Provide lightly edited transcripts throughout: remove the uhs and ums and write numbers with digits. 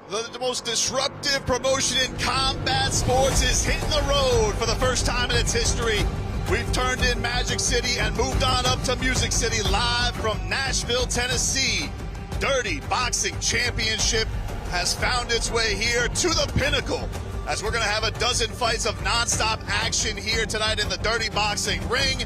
The most disruptive promotion in combat sports is hitting the road for the first time in its history. We've turned in Magic City and moved on up to Music City, live from Nashville, Tennessee. Dirty Boxing Championship has found its way here to the pinnacle, as we're going to have a dozen fights of nonstop action here tonight in the Dirty Boxing ring.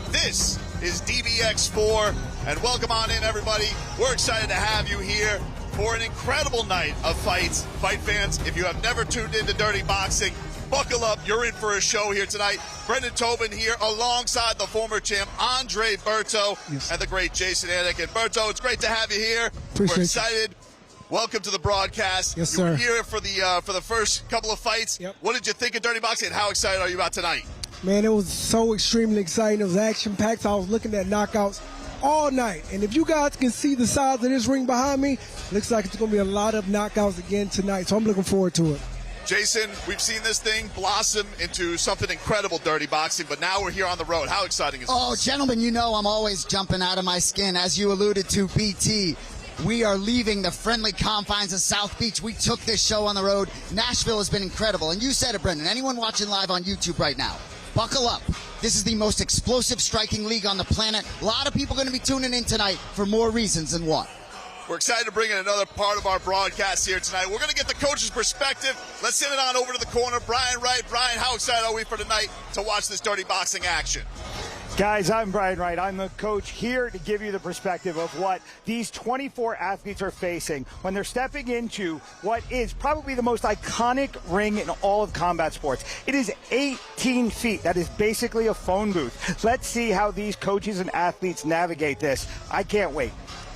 This is DBX4, and welcome on in, everybody. We're excited to have you here for an incredible night of fights. Fight fans, if you have never tuned into Dirty Boxing, buckle up. You're in for a show here tonight. Brendan Tobin here alongside the former champ Andre Berto, yes, and the great Jason Anik. And Berto, it's great to have you here. We're excited. Welcome to the broadcast. Yes, you were sir. here for the first couple of fights. Yep. What did you think of Dirty Boxing, and how excited are you about tonight? Man, it was so extremely exciting. It was action-packed. I was looking at knockouts all night. And if you guys can see the size of this ring behind me, looks like it's going to be a lot of knockouts again tonight. So I'm looking forward to it. Jason, we've seen this thing blossom into something incredible, Dirty Boxing, but now we're here on the road. How exciting is this? Oh, gentlemen, you know I'm always jumping out of my skin. As you alluded to, BT, we are leaving the friendly confines of South Beach. We took this show on the road. Nashville has been incredible. And you said it, Brendan. Anyone watching live on YouTube right now, buckle up. This is the most explosive striking league on the planet. A lot of people going to be tuning in tonight for more reasons than one. We're excited to bring in another part of our broadcast here tonight. We're going to get the coach's perspective. Let's send it on over to the corner. Bryan Wright. Bryan, how excited are we for tonight to watch this Dirty Boxing action? Guys, I'm Bryan Wright. I'm the coach here to give you the perspective of what these 24 athletes are facing when they're stepping into what is probably the most iconic ring in all of combat sports. It is 18 feet. That is basically a phone booth. Let's see how these coaches and athletes navigate this. I can't wait.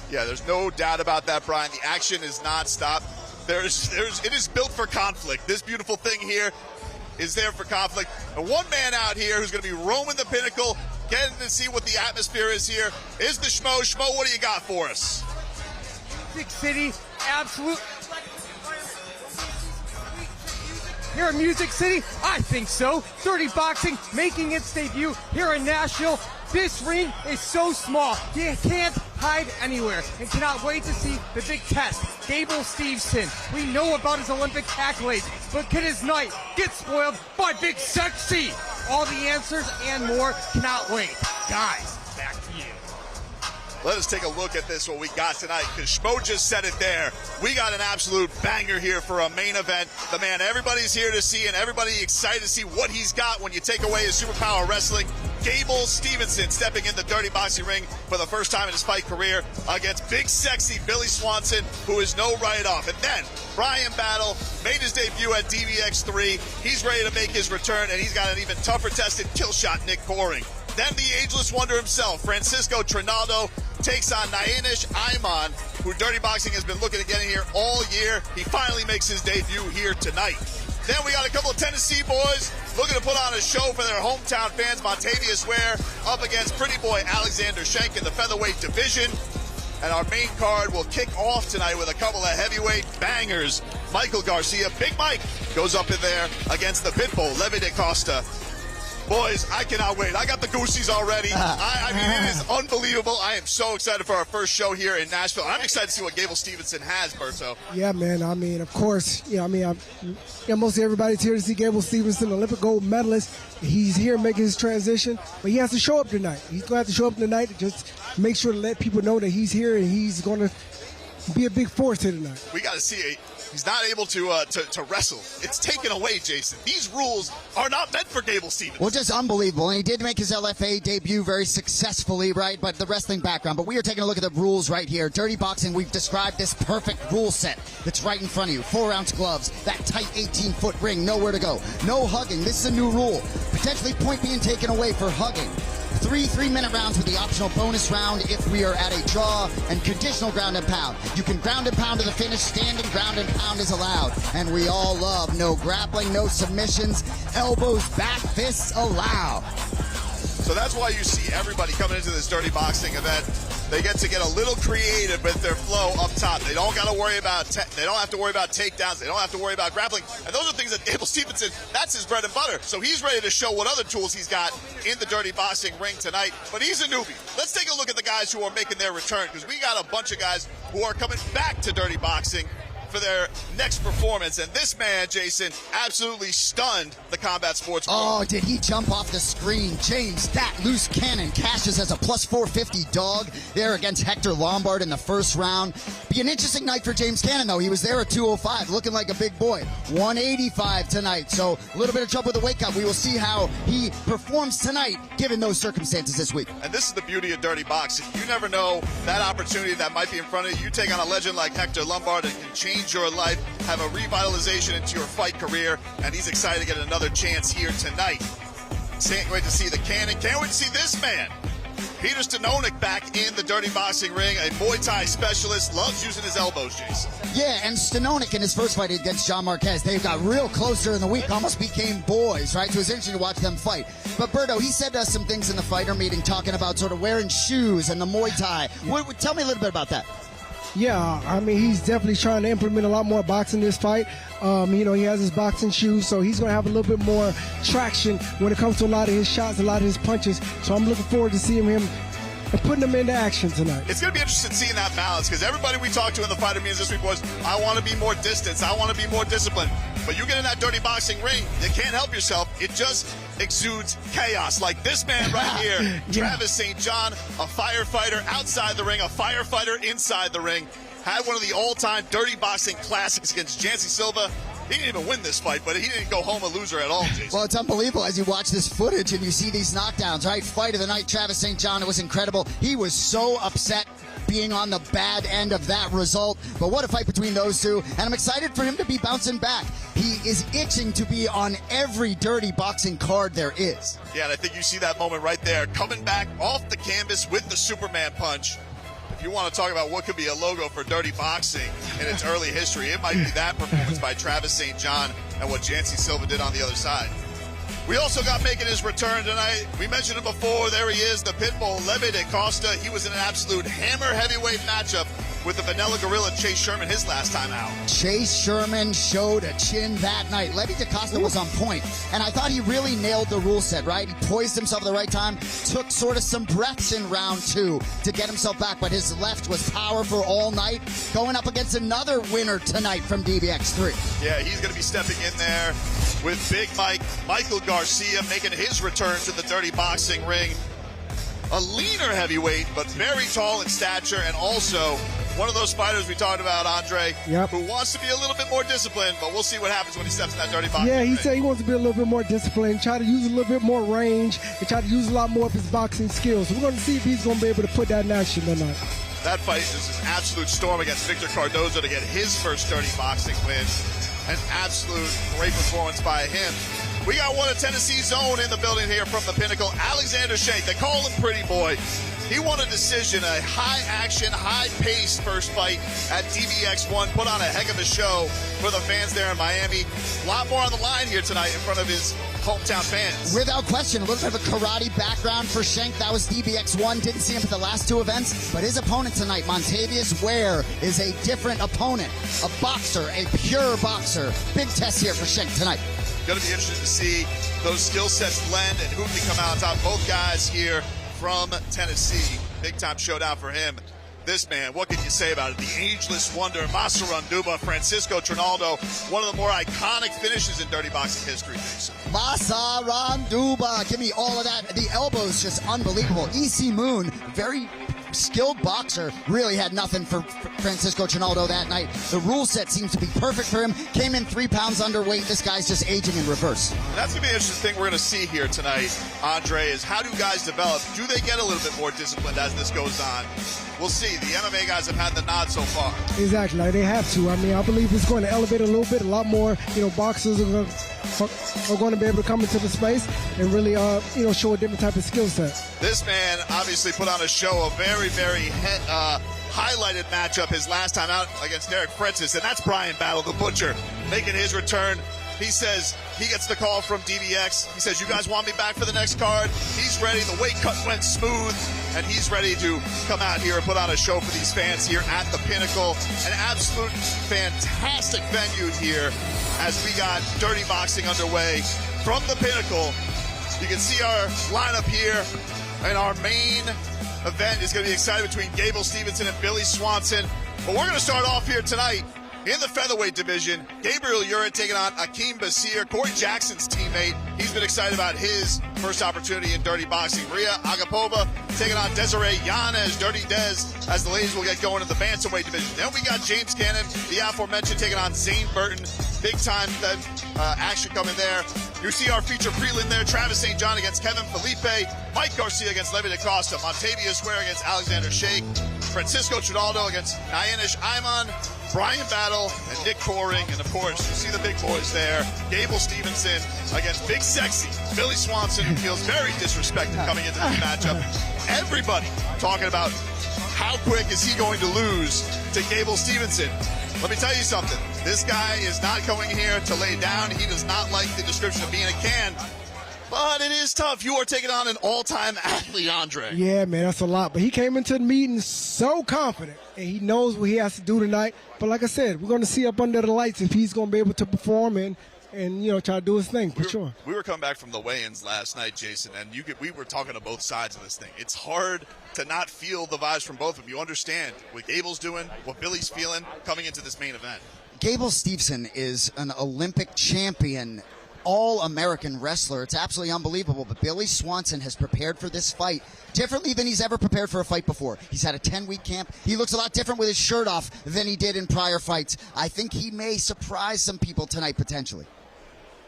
Yeah, there's no doubt about that, Bryan. The action is non-stop. It is built for conflict. This beautiful thing here is there for conflict. And one man out here who's going to be roaming the pinnacle, getting to see what the atmosphere is here, is the schmo. Schmo, what do you got for us? Music City, absolute. Here in Music City, I think so. Dirty Boxing making its debut here in Nashville. This ring is so small, you can't hide anywhere, and cannot wait to see the big test. Gable Steveson, we know about his Olympic accolades, but can his night get spoiled by Big Sexy? All the answers and more, cannot wait. Guys, back to you. Let us take a look at this, what we got tonight, because Schmo just said it there. We got an absolute banger here for a main event. The man everybody's here to see, and everybody excited to see what he's got when you take away his superpower wrestling. Gable Steveson stepping in the Dirty Boxing ring for the first time in his fight career against big sexy Billy Swanson, who is no write-off. And then Bryan Battle made his debut at DBX3. He's ready to make his return, and he's got an even tougher tested kill shot, Nick Kohring. Then the ageless wonder himself, Francisco Trinaldo, takes on Nayanesh Ayman, who Dirty Boxing has been looking at getting here all year. He finally makes his debut here tonight. Then we got a couple of Tennessee boys looking to put on a show for their hometown fans. Montavious Ware up against pretty boy Alexander Shank in the featherweight division. And our main card will kick off tonight with a couple of heavyweight bangers. Michael Garcia, Big Mike, goes up in there against the Pitbull, Leve de Costa. Boys, I cannot wait. I got the goosies already. I mean, it is unbelievable. I am so excited for our first show here in Nashville. I'm excited to see what Gable Steveson has, Berto. Yeah, man. I mean, of course, most everybody's here to see Gable Steveson, Olympic gold medalist. He's here making his transition, but he has to show up tonight. He's going to have to show up tonight to just make sure to let people know that he's here and he's going to be a big force here tonight. We got to see he's not able to wrestle. It's taken away, Jason. These rules are not meant for Gable Steveson. Well, just unbelievable. And he did make his LFA debut very successfully, right? But the wrestling background. But we are taking a look at the rules right here. Dirty Boxing, we've described this perfect rule set that's right in front of you. 4-ounce gloves, that tight 18-foot ring, nowhere to go. No hugging. This is a new rule. Potentially point being taken away for hugging. 3 3-minute rounds with the optional bonus round if we are at a draw, and conditional ground and pound. You can ground and pound to the finish. Standing ground and pound is allowed. And we all love no grappling, no submissions, elbows, back, fists allowed. So that's why you see everybody coming into this Dirty Boxing event. They get to get a little creative with their flow up top. They don't got to worry about they don't have to worry about takedowns. They don't have to worry about grappling. And those are things that Gable Steveson, that's his bread and butter. So he's ready to show what other tools he's got in the Dirty Boxing ring tonight. But he's a newbie. Let's take a look at the guys who are making their return, because we got a bunch of guys who are coming back to Dirty Boxing for their next performance. And this man, Jason, absolutely stunned the combat sports world. Oh, did he jump off the screen? James, that loose cannon cashes as a plus 450 dog there against Hector Lombard in the first round. Be an interesting night for James Cannon, though. He was there at 205, looking like a big boy. 185 tonight, so a little bit of trouble with the weight cut. We will see how he performs tonight, given those circumstances this week. And this is the beauty of dirty boxing. You never know that opportunity that might be in front of you. You take on a legend like Hector Lombard and can change your life, have a revitalization into your fight career, and he's excited to get another chance here tonight. Can't wait to see the cannon. Can't wait to see this man. Peter Stenonik back in the dirty boxing ring, a Muay Thai specialist, loves using his elbows, Jason. Yeah, and Stenonik in his first fight against John Marquez, they got real close during the week, almost became boys, right? So it was interesting to watch them fight. But Berto, he said some things in the fighter meeting talking about sort of wearing shoes and the Muay Thai. Tell me a little bit about that. Yeah, I mean, he's definitely trying to implement a lot more boxing in this fight. You know, he has his boxing shoes, so he's going to have a little bit more traction when it comes to a lot of his shots, a lot of his punches. So I'm looking forward to seeing him and putting them into action tonight. It's going to be interesting seeing that balance, because everybody we talked to in the fighter meetings this week was, I want to be more distance, I want to be more disciplined. But you get in that dirty boxing ring, you can't help yourself. It just exudes chaos. Like this man right here, Yeah. Travis St. John, a firefighter outside the ring, a firefighter inside the ring. Had one of the all-time dirty boxing classics against Jancy Silva. He didn't even win this fight, but he didn't go home a loser at all, Jason. Well, it's unbelievable as you watch this footage and you see these knockdowns, right? Fight of the night, Travis St. John, it was incredible. He was so upset being on the bad end of that result. But what a fight between those two. And I'm excited for him to be bouncing back. He is itching to be on every dirty boxing card there is. Yeah, and I think you see that moment right there, coming back off the canvas with the Superman punch. If you want to talk about what could be a logo for dirty boxing in its early history, it might be that performance by Travis St. John and what Jancy Silva did on the other side. We also got making his return tonight. We mentioned him before. There he is, the Pitbull, Leve de Costa. He was in an absolute hammer heavyweight matchup with the Vanilla Gorilla Chase Sherman his last time out. Chase Sherman showed a chin that night. Leve de Costa was on point, and I thought he really nailed the rule set, right? He poised himself at the right time, took sort of some breaths in round two to get himself back, but his left was powerful all night, going up against another winner tonight from DBX3. Yeah, he's going to be stepping in there with Big Mike, Michael Garcia, making his return to the dirty boxing ring. A leaner heavyweight, but very tall in stature, and also one of those fighters we talked about, Andre, who wants to be a little bit more disciplined, but we'll see what happens when he steps in that dirty boxing Yeah, he ring. said he wants to be a little bit more disciplined, try to use a little bit more range, and try to use a lot more of his boxing skills. So we're going to see if he's going to be able to put that in action tonight. That fight is an absolute storm against Victor Cardozo to get his first dirty boxing win. An absolute great performance by him. We got one of Tennessee's zone in the building here from the Pinnacle, Alexander Shank. They call him Pretty Boy. He won a decision, a high-action, high-paced first fight at DBX1. Put on a heck of a show for the fans there in Miami. A lot more on the line here tonight in front of his hometown fans. Without question, a little bit of a karate background for Shank. That was DBX1. Didn't see him at the last two events, but his opponent tonight, Montavious Ware, is a different opponent. A boxer, a pure boxer. Big test here for Shank tonight. Going to be interesting to see those skill sets blend and who can come out on top. Both guys here from Tennessee. Big time showdown for him. This man, what can you say about it? The ageless wonder, Masaranduba, Francisco Trinaldo, one of the more iconic finishes in dirty boxing history, Jason. Masaranduba, give me all of that. The elbows just unbelievable. EC Moon, very skilled boxer, really had nothing for Francisco Trinaldo that night. The rule set seems to be perfect for him. Came in 3 pounds underweight. This guy's just aging in reverse. That's going to be an interesting thing we're going to see here tonight, Andre, is how do guys develop? Do they get a little bit more disciplined as this goes on? We'll see. The MMA guys have had the nod so far. Exactly, like they have to. I mean, I believe it's going to elevate a little bit. A lot more, boxers are going to be able to come into the space and really, show a different type of skill set. This man obviously put on a show, a very, very highlighted matchup his last time out against Derek Francis, and that's Bryan Battle, the Butcher, making his return. He says he gets the call from DBX. He says, you guys want me back for the next card? He's ready. The weight cut went smooth, and he's ready to come out here and put on a show for these fans here at the Pinnacle. An absolute fantastic venue here as we got dirty boxing underway from the Pinnacle. You can see our lineup here, and our main event is going to be exciting between Gable Steveson and Billy Swanson. But we're going to start off here tonight In the featherweight division, Gabriel Eurit taking on Akeem Basir, Corey Jackson's teammate. He's been excited about his first opportunity in dirty boxing. Ria Agapova taking on Desiree Yanez, Dirty Dez, as the ladies will get going in the bantamweight division. Then we got James Cannon, the aforementioned, taking on Zane Burton. Big time action coming there. You see our feature prelim there. Travis St. John against Kevin Felipe. Mike Garcia against Levi Costa. Montavia Square against Alexander Sheikh. Francisco Trinaldo against Nayanesh Ayman. Bryan Battle and Nick Kohring. And of course, you see the big boys there. Gable Steveson against Big Sexy Billy Swanson, who feels very disrespected coming into this matchup. Everybody talking about how quick is he going to lose to Gable Steveson. Let me tell you something. This guy is not coming here to lay down. He does not like the description of being a can. But it is tough. You are taking on an all-time athlete, Andre. Yeah, man, that's a lot. But he came into the meeting so confident, and he knows what he has to do tonight. But like I said, we're going to see up under the lights if he's going to be able to perform and try to do his thing for sure. We were coming back from the weigh-ins last night, Jason, and we were talking to both sides of this thing. It's hard to not feel the vibes from both of them. You understand what Gable's doing, what Billy's feeling coming into this main event. Gable Steveson is an Olympic champion, all-American wrestler. It's absolutely unbelievable. But Billy Swanson has prepared for this fight differently than he's ever prepared for a fight before. He's had a 10-week camp. He looks a lot different with his shirt off than he did in prior fights. I think he may surprise some people tonight, potentially.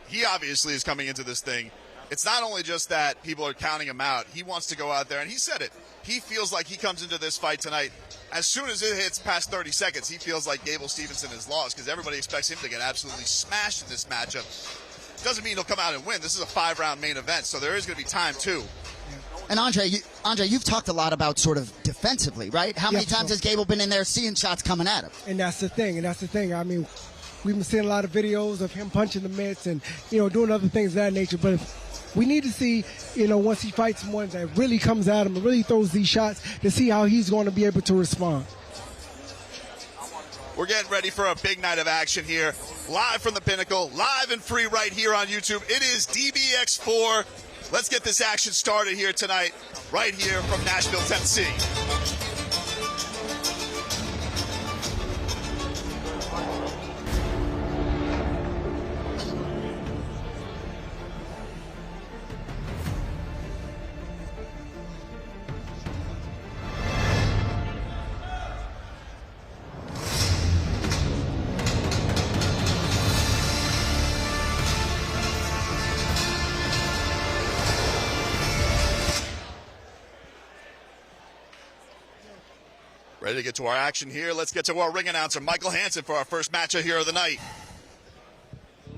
He obviously is coming into this thing. It's not only just that people are counting him out. He wants to go out there, and he said it. He feels like he comes into this fight tonight. As soon as it hits past 30 seconds, he feels like Gable Steveson is lost because everybody expects him to get absolutely smashed in this matchup. Doesn't mean he'll come out and win. This is a 5-round main event, so there is going to be time, too. And Andre, you've talked a lot about sort of defensively, right? How many times has Gable been in there seeing shots coming at him? And that's the thing. I mean, we've been seeing a lot of videos of him punching the mitts and, doing other things of that nature. But we need to see, once he fights someone that really comes at him and really throws these shots to see how he's going to be able to respond. We're getting ready for a big night of action here. Live from the Pinnacle, live and free right here on YouTube. It is DBX4. Let's get this action started here tonight, right here from Nashville, Tennessee. Ready to get to our action here. Let's get to our ring announcer, Michael Hansen, for our first matchup here of the night.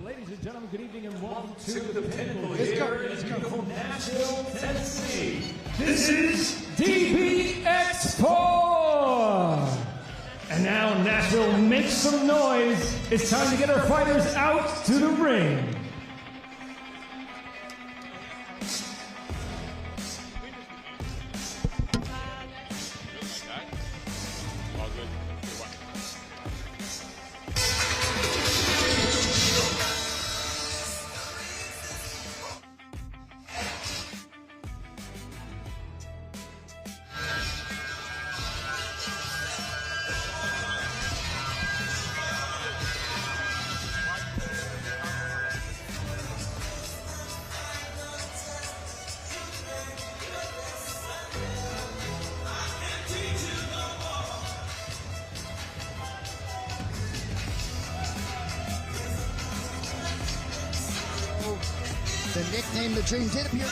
Ladies and gentlemen, good evening and welcome to the Pinnacle here in beautiful Nashville, Tennessee. This is DBX4. And now Nashville, make some noise. It's time to get our fighters out to the ring. The nickname The Dream did appear.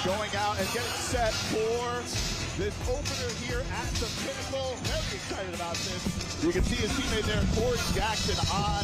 Going out and getting set for this opener here at the Pinnacle. Very excited about this. You can see his teammate there, Corey Jackson, on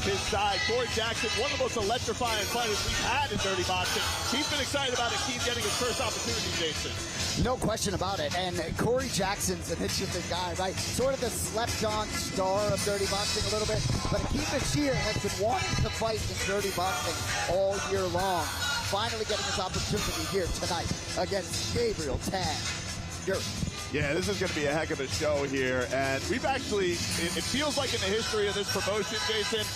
his side. Corey Jackson, one of the most electrifying fighters we've had in dirty boxing. He's been excited about Akeem getting his first opportunity, Jason. No question about it. And Corey Jackson's an interesting guy, right? Sort of the slept-on star of dirty boxing a little bit. But Akeem Bashir has been wanting to fight in dirty boxing all year long. Finally getting his opportunity here tonight against Gabriel Tag Eurit. Yeah, this is going to be a heck of a show here. And we've actually, it feels like in the history of this promotion, Jason,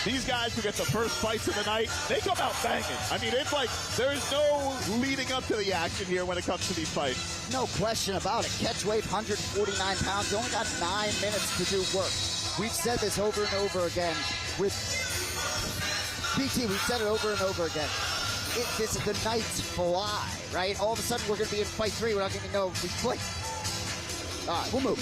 these guys who get the first fights of the night, they come out banging. I mean, it's like there is no leading up to the action here when it comes to these fights. No question about it. Catch weight, 149 pounds. You only got 9 minutes to do work. We've said this over and over again with BT. We've said it over and over again. This is the nights fly, right? All of a sudden, we're going to be in fight 3. We're not going to know if we play. All right, we'll move.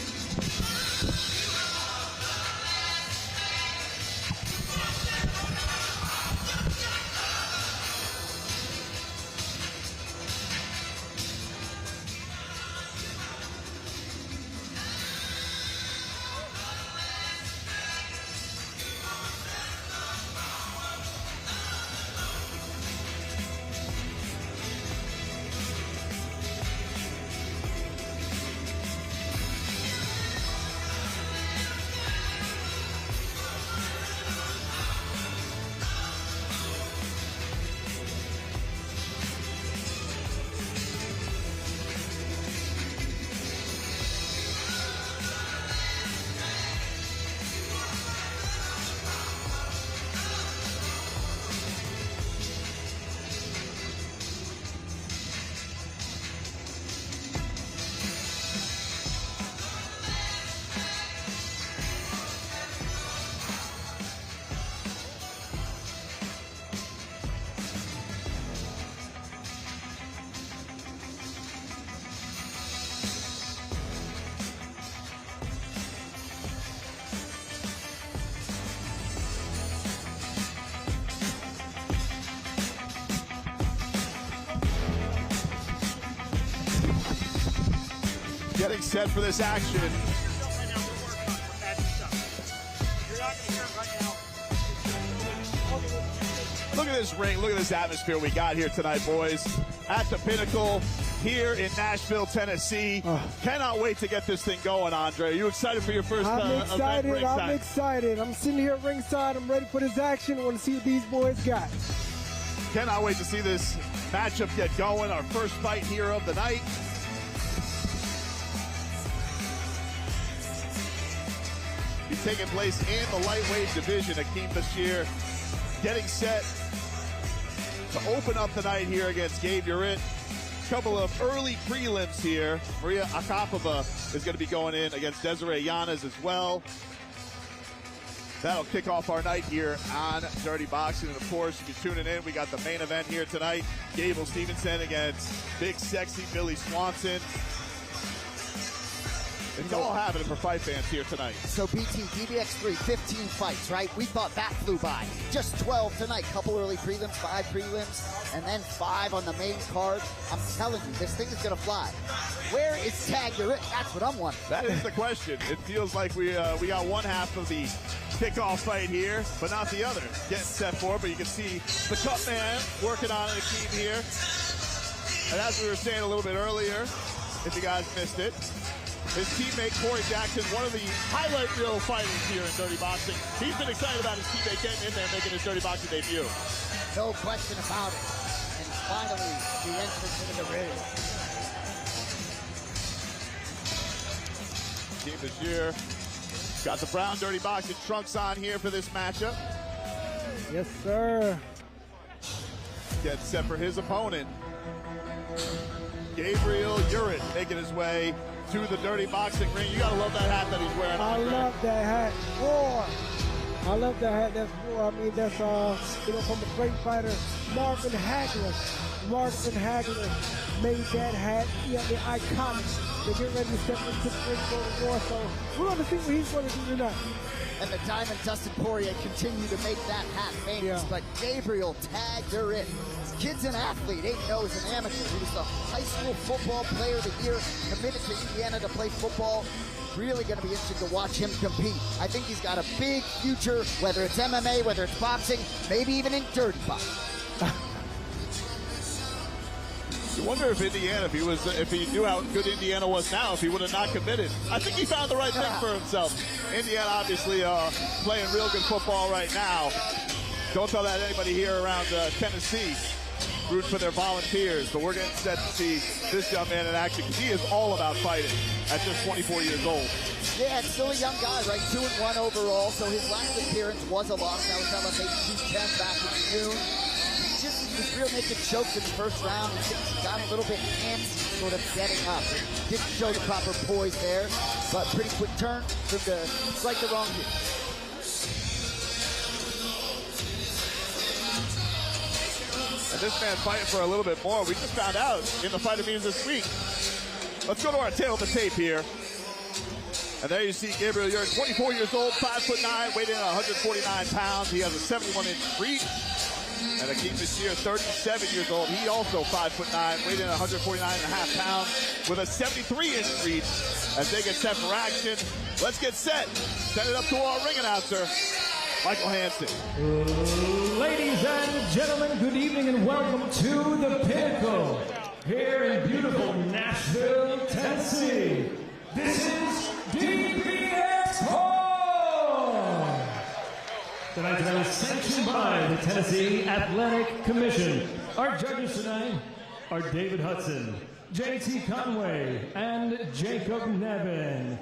Getting set for this action. Look at this ring. Look at this atmosphere we got here tonight, boys. At the Pinnacle here in Nashville, Tennessee. Cannot wait to get this thing going, Andre. Are you excited for your first event ringside? I'm excited. I'm sitting here at ringside. I'm ready for this action. I want to see what these boys got. Cannot wait to see this matchup get going. Our first fight here of the night. Taking place in the lightweight division. Akeem Bashir getting set to open up the night here against Gabe Eurit. Couple of early prelims here. Maria Agapova is going to be going in against Desiree Yanez as well. That'll kick off our night here on Dirty Boxing. And of course, if you're tuning in, we got the main event here tonight. Gable Steveson against big, sexy Billy Swanson. It's all happening for fight fans here tonight. So BT, DBX3, 15 fights, right? We thought that flew by. Just 12 tonight. Couple early prelims, 5 prelims, and then 5 on the main card. I'm telling you, this thing is going to fly. Where is Tag Eurit? That's what I'm wondering. That is the question. It feels like we got one half of the kickoff fight here, but not the other. Getting set for it, but you can see the cut man working on it, Akeem here. And as we were saying a little bit earlier, if you guys missed it, his teammate, Corey Jackson, one of the highlight reel fighters here in Dirty Boxing. He's been excited about his teammate getting in there, making his Dirty Boxing debut. No question about it. And finally, the entrance into the ring. Akeem Bashir got the brown Dirty Boxing trunks on here for this matchup. Yes, sir. Getting set for his opponent, Gabriel Eurit, making his way to the Dirty Boxing ring. You gotta love that hat that he's wearing. I love that hat. War. I love that hat. That's war. I mean, that's from a great fighter, Marvin Hagler. Marvin Hagler made that hat. Yeah, the iconic. They're getting ready to step into the ring for the war. So we're gonna see what he's gonna do tonight. And the Diamond Dustin Poirier continue to make that hat famous. Yeah. But Gabriel Tag Eurit. Kid's an athlete, ain't no, he's an amateur. He was the high school football player of the year, committed to Indiana to play football. Really going to be interesting to watch him compete. I think he's got a big future, whether it's MMA, whether it's boxing, maybe even in dirty boxing. You wonder if Indiana, if he knew how good Indiana was now, if he would have not committed. I think he found the right thing for himself. Indiana obviously playing real good football right now. Don't tell that to anybody here around Tennessee. Root for their volunteers, but we're getting set to see this young man in action because he is all about fighting at just 24 years old. Yeah, it's still a young guy, right? 2-1 overall, so his last appearance was a loss. That was LFA 210 back in June. He was real naked choked in the first round. He got a little bit antsy, sort of getting up. Didn't show the proper poise there, but pretty quick turn from to right the wrong view. And this man fighting for a little bit more. We just found out in the fighter meetings this week. Let's go to our tail of the tape here. And there you see Gabriel Eurit, 24 years old, 5'9", weighed in at 149 pounds. He has a 71-inch reach. And Akeem Bashir, 37 years old. He also 5'9", weighed in at 149.5 pounds with a 73-inch reach. As they get set for action, let's get set. Send it up to our ring announcer, Michael Hansen. Ladies and gentlemen, good evening and welcome to the Pinnacle here in beautiful Nashville, Tennessee. This is DBX4! Tonight's event is sanctioned by the Tennessee Athletic Commission. Our judges tonight are David Hudson, J.T. Conway, and Jacob Nevin.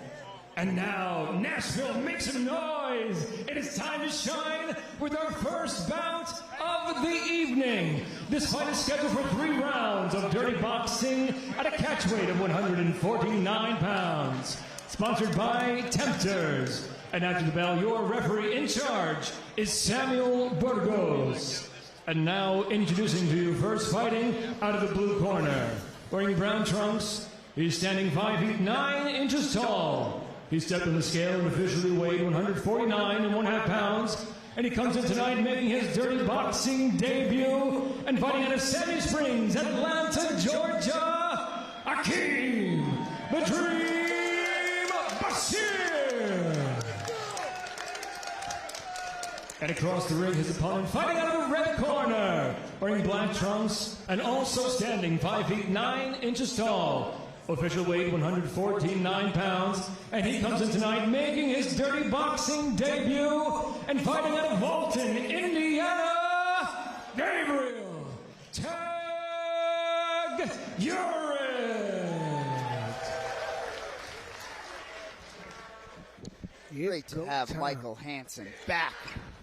And now, Nashville, make some noise! It is time to shine with our first bout of the evening. This fight is scheduled for 3 rounds of dirty boxing at a catch weight of 149 pounds. Sponsored by Tempters. And after the bell, your referee in charge is Samuel Burgos. And now, introducing to you, first fighting out of the blue corner. Wearing brown trunks, he's standing 5 feet 9 inches tall. He stepped on the scale and officially weighed 149.5 pounds. And he comes in tonight making his dirty boxing debut and fighting out of Sandy Springs, Atlanta, Georgia, Akeem the Dream Bashir. And across the ring, his opponent fighting out of the red corner, wearing black trunks and also standing 5 feet 9 inches tall. Official weight 114.9 pounds, and he comes in tonight making his dirty boxing debut and fighting out of Walton, Indiana, Gabriel Tag Eurit. Great to have Michael Hansen back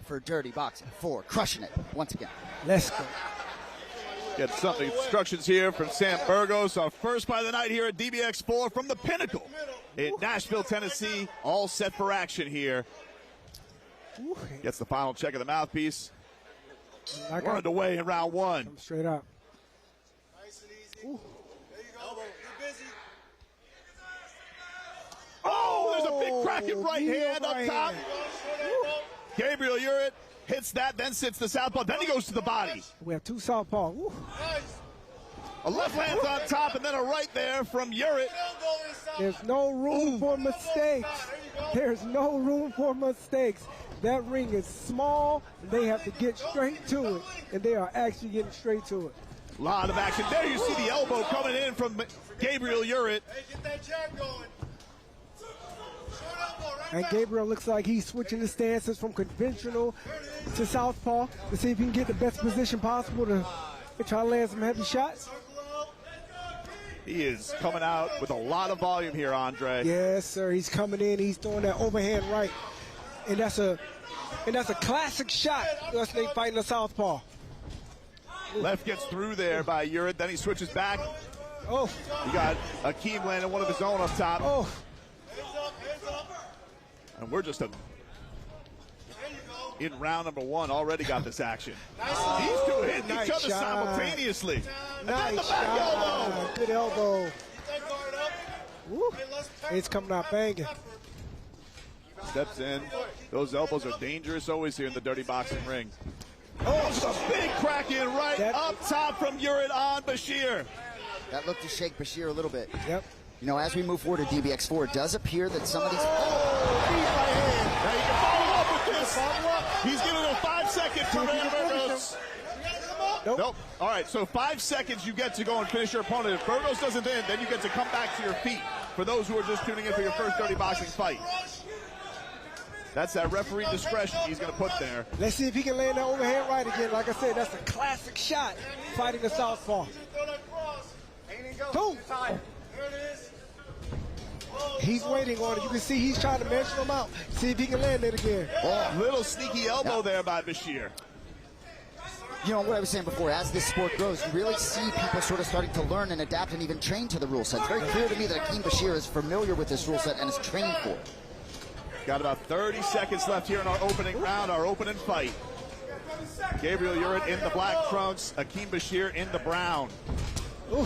for Dirty Boxing 4, crushing it once again. Let's go. Get some instructions here from Sam Burgos. Our first fight of the night here at DBX4 from the Pinnacle in Nashville, Tennessee. All set for action here. Gets the final check of the mouthpiece. We're underway in round 1. Come straight up. Nice and easy. There you go. Be busy. Oh, there's a big cracking right hand up top. Gabriel Eurit hits that, then sits the southpaw, then he goes to the body. We have 2 southpaw. Woo. A left land's on top, and then a right there from Eurit. There's no room for mistakes. There's no room for mistakes. That ring is small. They have to get straight to it, and they are actually getting straight to it. A lot of action. There you see the elbow coming in from Gabriel Eurit. Hey, get that jab going. And Gabriel looks like he's switching his stances from conventional to southpaw to see if he can get the best position possible to try to land some heavy shots. He is coming out with a lot of volume here, Andre. Yes, sir. He's coming in. He's throwing that overhand right, and that's a classic shot. Unless they fighting a southpaw. Left gets through there by Eurit. Then he switches back. Oh, He got Akeem landing one of his own up top. oh. And we're just in round number 1, already got this action. These two hit Nice each other shot. simultaneously. And then the Nice back shot. elbow. Good elbow. Woo. It's coming out banging. Steps in. Those elbows are dangerous always here in the dirty boxing ring. Oh, just a big crack in right That- up top from Eurit on Bashir. That looked to shake Bashir a little bit. Yep. You know, as we move forward to DBX4, it does appear that some of these... Now you can follow up with this. He's giving a 5-second for Burgos. Nope. All right, so 5 seconds you get to go and finish your opponent. If Burgos doesn't end, then you get to come back to your feet for those who are just tuning in for your first Dirty Boxing fight. That's that referee discretion he's going to put there. Let's see if he can land that overhand right again. Like I said, that's a classic shot fighting a southpaw. Boom. He's waiting on it. You can see he's trying to measure him out. See if he can land it again. Oh, little sneaky elbow there by Bashir. You know, what I was saying before, as this sport grows, you really see people sort of starting to learn and adapt and even train to the rule set. It's very clear to me that Akeem Bashir is familiar with this rule set and is trained for it. Got about 30 seconds left here in our opening round, our opening fight. Gabriel Eurit in the black trunks, Akeem Bashir in the brown.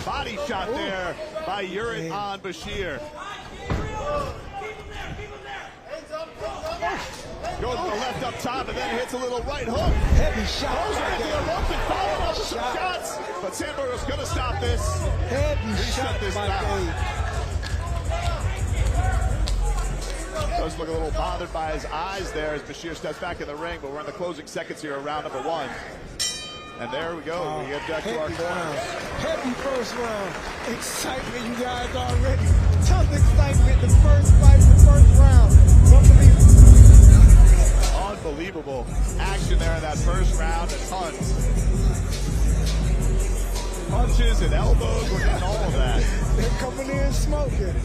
Body shot there by Eurit on Bashir. Goes to the left up top and then hits a little right hook. Heavy shot. Goes right to the ropes and followed up with some shots. But Sandberg's going to stop this. Heavy shot this by down. Dave. Does look a little bothered by his eyes there as Bashir steps back in the ring, but we're in the closing seconds here of round number 1. And there we go. We get back to our corner. Heavy first round. Excitement, you guys already. Tough excitement. The first fight, the first round. Unbelievable action there in that first round. Tons. Punches and elbows. We're getting all of that. They're coming in smoking.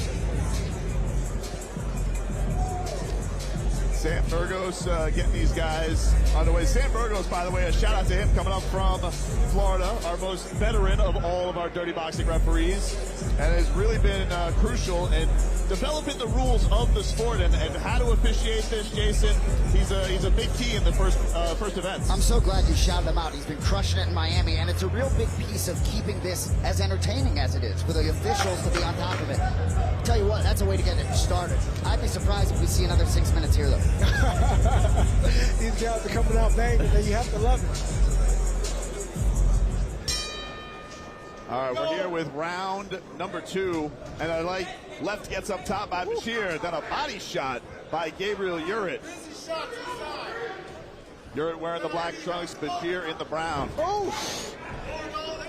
Sam Burgos getting these guys on the way. Sam Burgos, by the way, a shout out to him coming up from Florida, our most veteran of all of our Dirty Boxing referees, and has really been crucial in developing the rules of the sport and how to officiate this. Jason, he's a big key in the first events. I'm so glad you shouted him out. He's been crushing it in Miami, and it's a real big piece of keeping this as entertaining as it is for the officials to be on top of it. Tell you what, that's a way to get it started. I'd be surprised if we see another 6 minutes here, though. These guys are coming out banging, and you have to love it. All right, we're here with round number 2, and I like left gets up top by Bashir, then a body shot by Gabriel Eurit. Eurit wearing the black trunks, Bashir in the brown. Oh!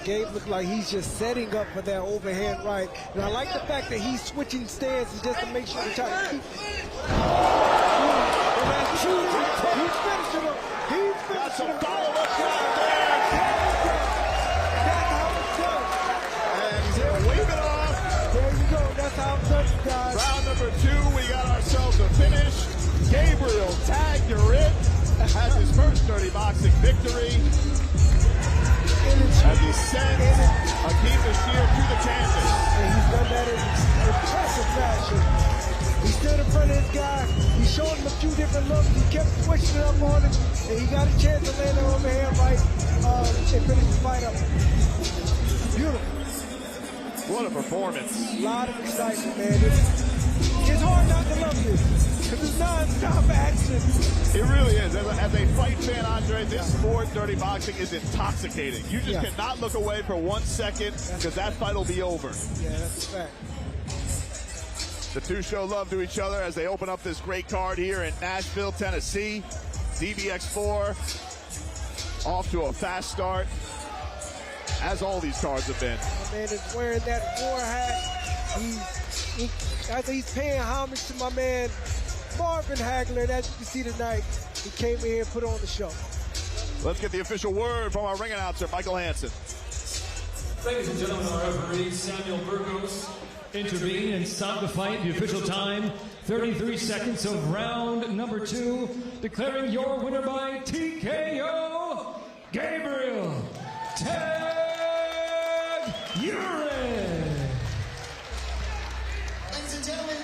Gabe looked like he's just setting up for that overhand right. And I like the fact that he's switching stances just to make sure to try to keep. He's finishing him. Got some follow-up shot there. That's how it's done. And he's going to wave it off. There you go. That's how it's done, guys. Round number 2, we got ourselves a finish. Gabriel tagged Eurit, has his first Dirty Boxing victory. As he sends Akeem Bashir to the canvas. And he's done that in impressive fashion. He stood in front of his guy. He showed him a few different looks. He kept switching it up on him. And he got a chance to land it overhand right and finish the fight up. Beautiful. What a performance. A lot of excitement, man. It's hard not to love this. Because it's non-stop action. It really is. As a fight fan, Andre, this sport, Dirty Boxing, is intoxicating. You just cannot look away for 1 second because that fight will be over. Yeah, that's a fact. The two show love to each other as they open up this great card here in Nashville, Tennessee. DBX4 off to a fast start, as all these cards have been. My man is wearing that war hat. He's paying homage to my man Marvin Hagler, and as you can see tonight, he came in here and put on the show. Let's get the official word from our ring announcer, Michael Hansen. Ladies and gentlemen, our referee Samuel Burgos intervened and stopped the fight. The official time, 33 seconds of round number 2, declaring your winner by TKO, Gabriel Tag Eurit. Ladies and gentlemen,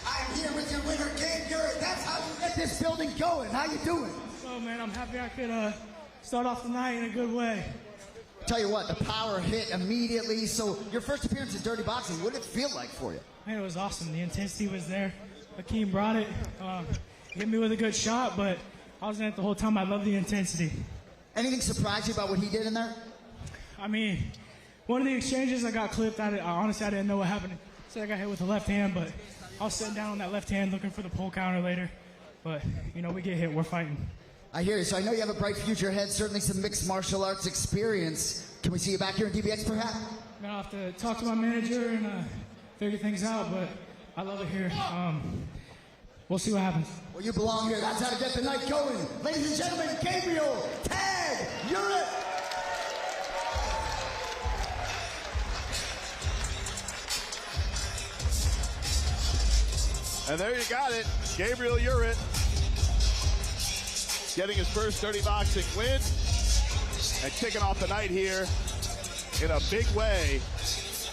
I am here with your winner, Gabe Eurit. That's how you get this building going. How you doing? Oh man, I'm happy I could start off the night in a good way. Tell you what, the power hit immediately. So your first appearance in Dirty Boxing, what did it feel like for you? Man, it was awesome. The intensity was there. Akeem brought it. Hit me with a good shot, but I was in it the whole time. I love the intensity. Anything surprise you about what he did in there? I mean, one of the exchanges I got clipped at it. Honestly, I didn't know what happened. Said I got hit with the left hand, but I was sitting down on that left hand looking for the pole counter later. But, you know, we get hit. We're fighting. I hear you. So I know you have a bright future ahead, certainly some mixed martial arts experience. Can we see you back here in DBX perhaps? I'm gonna have to talk to my manager and figure things out, but I love it here. We'll see what happens. Well, you belong here. That's how to get the night going. Ladies and gentlemen, Gable, tag, Eurit. And there you got it. Gabriel Eurit getting his first Dirty Boxing win and kicking off the night here in a big way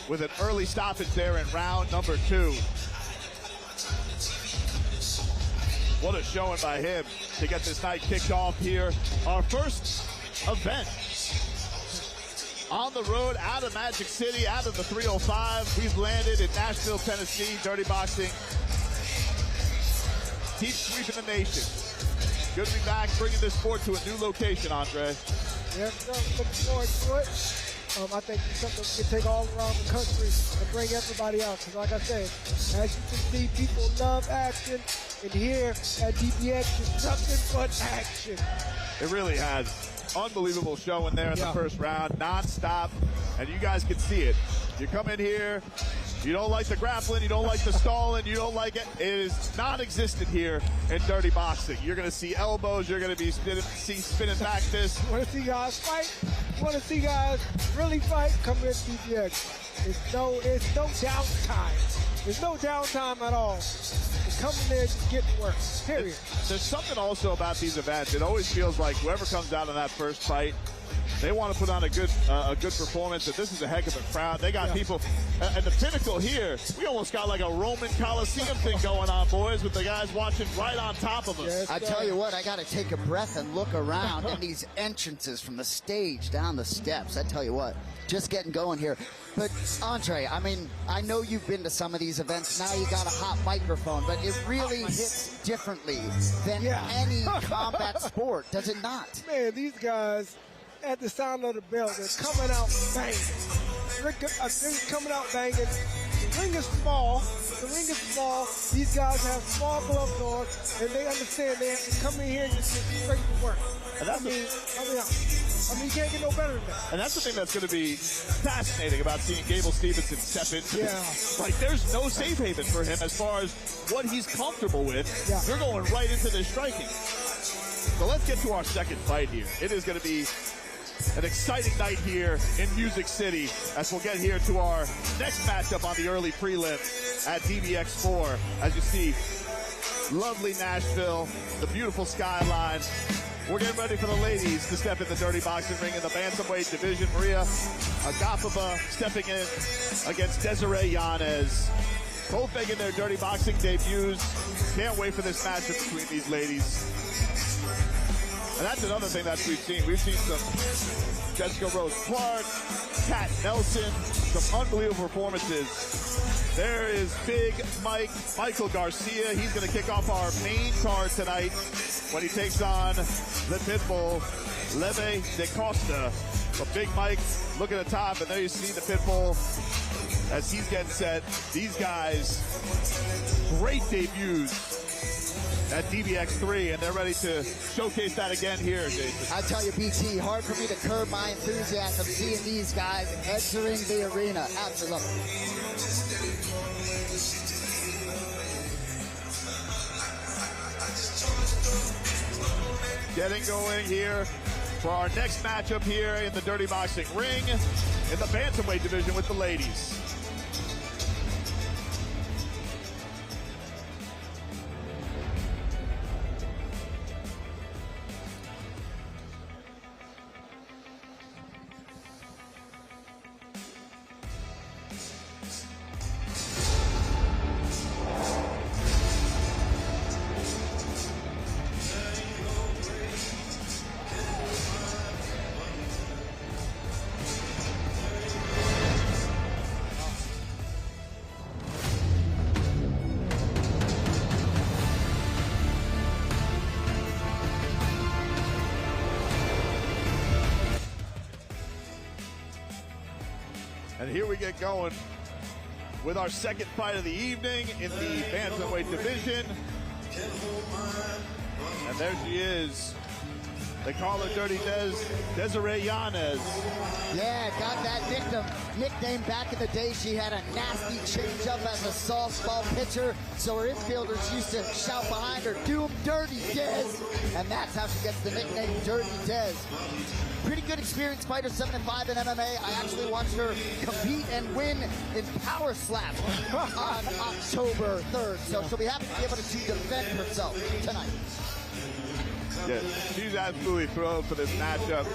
with an early stoppage there in round number 2. What a showing by him to get this night kicked off here. Our first event on the road out of Magic City, out of the 305. We've landed in Nashville, Tennessee. Dirty Boxing keeps sweeping the nation. Good to be back, bringing this sport to a new location, Andre. Yes, looking forward to it. I think it's something we can take all around the country and bring everybody out. Because like I said, as you can see, people love action. And here at DBX, it's nothing but action. It really has. Unbelievable showing there in the first round, non-stop. And you guys can see it. You come in here, you don't like the grappling, you don't like the stalling, you don't like it. It is non-existent here in Dirty Boxing. You're going to see elbows, you're going to be spinning back this. Want to see guys fight? Want to see guys really fight? Come here to DBX. It's no downtime. There's no downtime at all. Come in there to get to work, period. There's something also about these events. It always feels like whoever comes out in that first fight, they want to put on a good performance. And this is a heck of a crowd. They got people at the pinnacle here. We almost got like a Roman Coliseum thing going on, boys, with the guys watching right on top of us. Yes, I tell you what, I got to take a breath and look around in these entrances from the stage down the steps. I tell you what, just getting going here. But Andre, I mean, I know you've been to some of these events. Now you got a hot microphone, but it really hits differently than any combat sport, does it not? Man, these guys, at the sound of the bell, they're coming out banging. They're coming out banging. The ring is small. These guys have small gloves on, and they understand they have to come in here and just get straight to work. And that's I mean, you can't get no better than that. And that's the thing that's going to be fascinating about seeing Gable Steveson step into this. Like, there's no safe haven for him as far as what he's comfortable with. They're going right into this striking. So let's get to our second fight here. It is going to be an exciting night here in Music City as we'll get here to our next matchup on the early prelim at DBX4. As you see, lovely Nashville, the beautiful skyline. We're getting ready for the ladies to step in the Dirty Boxing ring in the bantamweight division. Maria Agapova stepping in against Desiree Yanez. Both making their Dirty Boxing debuts. Can't wait for this matchup between these ladies. And that's another thing that we've seen. We've seen some Jessica Rose Clark, Kat Nelson, some unbelievable performances. There is Big Michael Garcia. He's going to kick off our main card tonight when he takes on the Pitbull, Leve de Costa. But Big Mike, look at the top, and there you see the Pitbull as he's getting set. These guys, great debuts at DBX3, and they're ready to showcase that again here, Jason. I tell you, BT, hard for me to curb my enthusiasm seeing these guys entering the arena. Absolutely. Getting going here for our next matchup here in the Dirty Boxing ring in the bantamweight division with the ladies. And here we get going with our second fight of the evening in the bantamweight division. And there she is. They call her Dirty Desiree Yanez. Yeah, got that nickname back in the day. She had a nasty changeup as a softball pitcher, so her infielders used to shout behind her, "Do 'em dirty, Des," and that's how she gets the nickname Dirty Des. Pretty good experienced fighter, 7-5 in MMA. I actually watched her compete and win in Power Slap on October 3rd, so she'll be happy to be able to defend herself tonight. Yeah, she's absolutely thrilled for this matchup.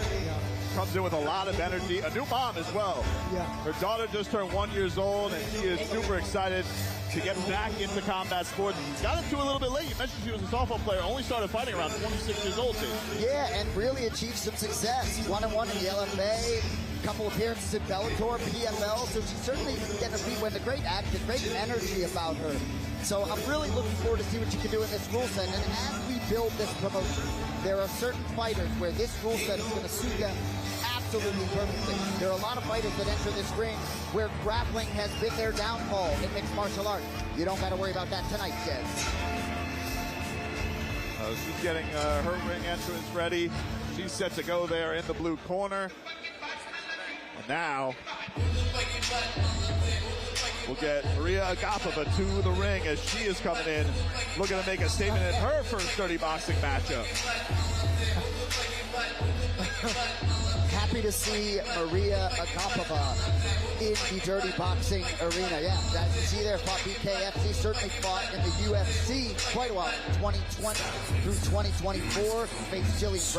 Comes in with a lot of energy. A new mom as well. Yeah. Her daughter just turned 1 year old, and she is super excited to get back into combat sports. Got into it a little bit late. You mentioned she was a softball player. Only started fighting around 26 years old, too. Yeah, and really achieved some success. 1-1 in the LFA. Couple appearances in Bellator, PFL. So she's certainly getting her feet wet. A great action, great energy about her. So I'm really looking forward to see what she can do in this rule set. And as we build this promotion, there are certain fighters where this rule set is going to suit them absolutely perfectly. There are a lot of fighters that enter this ring where grappling has been their downfall in mixed martial arts. You don't got to worry about that tonight, Jez. She's getting her ring entrance ready. She's set to go there in the blue corner. And now we'll get Maria Agapova to the ring as she is coming in, looking to make a statement in her first Dirty Boxing matchup. Happy to see Maria Agapova in the Dirty Boxing arena. Yeah, as you see there, fought BKFC, certainly fought in the UFC quite a while. 2020 through 2024, faced Jillian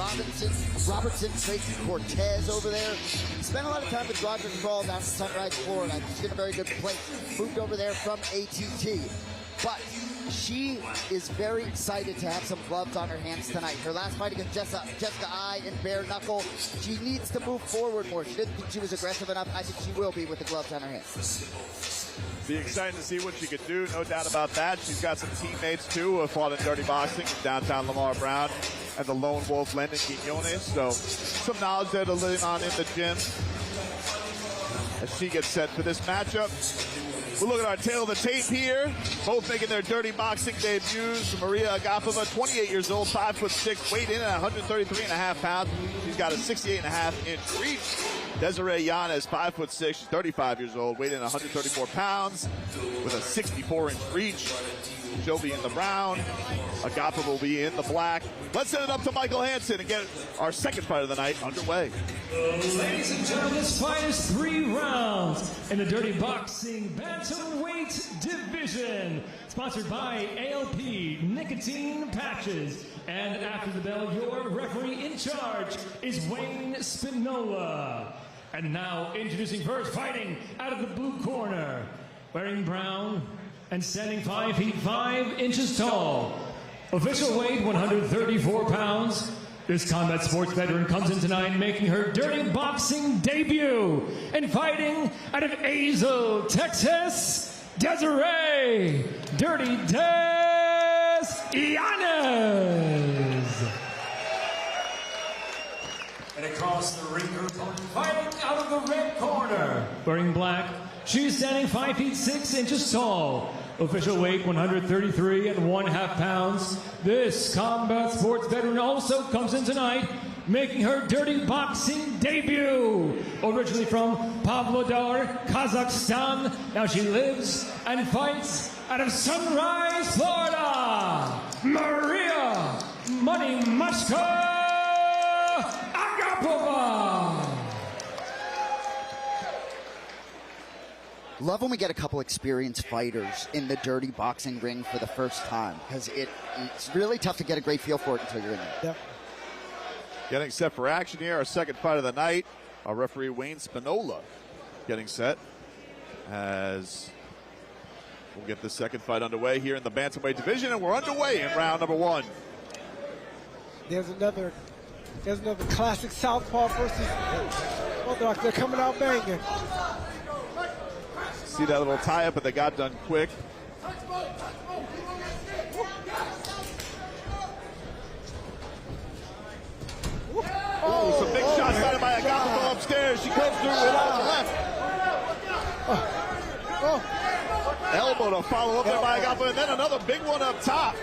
Robertson faced Cortez over there. Spent a lot of time with Roger Crawl down in Sunrise, Florida. She's in a very good place. Moved over there from ATT. But she is very excited to have some gloves on her hands tonight. Her last fight against Jessica I in bare knuckle. She needs to move forward more. She didn't think she was aggressive enough. I think she will be with the gloves on her hands. Be excited to see what she could do, no doubt about that. She's got some teammates, too, who have fought in Dirty Boxing in downtown Lamar Brown and the Lone Wolf, Lennon Quinones. So some knowledge there to live on in the gym as she gets set for this matchup. We'll look at our tail of the tape here. Both making their Dirty Boxing debuts. Maria Agapova, 28 years old, 5'6", weighed in at 133.5 pounds. She's got a 68.5-inch reach. Desiree Yanez, 5'6", she's 35 years old, weighed in at 134 pounds with a 64-inch reach. She'll be in the brown. Agapova will be in the black. Let's send it up to Michael Hansen and get our second fight of the night underway. Ladies and gentlemen, this fight is 3 rounds in the Dirty Boxing Bantamweight Division. Sponsored by ALP Nicotine Patches. And after the bell, your referee in charge is Wayne Spinola. And now introducing first, fighting out of the blue corner, wearing brown and standing 5 feet 5 inches tall. Official weight 134 pounds. This combat sports veteran comes in tonight making her Dirty Boxing debut and fighting out of Azle, Texas, Desiree Dirty Des Yanez. And across the ring, her opponent fighting out of the red corner, wearing black. She's standing 5 feet 6 inches tall. Official weight 133.5 pounds. This combat sports veteran also comes in tonight making her Dirty Boxing debut. Originally from Pavlodar, Kazakhstan. Now she lives and fights out of Sunrise, Florida. Maria Money Mushka Agapova. Love when we get a couple experienced fighters in the Dirty Boxing ring for the first time, because it's really tough to get a great feel for it until you're in there. Yep. Getting set for action here, our second fight of the night. Our referee Wayne Spinola getting set as we'll get the second fight underway here in the Bantamweight division, and we're underway in round number 1. There's another classic southpaw versus. Oh, they're coming out banging. See that little tie-up, but they got done quick. Oh, some big shots landed by Agapova upstairs. She comes through with on the left. Elbow to follow up there by Agapova, and then another big one up top.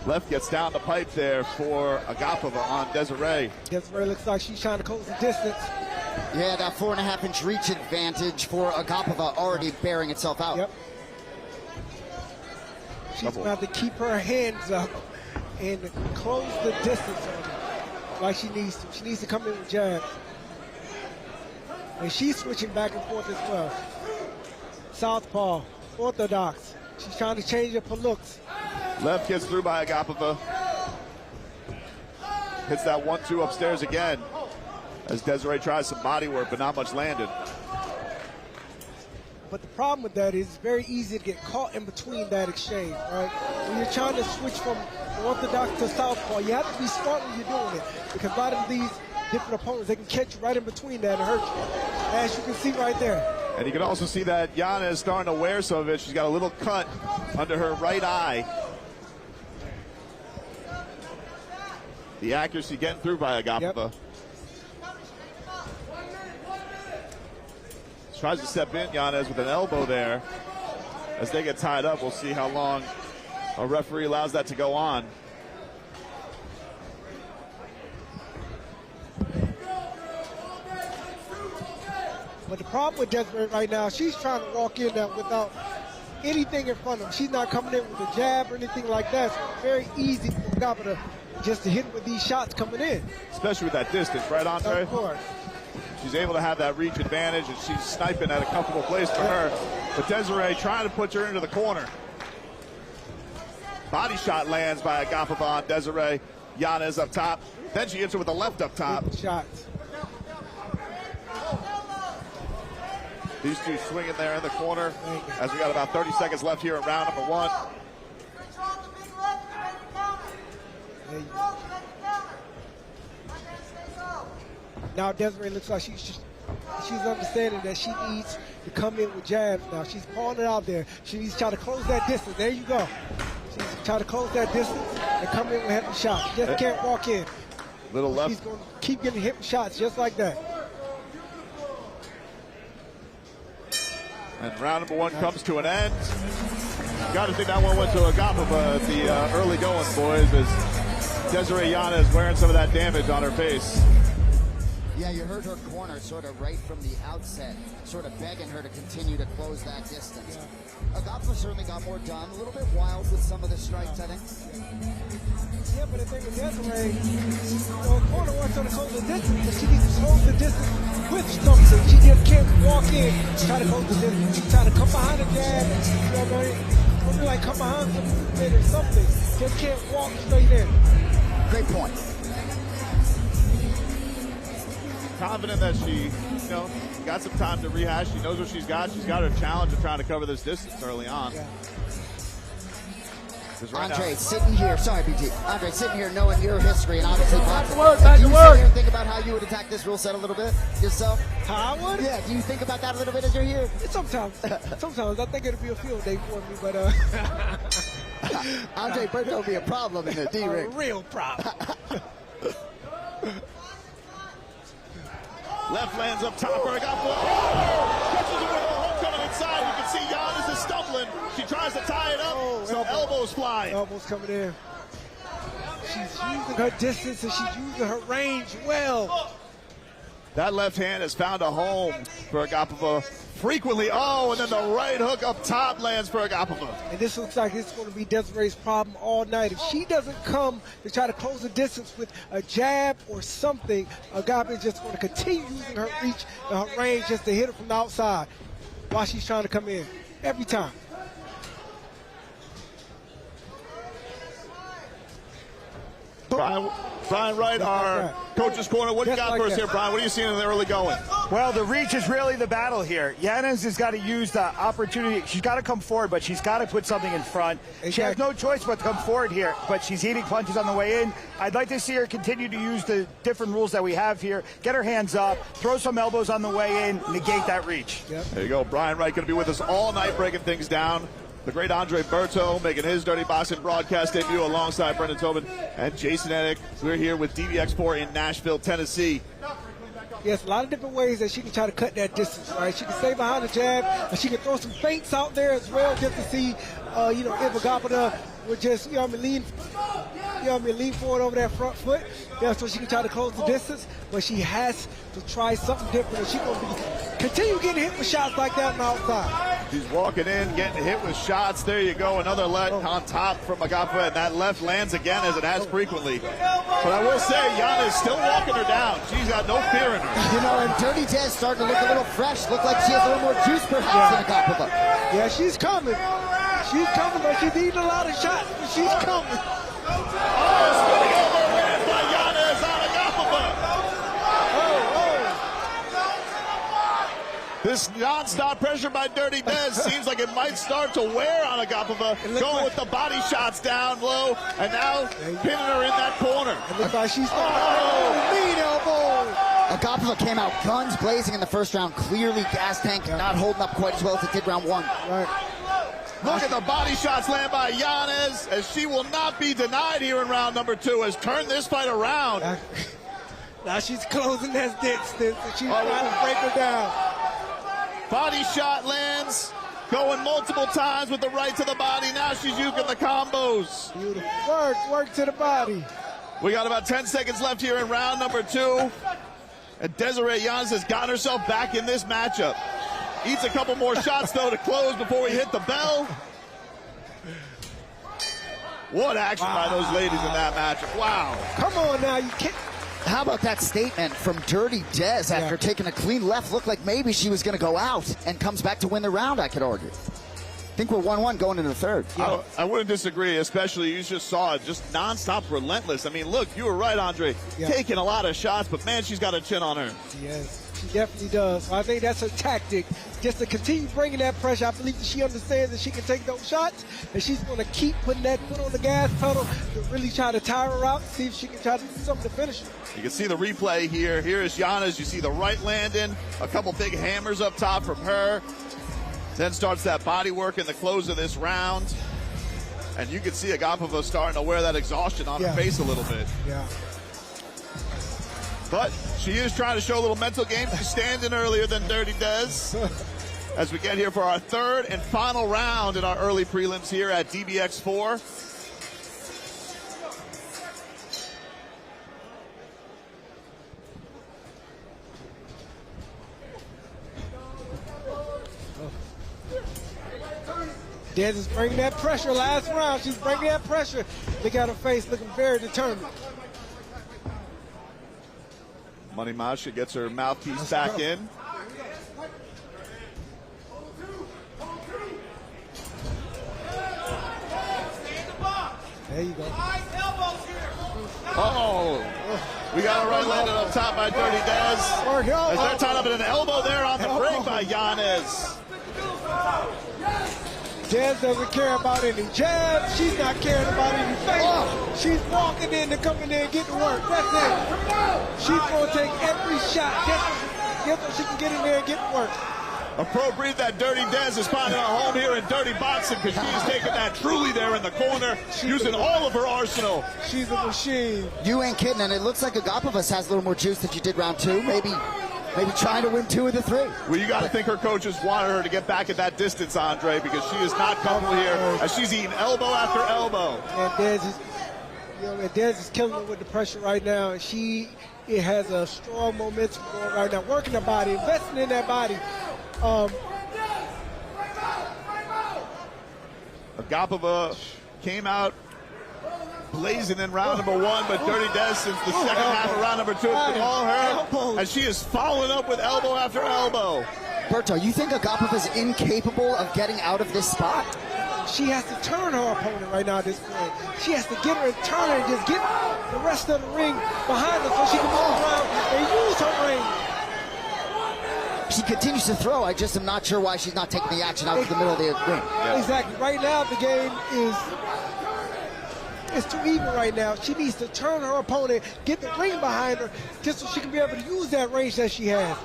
Left gets down the pipe there for Agapova on Desiree. Desiree looks like she's trying to close the distance. Yeah, that 4.5-inch reach advantage for Agapova already bearing itself out. Yep. She's going to have to keep her hands up and close the distance on her like she needs to. She needs to come in with jabs. And she's switching back and forth as well. Southpaw, orthodox. She's trying to change up her looks. Left gets through by Agapova. Hits that 1-2 upstairs again as Desiree tries some body work, but not much landed. But the problem with that is it's very easy to get caught in between that exchange, right? When you're trying to switch from orthodox to southpaw, you have to be smart when you're doing it, because a lot of these different opponents, they can catch you right in between that and hurt you, as you can see right there. And you can also see that Yanez starting to wear some of it. She's got a little cut under her right eye. The accuracy getting through by Agapova. Yep. Tries to step in, Yanez, with an elbow there. As they get tied up, we'll see how long a referee allows that to go on. But the problem with Desiree right now, she's trying to walk in there without anything in front of her. She's not coming in with a jab or anything like that. So it's very easy for Agapova just to hit with these shots coming in. Especially with that distance, right, Andre? Of course. She's able to have that reach advantage, and she's sniping at a comfortable place for her. But Desiree trying to put her into the corner. Body shot lands by Agapova on Desiree. Yanez up top. Then she hits her with a left up top. Good shots. These two swinging there in the corner as we got about 30 seconds left here in round number 1. Now Desiree looks like she's understanding that she needs to come in with jabs now. She's pulling it out there. She needs to try to close that distance. There you go. She needs to try to close that distance and come in with heavy shots. She just can't walk in. Little left. She's going to keep getting hit with shots just like that. And round number 1 comes to an end. Got to think that one went to Agapova at the early going, boys, as Desiree Yanez wearing some of that damage on her face. Yeah, you heard her corner sort of right from the outset, sort of begging her to continue to close that distance. Agapova certainly got more done, a little bit wild with some of the strikes, I think. Yeah, but the thing with Desiree, the corner wants her to close the distance, but she needs to close the distance with something. She just can't walk in, try to close the distance. She try to come behind the jab, you know what I mean? Or like come behind something or something. Just can't walk straight in. Great point. Confident that she, got some time to rehash. She knows what she's got. She's got her challenge of trying to cover this distance early on. Yeah. Right Andre, now, sitting here, sorry, BT. Andre, sitting here knowing your history and obviously boxing. Back Do to you work. sit here and think about how you would attack this rule set a little bit yourself? How I would? Yeah, do you think about that a little bit as you're here? Sometimes I think it'll be a field day for me, but Andre Burton will be a problem in the D-ring. A real problem. left lands up top for Agapova. Catches it with a hook coming inside. You can see Yanez is stumbling. She tries to tie it up. Some elbows flying. Elbows coming in. She's using her distance and she's using her range well. That left hand has found a home for Agapova frequently. Oh, and then the right hook up top lands for Agapova. And this looks like it's going to be Desiree's problem all night. If she doesn't come to try to close the distance with a jab or something, Agapova is just going to continue using her reach and her range just to hit her from the outside while she's trying to come in every time. Bryan Wright, our coach's corner. What do you got for us here, Bryan? What are you seeing in the early going? Well, the reach is really the battle here. Yanez has got to use the opportunity. She's got to come forward, but she's got to put something in front. Exactly. She has no choice but to come forward here, but she's eating punches on the way in. I'd like to see her continue to use the different rules that we have here. Get her hands up, throw some elbows on the way in, negate that reach. Yep. There you go. Bryan Wright going to be with us all night breaking things down. The great Andre Burton making his Dirty Boxing broadcast debut alongside Brendan Tobin and Jason Enick. We're here with DBX4 in Nashville, Tennessee. Yes, a lot of different ways that she can try to cut that distance, right? She can stay behind the jab, and she can throw some feints out there as well just to see, if Agapova would just, lean lean forward over that front foot, so she can try to close the distance. But she has to try something different. She's going to continue getting hit with shots like that on the outside. She's walking in, getting hit with shots. There you go, another left on top from Agapova, and that left lands again as it has frequently. But I will say, Yanez still walking her down. She's got no fear in her. And Dirty Des starting to look a little fresh. Look like she has a little more juice perhaps than Agapova. Yeah, she's coming. She's coming, but she's eating a lot of shots, but she's coming. Spinning overhand by Yanez on Agapova. This non-stop pressure by Dirty Des seems like it might start to wear on Agapova. Going with the body shots down low, and now pinning her in that corner. It looks like she's mean elbow. Agapova came out guns blazing in the first round. Clearly gas tank not holding up quite as well as it did round one. Right. Look at the body shots land by Yanez, as she will not be denied here in round number 2, has turned this fight around. Now she's closing that distance, and she's trying to break her down. Body shot lands, going multiple times with the right to the body. Now she's using the combos. Beautiful work to the body. We got about 10 seconds left here in round number 2. And Desiree Yanez has gotten herself back in this matchup. Eats a couple more shots, though, to close before we hit the bell. What action by those ladies in that matchup. Wow. Come on now, you can't. How about that statement from Dirty Des after taking a clean left? Looked like maybe she was going to go out and comes back to win the round, I could argue. I think we're 1-1 going into the third. Yeah. I wouldn't disagree, especially you just saw it, just nonstop relentless. I mean, look, you were right, Andre, taking a lot of shots, but man, she's got a chin on her. Yes, she definitely does. So I think that's her tactic, just to continue bringing that pressure. I believe that she understands that she can take those shots, and she's going to keep putting that foot on the gas pedal to really try to tire her out, see if she can try to do something to finish her. You can see the replay here. Here is Yanez. You see the right landing, a couple big hammers up top from her. Then starts that body work in the close of this round. And you can see Agapova starting to wear that exhaustion on her face a little bit. Yeah. But she is trying to show a little mental game. She's standing earlier than Dirty Des. As we get here for our third and final round in our early prelims here at DBX 4. Des is bringing that pressure last round. She's bringing that pressure. Look at her face, looking very determined. Money Masha gets her mouthpiece back in. There you go. Oh, we got a right landed up top by Dirty Des. As they're tied up in an elbow there on the break by Yanez. Des doesn't care about any jabs. She's not caring about any face. She's walking in to come in there and get to work. That's it. She's going to take every shot just so she can get in there and get to work. Appropriate that Dirty Des is finding a home here in Dirty Boxing, because she's taking that truly there in the corner, using all of her arsenal. She's a machine. You ain't kidding, and it looks like Agapova has a little more juice than she did round 2. Maybe trying to win 2 of the 3. Well, you got to think her coaches wanted her to get back at that distance, Andre, because she is not comfortable here as she's eating elbow after elbow. And Des is killing her with the pressure right now. It has a strong momentum going right now. Working the body, investing in that body. Agapova came out blazing in round number 1, but Dirty Des since the second half of round number 2, it's been all her, as she is following up with elbow after elbow. Berto, you think Agapova is incapable of getting out of this spot? She has to turn her opponent right now at this point. She has to get her and turn her and just get the rest of the ring behind her so she can move around and use her ring. She continues to throw. I just am not sure why she's not taking the action out to the middle of the ring. Exactly. Right now, the game is too even right now. She needs to turn her opponent, get the ring behind her, just so she can be able to use that range that she has.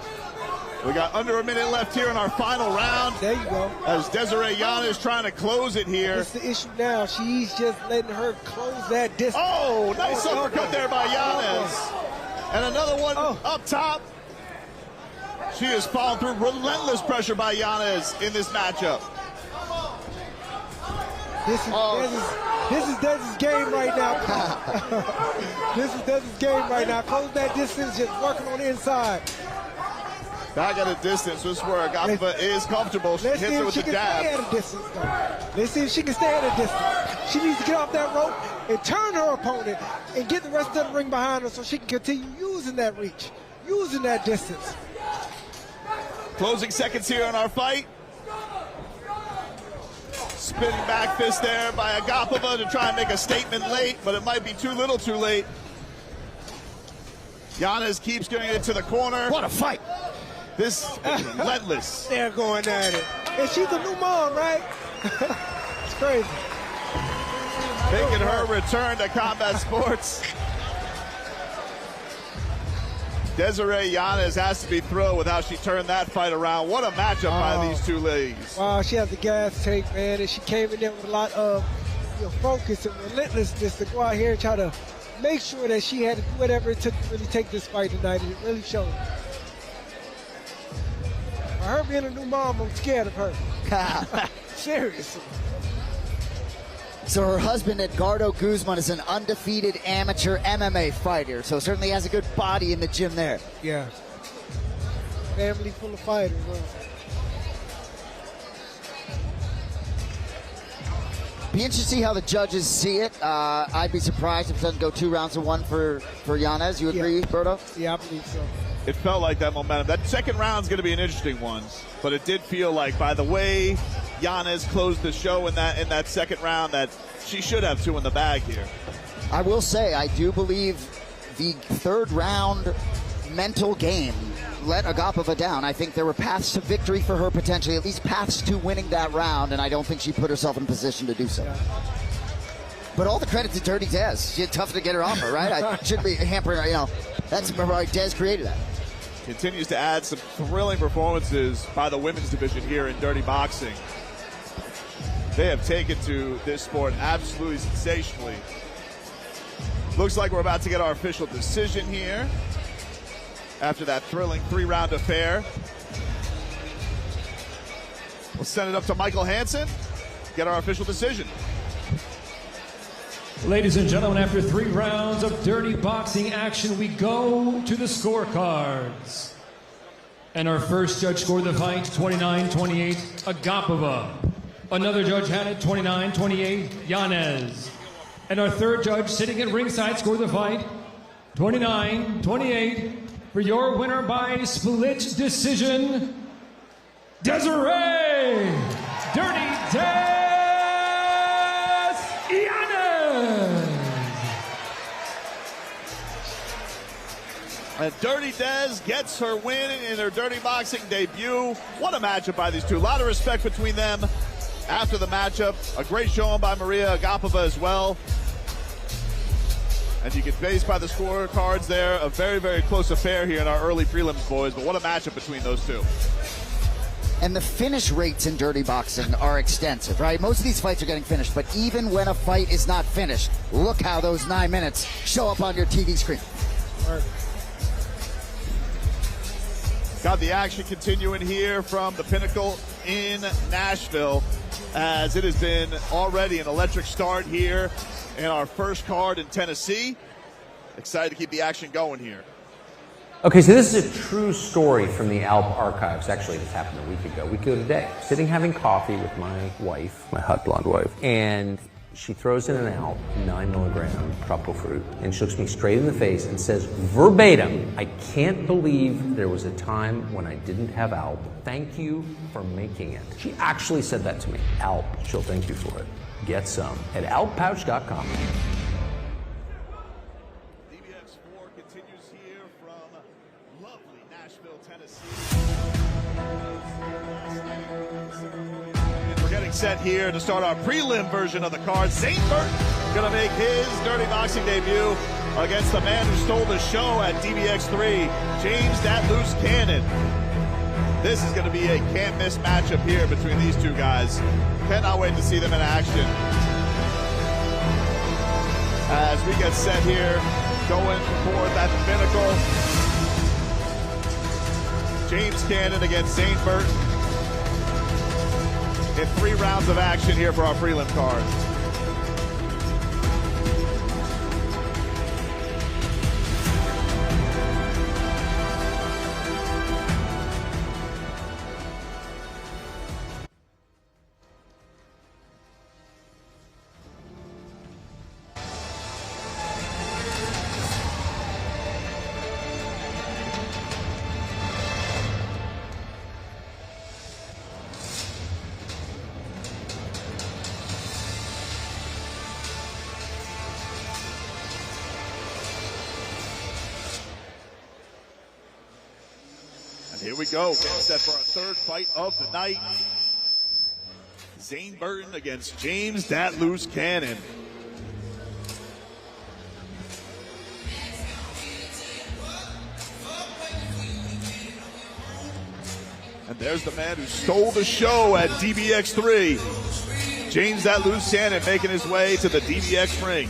We got under a minute left here in our final round. There you go. As Desiree Yanez is trying to close it here. That's the issue now. She's just letting her close that distance. Oh, nice uppercut there by Yanez. And another one up top. She is falling through relentless pressure by Yanez in this matchup. This This is Dez's game right now. This is Dez's game right now. Close that distance, just working on the inside. Back at a distance, this is where Agapova is comfortable. She Let's hits see her if with she the can stay jab. at a distance, though. Let's see if she can stay at a distance. She needs to get off that rope and turn her opponent and get the rest of the ring behind her so she can continue using that reach, using that distance. Closing seconds here in our fight. Spinning back fist there by Agapova to try and make a statement late, but it might be too little too late. Yanez keeps going into the corner. What a fight! This is relentless. They're going at it. And she's a new mom, right? It's crazy. Making her return to combat sports. Desiree Yanez has to be thrilled with how she turned that fight around. What a matchup by these two ladies. Wow, she has the gas tank, man, and she came in there with a lot of focus and relentlessness to go out here and try to make sure that she had to do whatever it took to really take this fight tonight, and it really showed. For her being a new mom, I'm scared of her. Seriously. So her husband, Edgardo Guzman, is an undefeated amateur MMA fighter, so certainly has a good body in the gym there. Yeah. Family full of fighters. Huh? Be interested to see how the judges see it. I'd be surprised if it doesn't go 2 rounds to 1 for Yanez. You agree, Berto? Yeah, I believe so. It felt like that momentum. That second round's going to be an interesting one, but it did feel like by the way Yanez closed the show in that second round that she should have 2 in the bag here. I will say, I do believe the third round mental game let Agapova down. I think there were paths to victory for her potentially, at least paths to winning that round, and I don't think she put herself in position to do so. Yeah. But all the credit to Dirty Dez. She had tough to get her off her, right? I shouldn't be hampering her, That's why Dez created that. Continues to add some thrilling performances by the women's division here in Dirty Boxing. They have taken to this sport absolutely sensationally. Looks like we're about to get our official decision here after that thrilling 3-round affair. We'll send it up to Michael Hansen, get our official decision. Ladies and gentlemen, after 3 rounds of dirty boxing action, we go to the scorecards. And our first judge scored the fight 29-28, Agapova. Another judge had it 29-28, Yanez. And our third judge sitting at ringside scored the fight 29-28 for your winner by split decision, Desiree Dirty Dez Yanez. And Dirty Dez gets her win in her dirty boxing debut. What a matchup by these two. A lot of respect between them after the matchup. A great showing by Maria Agapova as well. And you can base by the scorecards there, a very, very close affair here in our early prelims, boys. But what a matchup between those two. And the finish rates in dirty boxing are extensive, right? Most of these fights are getting finished, but even when a fight is not finished, look how those 9 minutes show up on your TV screen. Got the action continuing here from the Pinnacle in Nashville, as it has been already an electric start here in our first card in Tennessee. Excited to keep the action going here. Okay, so this is a true story from the Alp archives. Actually, this happened a week ago today. Sitting having coffee with my wife, my hot blonde wife, and she throws in an Alp 9-milligram tropical fruit, and she looks me straight in the face and says verbatim, "I can't believe there was a time when I didn't have Alp. Thank you for making it." She actually said that to me. Alp, she'll thank you for it. Get some at alppouch.com. DBX4 continues here from lovely Nashville, Tennessee. We're getting set here to start our prelim version of the card. St. Burton going to make his dirty boxing debut against the man who stole the show at DBX3, James "That Loose Cannon." This is going to be a can't-miss matchup here between these two guys. Cannot wait to see them in action. As we get set here, going forth at the Pinnacle. James Cannon against St. Burton in 3 rounds of action here for our prelim card. Here we go. Getting set for our third fight of the night. Zane Burton against James "Dat Loose" Cannon. And there's the man who stole the show at DBX3. James "Dat Loose" Cannon making his way to the DBX ring.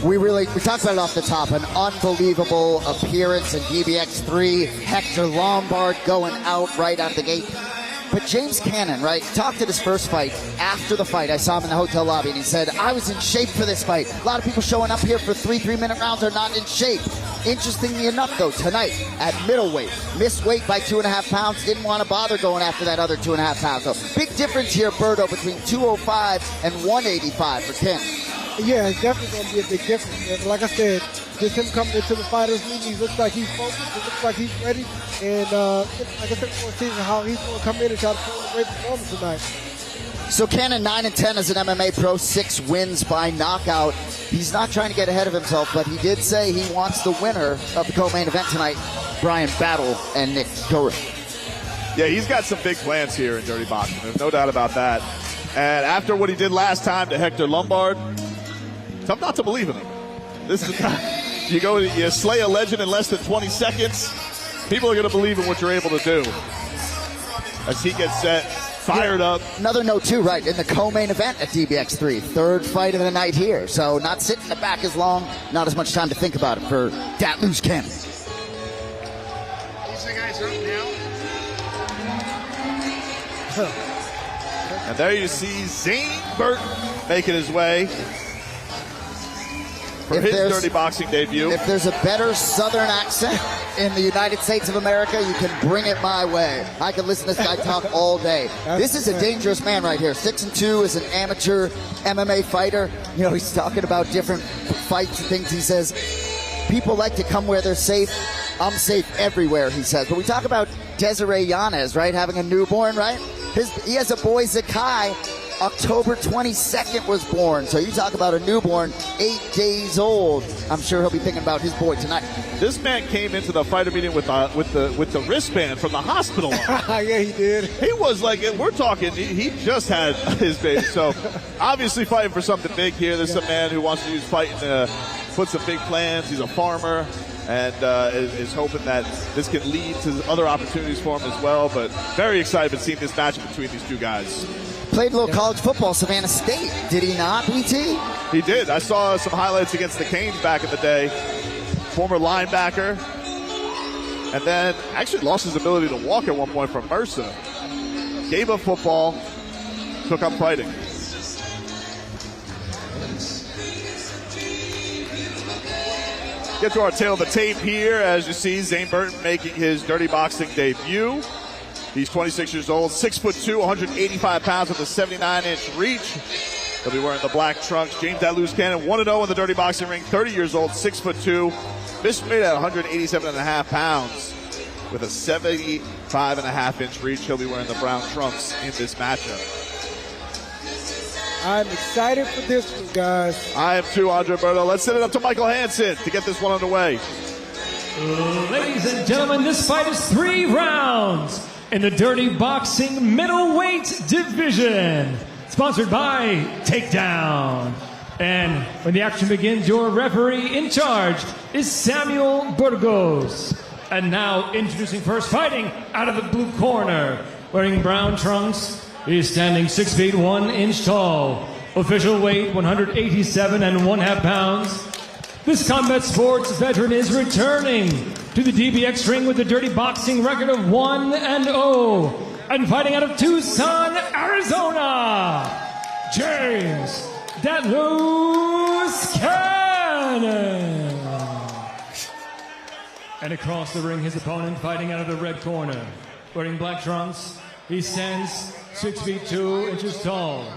We talked about it off the top. An unbelievable appearance in DBX3. Hector Lombard going out right out of the gate. But James Cannon, right, talked at his first fight. After the fight, I saw him in the hotel lobby, and he said, I was in shape for this fight. A lot of people showing up here for 3-minute rounds are not in shape. Interestingly enough, though, tonight at middleweight, missed weight by 2.5 pounds, didn't want to bother going after that other 2.5 pounds. So big difference here, Berto, between 205 and 185 for Cannon. Yeah, it's definitely going to be a big difference. And like I said, just him coming into the fighters meeting, he looks like he's focused, he looks like he's ready. And like I said, we'll see how he's going to come in and try to pull a great performance tonight. So Cannon 9-10 as an MMA pro, 6 wins by knockout. He's not trying to get ahead of himself, but he did say he wants the winner of the co-main event tonight, Bryan Battle and Nick Kohring. Yeah, he's got some big plans here in Dirty Boxing. There's no doubt about that. And after what he did last time to Hector Lombard, tough not to believe in him. This is the time. You slay a legend in less than 20 seconds. People are going to believe in what you're able to do. As he gets set, fired up. Another note too, right, in the co-main event at DBX3. Third fight of the night here. So not sitting in the back as long, not as much time to think about it for Dat Loose Cannon. These guys are up now. And there you see Zane Burton making his way for his Dirty Boxing debut. If there's a better Southern accent in the United States of America, you can bring it my way. I could listen to this guy talk all day. This is a dangerous man right here. 6-2 as an amateur MMA fighter. You know, he's talking about different fights and things. He says, people like to come where they're safe. I'm safe everywhere, he says. But we talk about Desiree Yanez, right, having a newborn, right? He has a boy, Zakai. October 22nd was born. So you talk about a newborn, 8 days old. I'm sure he'll be thinking about his boy tonight. This man came into the fighter meeting with the wristband from the hospital. Yeah, he did. He was like, we're talking, he just had his baby. So obviously fighting for something big here. This is a man who wants to use fighting to put some big plans. He's a farmer. And is hoping that this can lead to other opportunities for him as well. But very excited seeing this matchup between these two guys. Played a little college football, Savannah State, did he not, BT? He did. I saw some highlights against the Canes back in the day. Former linebacker. And then actually lost his ability to walk at one point from MRSA. Gave up football, took up fighting. Get to our tail of the tape here as you see Zane Burton making his Dirty Boxing debut. He's 26 years old, 6'2", 185 pounds with a 79-inch reach. He'll be wearing the black trunks. James "Dat Loose" Cannon, 1-0 in the Dirty Boxing ring, 30 years old, 6'2", missed weight at 187.5 pounds with a 75.5-inch reach. He'll be wearing the brown trunks in this matchup. I'm excited for this one, guys. I am too, Andre Berto. Let's send it up to Michael Hansen to get this one underway. Ladies and gentlemen, this fight is 3 rounds in the Dirty Boxing middleweight division. Sponsored by Takedown. And when the action begins, your referee in charge is Samuel Burgos. And now introducing first, fighting out of the blue corner, wearing brown trunks, he's standing 6 feet 1 inch tall. Official weight 187.5 pounds. This combat sports veteran is returning to the DBX ring with a Dirty Boxing record of 1-0. And fighting out of Tucson, Arizona, James "Dat Loose" Cannon. And across the ring, his opponent fighting out of the red corner, wearing black trunks, he stands 6 feet 2 inches tall.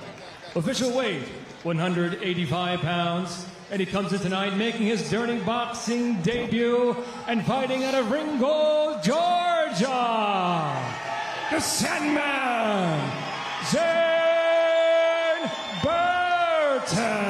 Official weight 185 pounds. And he comes in tonight making his Dirty Boxing debut and fighting out of Ringgold, Georgia, the Sandman, Zane Burton.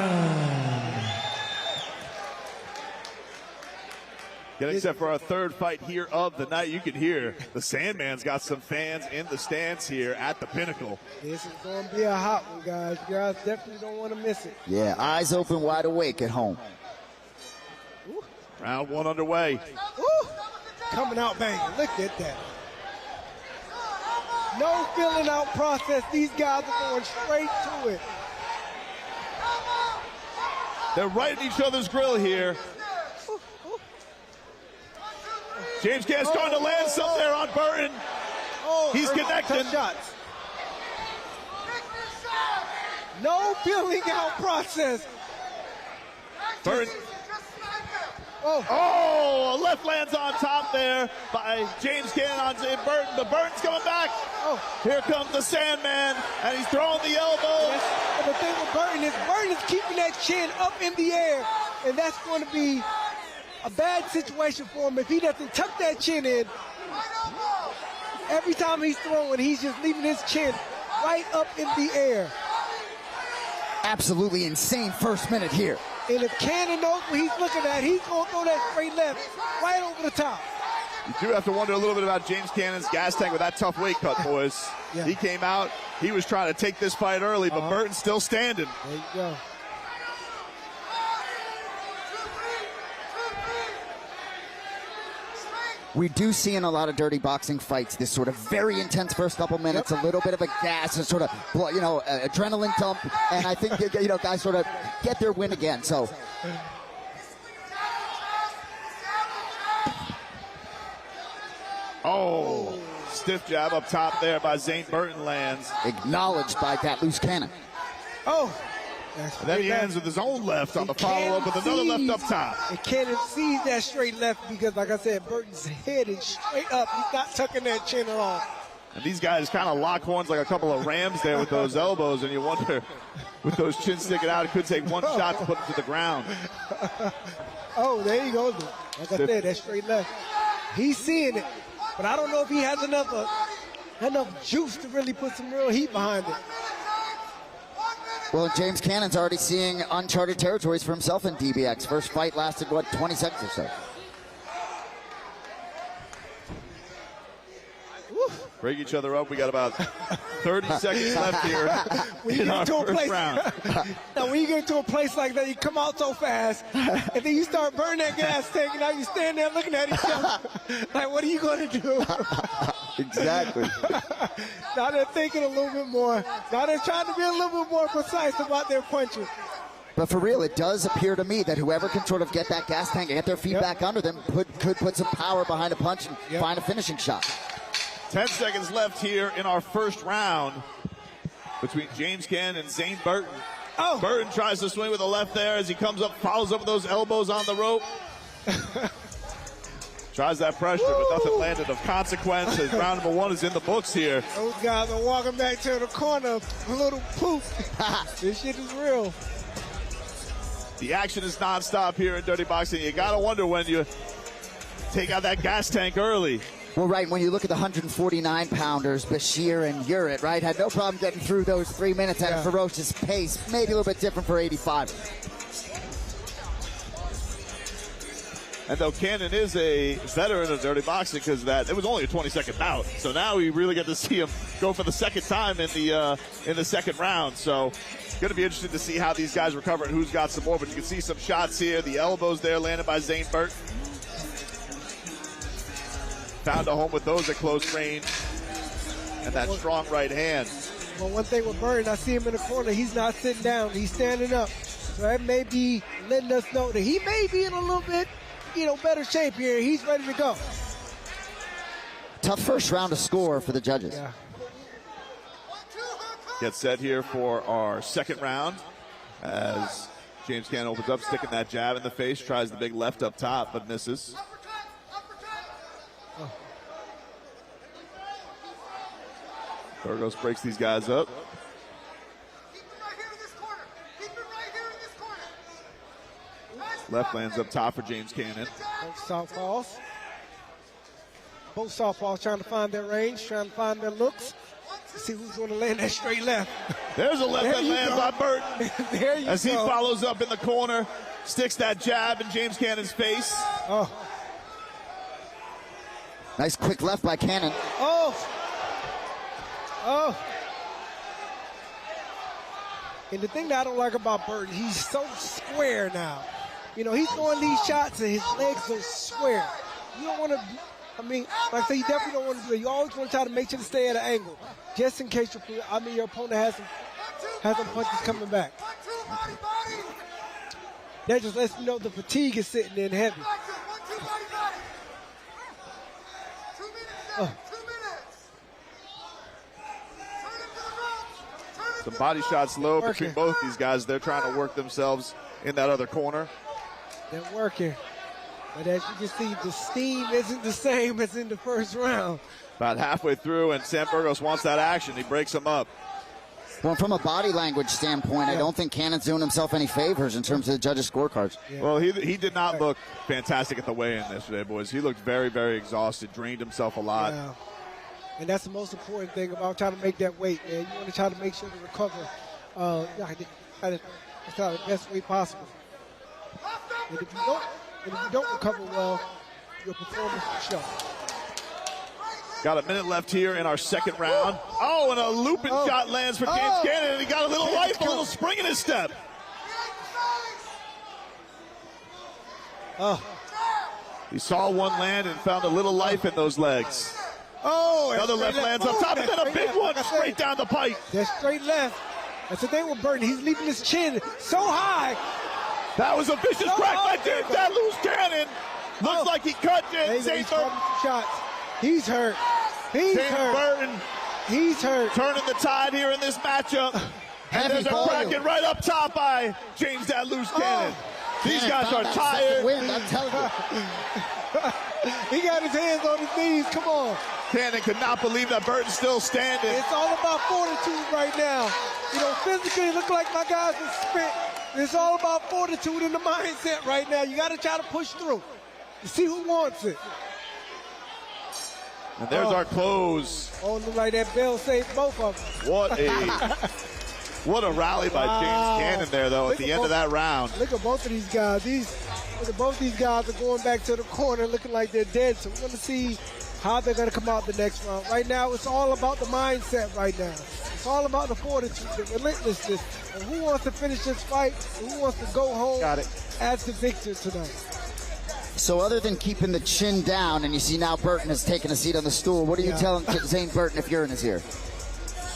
Getting set for our third fight here of the night. You can hear the Sandman's got some fans in the stands here at the Pinnacle. This is going to be a hot one, guys. You guys definitely don't want to miss it. Yeah, eyes open, wide awake at home. Ooh. Round one underway. Ooh. Coming out banging. Look at that. No filling out process. These guys are going straight to it. They're right in each other's grill here. James Cannon's going to land some there on Burton. He's connecting. Shots. No filling out process. Burton. A left lands on top there by James Cannon on Burton. But Burton's coming back. Here comes the Sandman, and he's throwing the elbow. Yes. The thing with Burton is keeping that chin up in the air, and that's going to be a bad situation for him if he doesn't tuck that chin in. Every time he's throwing, he's just leaving his chin right up in the air. Absolutely insane first minute here. And if Cannon knows what he's looking at, he's going to throw that straight left right over the top. You do have to wonder a little bit about James Cannon's gas tank with that tough weight cut, boys. Yeah. He came out, he was trying to take this fight early, but Burton's still standing. There you go. We do see in a lot of dirty boxing fights this sort of very intense first couple minutes, a little bit of a gas, and sort of, adrenaline dump, and I think, guys sort of get their win again, so. Stiff jab up top there by Zane Burton lands. Acknowledged by that loose cannon. And then he ends with his own left on the follow-up with another left up top. And Cannon sees that straight left because, like I said, Burton's head is straight up. He's not tucking that chin at all. And these guys kind of lock horns like a couple of rams there with those elbows, and you wonder, with those chins sticking out, it could take one shot to put him to the ground. There you go. Like I said, that straight left. He's seeing it, but I don't know if he has enough juice to really put some real heat behind it. Well, James Cannon's already seeing uncharted territories for himself in DBX. First fight lasted, 20 seconds or so. Break each other up. We got about 30 seconds left here in our first round. Now, when you get into a place like that, you come out so fast, and then you start burning that gas tank, and now you stand there looking at each other. Like, what are you going to do? Exactly. Now they're thinking a little bit more. Now they're trying to be a little bit more precise about their punches. But for real, it does appear to me that whoever can sort of get that gas tank and get their feet back under them could put some power behind a punch and find a finishing shot. 10 seconds left here in our first round between James Cannon and Zane Burton. Burton tries to swing with the left there as he comes up, follows up with those elbows on the rope. Tries that pressure, but nothing landed of consequence as round number one is in the books here. Those guys are walking back to the corner, a little poof. This shit is real. The action is nonstop here in dirty boxing. You got to wonder when you take out that gas tank early. Well, right, when you look at the 149-pounders, Bashir and Eurit, right, had no problem getting through those 3 minutes at a ferocious pace. Maybe a little bit different for 85. And though Cannon is a veteran of dirty boxing because it was only a 20-second bout, so now we really get to see him go for the second time in the second round. So going to be interesting to see how these guys recover and who's got some more. But you can see some shots here. The elbows there landed by Zane Burton. Found a home with those at close range. And that strong right hand. Well, one thing with Burton, I see him in the corner. He's not sitting down. He's standing up. So that may be letting us know that he may be in a little bit, better shape here. He's ready to go. Tough first round to score for the judges. Yeah. Get set here for our second round as James Cannon opens up, sticking that jab in the face, tries the big left up top, but misses. Burgos breaks these guys up. Left lands up top for James Cannon. Both southpaws trying to find their range, trying to find their looks. See who's going to land that straight left. There's a left that lands by Burton. There you as go. He follows up in the corner, sticks that jab in James Cannon's face. Nice quick left by Cannon. Oh! And the thing that I don't like about Burton, he's so square now. You know, he's throwing these shots and his legs are square. You don't want to, I mean, like I say, you definitely don't want to do it. You always want to try to make sure to stay at an angle, just in case your opponent has some punches coming back. That just lets me know the fatigue is sitting in heavy. Some body shots low between both these guys. They're trying to work themselves in that other corner. They're working. But as you can see, the steam isn't the same as in the first round. About halfway through, and Sam Burgos wants that action. He breaks him up. Well, from a body language standpoint, I don't think Cannon's doing himself any favors in terms of the judges' scorecards. Yeah. Well, he did not look fantastic at the weigh-in yesterday, boys. He looked very, very exhausted, drained himself a lot. Yeah. And that's the most important thing about trying to make that weight, man. You want to try to make sure to recover at the best way possible. And if you don't recover well, your performance will show. Got a minute left here in our second round. Oh, and a looping shot lands for James Cannon, and he got a little life, a little spring in his step. He saw one land and found a little life in those legs. Another left lands up top, and then a big one straight down the pipe. That's straight left. That's the thing with Burton. He's leaving his chin so high. That was a vicious crack by James Loose Cannon. Looks like he cut James Burton. Shots. He's hurt. He's hurt. Burton. He's hurt. Turning the tide here in this matchup. And there's a cracking right up top by James Loose Cannon. These guys are tired. I'm telling you. He got his hands on his knees. Come on. Cannon could not believe that Burton's still standing. It's all about fortitude right now. You know, physically, it look like my guys are spent. It's all about fortitude in the mindset right now. You got to try to push through. You see who wants it. And there's our close. Look like that bell saved both of them. What a rally by James Cannon there, though, at the end of that round. Look at both of these guys. Both these guys are going back to the corner looking like they're dead. So we're going to see how they're going to come out the next round. Right now, it's all about the mindset right now. It's all about the fortitude, the relentlessness, and who wants to finish this fight, and who wants to go home as the victor tonight. So other than keeping the chin down, and you see now Burton has taken a seat on the stool, what are you telling Zane Burton if you're in his ear?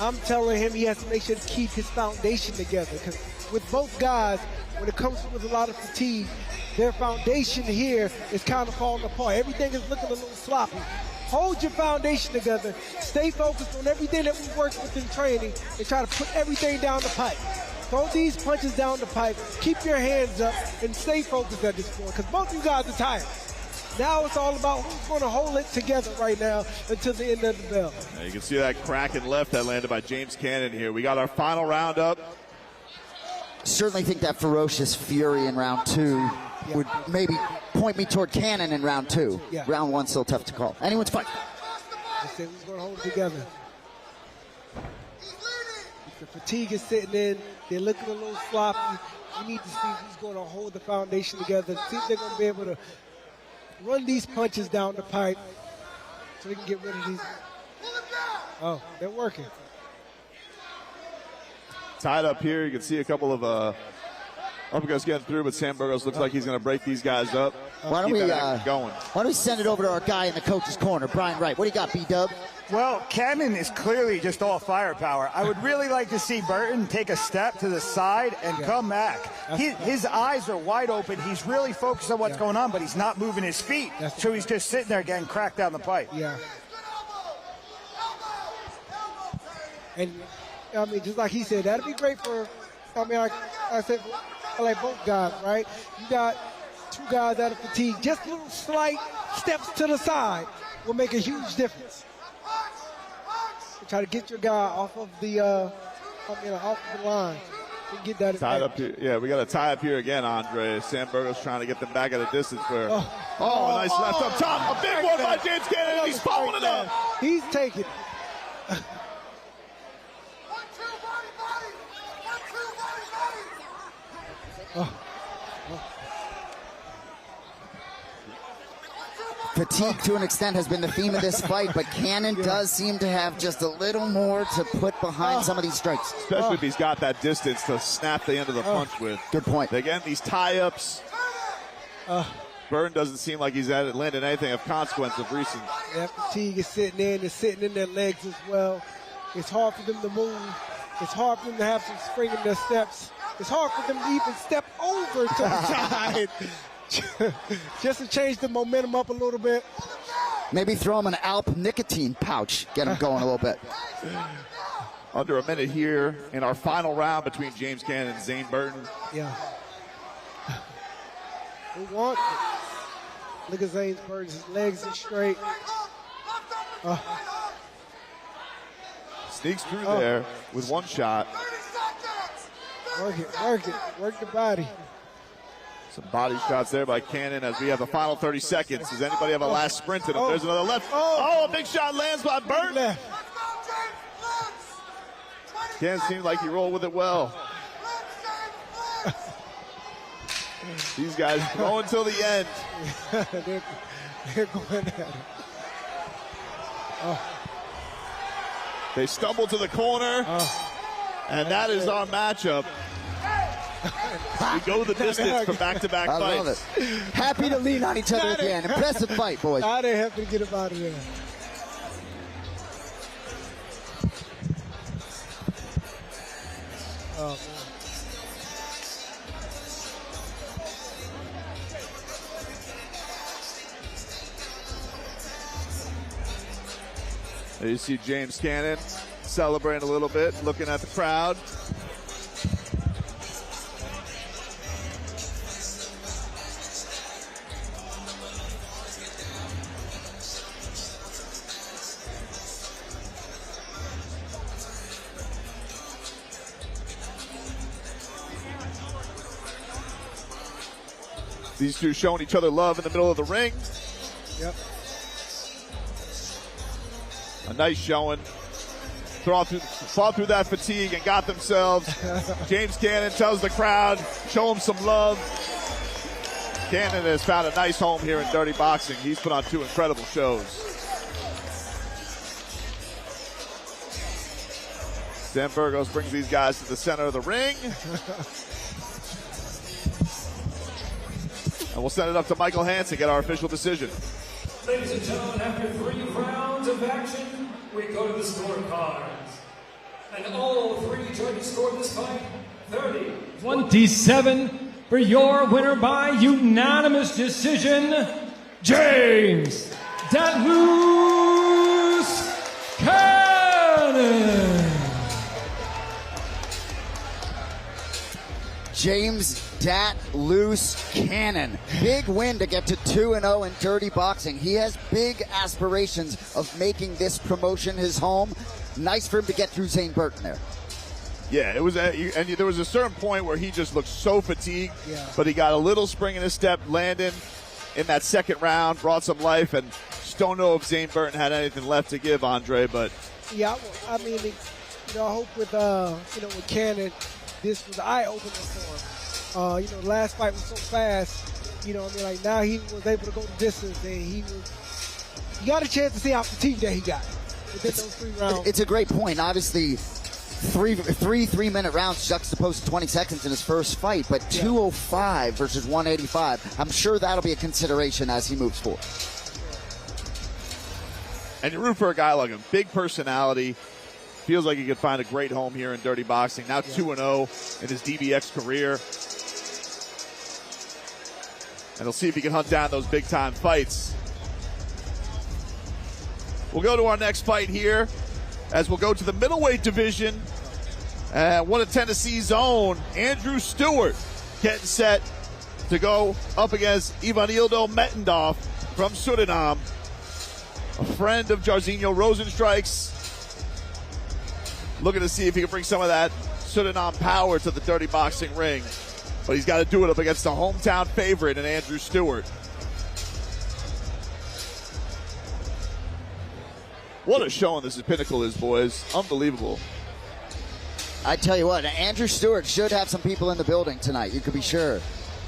I'm telling him he has to make sure to keep his foundation together, because with both guys, when it comes with a lot of fatigue, their foundation here is kind of falling apart. Everything is looking a little sloppy. Hold your foundation together. Stay focused on everything that we worked with in training and try to put everything down the pipe. Throw these punches down the pipe. Keep your hands up and stay focused at this point, because both of you guys are tired. Now it's all about who's going to hold it together right now until the end of the bell. Now you can see that cracking left that landed by James Cannon here. We got our final round up. Certainly think that ferocious fury in round two would maybe point me toward Cannon in round two. Yeah. Round one still tough to call. Anyone's fight. They said who's going to hold it together. The fatigue is sitting in. They're looking a little sloppy. We need to see who's going to hold the foundation together. See if they're going to be able to run these punches down the pipe so we can get rid of these. They're working. Tied up here. You can see a couple of uppercuts getting through, but Sam Burgos looks like he's going to break these guys up. Why don't we send it over to our guy in the coach's corner, Bryan Wright. What do you got, B-Dub? Well, Cannon is clearly just all firepower. I would really like to see Burton take a step to the side and come back. His eyes are wide open. He's really focused on what's going on, but he's not moving his feet. So he's just sitting there getting cracked down the pipe. Yeah. And, I mean, just like he said, that'd be great for, I mean, I said, I like both guys, right? You got two guys out of fatigue. Just little slight steps to the side will make a huge difference. Try to get your guy off of the off the line. Get that tied up here. Yeah, we got a tie up here again, Andre. Sam Burgos trying to get them back at a distance. A nice left up top. A big one by James Cannon, and he's following it up. He's taking it. Fatigue to an extent has been the theme of this fight, but Cannon does seem to have just a little more to put behind some of these strikes. Especially if he's got that distance to snap the end of the punch with. Good point. Again, these tie-ups. Burton doesn't seem like he's landed anything of consequence of recent. Yeah, fatigue is sitting in. It's sitting in their legs as well. It's hard for them to move. It's hard for them to have some spring in their steps. It's hard for them to even step over to the side. Just to change the momentum up a little bit. Maybe throw him an Alp nicotine pouch, get him going a little bit. Under a minute here in our final round between James Cannon and Zane Burton. Yeah. We want it. Look at Zane Burton's legs are straight. Sneaks through there with one shot. Work it, work the body. Some body shots there by Cannon as we have the final 30 seconds. Does anybody have a last sprint in him? There's another left. Oh, a big shot lands by Burton. Cannon seemed like he rolled with it well. These guys going till the end. They're going at it. They stumble to the corner, and that is our matchup. We go the distance for back-to-back fights. I love it. Happy to lean on each other again. Impressive fight, boys. Now they have to get him out of there. Oh, man. There you see James Cannon celebrating a little bit, looking at the crowd. These two showing each other love in the middle of the ring. Yep. A nice showing. Fought through that fatigue and got themselves. James Cannon tells the crowd, show him some love. Cannon has found a nice home here in Dirty Boxing. He's put on 2 incredible shows. Dan Burgos brings these guys to the center of the ring. And we'll send it up to Michael Hansen, get our official decision. Ladies and gentlemen, after 3 rounds of action, we go to the scorecards. And all 3 judges scored this fight 30-27 for your winner by unanimous decision, James "Dat Loose" Cannon. James "Dat Loose" Cannon. Big win to get to 2-0 in Dirty Boxing. He has big aspirations of making this promotion his home. Nice for him to get through Zane Burton there. Yeah, it was, and there was a certain point where he just looked so fatigued, but he got a little spring in his step, landing in that second round, brought some life, and just don't know if Zane Burton had anything left to give, Andre, but. Yeah, I mean, I hope with, with Cannon, this was an eye-opener for him. The last fight was so fast, like now he was able to go the distance, and he got a chance to see how fatigued that he got within those 3 rounds. It's a great point. Obviously, three 3-minute rounds juxtaposed to 20 seconds in his first fight, but 205 versus 185. I'm sure that'll be a consideration as he moves forward. And you root for a guy like him. Big personality. Feels like he could find a great home here in Dirty Boxing. Now 2-0 in his DBX career. And he'll see if he can hunt down those big-time fights. We'll go to our next fight here as we'll go to the middleweight division. One of Tennessee's own, Andrew Stewart, getting set to go up against Ivanildo Metendaf from Suriname. A friend of Jairzinho Rozenstruik's. Looking to see if he can bring some of that Suriname power to the Dirty Boxing ring. But he's got to do it up against the hometown favorite in Andrew Stewart. What a showing this Pinnacle is, boys. Unbelievable. I tell you what, Andrew Stewart should have some people in the building tonight. You could be sure. You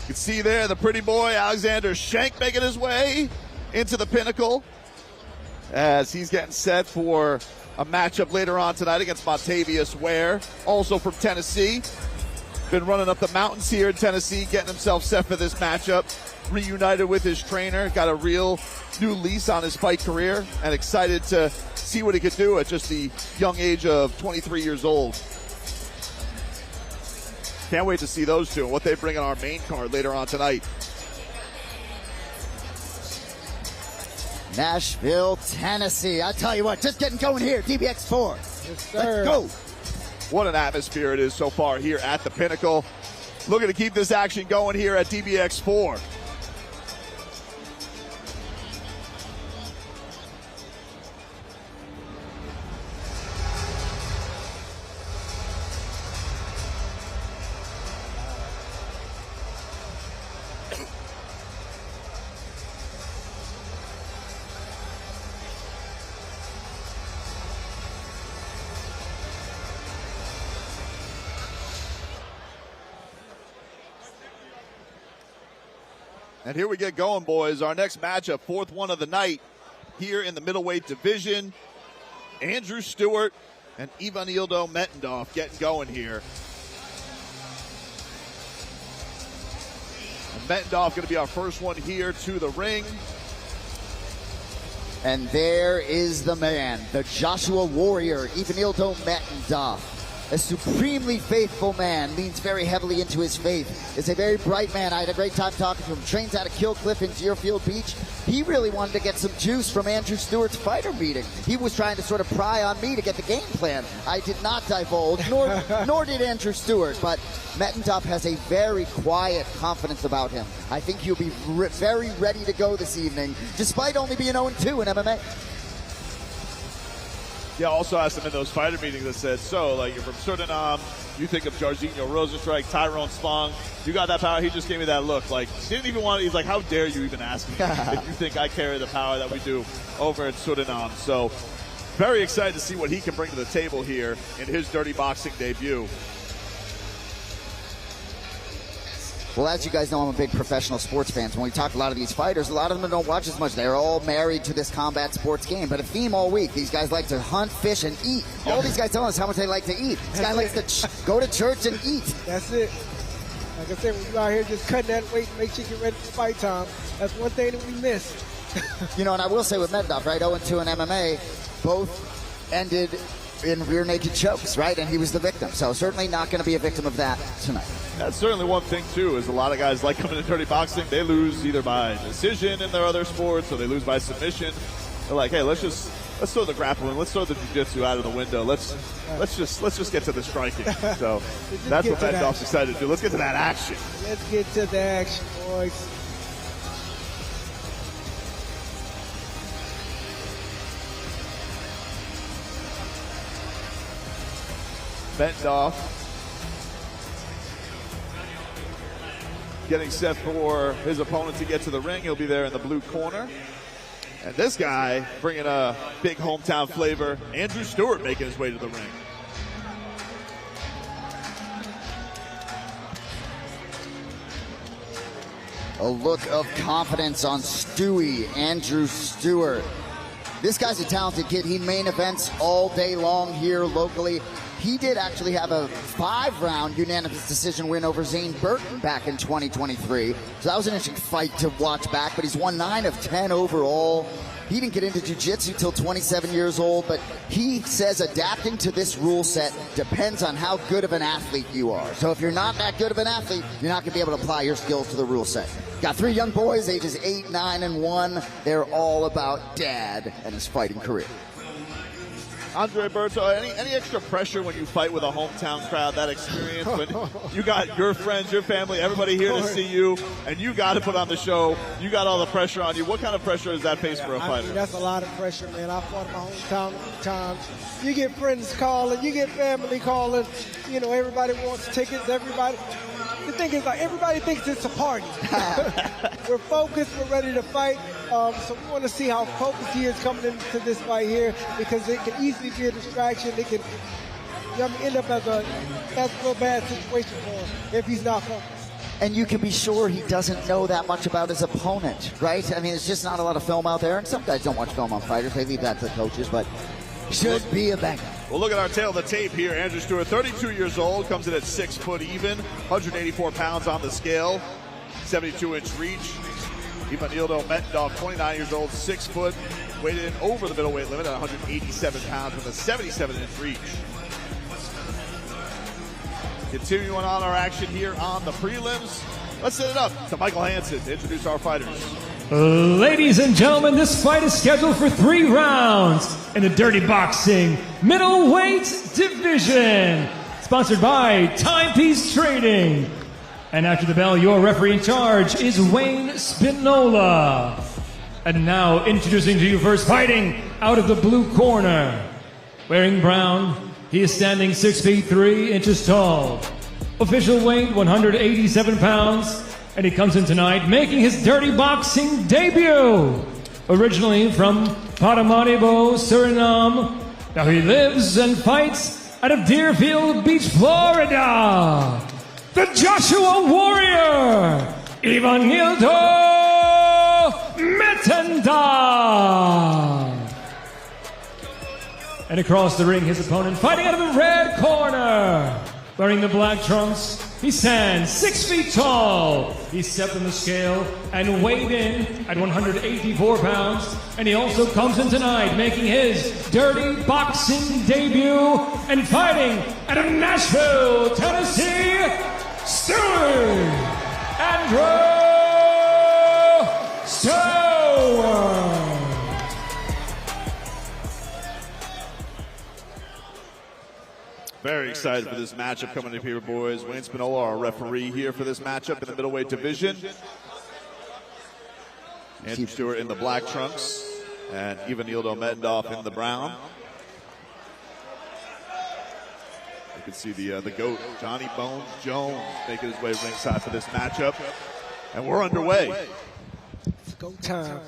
can see there the pretty boy, Alexander Shank, making his way. into the Pinnacle as he's getting set for a matchup later on tonight against Montavious Ware, also from Tennessee. Been running up the mountains here in Tennessee, getting himself set for this matchup. Reunited with his trainer, got a real new lease on his fight career, and excited to see what he could do at just the young age of 23 years old. Can't wait to see those two and what they bring on our main card later on tonight. Nashville, Tennessee. I tell you what, just getting going here, DBX4. Yes, sir. Let's go. What an atmosphere it is so far here at the Pinnacle. Looking to keep this action going here at DBX4. And here we get going, boys. Our next matchup, fourth one of the night, here in the middleweight division. Andrew Stewart and Ivanildo Metendaf getting going here. And Metendaf going to be our first one here to the ring. And there is the man, the Joshua Warrior, Ivanildo Metendaf. A supremely faithful man, leans very heavily into his faith. Is a very bright man. I had a great time talking to him. Trains out of Kill Cliff in Deerfield Beach. He really wanted to get some juice from Andrew Stewart's fighter meeting. He was trying to sort of pry on me to get the game plan. I did not divulge, nor did Andrew Stewart, but Metendaf has a very quiet confidence about him. I think he'll be very ready to go this evening, despite only being 0-2 in MMA. Yeah, also asked him in those fighter meetings that said, so, like, you're from Suriname, you think of Jairzinho Rosenstrike, Tyrone Spong, you got that power. He just gave me that look. Like, didn't even want to, he's like, how dare you even ask me if you think I carry the power that we do over in Suriname. So, very excited to see what he can bring to the table here in his dirty boxing debut. Well, as you guys know, I'm a big professional sports fan. So when we talk to a lot of these fighters, a lot of them don't watch as much. They're all married to this combat sports game. But a theme all week, these guys like to hunt, fish, and eat. All these guys telling us how much they like to eat. This guy likes to go to church and eat. That's it. Like I said, when you're out here just cutting that weight, make sure you get ready for fight time. That's one thing that we miss. You know, and I will say with Metendaf, right, 0-2 in MMA, both ended in rear naked chokes, right? And he was the victim. So certainly not going to be a victim of that tonight. That's certainly one thing, too, is a lot of guys like coming to dirty boxing. They lose either by decision in their other sports or they lose by submission. They're like, hey, let's throw the grappling, let's throw the jiu-jitsu out of the window. Let's just get to the striking. So that's what Metendaf's excited to do. Let's get to that action. Let's get to the action, boys. Metendaf getting set for his opponent to get to the ring. He'll be there in the blue corner. And this guy bringing a big hometown flavor. Andrew Stewart making his way to the ring. A look of confidence on Stewie, Andrew Stewart. This guy's a talented kid. He main events all day long here locally. He did actually have a 5-round unanimous decision win over Zane Burton back in 2023. So that was an interesting fight to watch back, but he's won 9 of 10 overall. He didn't get into jiu-jitsu till 27 years old, but he says adapting to this rule set depends on how good of an athlete you are. So if you're not that good of an athlete, you're not going to be able to apply your skills to the rule set. Got 3 young boys, ages 8, 9, and 1. They're all about dad and his fighting career. Andre Berto, any extra pressure when you fight with a hometown crowd, that experience when you got your friends, your family, everybody here to see you, and you got to put on the show, you got all the pressure on you. What kind of pressure is that face for a fighter? I mean, that's a lot of pressure, man. I fought in my hometown a few times. You get friends calling, you get family calling, you know, everybody wants tickets, everybody. The thing is, like, everybody thinks it's a party. We're focused, we're ready to fight. So we want to see how focused he is coming into this fight here, because it can easily be a distraction. It can end up as a real bad situation for him if he's not focused. And you can be sure he doesn't know that much about his opponent, right? I mean, there's just not a lot of film out there, and some guys don't watch film on fighters. They leave that to the coaches, but should be a banger. Well, look at our tail of the tape here. Andrew Stewart, 32 years old, comes in at 6 foot even, 184 pounds on the scale, 72-inch reach. Ivan Metendaf, 29 years old, 6 foot, weighed in over the middleweight limit at 187 pounds with a 77-inch reach. Continuing on our action here on the prelims, let's set it up to Michael Hansen to introduce our fighters. Ladies and gentlemen, this fight is scheduled for 3 rounds in the Dirty Boxing Middleweight Division. Sponsored by Timepiece Trading. And after the bell, your referee in charge is Wayne Spinola. And now introducing to you first, fighting out of the blue corner. Wearing brown, he is standing 6 feet 3 inches tall. Official weight 187 pounds. And he comes in tonight making his Dirty Boxing debut. Originally from Paramaribo, Suriname. Now he lives and fights out of Deerfield Beach, Florida. The Joshua Warrior, Ivanildo Metendaf. And across the ring, his opponent fighting out of the red corner. Wearing the black trunks, he stands 6 feet tall. He stepped on the scale and weighed in at 184 pounds. And he also comes in tonight making his Dirty Boxing debut and fighting out of Nashville, Tennessee, Stewart, Andrew Stewart. Very excited for this matchup coming up here, boys. Wayne Spinola, our referee here for this matchup in the middleweight division. Andrew Stewart in the black trunks and Ivanildo Metendaf in the brown. You can see the GOAT, Johnny Bones Jones, making his way ringside for this matchup. And we're underway. It's go time.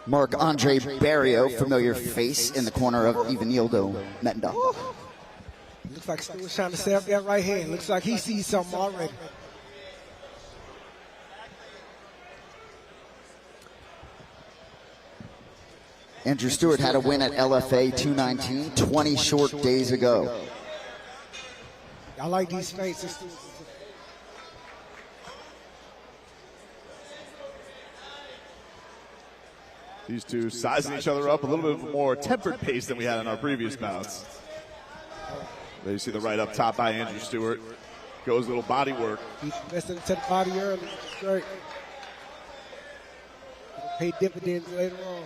Marc-Andre Barrio, familiar face in the corner of Ivanildo Metendaf. Looks like Stewart's trying to set up that right hand. Looks like he sees something already. Andrew Stewart had a win at LFA 219 20 short days ago. I like these faces. These two sizing each other up a little bit more tempered pace than we had in our previous bouts. There you see the right up top by Andrew Stewart. Goes a little body work. He's invested into the body early, which is great. It'll pay dividends later on.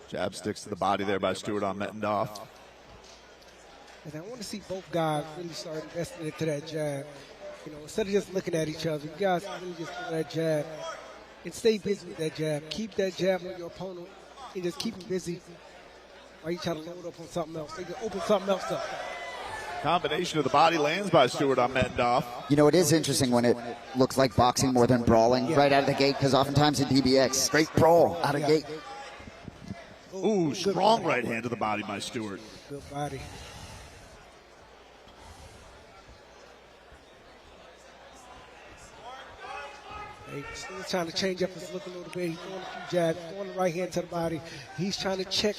Jab sticks to the body there by Stewart on Metendaf. And I want to see both guys really start investing into that jab. You know, instead of just looking at each other, you guys really just do that jab and stay busy with that jab. Keep that jab on your opponent and just keep him busy while you try to load up on something else. They can open something else up. Combination of the body lands by Stewart on Metendaf. You know, it is interesting when it looks like boxing more than brawling right out of the gate, because oftentimes in DBX, straight brawl out of gate. Ooh, strong right hand to the body by Stewart. Good body. He's still trying to change up his look a little bit. He's throwing a few jabs, throwing the right hand to the body. He's trying to check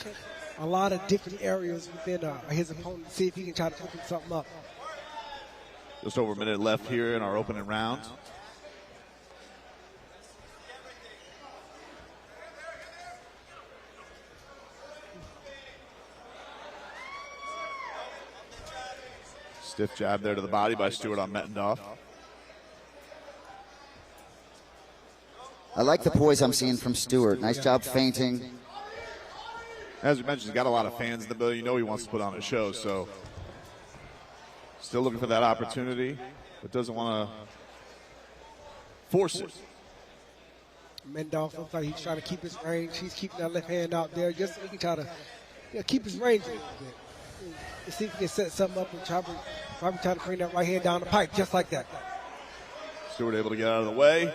a lot of different areas within his opponent to see if he can try to open something up. Just over a minute left here in our opening round. Stiff jab there to the body by Stewart on Metendaf. I like the poise I'm seeing from Stewart. Nice job feinting. As we mentioned, he's got a lot of fans in the building. You know he wants to put on a show, so still looking for that opportunity, but doesn't want to force it. Metendaf looks like he's trying to keep his range. He's keeping that left hand out there just so he can try to keep his range a little bit. Let's see if he can set something up and probably try to bring that right hand down the pipe just like that. Stewart able to get out of the way.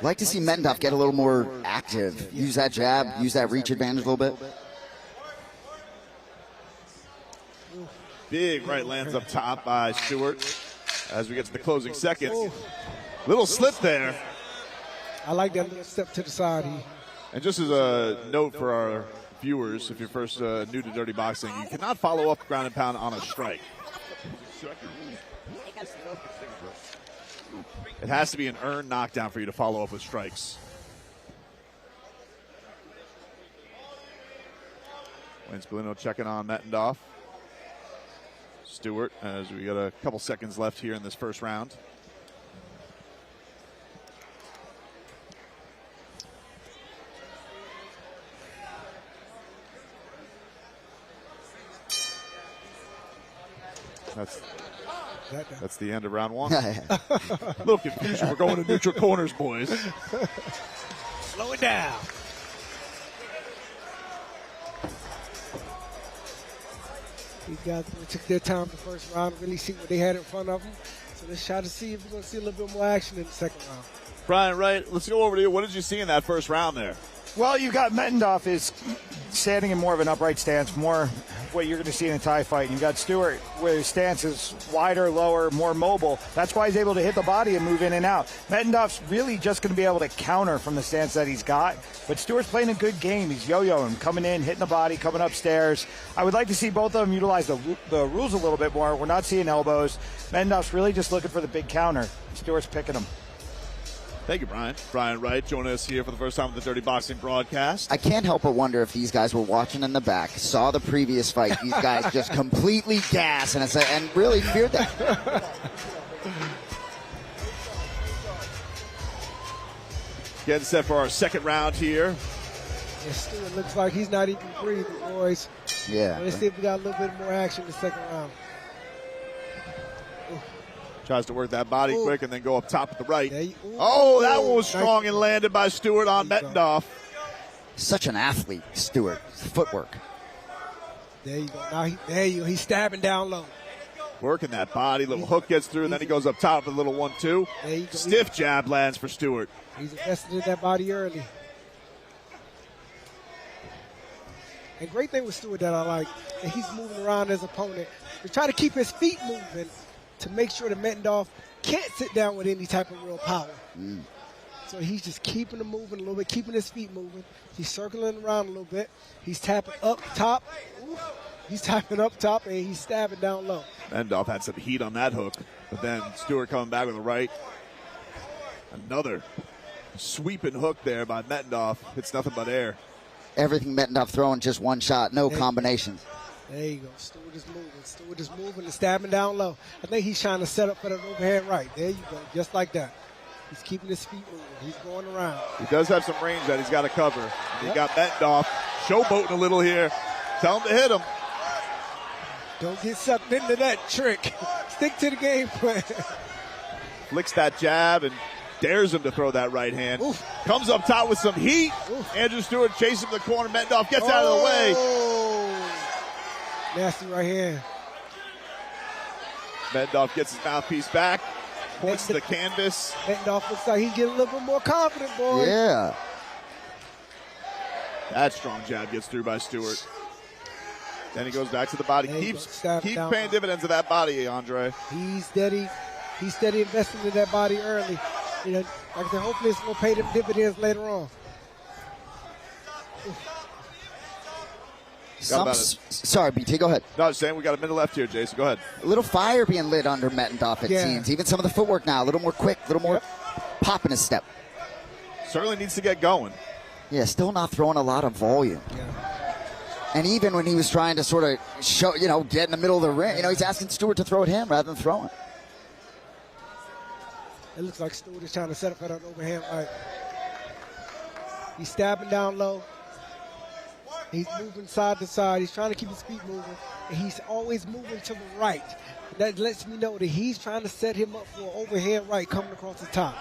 Like to see Metendaf get a little more active. Use that jab, use that reach advantage a little bit. Big right lands up top by Stewart as we get to the closing seconds. Little slip there. I like that little step to the side. And just as a note for our viewers, if you're first new to Dirty Boxing, you cannot follow up ground and pound on a strike. It has to be an earned knockdown for you to follow up with strikes. Wayne Spallino checking on Metendaf. Stewart, as we got a couple seconds left here in this first round. That's the end of round one. A little confusion. We're going to neutral corners, boys. Slow it down. These guys took their time the first round to really see what they had in front of them. So let's try to see if we're going to see a little bit more action in the second round. Bryan, right, let's go over to you. What did you see in that first round there? Well, you got Metendaf is standing in more of an upright stance, more what you're going to see in a Thai fight. And you got Stewart where his stance is wider, lower, more mobile. That's why he's able to hit the body and move in and out. Metendaf's really just going to be able to counter from the stance that he's got. But Stewart's playing a good game. He's yo-yoing, coming in, hitting the body, coming upstairs. I would like to see both of them utilize the rules a little bit more. We're not seeing elbows. Metendaf's really just looking for the big counter. Stewart's picking him. Thank you, Bryan. Bryan Wright joining us here for the first time on the Dirty Boxing broadcast. I can't help but wonder if these guys were watching in the back, saw the previous fight, these guys just completely gassed and really feared that. Getting set for our second round here. Yeah, Stewart looks like he's not even breathing, boys. Yeah. Let's see if we got a little bit more action in the second round. Tries to work that body quick and then go up top at the right. Oh, that one was strong and landed by Stewart on Metendaf. Such an athlete, Stewart. Footwork. There you go. Now he's stabbing down low. Working that body. Little hook gets through, and then he goes up top with a little 1-2. There you go. Stiff jab lands for Stewart. He's invested in that body early. And great thing with Stewart that I like, that he's moving around his opponent to try to keep his feet moving, to make sure that Metendaf can't sit down with any type of real power. So he's just keeping him moving a little bit, keeping his feet moving. He's circling around a little bit. He's tapping up top. He's tapping up top, and he's stabbing down low. Metendaf had some heat on that hook, but then Stewart coming back with a right. Another sweeping hook there by Metendaf. It's nothing but air. Everything Metendaf throwing, just one shot, no combinations. There you go. Stewart is moving. Stewart is moving and stabbing down low. I think he's trying to set up for that overhead right. There you go. Just like that. He's keeping his feet moving. He's going around. He does have some range that he's got to cover. He got Metendaf showboating a little here. Tell him to hit him. Don't get sucked into that trick. Stick to the game plan. Flicks that jab and dares him to throw that right hand. Oof. Comes up top with some heat. Oof. Andrew Stewart chases him to the corner. Metendaf gets out of the way. Nasty right hand. Metendaf gets his mouthpiece back. Points to the canvas. Metendaf looks like he's getting a little bit more confident, boy. Yeah. That strong jab gets through by Stewart. Then he goes back to the body. Keeps paying dividends of that body, Andre. He's steady. He's steady investing in that body early. You know, like I said, hopefully it's going to pay them dividends later on. Sorry, BT, go ahead. No, I was saying we got a minute left here, Jason. Go ahead. A little fire being lit under Metendaf, it seems. Even some of the footwork now, a little more quick, a little more pop in his step. Certainly needs to get going. Yeah, still not throwing a lot of volume. Yeah. And even when he was trying to sort of show, get in the middle of the ring, he's asking Stewart to throw at him rather than throwing. It looks like Stewart is trying to set up for that overhand right. He's stabbing down low. He's moving side to side. He's trying to keep his feet moving. And he's always moving to the right. That lets me know that he's trying to set him up for an overhead right coming across the top.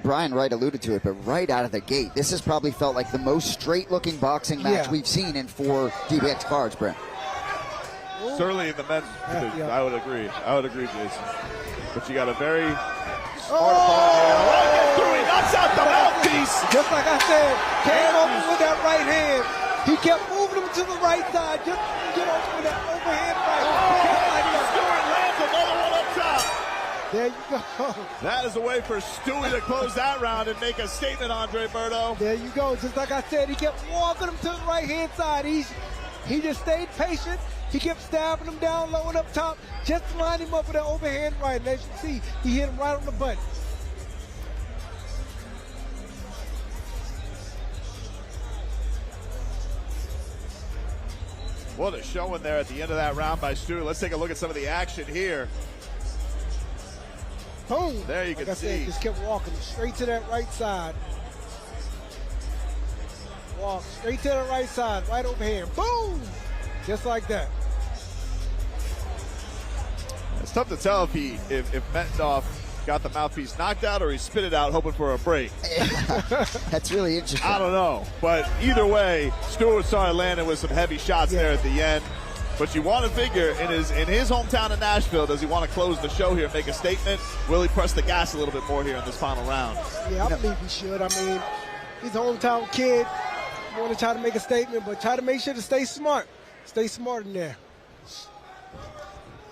Bryan Wright alluded to it, but right out of the gate, this has probably felt like the most straight-looking boxing match we've seen in 4 DBX cards, Brent. Certainly in the men's division, I would agree, Jason. But you got a very smart opponent here. Right through, he knocks out the mouthpiece. Just like I said, came over with that right hand. He kept moving him to the right side just to get over that overhand right. Stewart lands another one up top. There you go. That is the way for Stewie to close that round and make a statement, Andre Berto. There you go. Just like I said, he kept walking him to the right-hand side. He just stayed patient. He kept stabbing him down low and up top, just to line him up with that overhand right. And as you see, he hit him right on the button. What a showing there at the end of that round by Stewart. Let's take a look at some of the action here. Boom. There you like can I said, see. just kept walking straight to that right side. Walk straight to the right side, right overhand. Boom! Just like that. It's tough to tell if Metendaf got the mouthpiece knocked out or he spit it out hoping for a break. That's really interesting. I don't know. But either way, Stewart started landing with some heavy shots there at the end. But you want to figure, in his hometown of Nashville, does he want to close the show here and make a statement? Will he press the gas a little bit more here in this final round? Yeah, I believe he should. I mean, he's a hometown kid. You want to try to make a statement, but try to make sure to stay smart. Stay smart in there.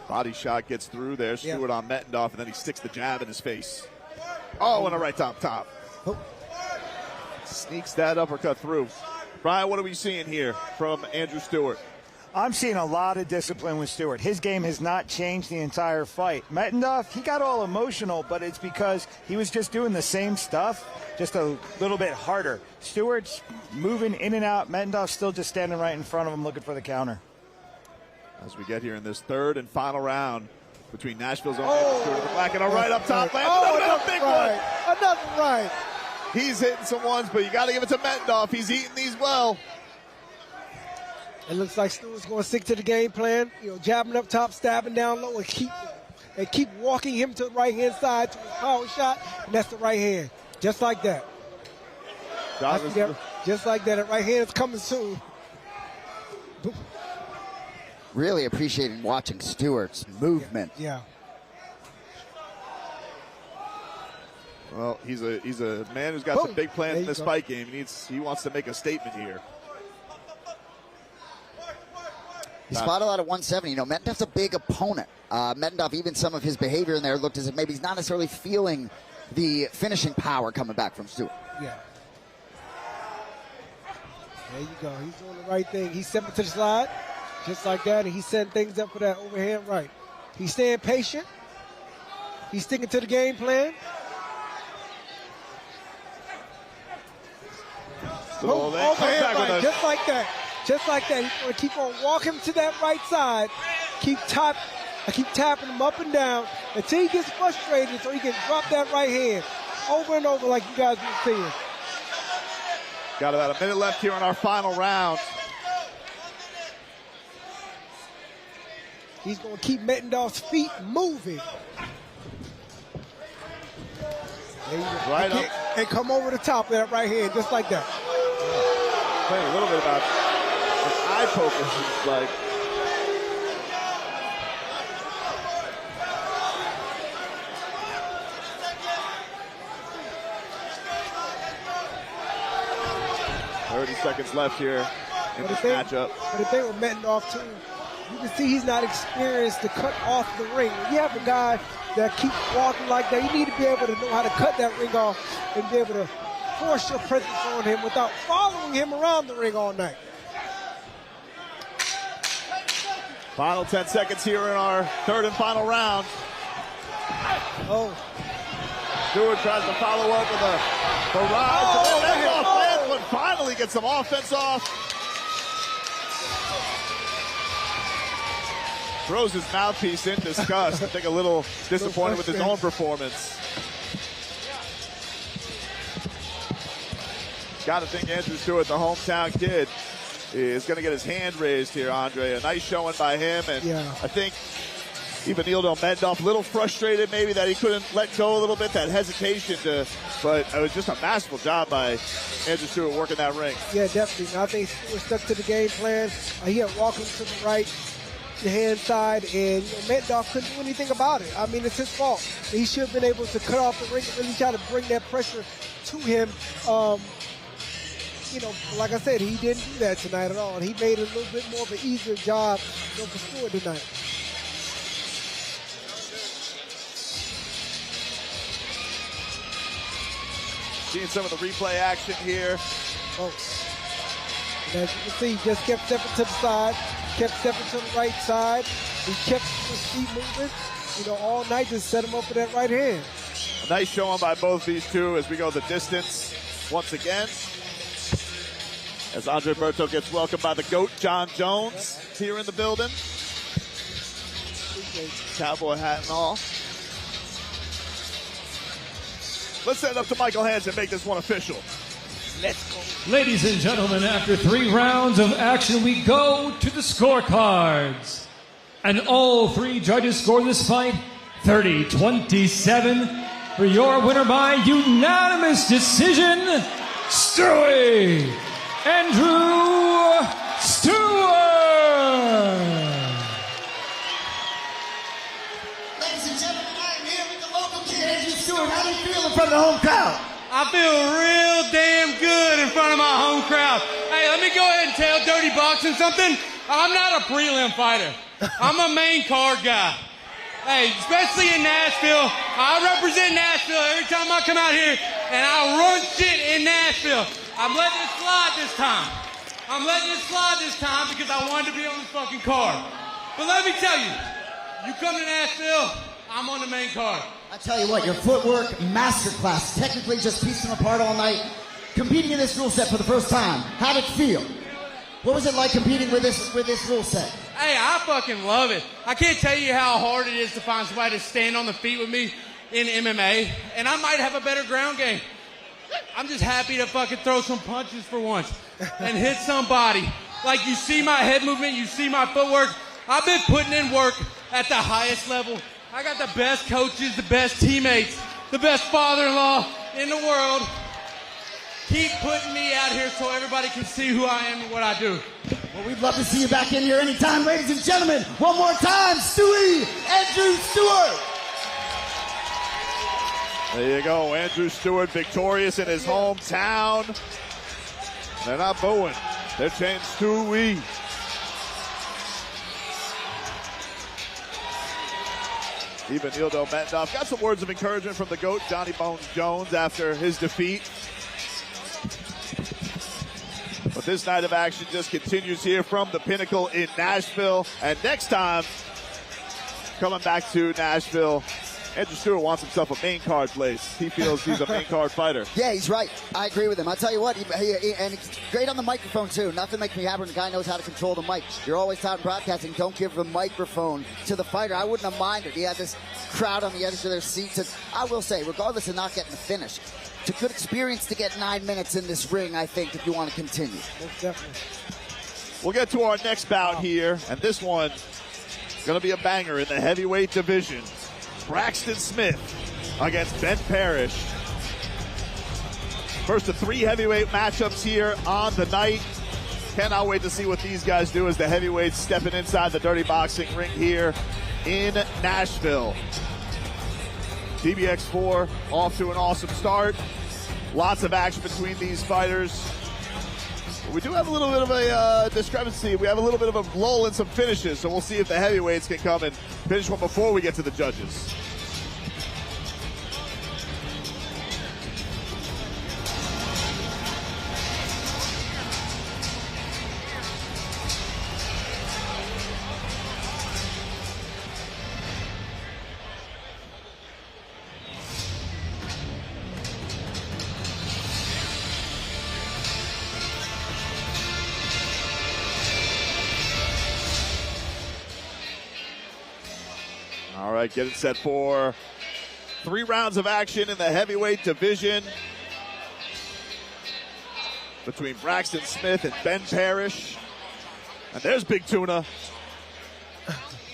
Body shot gets through there. Stewart on Metendaf, and then he sticks the jab in his face. Oh, and a right top. Oh. Sneaks that uppercut through. Bryan, what are we seeing here from Andrew Stewart? I'm seeing a lot of discipline with Stewart. His game has not changed the entire fight. Metendaf, he got all emotional, but it's because he was just doing the same stuff, just a little bit harder. Stewart's moving in and out. Metendaf's still just standing right in front of him looking for the counter. As we get here in this third and final round between Nashville's own Stewart in the black and a right up top. Another big one. Another right. He's hitting some ones, but you got to give it to Metendaf. He's eating these well. It looks like Stewart's going to stick to the game plan. You know, jabbing up top, stabbing down low, and keep walking him to the right-hand side to a power shot, and that's the right hand. Just like that. Just like that. The right hand is coming soon. Really appreciating watching Stewart's movement. Yeah. Well, he's a man who's got some big plans in this fight game. He wants to make a statement here. He's fought a lot at 170. You know, Metendaf's a big opponent. Metendaf, even some of his behavior in there looked as if maybe he's not necessarily feeling the finishing power coming back from Stewart. Yeah. There you go. He's doing the right thing. He's stepping to the slide, just like that, and he's setting things up for that overhand right. He's staying patient. He's sticking to the game plan. So overhand right, just like that. Just like that. He's going to keep on walking to that right side. Keep tapping him up and down until he gets frustrated so he can drop that right hand over and over like you guys been seeing. Got about a minute left here in our final round. He's going to keep Metendaf's feet moving. Right up. And come over the top of that right hand just like that. Playing a little bit about eye poker, seems like. Seconds left here in this matchup. But the thing with Metendaf too, you can see he's not experienced to cut off the ring. When you have a guy that keeps walking like that, you need to be able to know how to cut that ring off and be able to force your presence on him without following him around the ring all night. Final 10 seconds here in our third and final round. Stewart tries to follow up with a barrage. But finally gets some offense off. Throws his mouthpiece in disgust. I think a little disappointed with his own performance. Got to think Andrew Stewart, the hometown kid, is going to get his hand raised here, Andre. A nice showing by him. And I think even Metendaf, a little frustrated maybe that he couldn't let go a little bit, that hesitation but it was just a masterful job by Andrew Stewart working that ring. Yeah, definitely. I think Stewart stuck to the game plan. He had walking to the right, the hand side, and Metendaf couldn't do anything about it. I mean, it's his fault. He should have been able to cut off the ring and really try to bring that pressure to him. you know, like I said, he didn't do that tonight at all. He made it a little bit more of an easier job for Stewart tonight. Seeing some of the replay action here. Oh. And as you can see, he just kept stepping to the side, kept stepping to the right side. He kept his feet moving, you know, all night, just set him up for that right hand. A nice showing by both these two as we go the distance once again. As Andre Berto gets welcomed by the GOAT, John Jones, here in the building. Cowboy hat and all. Let's send it up to Michael Hansen and make this one official. Let's go. Ladies and gentlemen, after 3 rounds of action, we go to the scorecards. And all 3 judges score this fight 30-27 for your winner by unanimous decision, Stewie Andrew Stewart. Ladies and gentlemen, I am here with the local kid, Andrew Stewart. How do you feel in front of the home crowd? I feel real damn good in front of my home crowd. Hey, let me go ahead and tell Dirty Boxing something. I'm not a prelim fighter. I'm a main card guy. Hey, especially in Nashville. I represent Nashville every time I come out here, and I run shit in Nashville. I'm letting it slide this time. I'm letting it slide this time because I wanted to be on this fucking card. But let me tell you, you come to Nashville, I'm on the main card. I tell you what, your footwork masterclass, technically just pieced them apart all night. Competing in this rule set for the first time, how did it feel? What was it like competing with this rule set? Hey, I fucking love it. I can't tell you how hard it is to find somebody to stand on the feet with me in MMA, and I might have a better ground game. I'm just happy to fucking throw some punches for once and hit somebody. Like, you see my head movement, you see my footwork. I've been putting in work at the highest level. I got the best coaches, the best teammates, the best father-in-law in the world. Keep putting me out here so everybody can see who I am and what I do. Well, we'd love to see you back in here anytime, ladies and gentlemen. One more time, Stewie Andrew Stewart. There you go, Andrew Stewart victorious in his hometown. They're not booing, they're chanting Stewie. Even Nildo Metendaf got some words of encouragement from the GOAT, Johnny Bones Jones, after his defeat. But this night of action just continues here from the Pinnacle in Nashville. And next time, coming back to Nashville, Andrew Stewart wants himself a main card place. He feels he's a main card fighter. Yeah, he's right. I agree with him. I'll tell you what, and he's great on the microphone, too. Nothing makes me happier when the guy knows how to control the mic. You're always taught in broadcasting, don't give the microphone to the fighter. I wouldn't have minded. He had this crowd on the edge of their seats. And I will say, regardless of not getting the finish, it's a good experience to get 9 minutes in this ring, I think, if you want to continue. Most definitely. We'll get to our next bout here, and this one is going to be a banger in the heavyweight division. Braxton Smith against Ben Parish. First of 3 heavyweight matchups here on the night. Cannot wait to see what these guys do as the heavyweights stepping inside the Dirty Boxing ring here in Nashville. DBX4 off to an awesome start. Lots of action between these fighters. We do have a little bit of a discrepancy. We have a little bit of a lull in some finishes, so we'll see if the heavyweights can come and finish one before we get to the judges. All right, get it set for 3 rounds of action in the heavyweight division between Braxton Smith and Ben Parish. And there's Big Tuna.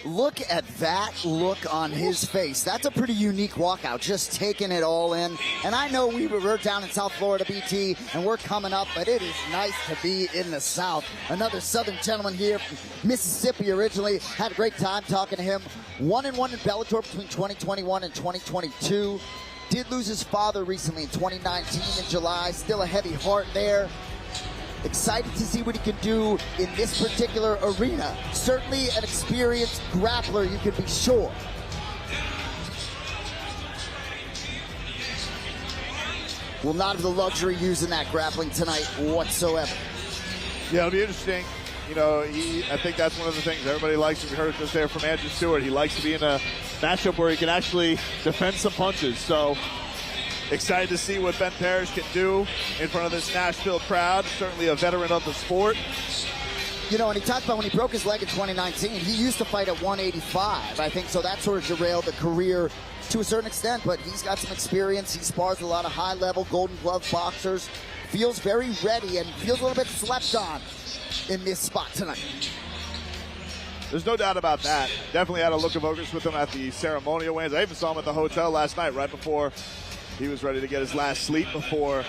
Look at that look on his face. That's a pretty unique walkout, just taking it all in. And I know we're down in South Florida, BT, and we're coming up, but it is nice to be in the South. Another Southern gentleman here from Mississippi originally. Had a great time talking to him. 1-1 in Bellator between 2021 and 2022. Did lose his father recently in 2019 in July. Still a heavy heart there. Excited to see what he can do in this particular arena. Certainly an experienced grappler, you can be sure. Will not have the luxury using that grappling tonight whatsoever. Yeah, it'll be interesting. You know, I think that's one of the things everybody likes. We heard it just there from Andrew Stewart. He likes to be in a matchup where he can actually defend some punches. So excited to see what Ben Parish can do in front of this Nashville crowd. Certainly a veteran of the sport. You know, and he talked about when he broke his leg in 2019, he used to fight at 185, I think, so that sort of derailed the career to a certain extent, but he's got some experience. He spars with a lot of high-level Golden Glove boxers, feels very ready, and feels a little bit slept on in this spot tonight. There's no doubt about that. Definitely had a look of focus with him at the ceremonial weigh-ins. I even saw him at the hotel last night, right before he was ready to get his last sleep before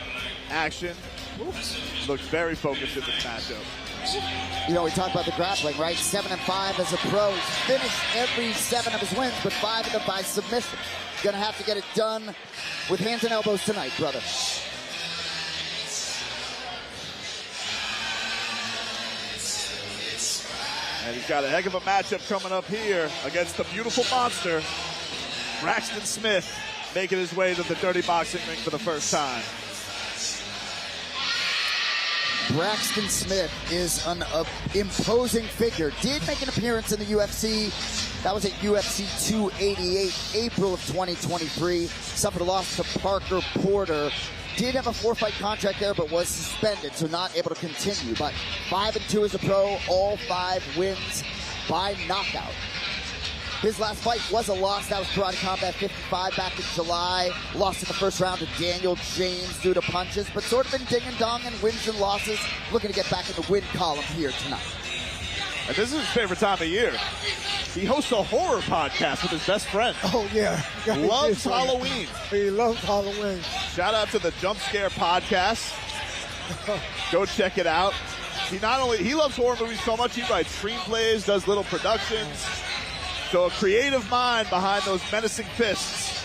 action. Oops. Looks very focused in this matchup. You know, we talked about the grappling, right? 7-5 as a pro. He's finished every 7 of his wins, but 5 of them by submission. Gonna have to get it done with hands and elbows tonight, brother. And he's got a heck of a matchup coming up here against the beautiful monster, Braxton Smith, making his way to the dirty boxing ring for the first time. Braxton Smith is an imposing figure. Did make an appearance in the UFC. That was at UFC 288, April of 2023. Suffered a loss to Parker Porter. Did have a 4-fight contract there, but was suspended, so not able to continue. But 5-2 as a pro, all 5 wins by knockout. His last fight was a loss. That was Karate Combat 55 back in July. Lost in the first round to Daniel James due to punches, but sort of been ding and dong in wins and losses. Looking to get back in the win column here tonight. And this is his favorite time of year. He hosts a horror podcast with his best friend. Oh, yeah. Loves Halloween. He loves Halloween. Shout out to the Jump Scare podcast. Go check it out. He loves horror movies so much, he writes screenplays, does little productions. So a creative mind behind those menacing fists.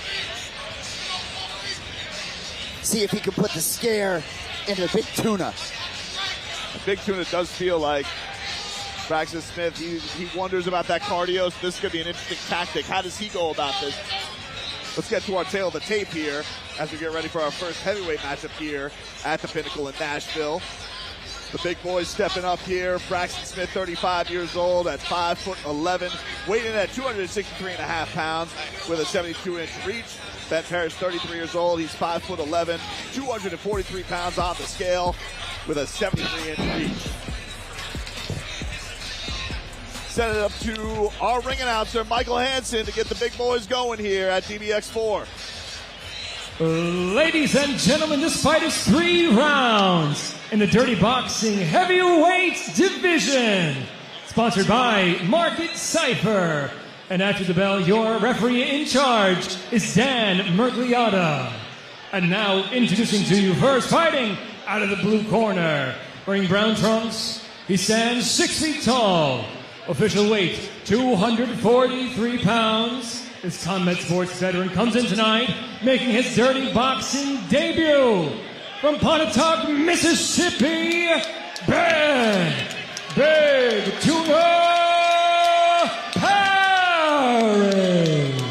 See if he can put the scare into the Big Tuna. The Big Tuna does feel like Braxton Smith. He wonders about that cardio, so this could be an interesting tactic. How does he go about this? Let's get to our tail of the tape here as we get ready for our first heavyweight matchup here at the Pinnacle in Nashville. The big boys stepping up here. Braxton Smith, 35 years old at 5'11", weighing in at 263.5 pounds with a 72-inch reach. Ben Parish, 33 years old. He's 5'11", 243 pounds on the scale with a 73-inch reach. Set it up to our ring announcer, Michael Hansen, to get the big boys going here at DBX4. Ladies and gentlemen, this fight is 3 rounds in the Dirty Boxing Heavyweight Division. Sponsored by Market Cypher. And after the bell, your referee in charge is Dan Mergliata. And now introducing to you first, fighting out of the blue corner, wearing brown trunks, he stands 6 feet tall. Official weight, 243 pounds. This combat sports veteran comes in tonight, making his dirty boxing debut. From Pontotoc, Mississippi, Ben Big Tuna Parish.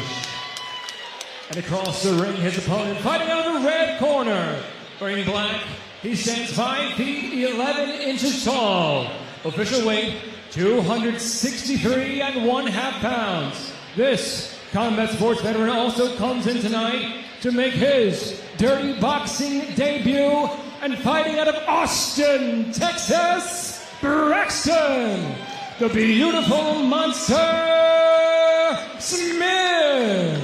And across the ring, his opponent fighting out of the red corner. Wearing black, he stands 5 feet 11 inches tall. Official weight, 263.5 pounds. This combat sports veteran also comes in tonight to make his dirty boxing debut and fighting out of Austin, Texas, Braxton, the beautiful monster Smith.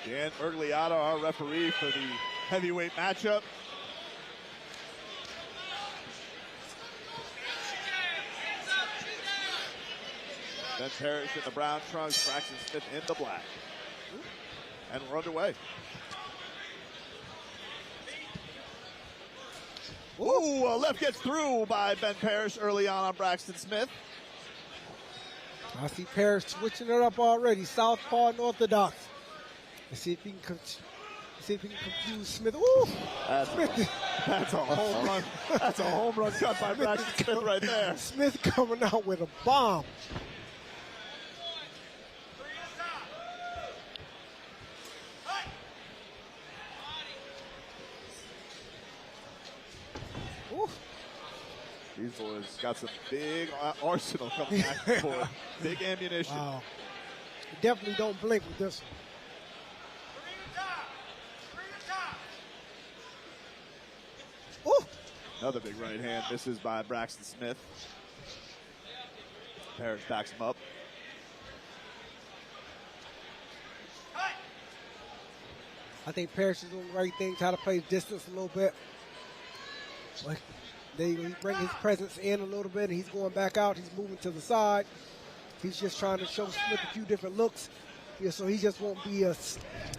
Dan Mergliata, our referee for the heavyweight matchup. Ben Parish in the brown trunks, Braxton Smith in the black. And we're underway. Ooh, a left gets through by Ben Parish early on Braxton Smith. I see Parish switching it up already. Southpaw and orthodox. Let's see if he can See if he can confuse Smith. Ooh! Smith. That's a home run. That's a home run cut by Braxton Smith right there. Smith coming out with a bomb. Ooh. These boys got some big arsenal coming back and forth. Big ammunition. Wow. Definitely don't blink with this one. Ooh. Another big right hand misses by Braxton Smith. Parish backs him up. I think Parish is doing the right thing, try to play distance a little bit. But he bring his presence in a little bit, and he's going back out. He's moving to the side. He's just trying to show Smith a few different looks. Yeah, so he just won't be a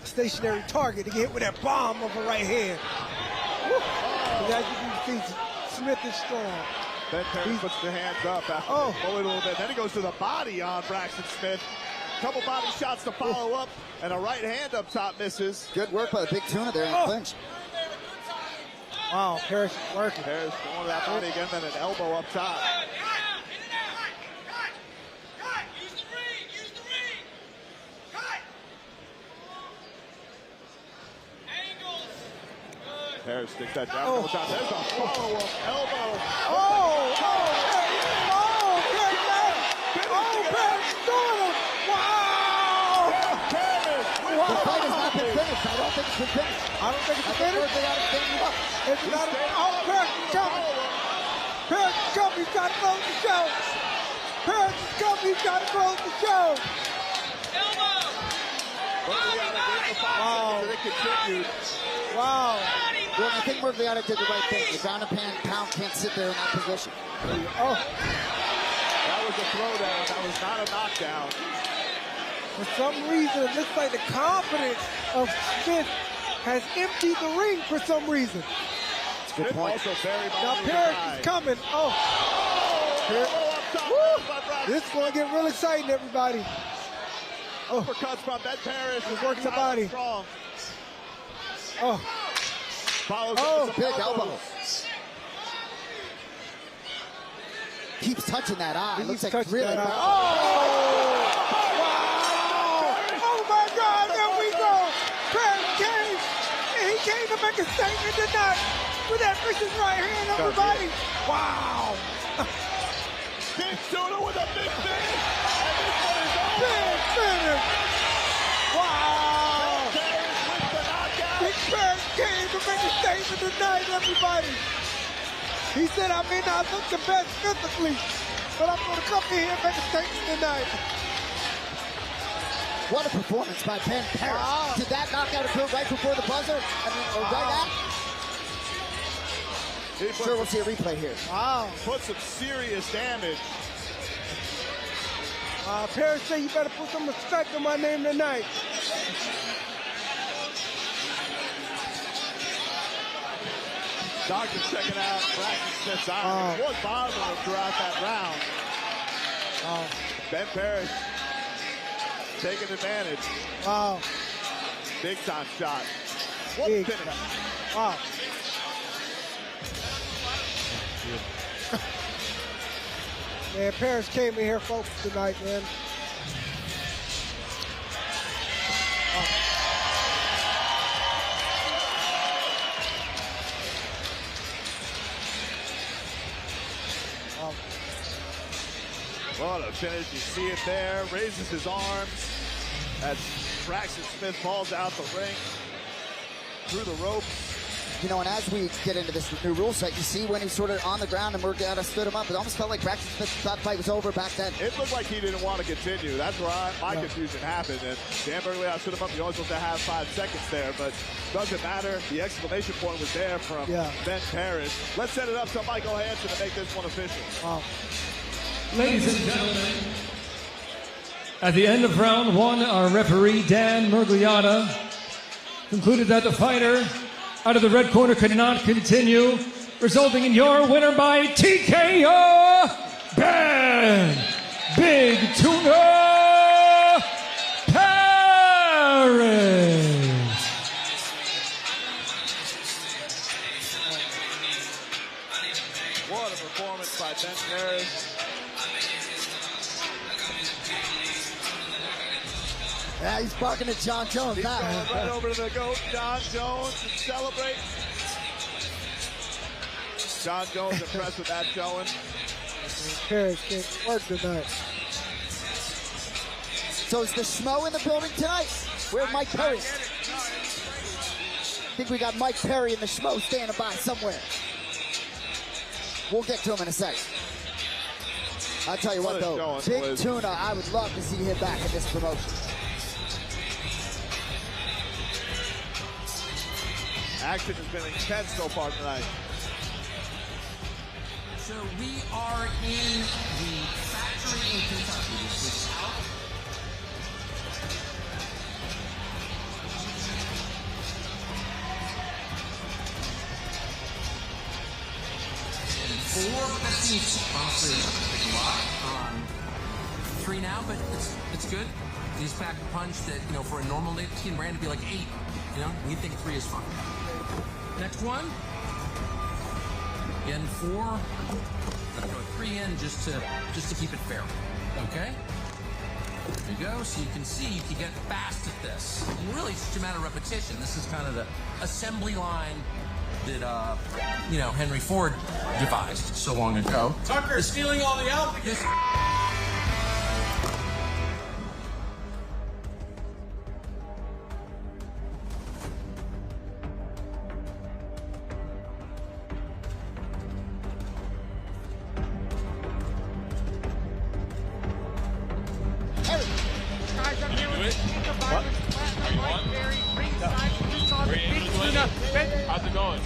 stationary target to get hit with that bomb of a right hand. As you can see, Smith is strong. Then Parish puts the hands up after bullet a little bit. Then he goes to the body on Braxton Smith. Couple body shots to follow up, and a right hand up top misses. Good work by the big tuna there in the clinch. Wow, Parish is working. Parish going to that body again, then an elbow up top. Parish sticks that down a couple times. There's a follow-up elbow. Parish doing it. Wow! The fight has not been finished. I don't think it's been finished. I don't think it's finished. They got to stand him up. It's not Parish is coming. Parish is coming. He's got to close the show. Parish is coming. He's got to close the show. Wow. It continued. Wow. Well, I think Murphy did the right thing. The ground and pound can't sit there in that position. Oh. That was a throwdown. That was not a knockdown. For some reason, it looks like the confidence of Smith has emptied the ring for some reason. That's a good point. Also very Now Parish is coming. This is going to get real exciting, everybody. Uppercuts from Ben Parish. He's working the body. Strong. Big elbow. Keeps touching that eye. Looks like really. Wow! Oh my God! There we go. Parish came. He came to make a statement tonight with that vicious right hand, everybody. Wow! Big Tuna with a big finish. And this one is over. Big finish. Wow! Big Parish came to make a statement tonight, everybody. He said, I may not look the best physically, but I'm going to come in here and make a statement tonight. What a performance by Ben Parish. Wow. Did that knockout occur right before the buzzer? Right at? Sure, we'll see a replay here. Wow. Put some serious damage. Parish said you better put some respect on my name tonight. Doctor checking out Braxton Smith's eye. It was bothering him throughout that round. Ben Parish taking advantage. Wow. Big time shot. What Big finish. Shot. Wow. Man, Parish came in here focused tonight, man. What a finish. You see it there. Raises his arms as Braxton Smith falls out the ring through the ropes. You know, and as we get into this new rule set, you see when he's sort of on the ground and Murgata stood him up. It almost felt like Braxton Smith thought the fight was over back then. It looked like he didn't want to continue. That's where my confusion happened. And Dan Burgley stood him up. You're only supposed to have 5 seconds there, but doesn't matter. The exclamation point was there from Ben Parish. Let's set it up to Michael Hansen to make this one official. Wow. Ladies and gentlemen, at the end of round 1, our referee, Dan Murgliata, concluded that the fighter out of the red corner could not continue, resulting in your winner by TKO, Ben Big Tuna Parish. Harris. Yeah, he's barking at John Jones He's now. going right over to the GOAT, John Jones, and celebrate. John Jones impressed with that showing. Harris can't work tonight. So is the schmo in the building tonight? Where's Mike Perry? I think we got Mike Perry and the schmo standing by somewhere. We'll get to him in a second. I'll tell you what though, Big Tuna, I would love to see him back in this promotion. Action has been intense so far tonight. So we are in the factory in Kentucky. This is out. And 4 15 honestly a lot on 3 now, but it's good. He's packed a punch that, you know, for a normal Nicotine brand would be like 8. You know, we think 3 is fine. Next one. Again, 4. Let's go 3 in just to keep it fair. Okay. There you go. So you can see you can get fast at this. And really, it's just a matter of repetition. This is kind of the assembly line that you know, Henry Ford devised so long ago. Tucker's stealing all the alpha. How's it going?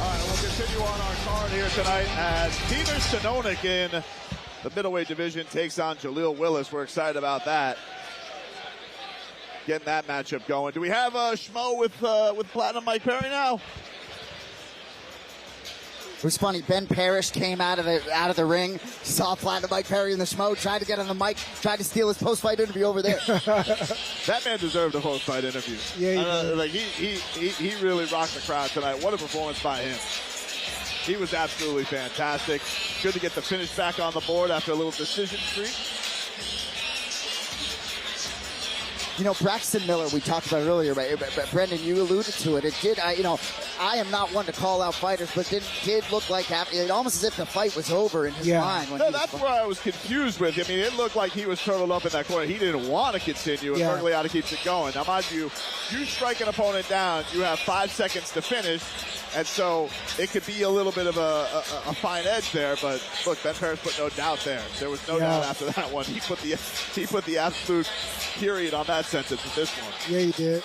All right, we'll continue on our card here tonight as Peter Stenonik in the middleweight division takes on Jaleel Willis. We're excited about that. Getting that matchup going. Do we have a schmo with Platinum Mike Perry now? It was funny. Ben Parish came out of the ring, saw Platinum Mike Perry in the schmo, tried to get on the mic, tried to steal his post-fight interview over there. That man deserved a post-fight interview. Yeah, he really rocked the crowd tonight. What a performance by him. He was absolutely fantastic. Good to get the finish back on the board after a little decision streak. You know, Braxton Miller, we talked about it earlier, but Brendan, you alluded to it. It did, I am not one to call out fighters, but it did look like it almost as if the fight was over in his mind. No, that's where I was confused with. I mean, it looked like he was turtled up in that corner. He didn't want to continue, and Bergliata keeps it going. Now, mind you, you strike an opponent down, you have 5 seconds to finish, and so it could be a little bit of a fine edge there. But look, Ben Parish put no doubt there. There was no doubt after that one. He put the absolute period on that sentence with this one. Yeah, he did.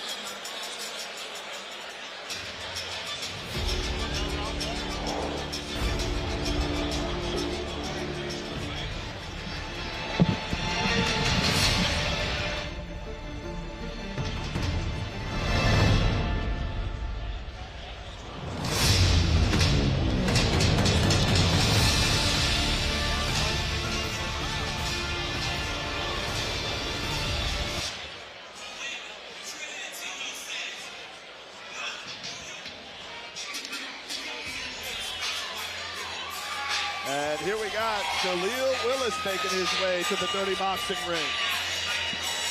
And here we got Jaleel Willis making his way to the Dirty Boxing ring.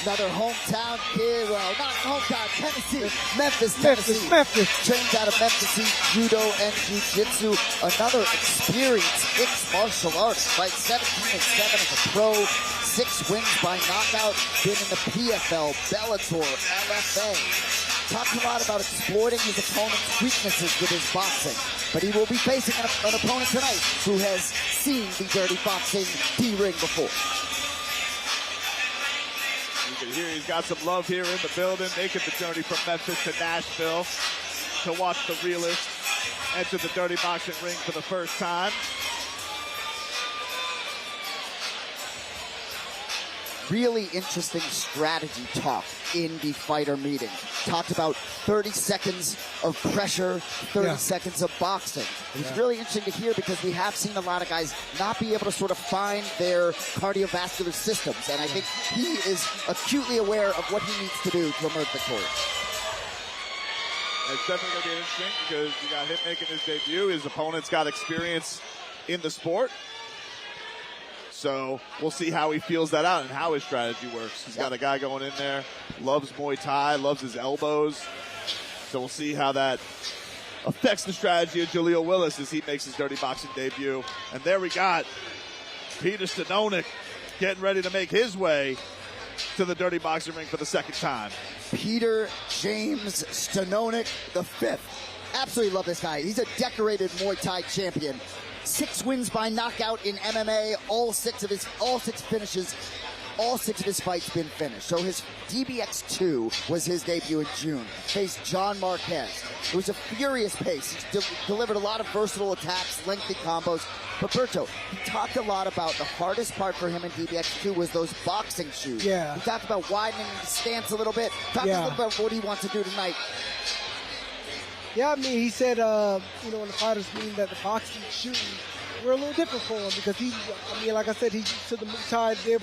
Another hometown kid, well, not hometown, Tennessee, Memphis, Tennessee. Trained out of Memphis, judo and jiu-jitsu. Another experienced mixed martial artist, right? 17-7 as a pro, 6 wins by knockout. Been in the PFL, Bellator, LFA. Talks a lot about exploiting his opponent's weaknesses with his boxing. But he will be facing an opponent tonight who has seen the Dirty Boxing D-ring before. You can hear he's got some love here in the building, making the journey from Memphis to Nashville to watch the realist enter the Dirty Boxing ring for the first time. Really interesting strategy talk in the fighter meeting. Talked about 30 seconds of pressure, 30 seconds of boxing. It's really interesting to hear because we have seen a lot of guys not be able to sort of find their cardiovascular systems. And I think he is acutely aware of what he needs to do to emerge victorious. It's definitely going to be interesting because you got him making his debut. His opponent's got experience in the sport. So we'll see how he feels that out and how his strategy works. He's got a guy going in there, loves Muay Thai, loves his elbows. So we'll see how that affects the strategy of Jaleel Willis as he makes his dirty boxing debut. And there we got Peter Stenonik getting ready to make his way to the dirty boxing ring for the second time. Peter James Stenonik V. Absolutely love this guy. He's a decorated Muay Thai champion. 6 wins by knockout in MMA. All six of his finishes, all 6 of his fights been finished. So his DBX2 was his debut in June. Faced John Marquez. It was a furious pace. He delivered a lot of versatile attacks, lengthy combos. But Berto, he talked a lot about the hardest part for him in DBX2 was those boxing shoes. Yeah. He talked about widening the stance a little bit. Talked a little about what he wants to do tonight. Yeah, I mean, he said, in the fighters mean that the boxing shoes were a little different for him because like I said, he used to the Muay Thai, be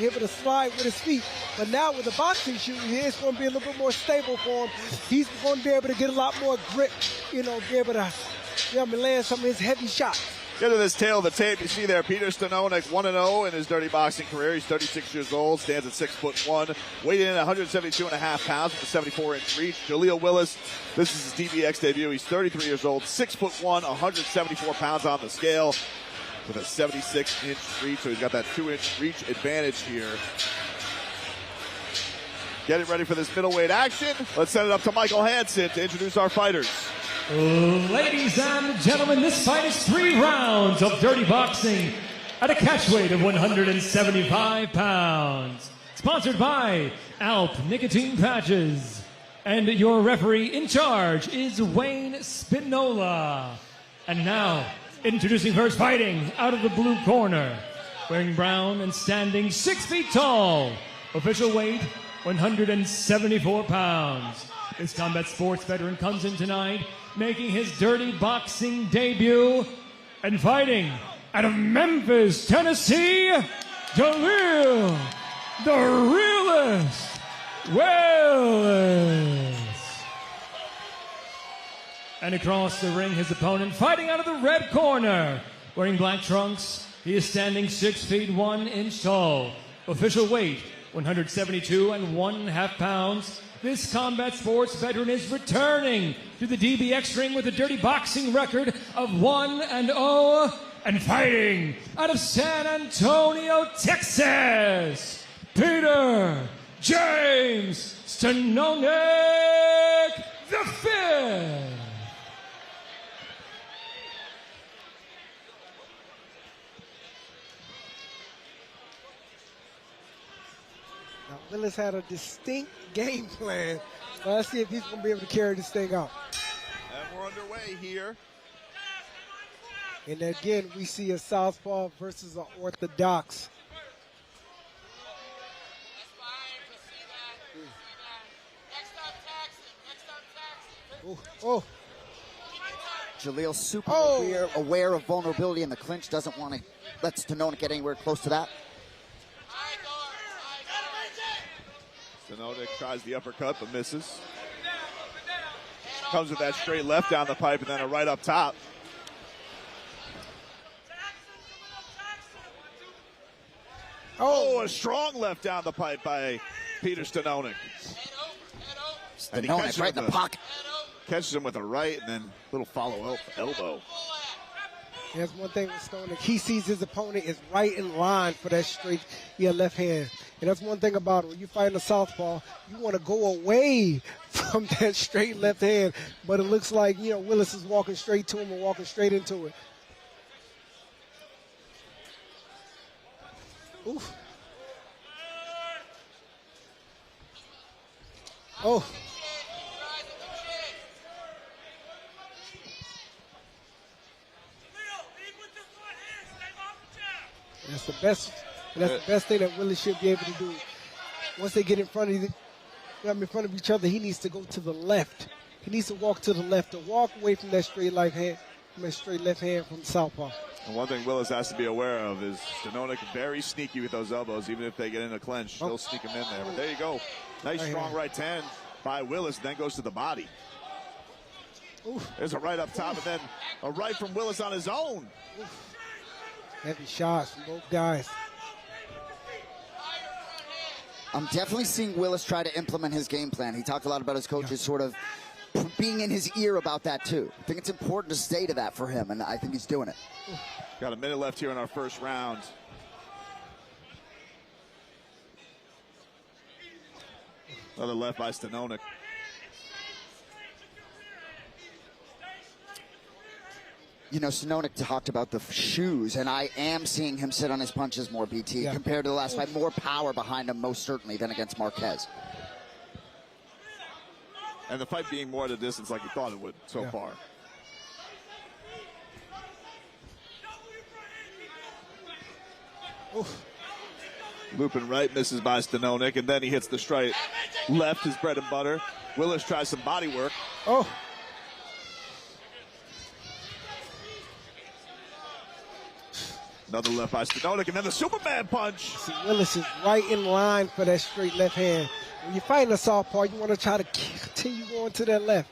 able to slide with his feet. But now with the boxing shoes, it's going to be a little bit more stable for him. He's going to be able to get a lot more grip, be able to land some of his heavy shots. Get to this tail of the tape. You see there, Peter Stenonik 1-0 in his dirty boxing career. He's 36 years old, stands at 6'1", weighed in at 172.5 pounds with a 74-inch reach. Jaleel Willis, this is his DBX debut. He's 33 years old, 6'1", 174 pounds on the scale with a 76-inch reach. So he's got that 2-inch reach advantage here. Getting ready for this middleweight action. Let's send it up to Michael Hansen to introduce our fighters. Ladies and gentlemen, this fight is 3 rounds of dirty boxing at a catch weight of 175 pounds. Sponsored by Alp Nicotine Patches. And your referee in charge is Wayne Spinola. And now, introducing first, fighting out of the blue corner, wearing brown and standing 6 feet tall. Official weight, 174 pounds. This combat sports veteran comes in tonight making his dirty boxing debut and fighting out of Memphis, Tennessee, Jaleel, the realist, Willis. And across the ring, his opponent fighting out of the red corner, wearing black trunks. He is standing 6 feet 1 inch tall. Official weight, 172.5 pounds. This combat sports veteran is returning to the DBX ring with a dirty boxing record of 1-0 and fighting out of San Antonio, Texas, Peter James Stenonik V. Willis had a distinct game plan. Let's see if he's going to be able to carry this thing out. And we're underway here. And again, we see a southpaw versus an orthodox. Oh. Jaleel super aware of vulnerability in the clinch, doesn't want to let Stenonik get anywhere close to that. Stenonik tries the uppercut but misses. Comes with that straight left down the pipe and then a right up top. Oh, a strong left down the pipe by Peter Stenonik. Stenonik right in the pocket. Catches him with a right and then a little follow-up elbow. That's one thing with Stenonik. He sees his opponent is right in line for that straight left hand. And that's one thing about it. When you fight a southpaw, you want to go away from that straight left hand. But it looks like, Willis is walking straight to him and walking straight into it. Oof. Oh. That's the best. That's the best thing that Willis should be able to do. Once they get in front of each other, he needs to go to the left. He needs to walk to the left or walk away from that straight left hand from the southpaw. And one thing Willis has to be aware of is Stenonik very sneaky with those elbows. Even if they get in a clinch, he'll sneak him in there. But there you go. Nice strong right hand. by Willis, then goes to the body. Oof. There's a right up top, and then a right from Willis on his own. Oof. Heavy shots from both guys. I'm definitely seeing Willis try to implement his game plan. He talked a lot about his coaches sort of being in his ear about that too. I think it's important to stay to that for him, and I think he's doing it. Got a minute left here in our first round. Another left by Stenonik. You know, Stenonik talked about the shoes, and I am seeing him sit on his punches more, BT, compared to the last fight. More power behind him, most certainly, than against Marquez. And the fight being more at a distance like he thought it would so far. Oof. Looping right, misses by Stenonik, and then he hits the straight left, his bread and butter. Willis tries some body work. Oh. Another left by Stenonik, and then the Superman punch. See, Willis is right in line for that straight left hand. When you're fighting a southpaw, you want to try to continue going to that left.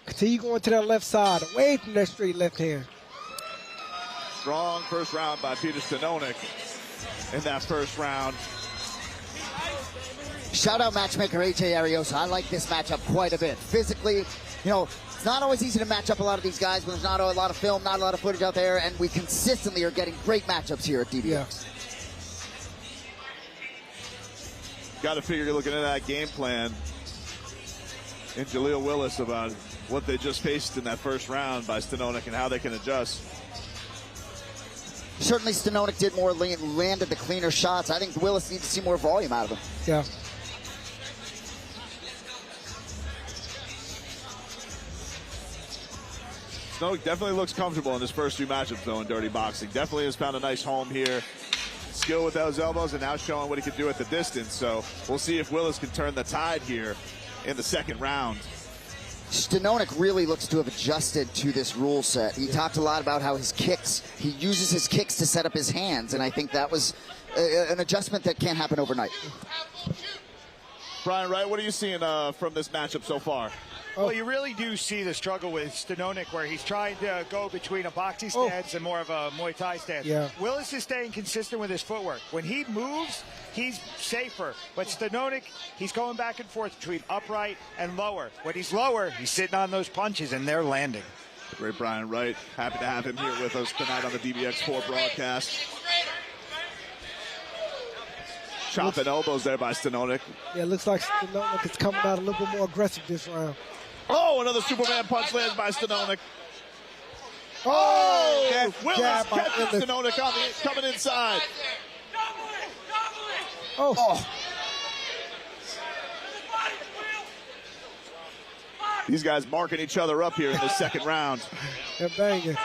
Continue going to that left side, away from that straight left hand. Strong first round by Peter Stenonik in that first round. Shout out matchmaker AJ Ariosa. I like this matchup quite a bit. Physically, you know, it's not always easy to match up a lot of these guys when there's not a lot of film, not a lot of footage out there, and we consistently are getting great matchups here at DBX. Got to figure you're looking at that game plan in Jaleel Willis about what they just faced in that first round by Stenonik and how they can adjust. Certainly Stenonik did more, landed the cleaner shots. I think Willis needs to see more volume out of him. Yeah. Stenonik definitely looks comfortable in his first few matchups, though, in Dirty Boxing. Definitely has found a nice home here. Skill with those elbows, and now showing what he can do at the distance. So we'll see if Willis can turn the tide here in the second round. Stenonik really looks to have adjusted to this rule set. He talked a lot about how his kicks, he uses his kicks to set up his hands, and I think that was an adjustment that can't happen overnight. Bryan, right, what are you seeing from this matchup so far? Well, you really do see the struggle with Stenonik where he's trying to go between a boxing stance and more of a Muay Thai stance. Yeah. Willis is staying consistent with his footwork. When he moves, he's safer. But Stenonik, he's going back and forth between upright and lower. When he's lower, he's sitting on those punches, and they're landing. Great Bryan Wright. Happy to have him here with us tonight on the DBX4 broadcast. Chopping elbows there by Stenonik. Yeah, it looks like Stenonik is coming out a little bit more aggressive this round. Oh, another Superman punch lands by Stenonik. Oh! And Willis catches Stenonik coming inside. Oh. These guys marking each other up here in the second round. They're banging.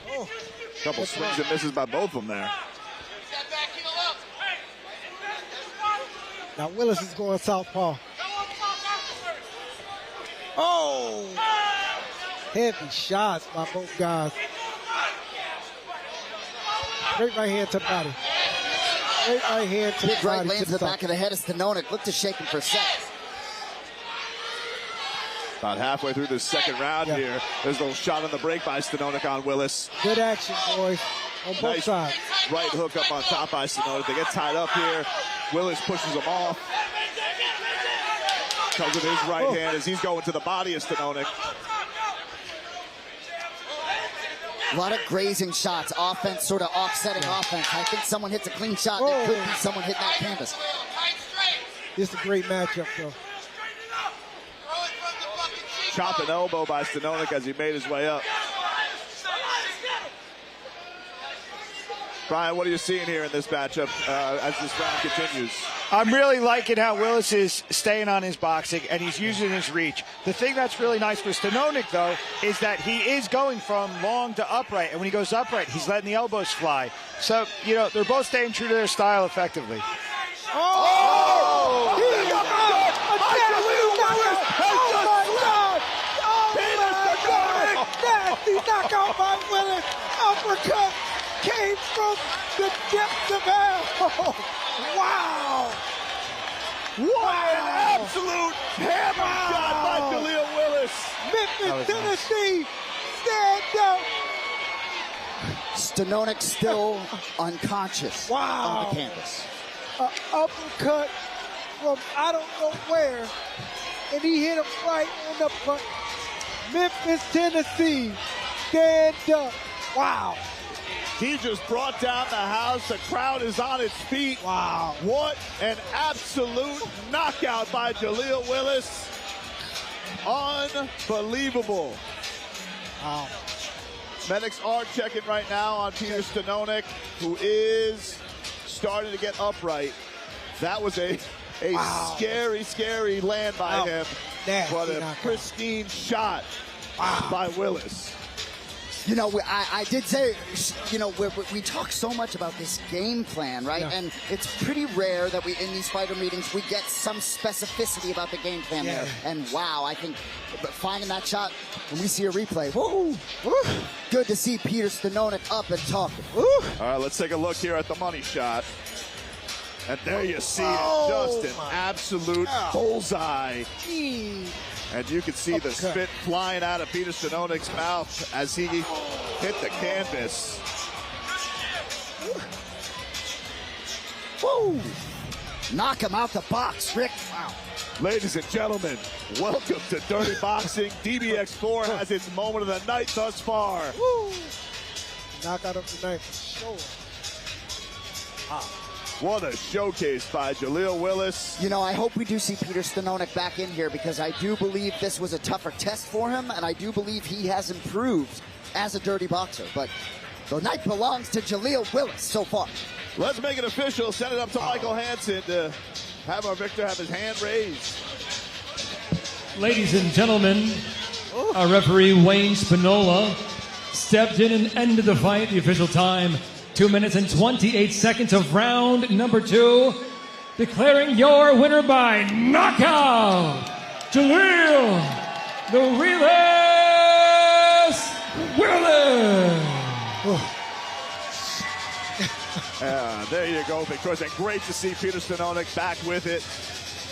Oh. Couple swings and misses by both of them there. Now Willis is going southpaw. Oh! Heavy shots by both guys. Great right hand to the body. Great right hand to the body. Right lands to the back of the head of Stenonik. Looked to shake him for a sec. About halfway through the second round here. There's a little shot on the break by Stenonik on Willis. Good action, boys, on both sides. Right hook up on top by Stenonik. They get tied up here. Willis pushes him off. Comes with his right hand as he's going to the body of Stenonik. A lot of grazing shots, offense sort of offsetting offense. I think someone hits a clean shot, and it could be someone hitting that canvas. This is a great matchup, though. Chopping elbow by Stenonik as he made his way up. Bryan, what are you seeing here in this matchup as this round continues? I'm really liking how Willis is staying on his boxing and he's using his reach. The thing that's really nice for Stenonik, though, is that he is going from long to upright. And when he goes upright, he's letting the elbows fly. So, you know, they're both staying true to their style effectively. Oh! Nasty knockout by Willis. Uppercut came from the depth of hell. Wow. What an absolute hammer shot by Jaleel Willis. Memphis, Tennessee, stand up. Stenonik still unconscious on the canvas. Uppercut from I don't know where, and he hit him right in the front. Memphis, Tennessee, stand up. Wow. He just brought down the house. The crowd is on its feet. Wow. What an absolute knockout by Jaleel Willis. Unbelievable. Wow. Medics are checking right now on Peter Stenonik, who is starting to get upright. That was a scary land by him. But a pristine shot by Willis. You know, I did say, you know, we talk so much about this game plan, right? Yeah. And it's pretty rare that in these fighter meetings, we get some specificity about the game plan there. And wow, I think finding that shot, when we see a replay, woo, good to see Peter Stenonik up and talking. Woo. All right, let's take a look here at the money shot. And there you see it, just an absolute bullseye. And you can see the spit flying out of Peter Stenonik's mouth as he hit the canvas. Woo! Knock him out the box, Rick. Wow. Ladies and gentlemen, welcome to Dirty Boxing. DBX4 has its moment of the night thus far. Woo! Knockout of the night for sure. What a showcase by Jaleel Willis. You know, I hope we do see Peter Stenonik back in here because I do believe this was a tougher test for him, and I do believe he has improved as a dirty boxer. But the night belongs to Jaleel Willis so far. Let's make it official. Send it up to Michael Hansen to have our victor have his hand raised. Ladies and gentlemen, our referee Wayne Spinola stepped in and ended the fight. The official time, 2 minutes and 28 seconds of round number 2. Declaring your winner by knockout, Jaleel the Realist Willis. There you go, because it's great to see Peter Stenonik back with it,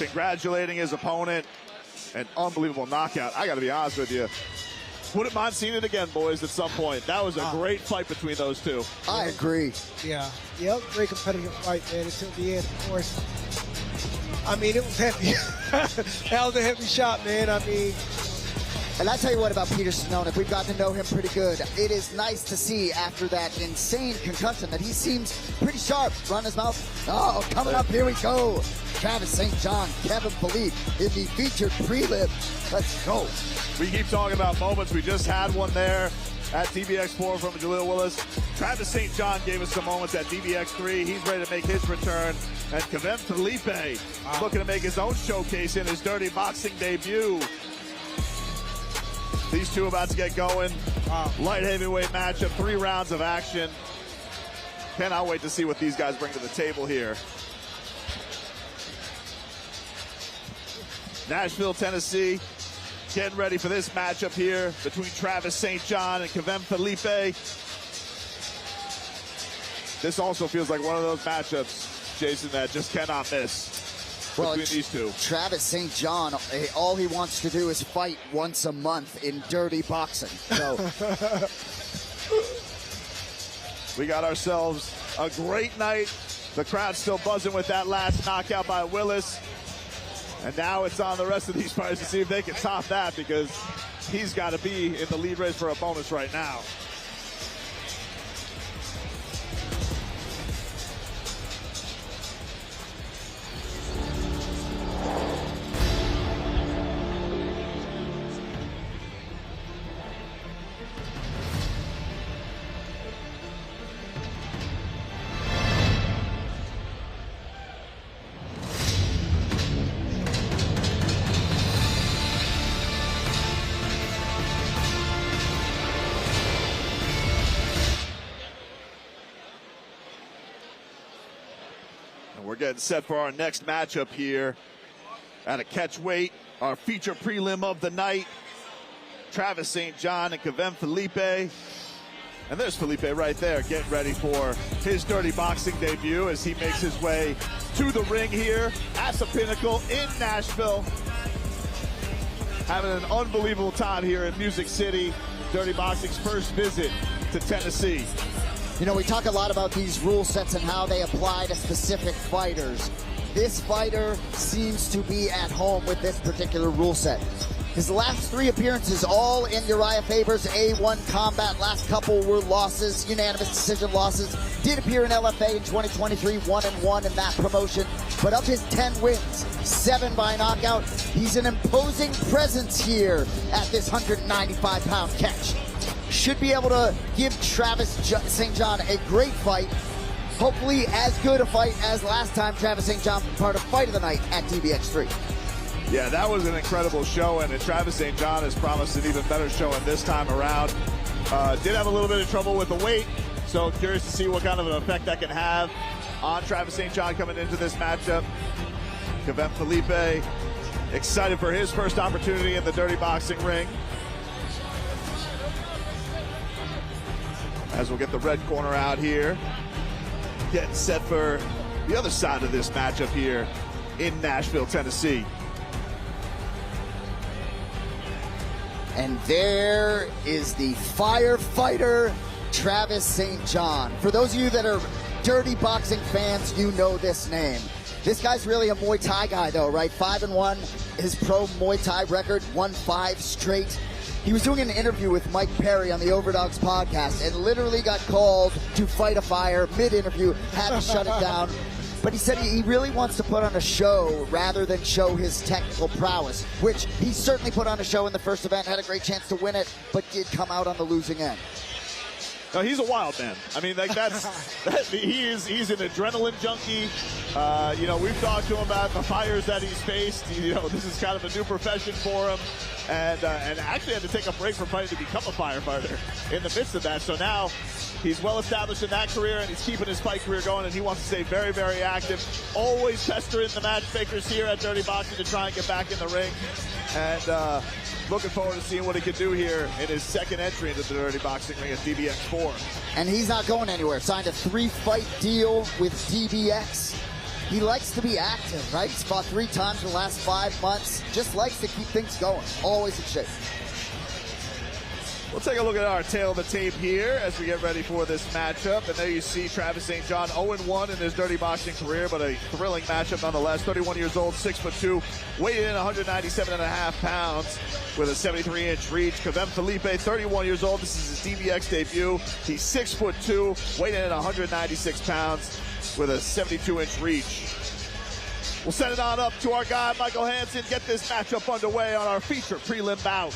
congratulating his opponent. An unbelievable knockout. I got to be honest with you. Wouldn't mind seeing it again, boys, at some point. That was a great fight between those two. I agree. Yeah. Yep, great competitive fight, man, until the end, of course. I mean, it was heavy. That was a heavy shot, man. I mean. And I tell you what about Peter Stenonik, we've got to know him pretty good. It is nice to see after that insane concussion that he seems pretty sharp. Run his mouth. Oh, coming up, here we go. Travis St. John, Kevin Felipe in the featured prelim. Let's go. We keep talking about moments. We just had one there at DBX4 from Jaleel Willis. Travis St. John gave us some moments at DBX3. He's ready to make his return. And Kevin Felipe looking to make his own showcase in his dirty boxing debut. These two about to get going. Light heavyweight matchup, 3 rounds of action. Cannot wait to see what these guys bring to the table here. Nashville, Tennessee, getting ready for this matchup here between Travis St. John and Kevin Felipe. This also feels like one of those matchups, Jason, that just cannot miss. Between these two. Travis St. John, all he wants to do is fight once a month in dirty boxing. So we got ourselves a great night. The crowd's still buzzing with that last knockout by Willis. And now it's on the rest of these fighters to see if they can top that, because he's got to be in the lead race for a bonus right now. We're getting set for our next matchup here at a catch weight, our feature prelim of the night. Travis St. John and Kevin Felipe. And And there's Felipe right there getting ready for his dirty boxing debut as he makes his way to the ring here at the Pinnacle in Nashville. Having an unbelievable time here in Music City. Dirty Boxing's first visit to Tennessee. You know, we talk a lot about these rule sets and how they apply to specific fighters. This fighter seems to be at home with this particular rule set. His last 3 appearances, all in Uriah Faber's A1 combat. Last couple were losses, unanimous decision losses. Did appear in LFA in 2023, 1-1 in that promotion. But of his 10 wins, 7 by knockout. He's an imposing presence here at this 195-pound catch. Should be able to give Travis St. John a great fight. Hopefully as good a fight as last time Travis St. John was part of Fight of the Night at DBX3. Yeah, that was an incredible showing, and Travis St. John has promised an even better showing this time around. Did have a little bit of trouble with the weight, so curious to see what kind of an effect that can have on Travis St. John coming into this matchup. Kevin Felipe, excited for his first opportunity in the dirty boxing ring. As we'll get the red corner out here, getting set for the other side of this matchup here in Nashville, Tennessee. And there is the firefighter, Travis St. John. For those of you that are dirty boxing fans, you know this name. This guy's really a Muay Thai guy though, right? 5-1, his pro Muay Thai record, won 5 straight. He was doing an interview with Mike Perry on the Overdogs podcast and literally got called to fight a fire mid-interview, had to shut it down. But he said he really wants to put on a show rather than show his technical prowess, which he certainly put on a show in the first event, had a great chance to win it, but did come out on the losing end. No, he's a wild man. I mean, like he's an adrenaline junkie. You know, we've talked to him about the fires that he's faced. You know, this is kind of a new profession for him, and actually had to take a break from fighting to become a firefighter in the midst of that. So now he's well established in that career, and he's keeping his fight career going, and he wants to stay very, very active. Always pestering the matchmakers here at Dirty Boxing to try and get back in the ring. And looking forward to seeing what he can do here in his second entry into the Dirty Boxing ring at DBX4. And he's not going anywhere. Signed a 3-fight deal with DBX. He likes to be active, right? He's fought 3 times in the last 5 months. Just likes to keep things going. Always in shape. We'll take a look at our tail of the tape here as we get ready for this matchup. And there you see Travis St. John 0-1 in his dirty boxing career, but a thrilling matchup nonetheless. 31 years old, 6'2", weighed in 197.5 pounds with a 73-inch reach. Kevin Felipe, 31 years old. This is his DBX debut. He's 6'2", weighed in at 196 pounds with a 72-inch reach. We'll send it on up to our guy, Michael Hansen, get this matchup underway on our feature prelim bout.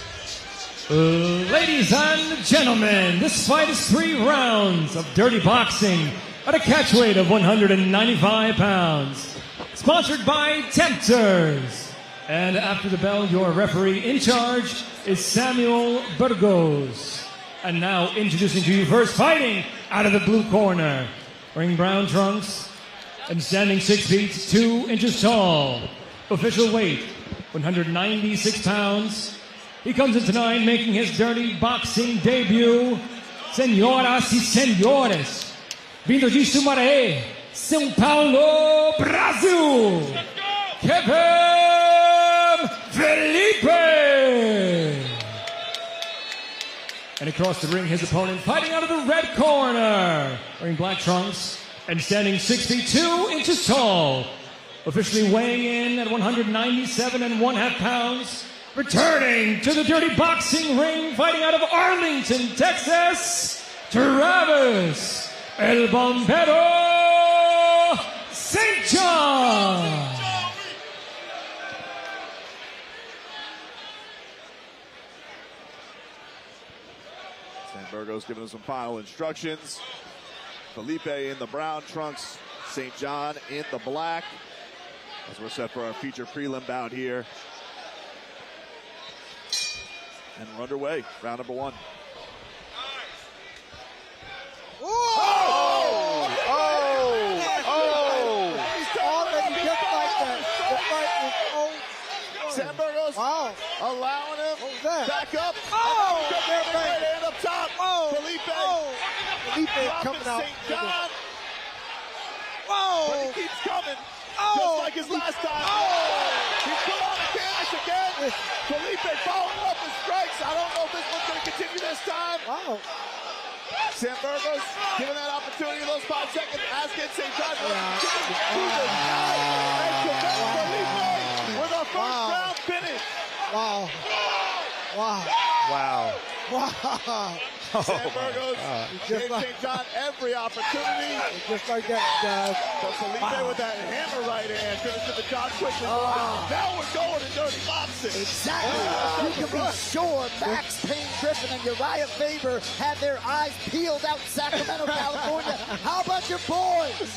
Ladies and gentlemen, this fight is 3 rounds of dirty boxing at a catch weight of 195 pounds. Sponsored by Tempters. And after the bell, your referee in charge is Samuel Burgos. And now introducing to you first, fighting out of the blue corner, wearing brown trunks and standing 6 feet 2 inches tall. Official weight 196 pounds. He comes in tonight making his dirty boxing debut. Senhoras e senhores, vindo de Sumaré, São Paulo, Brasil, Kevin Felipe. And across the ring, his opponent fighting out of the red corner, wearing black trunks and standing 6 feet 2 inches tall. Officially weighing in at 197.5 pounds. Returning to the dirty boxing ring, fighting out of Arlington, Texas, Travis El Bombero St. John. San Burgos giving us some final instructions. Felipe in the brown trunks, St. John in the black. As we're set for our feature prelim bout here. And we're underway, round number 1. Oh! He's already just like that. The fight is over. San Burgos allowing him back up. Oh! Right up top. Felipe Felipe coming out. St. John. Whoa! But he keeps coming. Oh! Just like his last time. Oh! He's put on the canvas again. Felipe following up with strikes. I don't know if this one's going to continue this time. Wow. Sam Burgos given that opportunity in those 5 seconds. Asking St. John to the night. And Felipe with a first round finish. Wow. Wow. Wow. Wow. Sam Burgos gave St. John every opportunity. Just like that, guys. But Felipe with that hammer right hand finishing the job quickly. Now we're going to dirty boxing. Exactly. You can be sure Max Payne Griffin and Uriah Faber had their eyes peeled out in Sacramento, California. How about your boys?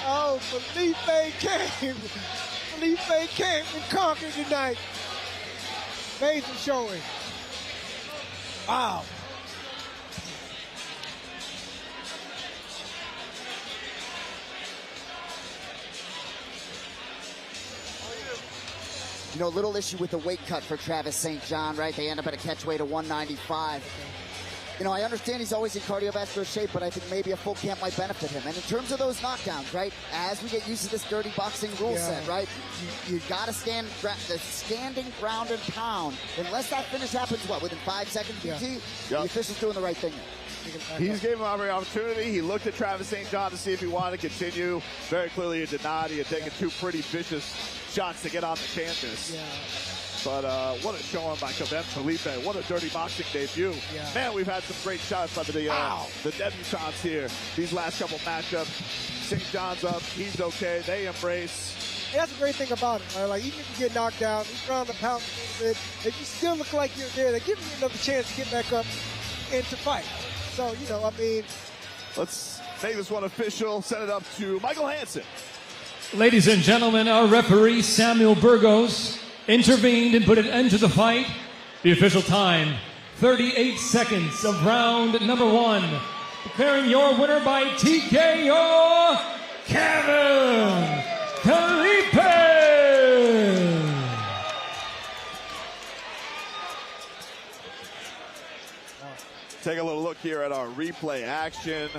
Oh, Felipe came. Felipe came and conquered tonight. Amazing showing. Wow. You know, little issue with the weight cut for Travis St. John, right? They end up at a catch weight of 195. You know, I understand he's always in cardiovascular shape, but I think maybe a full camp might benefit him. And in terms of those knockdowns, right, as we get used to this dirty boxing rule set, right, you got to stand the standing ground and pound. Unless that finish happens, what, within 5 seconds, BT? The official's doing the right thing. He's gave him every opportunity. He looked at Travis St. John to see if he wanted to continue. Very clearly he did not. He had taken 2 pretty vicious shots to get on the canvas. But what a showing by Felipe. What a dirty boxing debut. Man, we've had some great shots by the debutants here. These last couple matchups. St. John's up. He's okay. They embrace. And that's the great thing about it, right? Like, even if you get knocked down, you ground the pound a little bit, if you still look like you're there, they give you another chance to get back up and to fight. So, you know, I mean. Let's make this one official. Send it up to Michael Hansen. Ladies and gentlemen, our referee, Samuel Burgos, intervened and put an end to the fight. The official time, 38 seconds of round number 1. Declaring your winner by TKO, Kevin Felipe. Take a little look here at our replay action.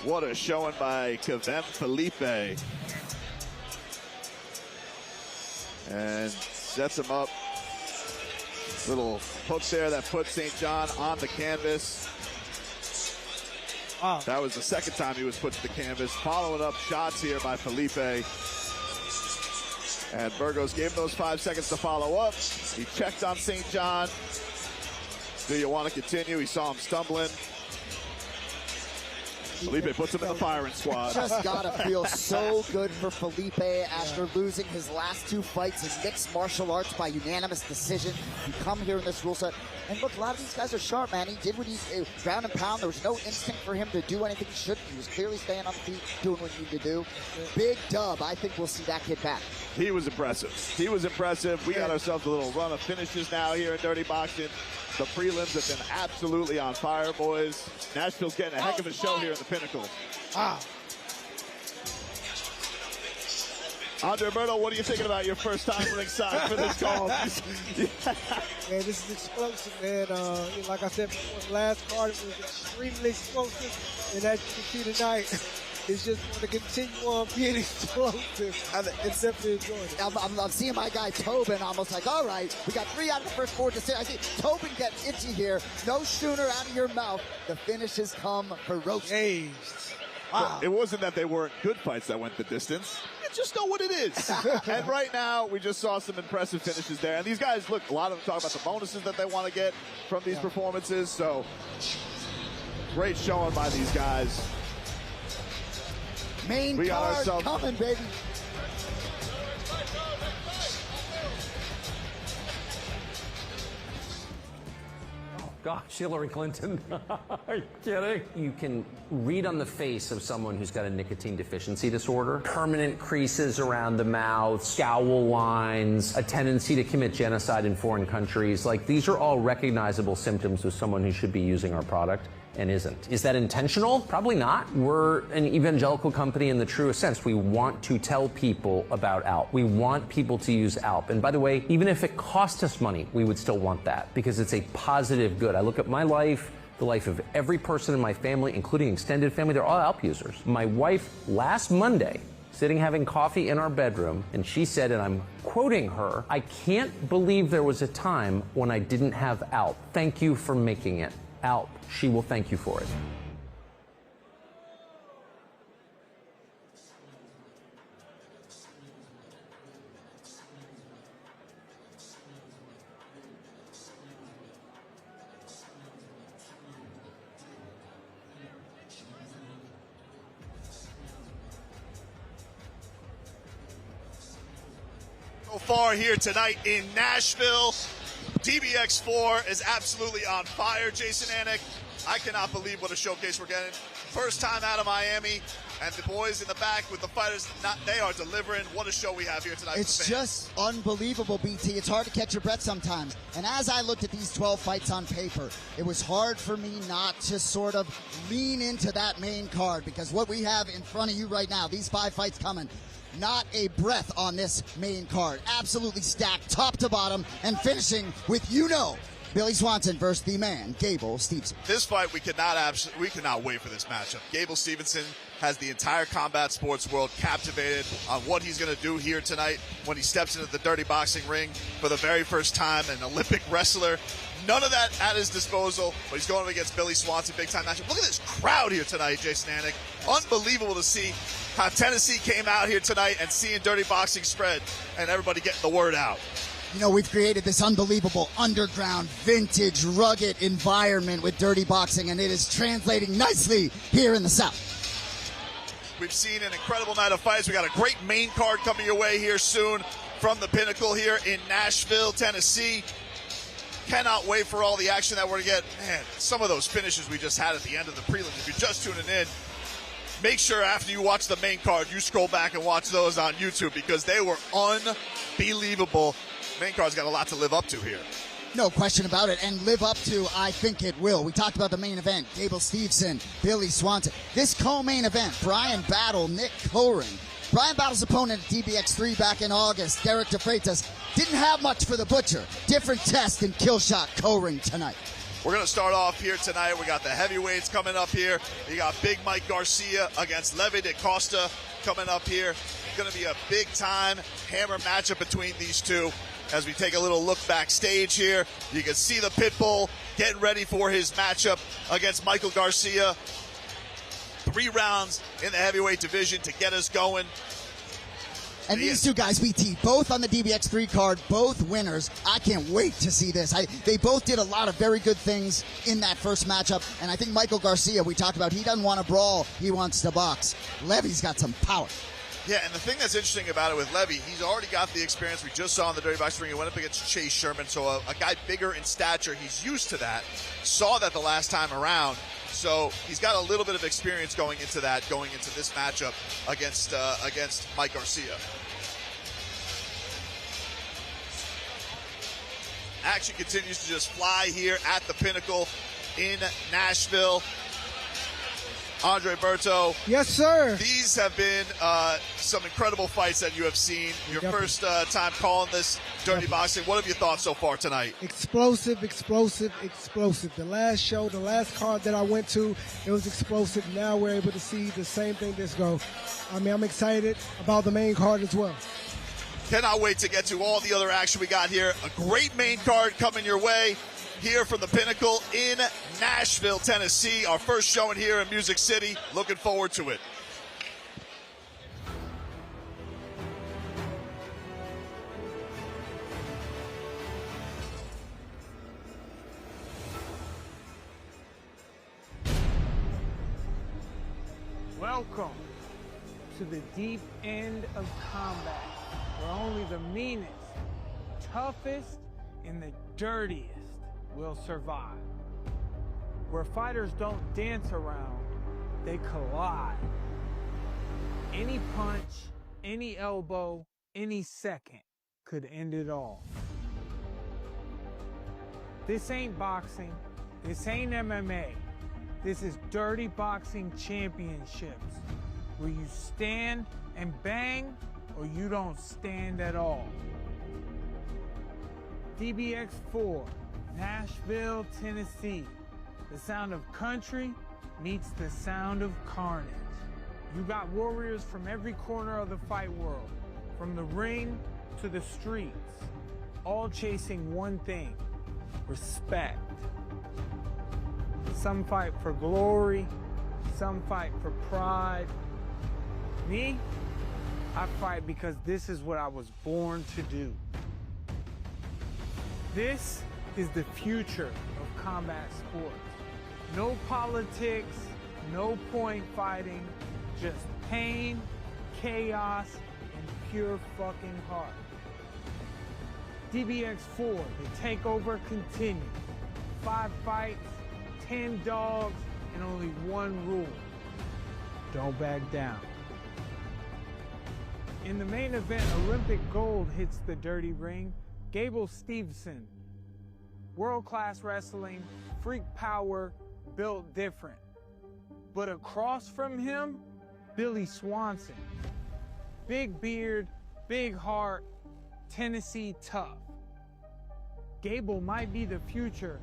What a showing by Kevin Felipe. And sets him up. Little hook there that puts St. John on the canvas. Wow. That was the second time he was put to the canvas. Following up shots here by Felipe. And Burgos gave him those 5 seconds to follow up. He checked on St. John. Do you want to continue? He saw him stumbling. Felipe puts him in the firing squad. Just gotta feel so good for Felipe after losing his last 2 fights in mixed martial arts by unanimous decision. You come here in this rule set, and look, a lot of these guys are sharp, man. He did what he ground and pound. There was no instinct for him to do anything he shouldn't. He was clearly staying on the feet, doing what he needed to do. Big dub. I think we'll see that kid back. He was impressive. He was impressive. We got ourselves a little run of finishes now here in Dirty Boxing. The prelims have been absolutely on fire, boys. Nashville's getting a heck of a show here at the Pinnacle. Andre Berto, what are you thinking about your first time ringside for this call? Man, this is explosive, man. Like I said before, the last card was extremely explosive. And as you can see tonight, it's just going to continue on being explosive. It's definitely enjoying it. I'm seeing my guy Tobin almost like, all right, we got 3 out of the first 4 to sit. I see Tobin get itchy here. No schooner out of your mouth. The finishes come ferocious. Wow. It wasn't that they weren't good fights that went the distance. You just know what it is. And right now, we just saw some impressive finishes there. And these guys, look, a lot of them talk about the bonuses that they want to get from these performances. So, great showing by these guys. Main card coming, baby. Gosh, Hillary Clinton. Are you kidding? You can read on the face of someone who's got a nicotine deficiency disorder. Permanent creases around the mouth, scowl lines, a tendency to commit genocide in foreign countries. Like, these are all recognizable symptoms of someone who should be using our product and isn't. Is that intentional? Probably not. We're an evangelical company in the truest sense. We want to tell people about ALP. We want people to use ALP. And by the way, even if it cost us money, we would still want that because it's a positive good. I look at my life, the life of every person in my family, including extended family. They're all ALP users. My wife, last Monday, sitting having coffee in our bedroom, and she said, and I'm quoting her, "I can't believe there was a time when I didn't have ALP. Thank you for making it. ALP." She will thank you for it. So far here tonight in Nashville, DBX4 is absolutely on fire. Jason Anik, I cannot believe what a showcase we're getting. First time out of Miami, and the boys in the back with the fighters, they are delivering. What a show we have here tonight. It's just unbelievable, BT. It's hard to catch your breath sometimes. And as I looked at these 12 fights on paper, it was hard for me not to sort of lean into that main card, because what we have in front of you right now, these 5 fights coming, not a breath on this main card. Absolutely stacked top to bottom, and finishing with, Billy Swanson versus the man, Gable Steveson. This fight, we cannot wait for this matchup. Gable Steveson has the entire combat sports world captivated on what he's going to do here tonight when he steps into the dirty boxing ring for the very first time, an Olympic wrestler. None of that at his disposal, but he's going up against Billy Swanson, big-time matchup. Look at this crowd here tonight, Jason Anik. Unbelievable to see how Tennessee came out here tonight and seeing dirty boxing spread and everybody getting the word out. We've created this unbelievable underground, vintage, rugged environment with dirty boxing, and it is translating nicely here in the South. We've seen an incredible night of fights. We got a great main card coming your way here soon from the Pinnacle here in Nashville, Tennessee. Cannot wait for all the action that we're going to get. Man, some of those finishes we just had at the end of the prelims. If you're just tuning in, make sure after you watch the main card, you scroll back and watch those on YouTube, because they were unbelievable. Main card's got a lot to live up to here. No question about it, and live up to, I think it will. We talked about the main event, Gable Steveson, Billy Swanson. This co-main event, Bryan battle Nick Kohring. Bryan battles opponent at DBX3 back in August, Derek DeFreitas. Didn't have much for the Butcher. Different test in Killshot Kohring tonight. We're going to start off here tonight. We got the heavyweights coming up here. You got Big Mike Garcia against Levi de Costa coming up here. It's going to be a big-time hammer matchup between these two. As we take a little look backstage here, you can see the Pitbull getting ready for his matchup against Michael Garcia. 3 rounds in the heavyweight division to get us going. And these two guys, BT, both on the DBX3 card, both winners. I can't wait to see this. They both did a lot of very good things in that first matchup. And I think Michael Garcia, we talked about, he doesn't want to brawl, he wants to box. Levy's got some power. Yeah, and the thing that's interesting about it with Levy, he's already got the experience. We just saw in the dirty boxing ring. He went up against Chase Sherman, so a guy bigger in stature. He's used to that. Saw that the last time around. So he's got a little bit of experience going into this matchup against Mike Garcia. Action continues to just fly here at the Pinnacle in Nashville. Andre Berto. Yes, sir. These have been some incredible fights that you have seen. Your first time calling this dirty boxing. What have you thought so far tonight? Explosive, explosive, explosive. The last show, the last card that I went to, it was explosive. Now we're able to see the same thing this go. I'm excited about the main card as well. Cannot wait to get to all the other action we got here. A great main card coming your way here from the Pinnacle in Nashville, Tennessee. Our first showing here in Music City. Looking forward to it. Welcome to the deep end of combat, where only the meanest, toughest, and the dirtiest will survive. Where fighters don't dance around, they collide. Any punch, any elbow, any second could end it all. This ain't boxing, this ain't MMA. This is Dirty Boxing Championships, where you stand and bang or you don't stand at all. DBX4, Nashville, Tennessee. The sound of country meets the sound of carnage. You got warriors from every corner of the fight world, from the ring to the streets, all chasing one thing: respect. Some fight for glory, some fight for pride. Me, I fight because this is what I was born to do. This is the future of combat sports. No politics, no point fighting, just pain, chaos, and pure fucking heart. DBX4, the takeover continues. 5 fights, 10 dogs, and only one rule: don't back down. In the main event, Olympic gold hits the dirty ring. Gable Steveson, world-class wrestling, freak power, built different. But across from him, Billy Swanson. Big beard, big heart, Tennessee tough. Gable might be the future,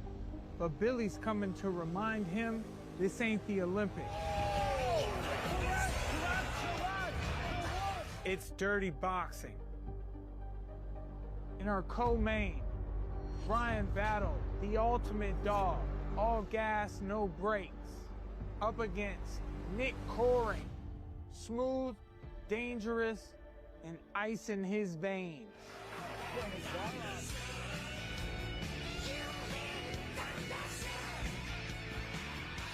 but Billy's coming to remind him this ain't the Olympics. It's dirty boxing. In our co-main, Bryan battled the ultimate dog, all gas, no brakes, up against Nick Kohring, smooth, dangerous, and ice in his veins.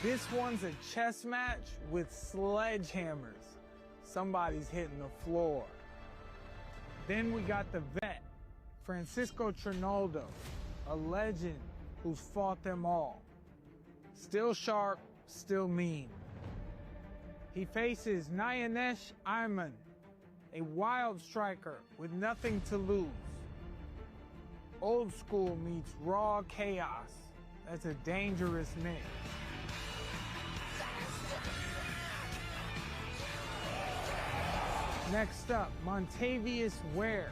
This one's a chess match with sledgehammers. Somebody's hitting the floor. Then we got the vet, Francisco Trinaldo, a legend who's fought them all. Still sharp, still mean. He faces Nayanesh Ayman, a wild striker with nothing to lose. Old school meets raw chaos. That's a dangerous mix. Next up, Montavious Ware.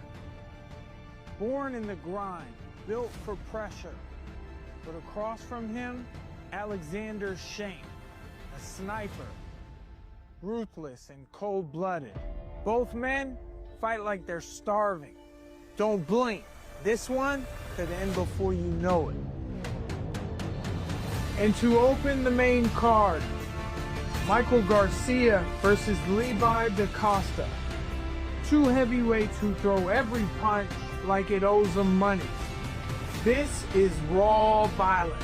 Born in the grind, built for pressure. But across from him, Alexander Shank, a sniper. Ruthless and cold-blooded. Both men fight like they're starving. Don't blink. This one could end before you know it. And to open the main card, Michael Garcia versus Levi da Costa. 2 heavyweights who throw every punch like it owes them money. This is raw violence.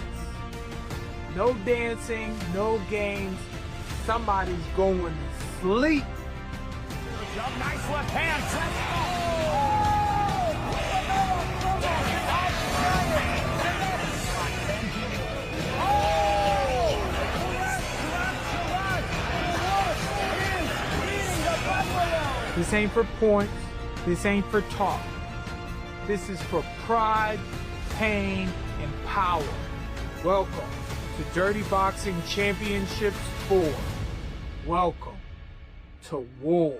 No dancing, no games. Somebody's going to sleep. Nice left hand. This ain't for points. This ain't for talk. This is for pride, pain, and power. Welcome to Dirty Boxing Championships 4. Welcome to war.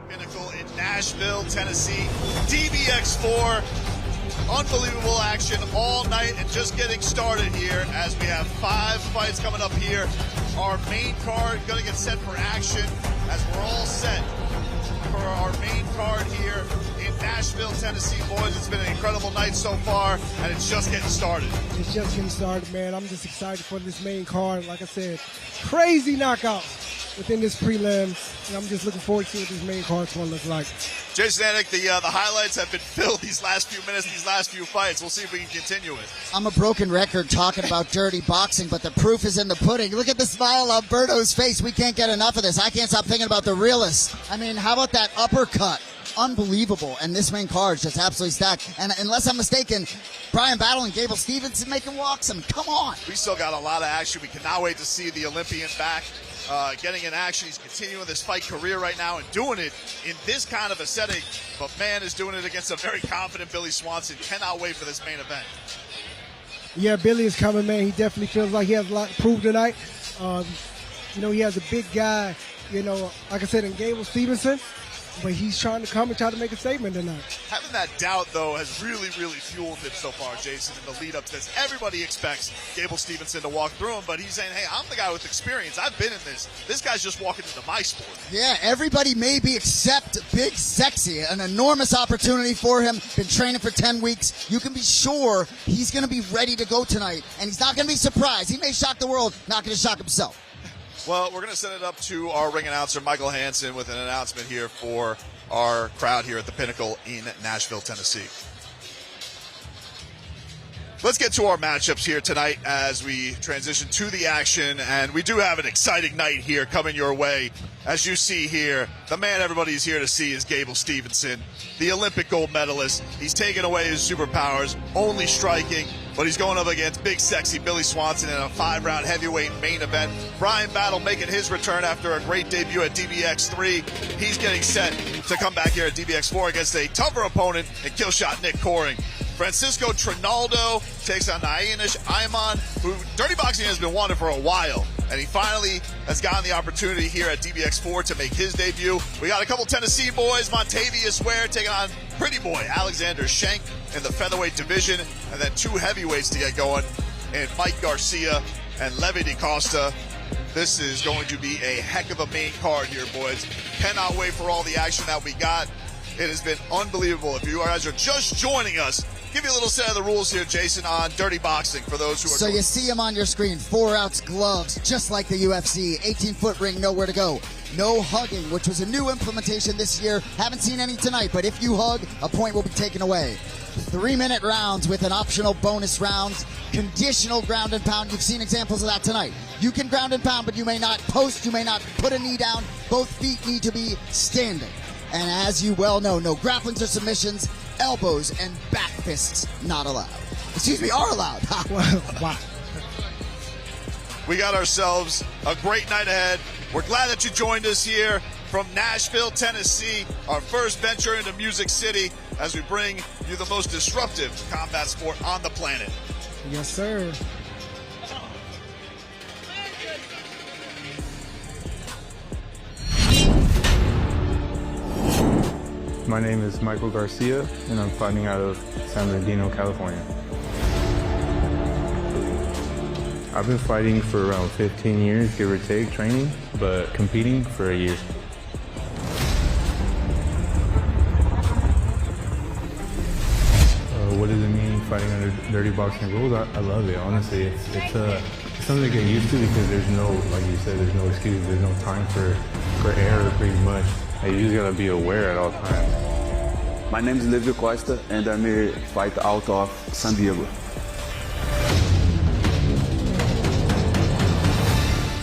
Pinnacle in Nashville, Tennessee. DBX4. Unbelievable action all night and just getting started here as we have 5 fights coming up here. Our main card going to get set for action as we're all set for our main card here in Nashville, Tennessee. Boys, it's been an incredible night so far and it's just getting started. It's just getting started, man. I'm just excited for this main card. Like I said, crazy knockouts within this prelim, and I'm just looking forward to what this main card's going to look like. Jason Stenonik, the highlights have been filled these last few minutes, these last few fights. We'll see if we can continue it. I'm a broken record talking about dirty boxing, but the proof is in the pudding. Look at the smile on Berto's face. We can't get enough of this. I can't stop thinking about the realist. I mean, how about that uppercut? unbelievable, and this main card is just absolutely stacked. And unless I'm mistaken, Bryan battling Gable Steveson making walks. I mean, come on. We still got a lot of action. We cannot wait to see the Olympian back. Getting in action. He's continuing this fight career right now and doing it in this kind of a setting. But man is doing it against a very confident Billy Swanson. Cannot wait for this main event. Yeah, Billy is coming, man. He definitely feels like he has a lot to prove tonight. He has a big guy, like I said, in Gable Steveson. But he's trying to come and try to make a statement tonight. Having that doubt, though, has really, really fueled him so far, Jason, in the lead-up to this. Everybody expects Gable Steveson to walk through him, but he's saying, hey, I'm the guy with experience. I've been in this. This guy's just walking into my sport. Yeah, everybody maybe except Big Sexy. An enormous opportunity for him. Been training for 10 weeks. You can be sure he's going to be ready to go tonight, and he's not going to be surprised. He may shock the world, not going to shock himself. Well, we're going to send it up to our ring announcer, Michael Hansen, with an announcement here for our crowd here at the Pinnacle in Nashville, Tennessee. Let's get to our matchups here tonight as we transition to the action, and we do have an exciting night here coming your way. As you see here, the man everybody's here to see is Gable Steveson, the Olympic gold medalist. He's taken away his superpowers, only striking, but he's going up against Big Sexy Billy Swanson in a 5-round heavyweight main event. Bryan Battle making his return after a great debut at DBX3. He's getting set to come back here at DBX4 against a tougher opponent in Killshot Nick Kohring. Francisco Trinaldo takes on Nayanesh Ayman, who Dirty Boxing has been wanted for a while, and he finally has gotten the opportunity here at DBX4 to make his debut. We got a couple Tennessee boys, Montavious Ware taking on Pretty Boy Alexander Shank in the featherweight division, and then 2 heavyweights to get going in Mike Garcia and Levi de Costa. This is going to be a heck of a main card here, boys. Cannot wait for all the action that we got. It has been unbelievable. If you guys are just joining us, give you a little set of the rules here, Jason, on Dirty Boxing for those who are. So you see them on your screen, 4-ounce gloves, just like the UFC, 18-foot ring, nowhere to go. No hugging, which was a new implementation this year. Haven't seen any tonight, but if you hug, a point will be taken away. 3-minute rounds with an optional bonus rounds. Conditional ground and pound. You've seen examples of that tonight. You can ground and pound, but you may not post, you may not put a knee down. Both feet need to be standing. And as you well know, no grapplings or submissions, elbows and back fists not allowed. Excuse me, are allowed. Wow. We got ourselves a great night ahead. We're glad that you joined us here from Nashville, Tennessee, our first venture into Music City as we bring you the most disruptive combat sport on the planet. Yes, sir. My name is Michael Garcia, and I'm fighting out of San Bernardino, California. I've been fighting for around 15 years, give or take, training, but competing for a year. What does it mean fighting under dirty boxing rules? I love it, honestly. It's something to get used to because there's no, like you said, there's no excuse, there's no time for error pretty much. You just gotta be aware at all times. My name is Levi Costa, and I'm a fight out of San Diego.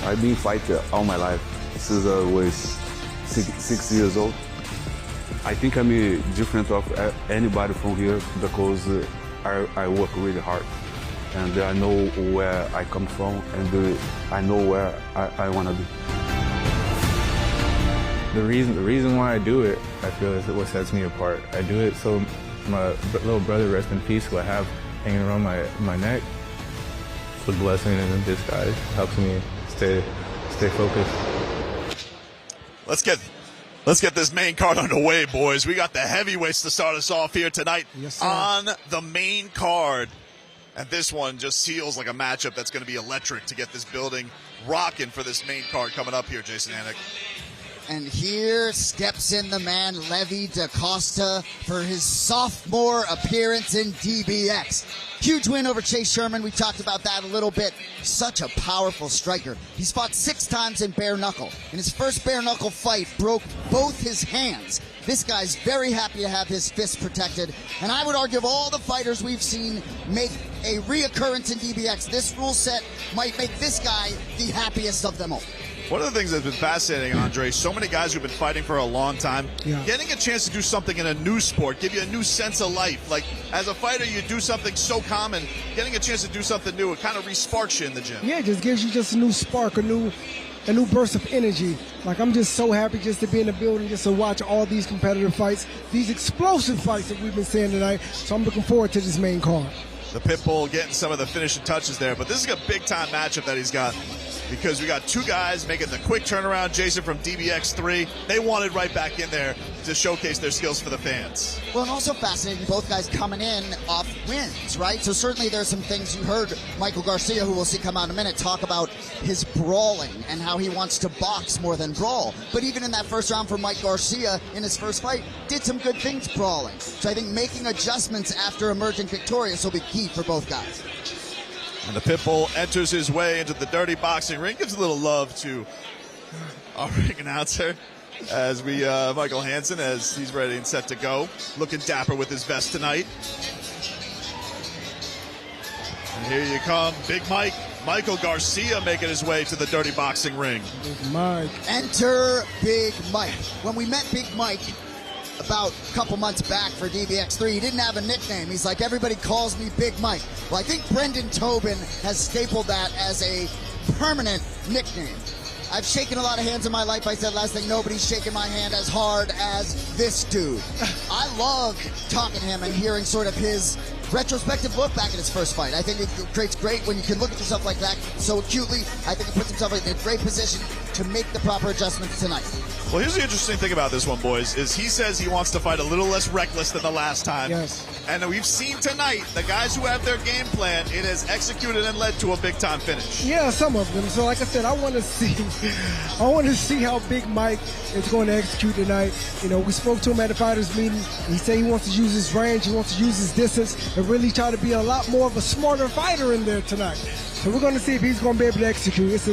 I've been fighting all my life since I was 6 years old. I think I'm different of anybody from here because I work really hard, and I know where I come from, and I know where I want to be. The reason why I do it, I feel, is what sets me apart. I do it so my little brother, rest in peace, who I have hanging around my neck, it's a blessing in disguise. Helps me stay focused. Let's get this main card underway, boys. We got the heavyweights to start us off here tonight. Yes, sir. On the main card. And this one just seals like a matchup that's going to be electric to get this building rocking for this main card coming up here, Jason Anik. And here steps in the man, Levi de Costa, for his sophomore appearance in DBX. Huge win over Chase Sherman. We talked about that a little bit. Such a powerful striker. He's fought 6 times in bare knuckle. In his first bare knuckle fight, broke both his hands. This guy's very happy to have his fists protected. And I would argue of all the fighters we've seen make a reoccurrence in DBX, this rule set might make this guy the happiest of them all. One of the things that's been fascinating, Andre, so many guys who've been fighting for a long time, getting a chance to do something in a new sport, give you a new sense of life. Like, as a fighter, you do something so common, getting a chance to do something new, it kind of re-sparks you in the gym. Yeah, it just gives you just a new spark, a new burst of energy. Like, I'm just so happy just to be in the building, just to watch all these competitive fights, these explosive fights that we've been seeing tonight. So I'm looking forward to this main card. The Pitbull getting some of the finishing touches there, but this is a big-time matchup that he's got, because we got two guys making the quick turnaround. Jason from DBX3, they wanted right back in there to showcase their skills for the fans. Well, and also fascinating, both guys coming in off wins, right? So certainly there's some things you heard Michael Garcia, who we'll see come out in a minute, talk about his brawling and how he wants to box more than brawl. But even in that first round for Mike Garcia in his first fight, did some good things brawling. So I think making adjustments after emerging victorious will be key for both guys. And the Pitbull enters his way into the dirty boxing ring, gives a little love to our ring announcer as we, Michael Hansen, as he's ready and set to go. Looking dapper with his vest tonight. And here you come, Big Mike. Michael Garcia making his way to the dirty boxing ring. Big Mike. Enter Big Mike. When we met Big Mike about a couple months back for DBX3, he didn't have a nickname. He's like, everybody calls me Big Mike. Well, I think Brendan Tobin has stapled that as a permanent nickname. I've shaken a lot of hands in my life. I said last thing, nobody's shaking my hand as hard as this dude. I love talking to him and hearing sort of his retrospective look back at his first fight. I think it creates great when you can look at yourself like that so acutely. I think it puts himself in a great position to make the proper adjustments tonight. Well, here's the interesting thing about this one, boys, is he says he wants to fight a little less reckless than the last time. Yes. And we've seen tonight, the guys who have their game plan, it has executed and led to a big-time finish. Yeah, some of them. So like I said, I want to see how Big Mike is going to execute tonight. You know, we spoke to him at the fighters meeting. He said he wants to use his range, he wants to use his distance, and really try to be a lot more of a smarter fighter in there tonight. So we're going to see if he's going to be able to execute. It's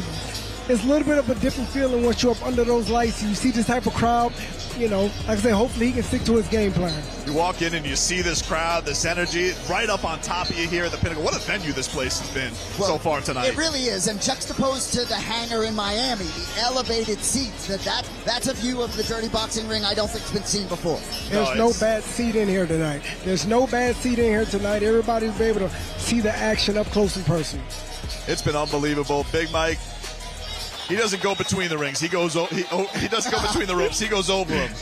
a little bit of a different feeling once you're up under those lights. You see this type of crowd, you know, like I say, hopefully he can stick to his game plan. You walk in and you see this crowd, this energy, right up on top of you here at the Pinnacle. What a venue this place has been so far tonight. It really is, and juxtaposed to the hangar in Miami, the elevated seats, that's a view of the dirty boxing ring I don't think's been seen before. There's no bad seat in here tonight. There's no bad seat in here tonight. Everybody will be able to see the action up close and personal. It's been unbelievable. Big Mike, he doesn't go between the rings. He doesn't go between the ropes. He goes over them.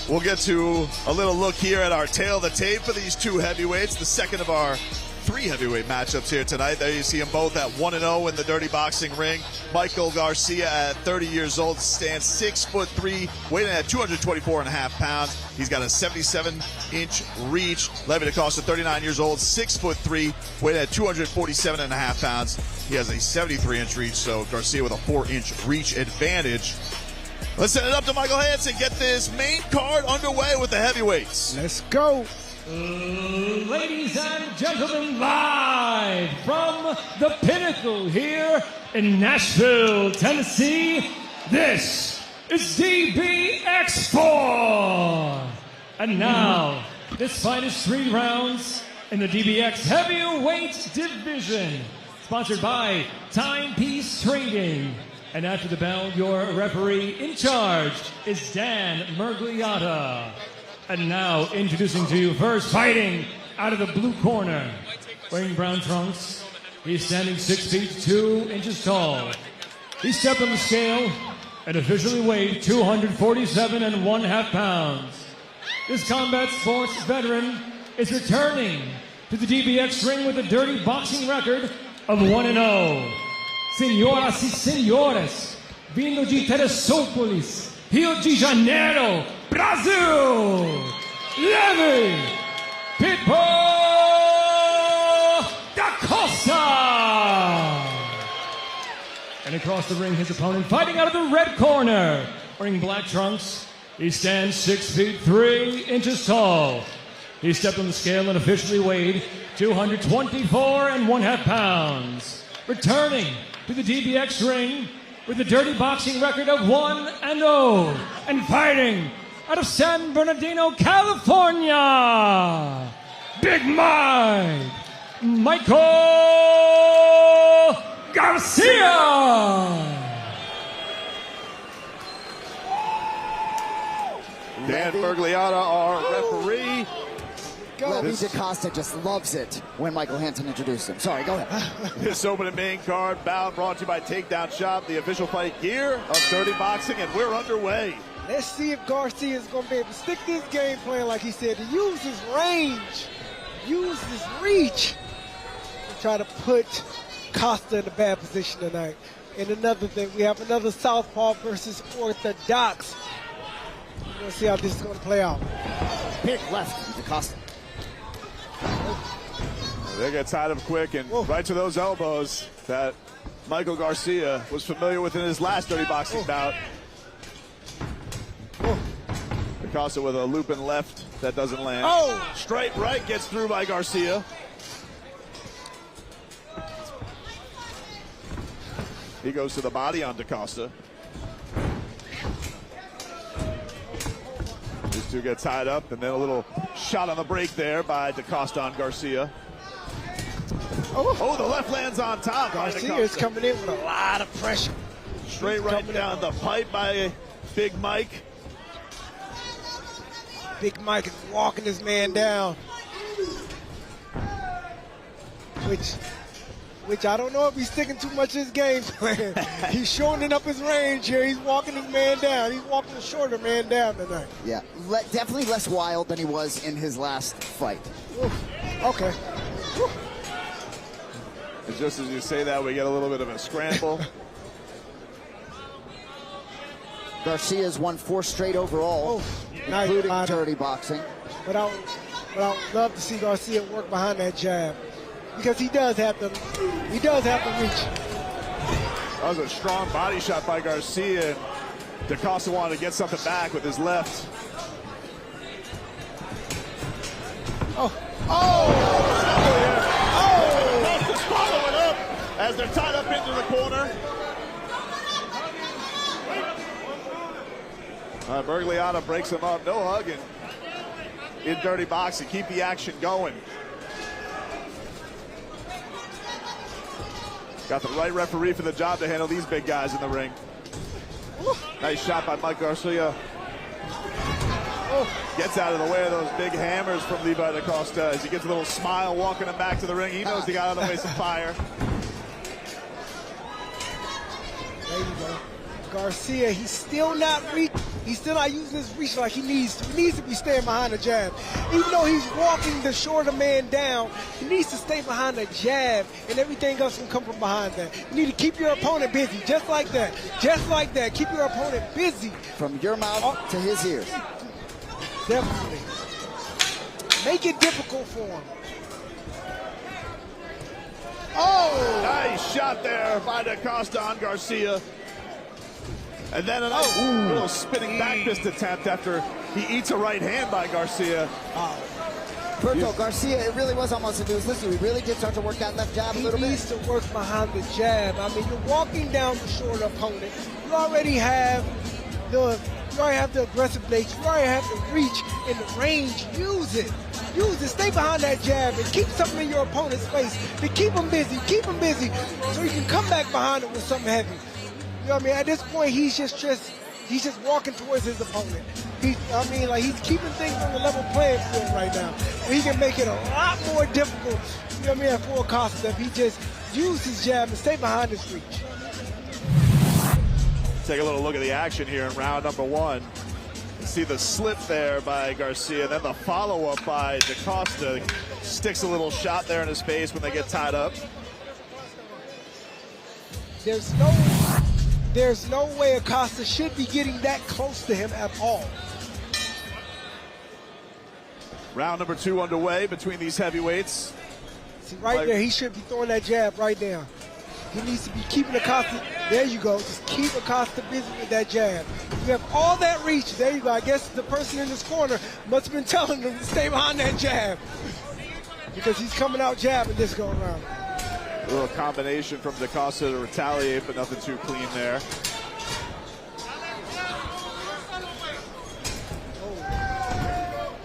We'll get to a little look here at our tail of the tape for these two heavyweights, the second of our three heavyweight matchups here tonight. There you see them both at 1-0 in the dirty boxing ring. Michael Garcia at 30 years old stands 6'3", weighing at 224.5 pounds. He's got a 77-inch reach. Levy Costa, 39 years old, 6'3", weighing at 247.5 pounds. He has a 73-inch reach, so Garcia with a 4-inch reach advantage. Let's send it up to Michael Hansen. Get this main card underway with the heavyweights. Let's go. Ladies and gentlemen, live from the Pinnacle here in Nashville, Tennessee, this is DBX4. And now, this fight is 3 rounds in the DBX heavyweight division, sponsored by Timepiece Trading. And after the bell, your referee in charge is Dan Mergliata. And now, introducing to you first, fighting out of the blue corner, wearing brown trunks. He's standing 6 feet 2 inches tall. He stepped on the scale and officially weighed 247.5 pounds. This combat sports veteran is returning to the DBX ring with a dirty boxing record of 1-0. Senhoras e senhores, vindo de Teresópolis, Rio de Janeiro, Brasil, Levy Pitbull da Costa. And across the ring, his opponent fighting out of the red corner, wearing black trunks. He stands 6 feet 3 inches tall. He stepped on the scale and officially weighed 224.5 pounds. Returning to the DBX ring with a dirty boxing record of 1-0 and fighting out of San Bernardino, California, Big Mike, Michael Garcia! Dan Bergliata, our referee. Levy Costa just loves it when Michael Hansen introduced him. Sorry, go ahead. This opening main card bout brought to you by Takedown Shop, the official fight gear of Dirty Boxing, and we're underway. Let's see if Garcia is going to be able to stick this game plan, like he said, to use his range, use his reach, and try to put Costa in a bad position tonight. And another thing, we have another Southpaw versus Orthodox. We're going to see how this is going to play out. Big left to Costa. They get tied up quick and right to those elbows that Michael Garcia was familiar with in his last Dirty Boxing bout. Costa with a looping left that doesn't land. Straight right gets through by Garcia. He goes to the body on Costa. These two get tied up, and then a little shot on the break there by Costa on Garcia. Oh, the left lands on top. Garcia is coming in with a lot of pressure. Straight right down the pipe by Big Mike. Big Mike is walking his man down. Which I don't know if he's sticking too much to his game plan. He's shortening up his range here. He's walking his man down. He's walking a shorter man down tonight. Yeah, definitely less wild than he was in his last fight. Okay. And just as you say that, we get a little bit of a scramble. Garcia's won 4 straight overall, including Dirty Boxing. But I would love to see Garcia work behind that jab, because he does have the reach. That was a strong body shot by Garcia. Costa wanted to get something back with his left. Costa's following up as they're tied up into the corner. Bergliata breaks him up. No hugging in Dirty Boxing. Keep the action going. Got the right referee for the job to handle these big guys in the ring. Nice shot by Mike Garcia. Gets out of the way of those big hammers from Levi Costa as he gets a little smile walking him back to the ring. He knows he got out of the way some fire. There you go. Garcia, he's still not using his reach like he needs to. He needs to be staying behind the jab. Even though he's walking the shorter man down, he needs to stay behind the jab, and everything else can come from behind that. You need to keep your opponent busy, just like that. Just like that. Keep your opponent busy. From your mouth to his ears. Definitely. Make it difficult for him. Nice shot there by Costa on Garcia. And then a nice little spinning back fist attempt after he eats a right hand by Garcia. Burton, Garcia, it really was almost a news. Listen, we really did start to work that left jab a little bit. He needs to work behind the jab. I mean, you're walking down the shorter opponent. You already have the aggressive nature. You already have the reach and the range. Use it. Use it. Stay behind that jab and keep something in your opponent's face to keep him busy. Keep him busy so you can come back behind it with something heavy. You know what I mean? At this point, he's just walking towards his opponent. He's keeping things on the level playing field right now. He can make it a lot more difficult, you know what I mean, for Costa if he just uses his jab and stay behind his reach. Take a little look at the action here in round number 1. You see the slip there by Garcia, then the follow-up by Costa. Sticks a little shot there in his face when they get tied up. There's no way Acosta should be getting that close to him at all. Round number 2 underway between these heavyweights. See, right there, he should be throwing that jab right down. He needs to be keeping Acosta. There you go. Just keep Acosta busy with that jab. You have all that reach. There you go. I guess the person in this corner must have been telling him to stay behind that jab, because he's coming out jabbing this go around. A little combination from Costa to retaliate, but nothing too clean there.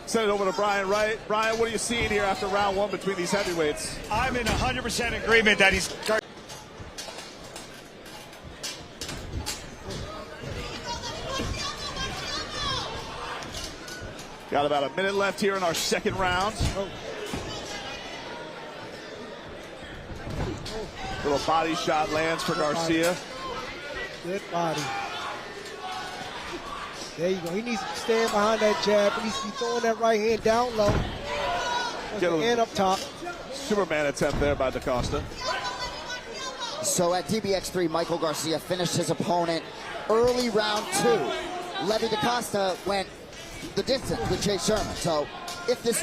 Send it over to Bryan Wright. Bryan, what are you seeing here after round 1 between these heavyweights? I'm in 100% agreement that he's... Got about a minute left here in our second round. Little body shot lands for Garcia. Good body. There you go. He needs to stand behind that jab. He needs to be throwing that right hand down low. And up top. Superman attempt there by Costa. So at DBX3, Michael Garcia finished his opponent early round 2. Levy Costa went the distance with Jay Sherman. So if this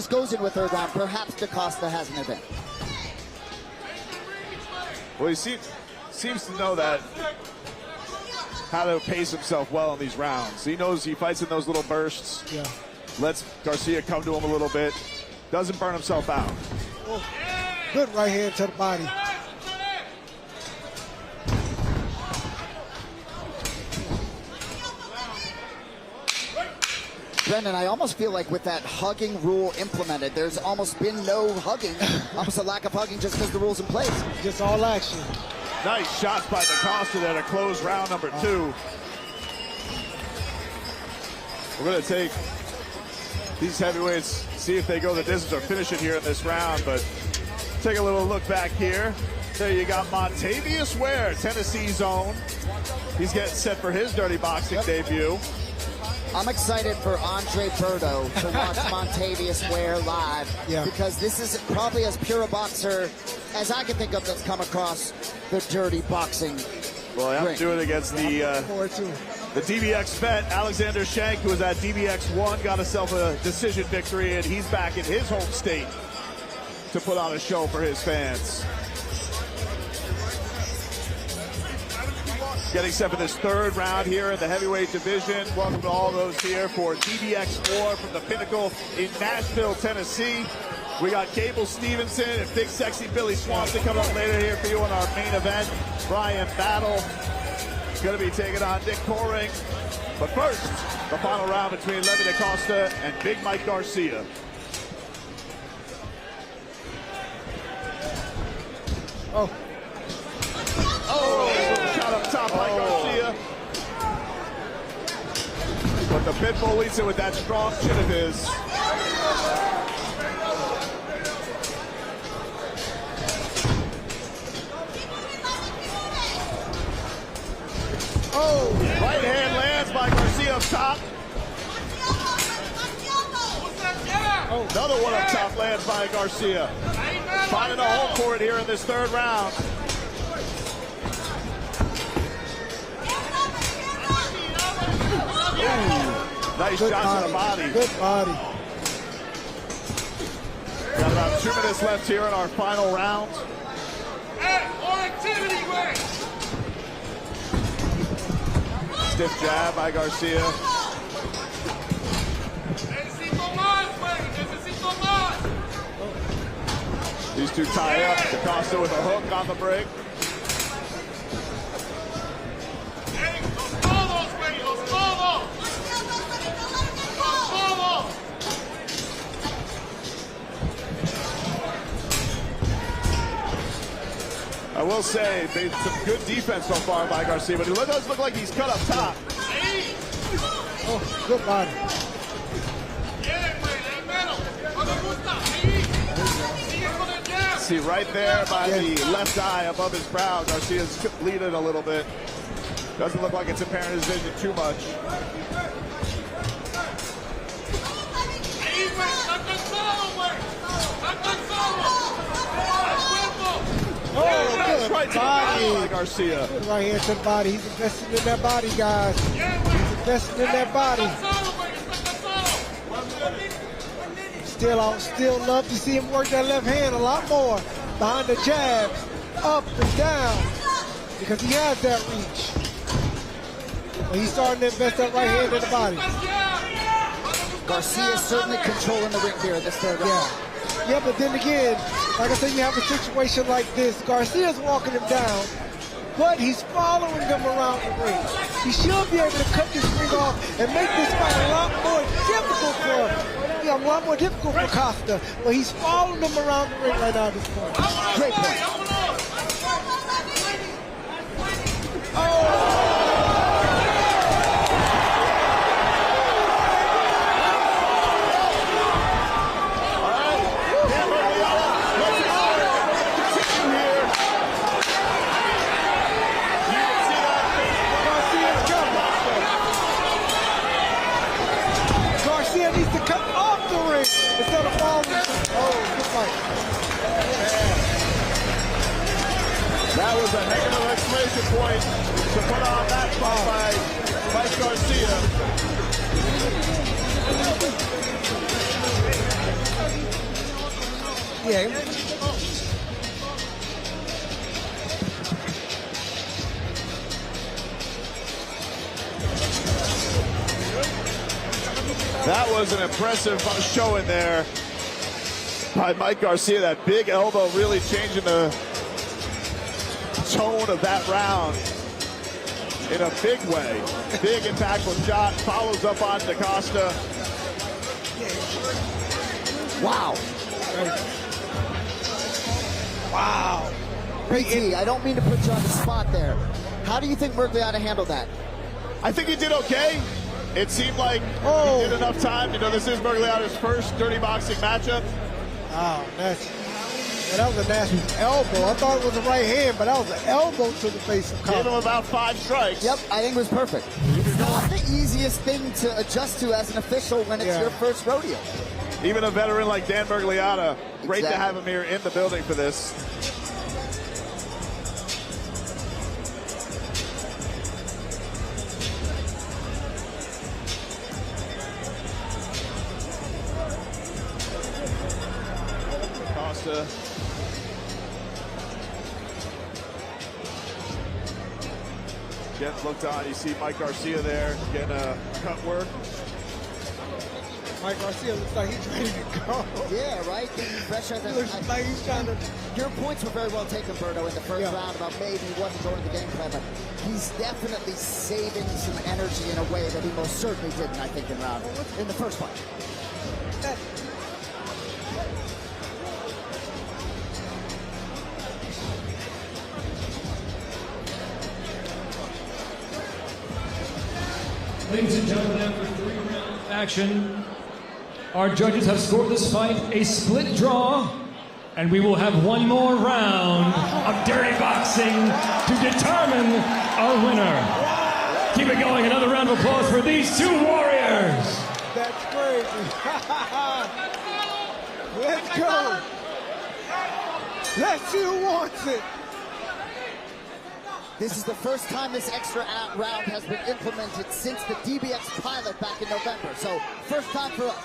goes into a third round, perhaps Costa has an advantage. Well, he seems to know that how to pace himself well in these rounds. He knows he fights in those little bursts. Yeah. Lets Garcia come to him a little bit. Doesn't burn himself out. Oh, good right hand to the body. Brendan, I almost feel like with that hugging rule implemented, there's almost been no hugging, almost a lack of hugging just because the rule's in place. Just all action. Nice shots by Costa there to close round number 2. We're going to take these heavyweights, see if they go the distance or finish it here in this round, but take a little look back here. There you got Montavious Ware, Tennessee's own. He's getting set for his dirty boxing debut. I'm excited for Andre Berto to watch Montavious Ware live because this is probably as pure a boxer as I can think of that's come across the dirty boxing. Well, I have to do it against the DBX vet, Alexander Shank, who was at DBX1, got himself a decision victory, and he's back in his home state to put on a show for his fans. Getting set for this third round here in the heavyweight division. Welcome to all those here for DBX4 from the Pinnacle in Nashville, Tennessee. We got Gable Steveson and big sexy Billy Swanson coming up later here for you in our main event. Bryan battle. Going to be taking on Nick Kohring. But first, the final round between Levy Costa and Big Mike Garcia. Shot up top by Garcia. But the Pitbull leads it with that strong chin of his. Right hand lands by Garcia up top. Another one up top lands by Garcia. Finding a home for it here in this third round. Nice shots to the body. Good body. Got about 2 minutes left here in our final round. Stiff jab by Garcia. These two tie up. Costa with a hook on the break. I will say, some good defense so far by Garcia, but it does look like he's cut up top. Oh, good body. See right there by the left eye above his brow, Garcia's bleeding a little bit. Doesn't look like it's impairing his vision too much. Good right body. By Garcia. Good right hand to the body. He's investing in that body, guys. He's investing in that body. Still love to see him work that left hand a lot more. Behind the jabs, up and down, because he has that reach. But he's starting to invest that right hand in the body. Garcia certainly controlling the ring here this third round. Yeah, but then again, like I said, you have a situation like this. Garcia's walking him down, but he's following him around the ring. He should be able to cut this ring off and make this fight a lot more difficult for Costa. But he's following him around the ring right now at this point. Great point. That was a heck of an exclamation point to put on that spot by Mike Garcia. Yeah. That was an impressive showing there by Mike Garcia. That big elbow really changing the tone of that round in a big way. Big impactful shot, follows up on Costa. Wow. Wow. PT, I don't mean to put you on the spot there. How do you think Mergliata handled that? I think he did okay. It seemed like he did enough time. You know, this is Mergliata's first dirty boxing matchup. Oh, that was a nasty elbow. I thought it was a right hand, but that was an elbow to the face of Costa. Gave him about 5 strikes. Yep, I think it was perfect. It's not the easiest thing to adjust to as an official when it's your first rodeo. Even a veteran like Dan Mergliata, great to have him here in the building for this. Costa. Gets looked on. You see Mike Garcia there getting a cut work. Mike Garcia looks like he's ready to go. Yeah, right? Fresh as He looks like he's trying to... Your points were very well taken, Berto, in the first round about maybe he wasn't going to the game plan, but he's definitely saving some energy in a way that he most certainly didn't, I think, in the first fight. Ladies and gentlemen, after 3 rounds of action, our judges have scored this fight a split draw, and we will have one more round of dirty boxing to determine our winner. Keep it going. Another round of applause for these 2 warriors. That's crazy. Let's go. Let's see who wants it. This is the first time this extra round has been implemented since the DBX pilot back in November. So, first time for us.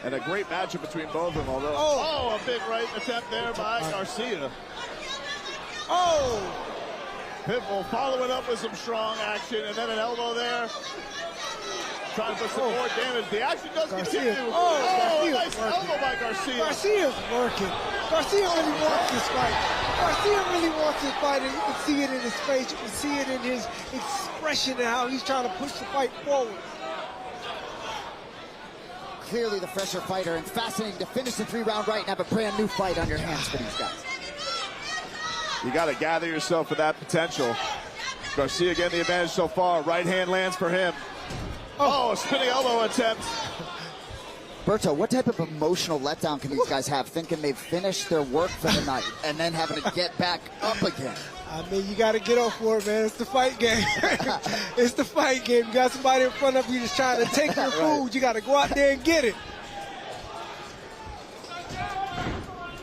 And a great matchup between both of them, although... Oh, a big right attempt there by Garcia. Oh! Pitbull following up with some strong action, and then an elbow there. Trying to put some more damage. The action does continue. Nice elbow by Garcia. Garcia's working. Garcia really wants this fight. Garcia really wants this fight, and you can see it in his face. You can see it in his expression and how he's trying to push the fight forward. Clearly the fresher fighter, and fascinating to finish the 3-round right and have a brand new fight on your hands for these guys. You got to gather yourself for that potential. Garcia getting the advantage so far. Right hand lands for him. Oh, spinning elbow attempt. Berto, what type of emotional letdown can these guys have, thinking they've finished their work for the night and then having to get back up again? I mean, you got to get up for it, man. It's the fight game. It's the fight game. You got somebody in front of you just trying to take your food. You got to go out there and get it.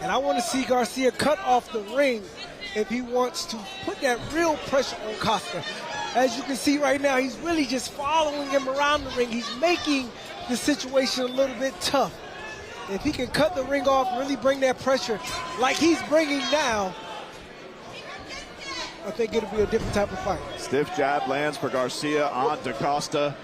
And I want to see Garcia cut off the ring if he wants to put that real pressure on Costa. As you can see right now, he's really just following him around the ring. He's making the situation a little bit tough. If he can cut the ring off, really bring that pressure like he's bringing now, I think it'll be a different type of fight. Stiff jab lands for Garcia on Costa.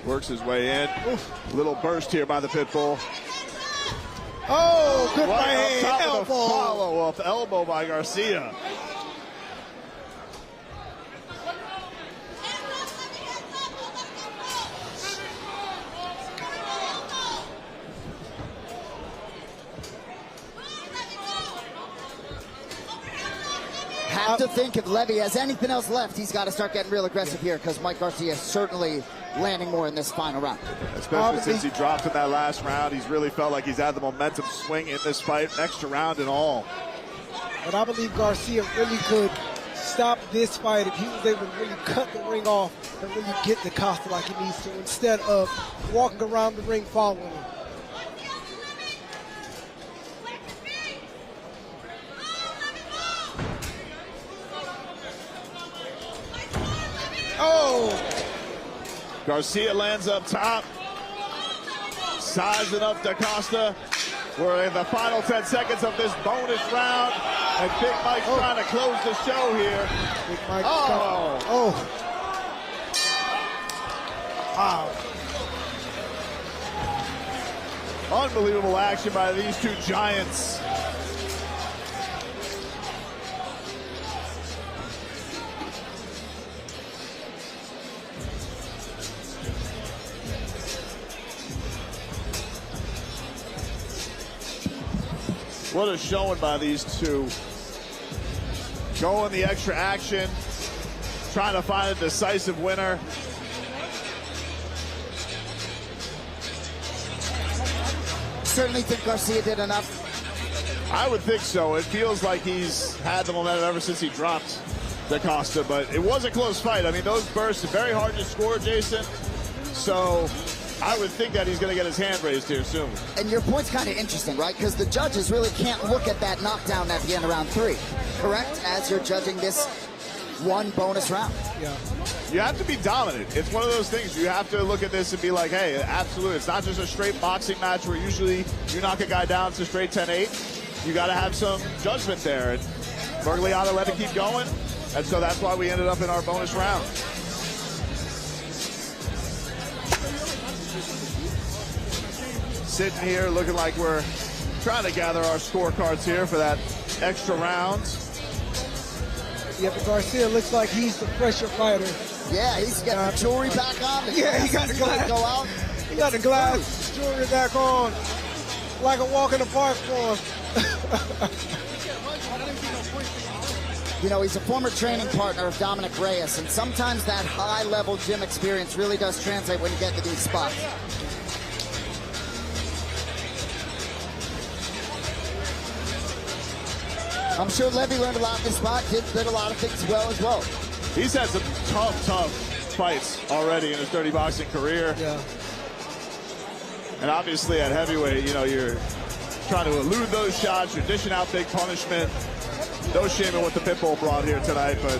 Works his way in. Little burst here by the Pitbull. Oh, good right hand elbow. Follow-up elbow by Garcia. Have to think if Levy has anything else left, he's got to start getting real aggressive here, because Mike Garcia is certainly landing more in this final round. Especially since he dropped in that last round. He's really felt like he's had the momentum swing in this fight, extra round and all. But I believe Garcia really could stop this fight if he was able to really cut the ring off and really get to Costa like he needs to instead of walking around the ring following him. Oh! Garcia lands up top, sizing up to Costa. We're in the final 10 seconds of this bonus round, and Big Mike's trying to close the show here. Big Mike. Oh! Wow. Unbelievable action by these two giants. What a showing by these two. Going the extra action, trying to find a decisive winner. Certainly think Garcia did enough. I would think so. It feels like he's had the momentum ever since he dropped the Costa, but it was a close fight. I mean, those bursts are very hard to score, Jason. So I would think that he's going to get his hand raised here soon. And your point's kind of interesting, right? Because the judges really can't look at that knockdown at the end of round 3, correct? As you're judging this one bonus round. Yeah. You have to be dominant. It's one of those things. You have to look at this and be like, hey, absolutely. It's not just a straight boxing match where usually you knock a guy down to straight 10-8. You got to have some judgment there. And Bergliata let it keep going. And so that's why we ended up in our bonus round. Sitting here looking like we're trying to gather our scorecards here for that extra round. Yeah, but Garcia looks like he's the fresher fighter. Yeah, he's got the jewelry back on. Yeah, he got the glass. Go out. He got the glass jewelry back on, like a walk in the park for him. You know, he's a former training partner of Dominic Reyes, and sometimes that high-level gym experience really does translate when you get to these spots. I'm sure Levy learned a lot in this spot, did a lot of things well as well. He's had some tough fights already in his dirty boxing career. Yeah. And obviously at heavyweight, you know, you're trying to elude those shots, you're dishing out big punishment. No shame in what the Pitbull brought here tonight, but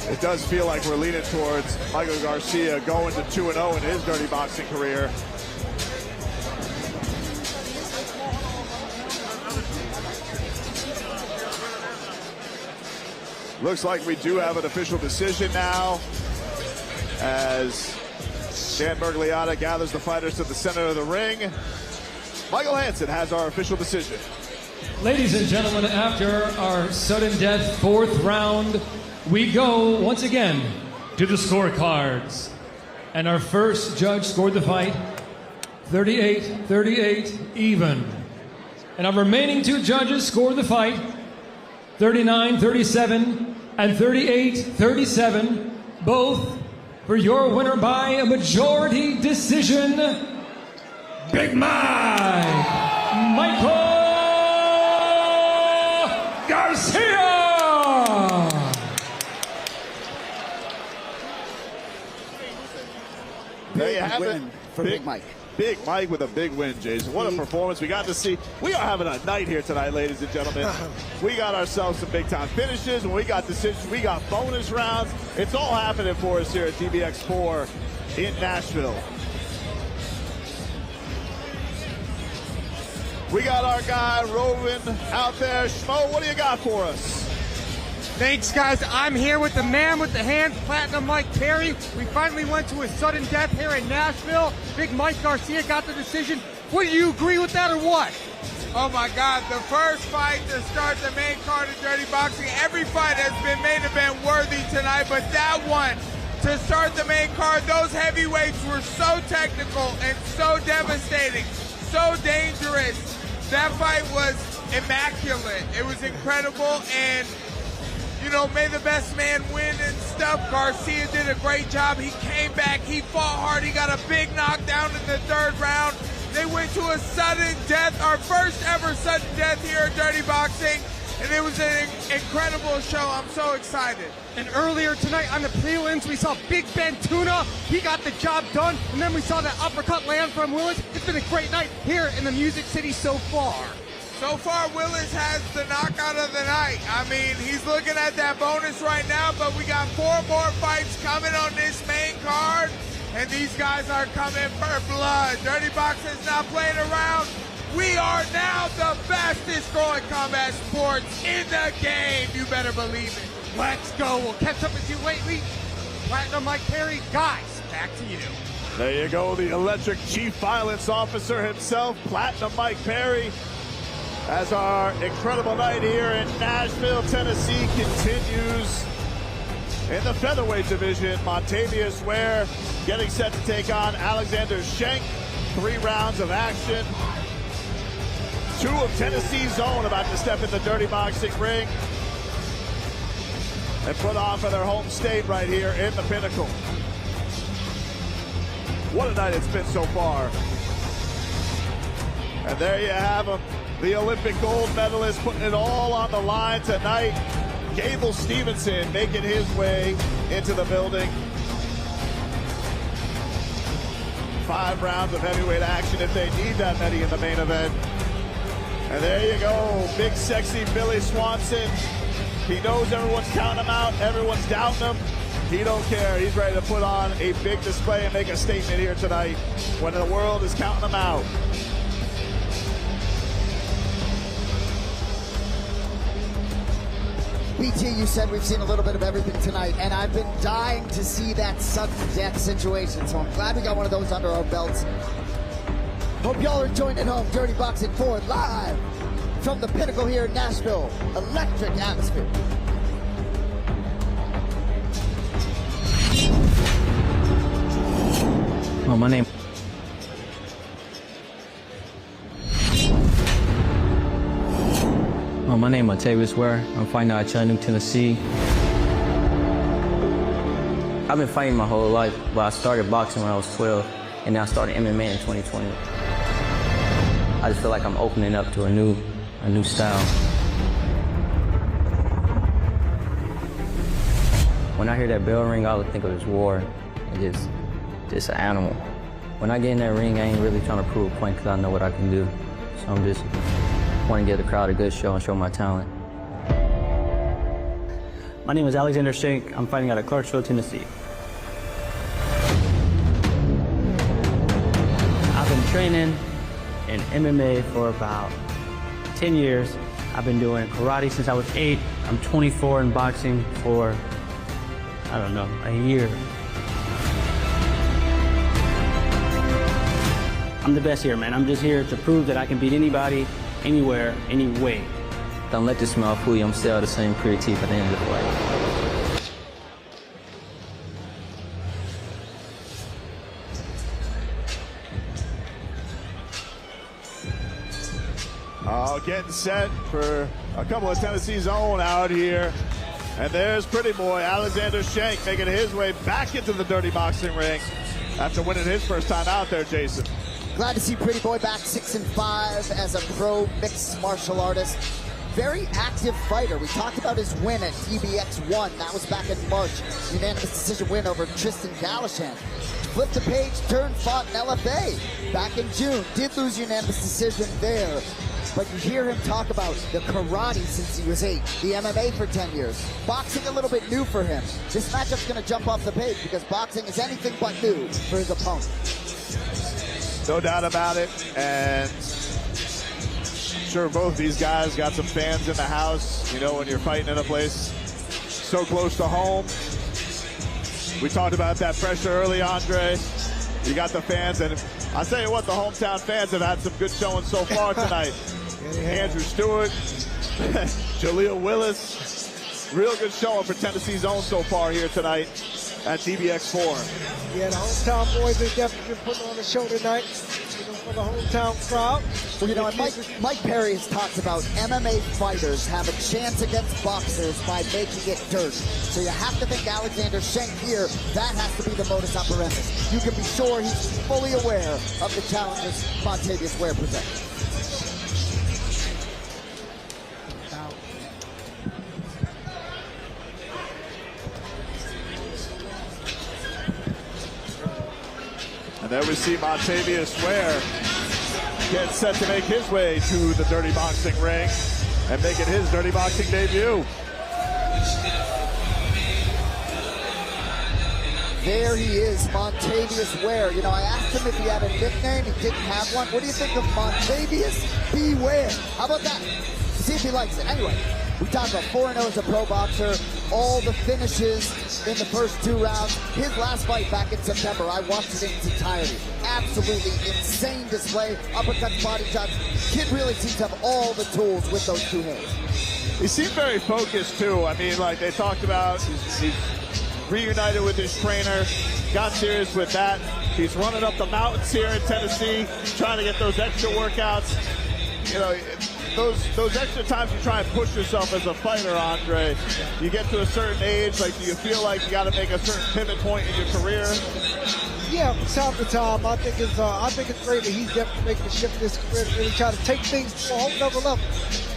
it does feel like we're leaning towards Michael Garcia going to 2-0 in his dirty boxing career. Looks like we do have an official decision now as Dan Bergliata gathers the fighters to the center of the ring. Michael Hansen has our official decision. Ladies and gentlemen, after our sudden death 4th round, we go once again to the scorecards. And our first judge scored the fight 38-38 even. And our remaining 2 judges scored the fight 39-37 and 38-37, both for your winner by a majority decision, Big Mike, Michael Garcia! There you have it. For Big Mike. Big Mike with a big win, Jason. What a performance we got to see. We are having a night here tonight, ladies and gentlemen. We got ourselves some big-time finishes, and we got decisions. We got bonus rounds. It's all happening for us here at DBX4 in Nashville. We got our guy roving out there. Schmo, what do you got for us? Thanks, guys. I'm here with the man with the hand, Platinum Mike Perry. We finally went to a sudden death here in Nashville. Big Mike Garcia got the decision. Would you agree with that or what? Oh my God, the first fight to start the main card of Dirty Boxing. Every fight has been main event worthy tonight, but that one to start the main card, those heavyweights were so technical and so devastating, so dangerous. That fight was immaculate. It was incredible, and you know, may the best man win and stuff. Garcia did a great job. He came back. He fought hard. He got a big knockdown in the 3rd round. They went to a sudden death, our first ever sudden death here at Dirty Boxing. and it was an incredible show. I'm so excited. And earlier tonight on the prelims, we saw Big Ben Tuna. He got the job done, and then we saw that uppercut land from Willis. It's been a great night here in the Music City so far. So far, Willis has the knockout of the night. I mean, he's looking at that bonus right now, but we got 4 more fights coming on this main card, and these guys are coming for blood. Dirty Boxing's not playing around. We are now the fastest growing combat sports in the game. You better believe it. Let's go. We'll catch up with you lately. Platinum Mike Perry. Guys, back to you. There you go, the electric chief violence officer himself, Platinum Mike Perry. As our incredible night here in Nashville, Tennessee continues in the featherweight division. Montavious Ware getting set to take on Alexander Shank. 3 rounds of action. 2 of Tennessee's own about to step in the Dirty Boxing ring and put on for their home state right here in the Pinnacle. What a night it's been so far. And there you have him. The Olympic gold medalist putting it all on the line tonight. Gable Steveson making his way into the building. 5 rounds of heavyweight action if they need that many in the main event. And there you go, big sexy Billy Swanson. He knows everyone's counting him out, everyone's doubting him. He don't care, he's ready to put on a big display and make a statement here tonight when the world is counting him out. BT, you said we've seen a little bit of everything tonight, and I've been dying to see that sudden death situation, so I'm glad we got one of those under our belts. Hope y'all are enjoying at home. Dirty Boxing 4 live from the Pinnacle here in Nashville. Electric atmosphere. Well, my name is Montavious Ware. I'm fighting out of Chattanooga, Tennessee. I've been fighting my whole life, but I started boxing when I was 12, and now I started MMA in 2020. I just feel like I'm opening up to a new style. When I hear that bell ring, I would think of this war and just an animal. When I get in that ring, I ain't really trying to prove a point because I know what I can do. So I'm just want to give the crowd a good show and show my talent. My name is Alexander Shank. I'm fighting out of Clarksville, Tennessee. I've been training in MMA for about 10 years. I've been doing karate since I was 8. I'm 24 in boxing for, I don't know, a year. I'm the best here, man. I'm just here to prove that I can beat anybody, anywhere, any way. Don't let this smile fool you. I'm still the same pretty teeth at the end of the fight. Oh, getting set for a couple of Tennessee's own out here. And there's pretty boy Alexander Shank making his way back into the Dirty Boxing ring after winning his first time out there, Jason. Glad to see Pretty Boy back 6-5 as a pro mixed martial artist. Very active fighter. We talked about his win at DBX 1. That was back in March. Unanimous decision win over Tristan Galashan. Flipped the page, turned, fought in LFA back in June. Did lose unanimous decision there. But you hear him talk about the karate since he was 8, the MMA for 10 years. Boxing a little bit new for him. This matchup's going to jump off the page because boxing is anything but new for his opponent. No doubt about it, and sure both these guys got some fans in the house. You know, when you're fighting in a place so close to home. We talked about that pressure early, Andre. You got the fans, and I'll tell you what, the hometown fans have had some good showing so far tonight. Andrew Stewart, Jaleel Willis, real good showing for Tennessee's own so far here tonight at DBX 4. Yeah, the hometown boys have definitely been putting on the show tonight, for the hometown crowd. Well, you know, Mike Perry has talked about MMA fighters have a chance against boxers by making it dirty. So you have to think Alexander Shank here, that has to be the modus operandi. You can be sure he's fully aware of the challenges Montavious Ware presents. And then we see Montavious Ware get set to make his way to the Dirty Boxing ring and making his Dirty Boxing debut. There he is, Montavious Ware. You know, I asked him if he had a nickname. He didn't have one. What do you think of Montavious Beware? How about that? See if he likes it. Anyway, we talked about 4-0 as a pro boxer, all the finishes in the first 2 rounds. His last fight back in September, I watched it in its entirety. Absolutely insane display, uppercuts, body shots. Kid really seems to have all the tools with those 2 hands. He seemed very focused, too. I mean, like they talked about, he's reunited with his trainer, got serious with that. He's running up the mountains here in Tennessee, trying to get those extra workouts. You know, those extra times you try and push yourself as a fighter, Andre, you get to a certain age, like, do you feel like you got to make a certain pivot point in your career? Yeah, from time to time, I think it's great that he's definitely making a shift in his career to really try to take things to a whole nother level.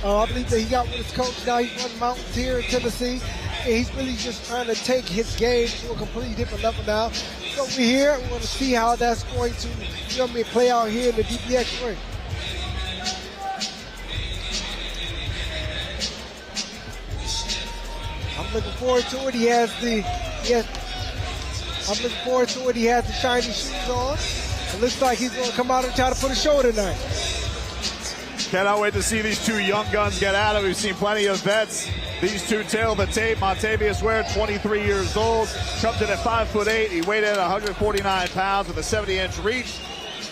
I believe that he got with his coach. Now he's running mountains here in Tennessee. And he's really just trying to take his game to a completely different level now. So we're here. We want to see how that's going to, play out here in the DBX ring. I'm looking forward to it. He has the shiny shoes on. It looks like he's going to come out and try to put a show tonight. Cannot wait to see these 2 young guns get at it. We've seen plenty of vets. These 2 tail the tape. Montavious Ware, 23 years old, comes in at 5'8". He weighed in at 149 pounds with a 70-inch reach.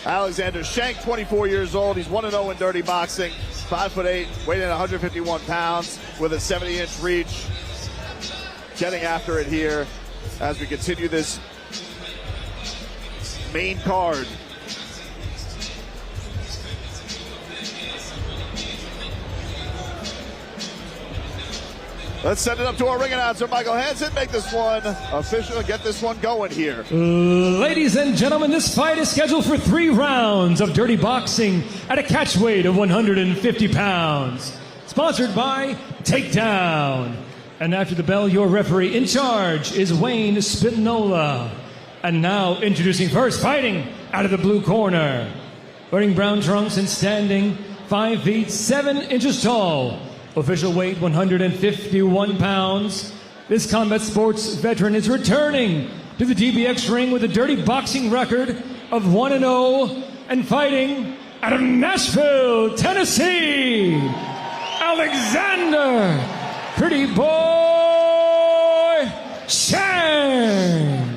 Alexander Shank, 24 years old. He's 1-0 in dirty boxing, 5'8", weighed in at 151 pounds with a 70-inch reach. Getting after it here as we continue this main card. Let's send it up to our ring announcer, Michael Hansen. Make this one official and get this one going here. Ladies and gentlemen, this fight is scheduled for 3 rounds of dirty boxing at a catch weight of 150 pounds. Sponsored by Takedown. And after the bell, your referee in charge is Wayne Spinola. And now introducing first, fighting out of the blue corner, wearing brown trunks and standing 5 feet 7 inches tall. Official weight 151 pounds. This combat sports veteran is returning to the DBX ring with a dirty boxing record of 1-0 and fighting out of Nashville, Tennessee, Alexander Pretty Boy Shank.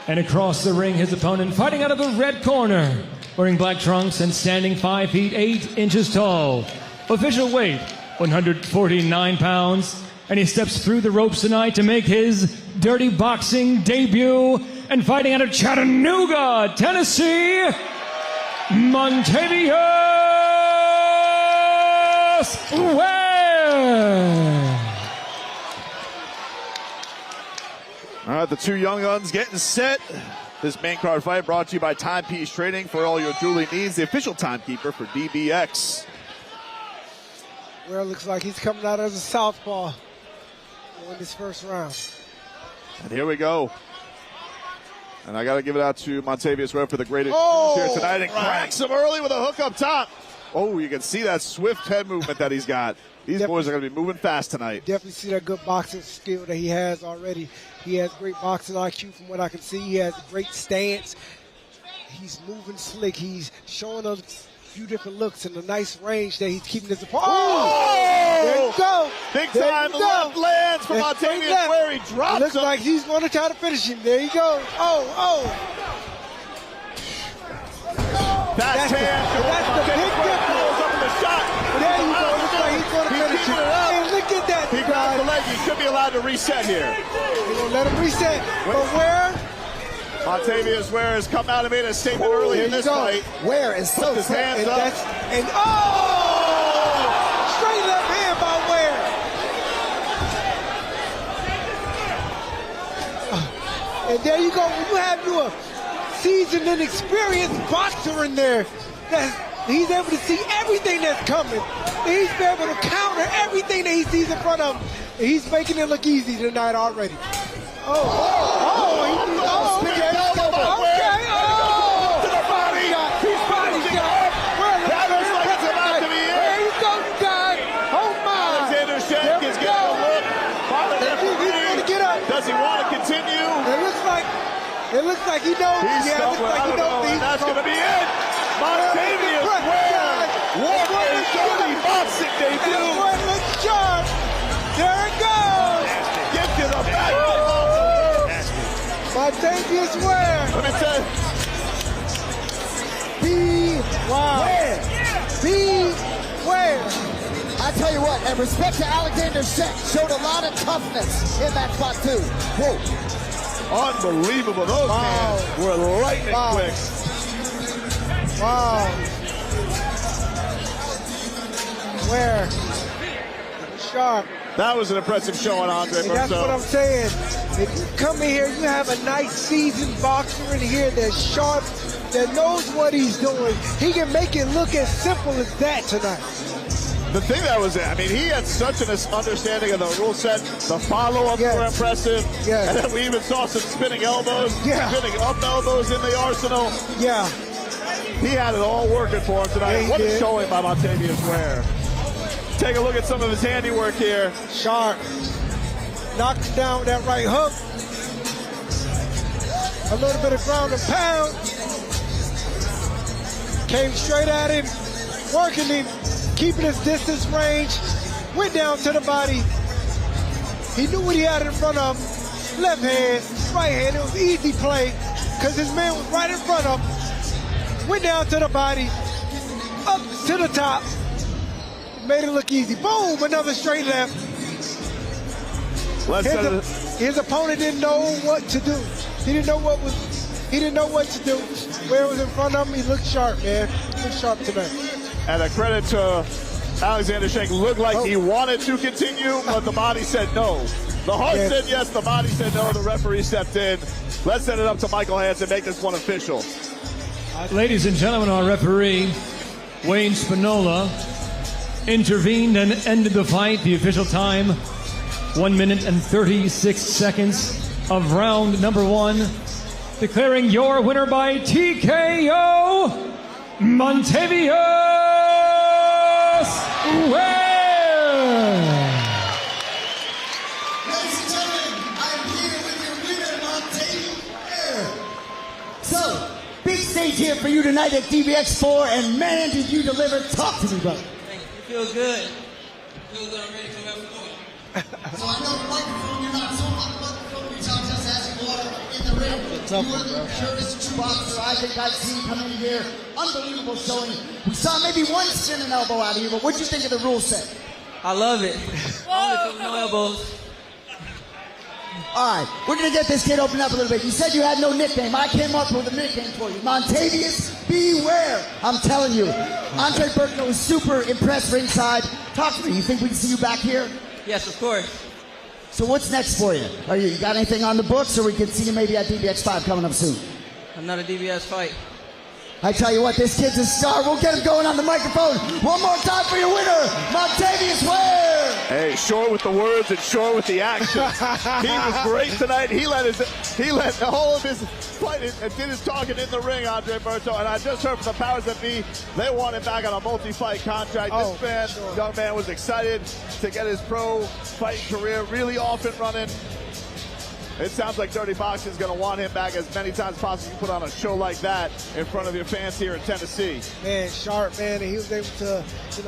And across the ring, his opponent fighting out of the red corner, wearing black trunks and standing 5 feet 8 inches tall. Official weight 149 pounds. And he steps through the ropes tonight to make his dirty boxing debut. And fighting out of Chattanooga, Tennessee, Montavious Ware. All right, the 2 young guns getting set. This main card fight brought to you by Timepiece Trading for all your jewelry needs, the official timekeeper for DBX. Well, it looks like he's coming out as a southpaw in this first round. And here we go. And I got to give it out to Montavious Ware for the greatest here tonight. And cracks him early with a hook up top. Oh, you can see that swift head movement that he's got. These boys are going to be moving fast tonight. Definitely see that good boxing skill that he has already. He has great boxing IQ from what I can see. He has a great stance. He's moving slick. He's showing us a few different looks and a nice range that he's keeping his opponent. Oh! There you go. Big time left lands from Montavious Ware. He drops him. Looks like he's going to try to finish him. There you go. That's the big difference. Up in the shot. There you go. Looks like he's going to finish him. Hey, look at that. He grabs the leg. He should be allowed to reset here. We're going to let him reset. But Ware? Montavious Ware has come out and made a statement early in this fight. Ware is so his hands up. Straight left hand by Ware. And there you go. When you have your seasoned and experienced boxer in there, he's able to see everything that's coming. He's able to counter everything that he sees in front of him. And he's making it look easy tonight already. Does he want to continue? It looks like he knows. He's looks like he knows. and that's going to be it. Montavious Ware won his dirty boxing debut. Looks sharp. There it goes. Gifted a back. Montavious Ware. Let me tell you. Beware. I tell you what, and respect to Alexander Shank, showed a lot of toughness in that spot too. Whoa. Unbelievable. Those hands were lightning quick. Wow. Where? Sharp. That was an impressive showing, Andre. And that's what I'm saying. If you come in here, you have a nice seasoned boxer in here that's sharp, that knows what he's doing. He can make it look as simple as that tonight. The thing that was, I mean, he had such an understanding of the rule set. The follow-ups were impressive. Yes. And then we even saw some spinning elbows, spinning up elbows in the arsenal. Yeah. He had it all working for him tonight. Yeah, What a showing by Montavious Ware. Take a look at some of his handiwork here. Sharp. Knocked down with that right hook. A little bit of ground and pound. Came straight at him, working him, keeping his distance range. Went down to the body. He knew what he had in front of him. Left hand, right hand. It was easy play because his man was right in front of him. Went down to the body, up to the top. Made it look easy. Boom, another straight left. His opponent didn't know what to do. He didn't know what to do. Where it was in front of him, he looked sharp, man. He looked sharp tonight. And a credit to Alexander Shank. Looked like he wanted to continue, but the body said no. The heart said yes, the body said no. The referee stepped in. Let's send it up to Michael Hansen, make this one official. Ladies and gentlemen, our referee, Wayne Spinola, intervened and ended the fight. The official time, 1 minute and 36 seconds of round number 1. Declaring your winner by TKO, Montavious Ware. Ladies and gentlemen, I'm here with your winner, Montavious Ware. So, big stage here for you tonight at DBX4, and man, did you deliver. Talk to me, brother. Feel good. Feel good. I'm ready to have fun. So I know the microphone, you're not so much microphone, we talk just as you are in the ring. You are the purest true boxer I think I've seen come in here. Unbelievable showing. We saw maybe one spinning elbow out of you, but what'd you think of the rule set? I love it. Only no elbows. All right, we're going to get this kid opened up a little bit. You said you had no nickname. I came up with a nickname for you. Montavious Beware. I'm telling you. Andre Burton was super impressed ringside. Talk to me. You think we can see you back here? Yes, of course. So what's next for you? You got anything on the books, or we can see you maybe at DBX5 coming up soon? Another DBS fight. I tell you what, this kid's a star. We'll get him going on the microphone. One more time for your winner, Montavious Ware. Hey, short with the words and short with the actions. He was great tonight. He let all of his fight and did his talking in the ring, Andre Burton. And I just heard from the powers that be, they want him back on a multi-fight contract. This young man was excited to get his pro fighting career really off and running. It sounds like Dirty Boxing is going to want him back as many times as possible. You put on a show like that in front of your fans here in Tennessee. Man, sharp, man, and he was able to,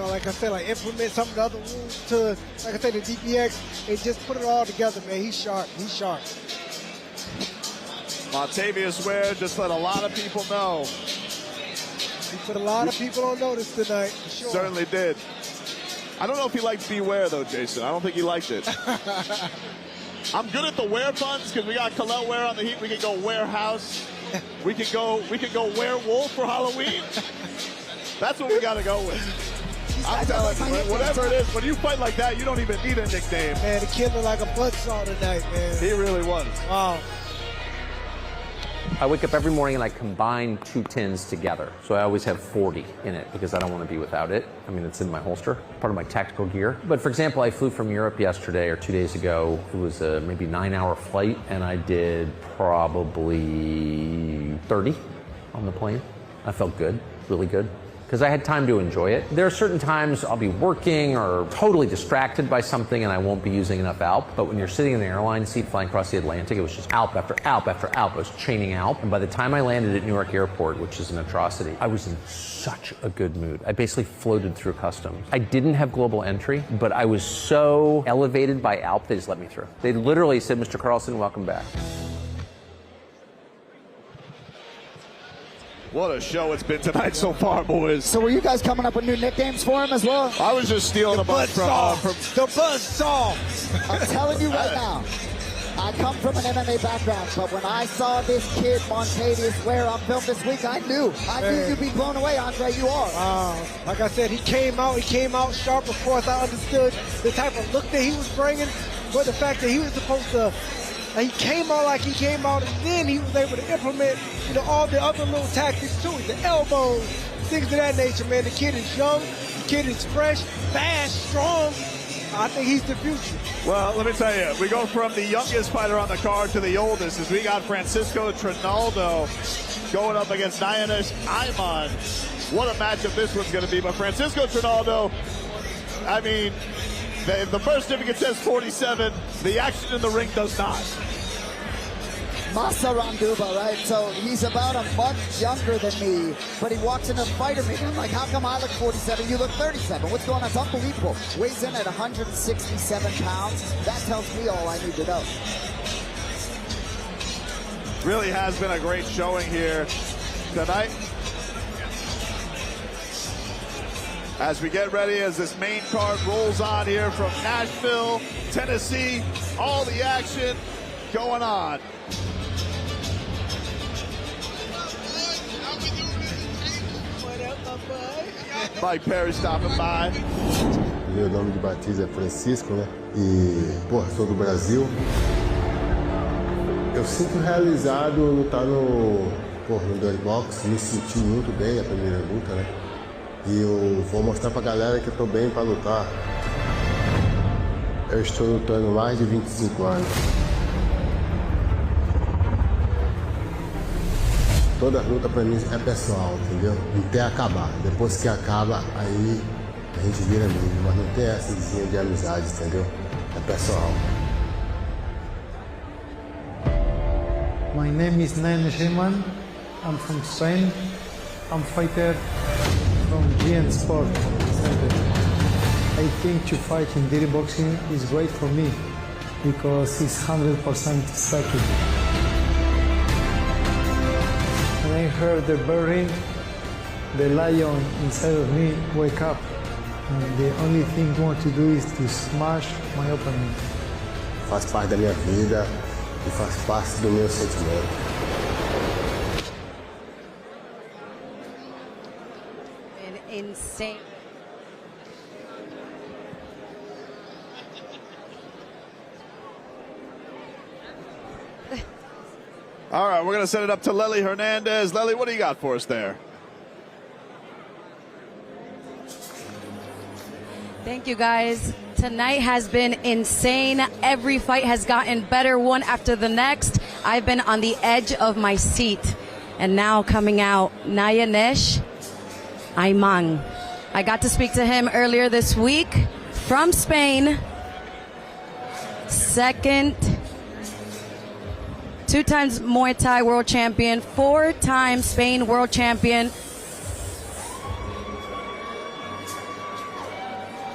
like I said, implement some of the other rules to, like I said, the DPX, and just put it all together, man. He's sharp. He's sharp. Montavious Ware just let a lot of people know. He put a lot of people on notice tonight, for sure. Certainly did. I don't know if he liked Beware, though, Jason. I don't think he liked it. I'm good at the Ware puns because we got Khalil Ware on the heat. We can go warehouse. We can go werewolf for Halloween. That's what we got to go with. I'm telling you, whatever it is, when you fight like that, you don't even need a nickname. Man, the kid looked like a buzzsaw tonight, man. He really was. Wow. I wake up every morning and I combine 2 tins together. So I always have 40 in it because I don't want to be without it. I mean, it's in my holster, part of my tactical gear. But for example, I flew from Europe yesterday or 2 days ago. It was a maybe 9-hour flight, and I did probably 30 on the plane. I felt good, really good. because I had time to enjoy it. There are certain times I'll be working or totally distracted by something and I won't be using enough ALP, but when you're sitting in the airline seat flying across the Atlantic, it was just ALP after ALP after ALP. I was chaining ALP, and by the time I landed at Newark Airport, which is an atrocity, I was in such a good mood. I basically floated through customs. I didn't have global entry, but I was so elevated by ALP, they just let me through. They literally said, Mr. Carlson, welcome back. What a show it's been tonight so far, boys. So were you guys coming up with new nicknames for him as well? I was just stealing a bunch from the Buzzsaw. I'm telling you right now, I come from an MMA background, but when I saw this kid, Montadius, Ware on film this week, I knew you'd be blown away, Andre. You are. Like I said, he came out sharp. Of course, I understood the type of look that he was bringing, but the fact that he was supposed to, he came out like he came out, and then he was able to implement, all the other little tactics too, the elbows, things of that nature, man. The kid is young, the kid is fresh, fast, strong. I think he's the future. Well, let me tell you, we go from the youngest fighter on the card to the oldest, as we got Francisco Trinaldo going up against Nayanesh Ayman. What a matchup this one's going to be. But Francisco Trinaldo, I mean, the birth certificate says 47. The action in the ring does not. Masa Randuba, right? So he's about a month younger than me, but he walks in a fighter meeting. I'm like, how come I look 47? You look 37. What's going on? It's unbelievable. Weighs in at 167 pounds. That tells me all I need to know. Really has been a great showing here tonight. As we get ready, as this main card rolls on here from Nashville, Tennessee, all the action going on. Mike Parish stopping by. Meu nome de batismo é Francisco, né? E, sou do Brasil. Eu sinto realizado lutar no Dirty Box. Me senti muito bem a primeira luta, né? E eu vou mostrar pra galera que eu tô bem pra lutar. Eu estou lutando mais de 25 anos. Toda luta pra mim é pessoal, entendeu? Até acabar. Depois que acaba, aí a gente vira amigo. Mas não tem essa de amizade, entendeu? É pessoal. My name is Nayanesh Ayman. I'm from Spain. I'm fighter from GN Sport Center. I think to fight in dirty boxing is great for me because it's 100% striking. When I heard the burring, the lion inside of me wake up. And the only thing I want to do is to smash my opponent. Faz parte da minha vida e faz parte do meu sentimento. Insane. All right, we're going to set it up to Lely Hernandez. Lely, what do you got for us there? Thank you, guys. Tonight has been insane. Every fight has gotten better, one after the next. I've been on the edge of my seat. And now coming out, Nayanesh Ayman. I got to speak to him earlier this week from Spain. Second, 2 times Muay Thai world champion, 4 times Spain world champion.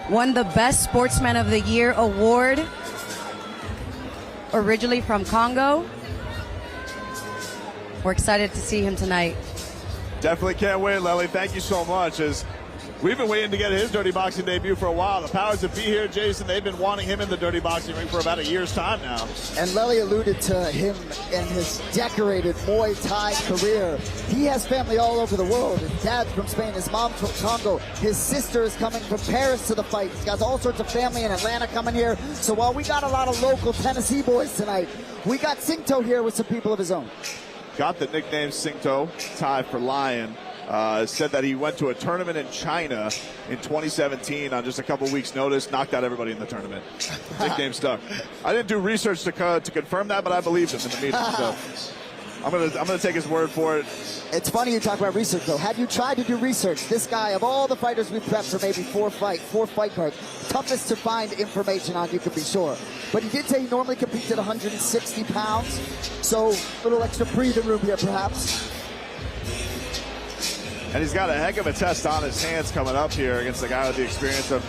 Won the Best Sportsman of the Year award, originally from Congo. We're excited to see him tonight. Definitely can't wait, Lely. Thank you so much. As we've been waiting to get his dirty boxing debut for a while. The powers that be here, Jason, they've been wanting him in the dirty boxing ring for about a year's time now. And Lely alluded to him and his decorated Muay Thai career. He has family all over the world. His dad's from Spain, his mom's from Congo. His sister is coming from Paris to the fight. He's got all sorts of family in Atlanta coming here. So while we got a lot of local Tennessee boys tonight, we got Singto here with some people of his own. Got the nickname Singto, Thai for lion. Said that he went to a tournament in China in 2017 on just a couple weeks' notice, knocked out everybody in the tournament. Nickname stuck. I didn't do research to confirm that, but I believed him in the meeting. So. I'm gonna take his word for it. It's funny you talk about research, though. Have you tried to do research? This guy, of all the fighters we've prepped for maybe four fight cards, toughest to find information on, you can be sure. But he did say he normally competes at 160 pounds, so a little extra breathing room here, perhaps. And he's got a heck of a test on his hands coming up here against the guy with the experience of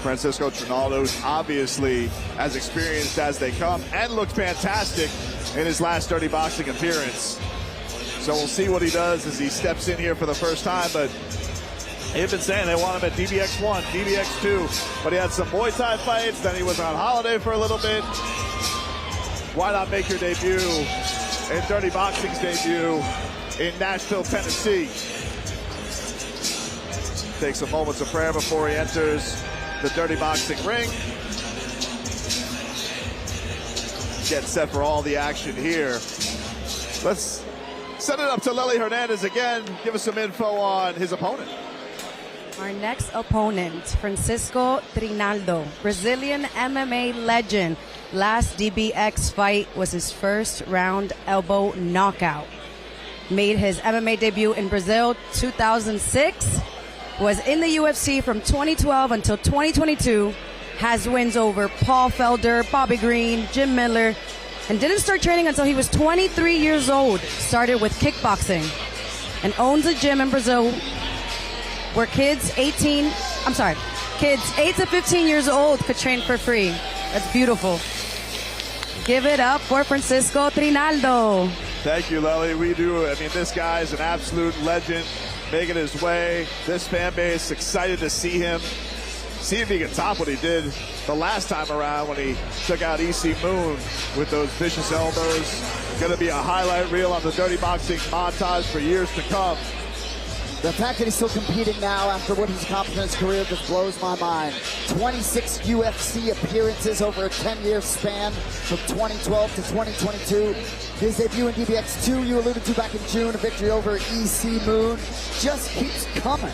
Francisco Trinaldo, who's obviously as experienced as they come and looked fantastic in his last Dirty Boxing appearance. So we'll see what he does as he steps in here for the first time. But they've been saying they want him at DBX1, DBX2, but he had some Muay Thai fights, then he was on holiday for a little bit. Why not make your debut in Dirty Boxing's debut in Nashville, Tennessee? Takes some moments of prayer before he enters the Dirty Boxing ring. Gets set for all the action here. Let's set it up to Lely Hernandez again. Give us some info on his opponent. Our next opponent, Francisco Trinaldo, Brazilian MMA legend. Last DBX fight was his first round elbow knockout. Made his MMA debut in Brazil 2006. Was in the UFC from 2012 until 2022. Has wins over Paul Felder, Bobby Green, Jim Miller, and didn't start training until he was 23 years old. Started with kickboxing and owns a gym in Brazil where kids 8 to 15 years old could train for free. That's beautiful. Give it up for Francisco Trinaldo. Thank you, Lely. We do. I mean, this guy is an absolute legend, making his way. This fan base excited to see him. See if he can top what he did the last time around when he took out EC Moon with those vicious elbows. Going to be a highlight reel on the Dirty Boxing montage for years to come. The fact that he's still competing now after what he's accomplished in his career just blows my mind. 26 UFC appearances over a 10-year span from 2012 to 2022. His debut in DBX2, you alluded to back in June, a victory over EC Moon. Just keeps coming,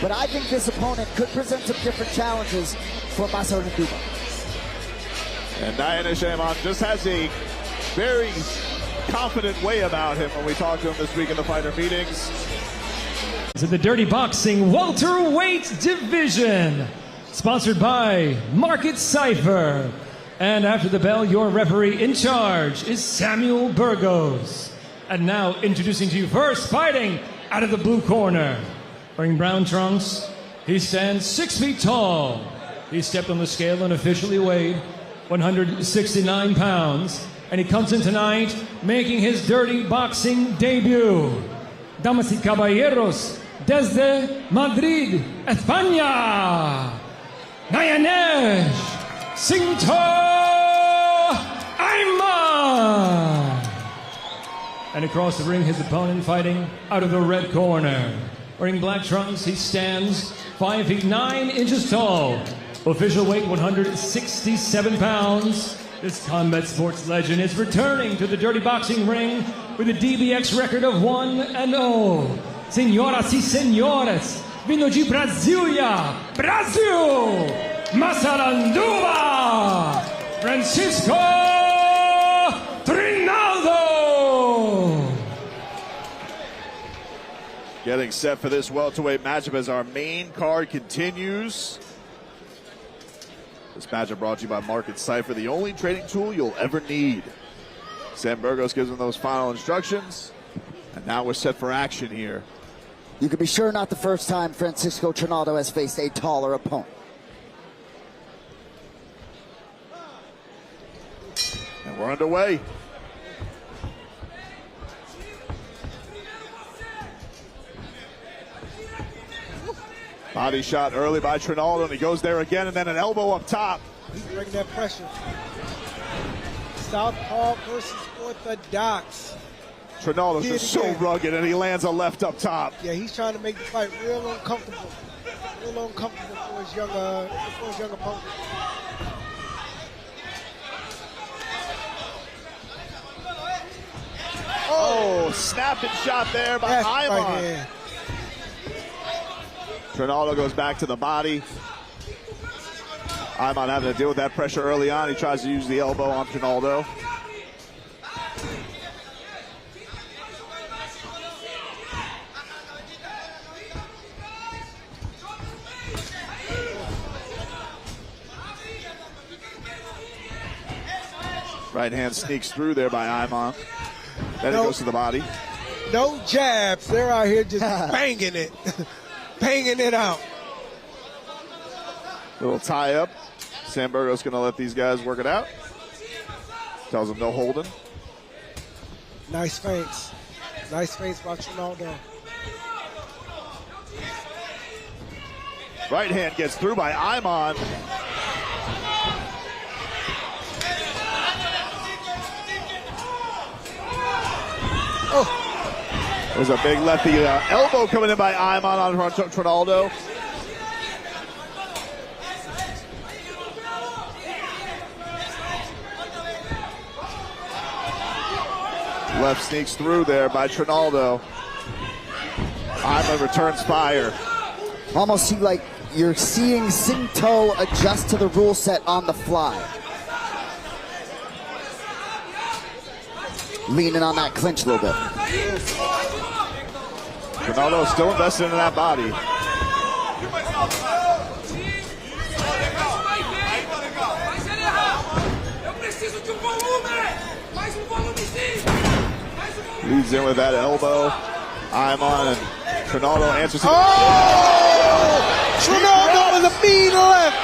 But I think this opponent could present some different challenges for Masao Nduba. And Nayanesh Ayman just has a very confident way about him when we talk to him this week in the fighter meetings. To the Dirty Boxing welterweight division, sponsored by Market Cypher. And after the bell, your referee in charge is Samuel Burgos. And now introducing to you first, fighting out of the blue corner. Wearing brown trunks, he stands 6 feet tall. He stepped on the scale and officially weighed 169 pounds. And he comes in tonight making his Dirty Boxing debut. Damas y caballeros, desde Madrid, España, Nayanesh Ayman. And across the ring, his opponent fighting out of the red corner. Wearing black trunks, he stands 5 feet 9 inches tall. Official weight 167 pounds. This combat sports legend is returning to the Dirty Boxing ring with a DBX record of 1-0. Senhoras e senhores, vindo de Brasília, Brasil, Masaranduba, Francisco Trinaldo. Getting set for this welterweight matchup as our main card continues. This matchup brought to you by Market Cypher, the only trading tool you'll ever need. Sam Burgos gives him those final instructions, and now we're set for action here. You can be sure not the first time Francisco Trinaldo has faced a taller opponent. And we're underway. Body shot early by Trinaldo, and he goes there again, and then an elbow up top. He's bringing that pressure. Southpaw versus orthodox. Trinaldo's just so rugged, and he lands a left up top. Yeah, he's trying to make the fight real uncomfortable. Real uncomfortable for his young opponent. Oh, snapping shot there by Iman. Trinaldo goes back to the body. Iman having to deal with that pressure early on. He tries to use the elbow on Trinaldo. Right hand sneaks through there by Iman. Then it goes to the body. No jabs. They're out here just banging it. Banging it out. Little tie up. Sambergo's going to let these guys work it out. Tells them no holding. Nice feints. Nice feints by Trinaldo. Right hand gets through by Iman. Oh. There's a big lefty elbow coming in by Iman on Trinaldo. Left sneaks through there by Trinaldo. Iman returns fire. Almost see like you're seeing Sinto adjust to the rule set on the fly. Leaning on that clinch a little bit. Trinaldo still invested in that body. Leads in with that elbow. Iman and Trinaldo answers. Trinaldo with a mean left.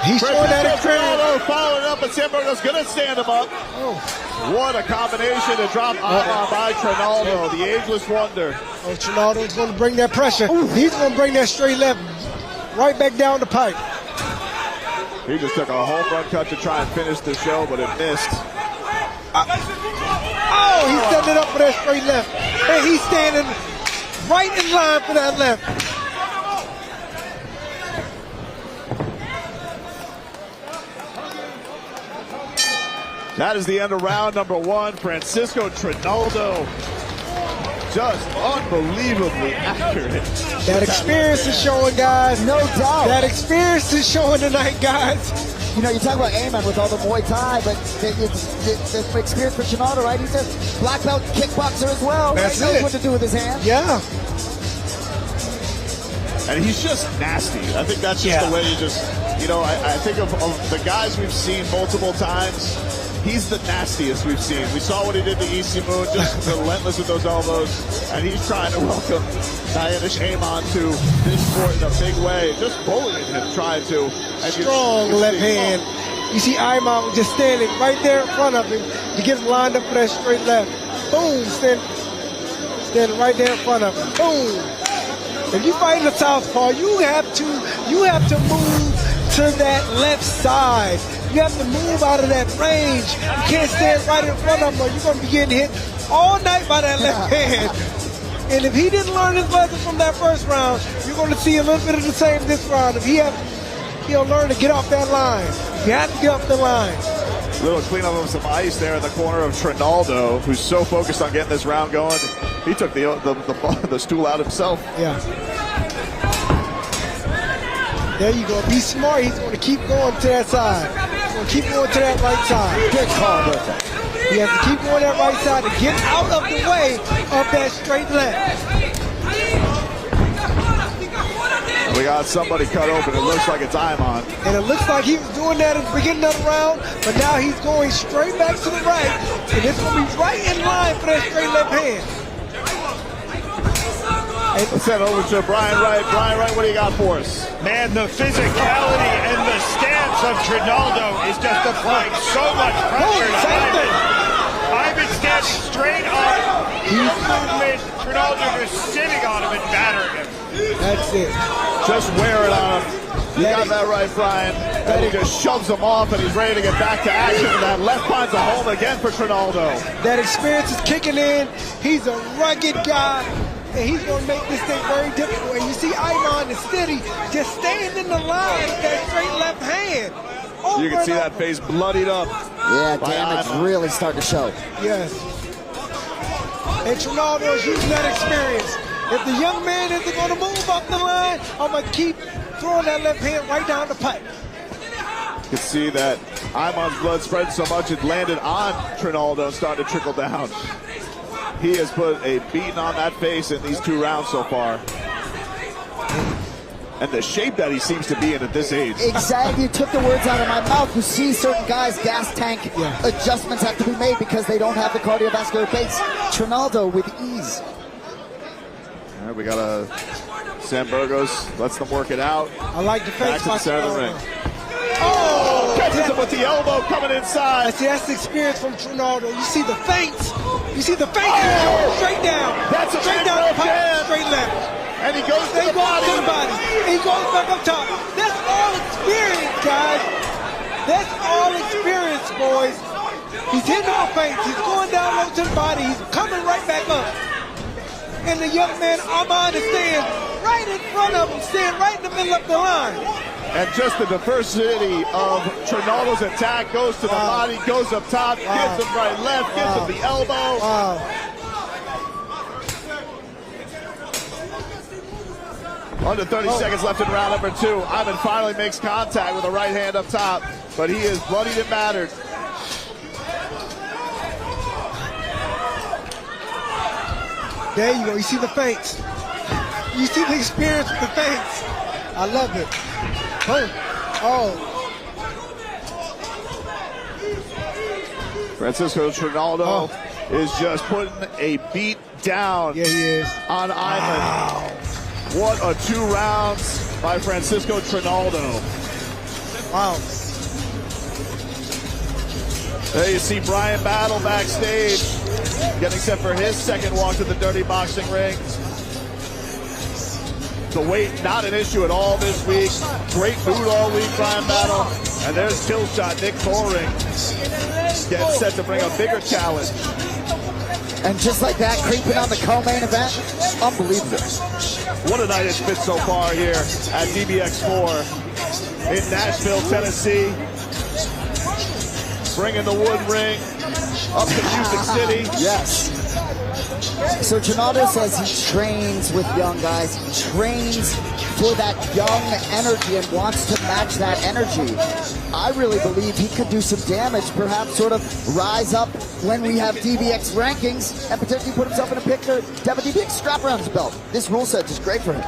He's showing that experience. Trinaldo following up, but Sambergo's going to stand him up. What a combination to drop Iman by Trinaldo, the ageless wonder. Oh, Trinaldo's going to bring that pressure. He's going to bring that straight left right back down the pipe. He just took a home run cut to try and finish the show, but it missed. Oh, he's setting it up for that straight left. And he's standing right in line for that left. That is the end of round number one. Francisco Trinaldo, just unbelievably accurate. That experience is showing, guys. No doubt. That experience is showing tonight, guys. You know, you talk about Ayman with all the Muay Thai, but it's the experience for Trinaldo, right? He's a black belt kickboxer as well. That's right? it. Knows what to do with his hands. Yeah. And he's just nasty. I think that's just the way you just, you know, I think of the guys we've seen multiple times. He's the nastiest we've seen. We saw what he did to Isimu, just relentless with those elbows. And he's trying to welcome Nayanesh Ayman to this sport in a big way. Just bullying him, trying to. And strong left hand. You see Iman just standing right there in front of him to get him lined up for that straight left. Boom, standing right there in front of him. Boom. If you fight in the southpaw, you have to move to that left side. You have to move out of that range. You can't stand right in front of him or you're going to be getting hit all night by that left hand. And if he didn't learn his lesson from that first round, you're going to see a little bit of the same this round. If he'll learn to get off that line. You have to get off the line. Little cleanup of some ice there in the corner of Trinaldo, who's so focused on getting this round going. He took the stool out himself. Yeah. There you go. Be smart. He's going to keep going to that side. He's going to keep going to that right side. Good call, Burton. He has to keep going that right side to get out of the way of that straight left. We got somebody cut open. It looks like it's Iman. And it looks like he was doing that at the beginning of the round, but now he's going straight back to the right. And it's going to be right in line for that straight left hand. Let's send over to Bryan Wright. Bryan Wright, what do you got for us? Man, the physicality and the stance of Trinaldo is just applying so much pressure to Iman. Iman standing straight up. Movement. Trinaldo just sitting on him and battering him. That's it. Just wear it on him. You got that right, Bryan. And he just shoves him off, and he's ready to get back to action. And that left finds a home again for Trinaldo. That experience is kicking in. He's a rugged guy. And he's going to make this thing very difficult. And you see Iman is steady, just staying in the line with that straight left hand. You can see that face bloodied up. Yeah, damage really starting to show. Yes. And Trinaldo is using that experience. If the young man isn't going to move up the line, I'm going to keep throwing that left hand right down the pipe. You can see that Iman's blood spread so much it landed on Trinaldo and started to trickle down. He has put a beating on that face in these 2 rounds so far. and the shape that he seems to be in at this age. Exactly. You took the words out of my mouth. You see certain guys, gas tank adjustments have to be made because they don't have the cardiovascular base. Trinaldo with ease. All right, we got a Sam Burgos lets them work it out. I like the back face to the center of the ring. Oh, catches him with the elbow coming inside. See, that's the experience from Trinaldo. You see the feints. You see the feints. Straight down. That's a straight down. Straight left. And he goes to the body. He goes back up top. That's all experience, guys. That's all experience, boys. He's hitting the feints. He's going down low to the body. He's coming right back up. And the young man, Iman, is staying right in front of him, staying right in the middle of the line. And just the diversity of Trinaldo's attack goes to the body, goes up top, gives him right left, gives him the elbow. Under 30 seconds left in round number 2. Iman finally makes contact with a right hand up top, but he is bloodied and battered. There you go. You see the feints. You see the experience with the feints. I love it. Francisco Trinaldo is just putting a beat down on Iman. What a 2 rounds by Francisco Trinaldo. Wow. There you see Bryan battle backstage, getting set for his second walk to the dirty boxing ring. The weight not an issue at all this week. Great mood all week, Bryan battle. And there's kill shot Nick Kohring getting set to bring a bigger challenge. And just like that, creeping on the co-main event, unbelievable. What a night it's been so far here at DBX4 in Nashville, Tennessee. Bringing the wood ring up to Music City. Yes. So Trinaldo says he trains with young guys. He trains for that young energy and wants to match that energy. I really believe he could do some damage, perhaps sort of rise up when we have DBX rankings and potentially put himself in a picture to have a DBX strap around his belt. This rule set is great for him.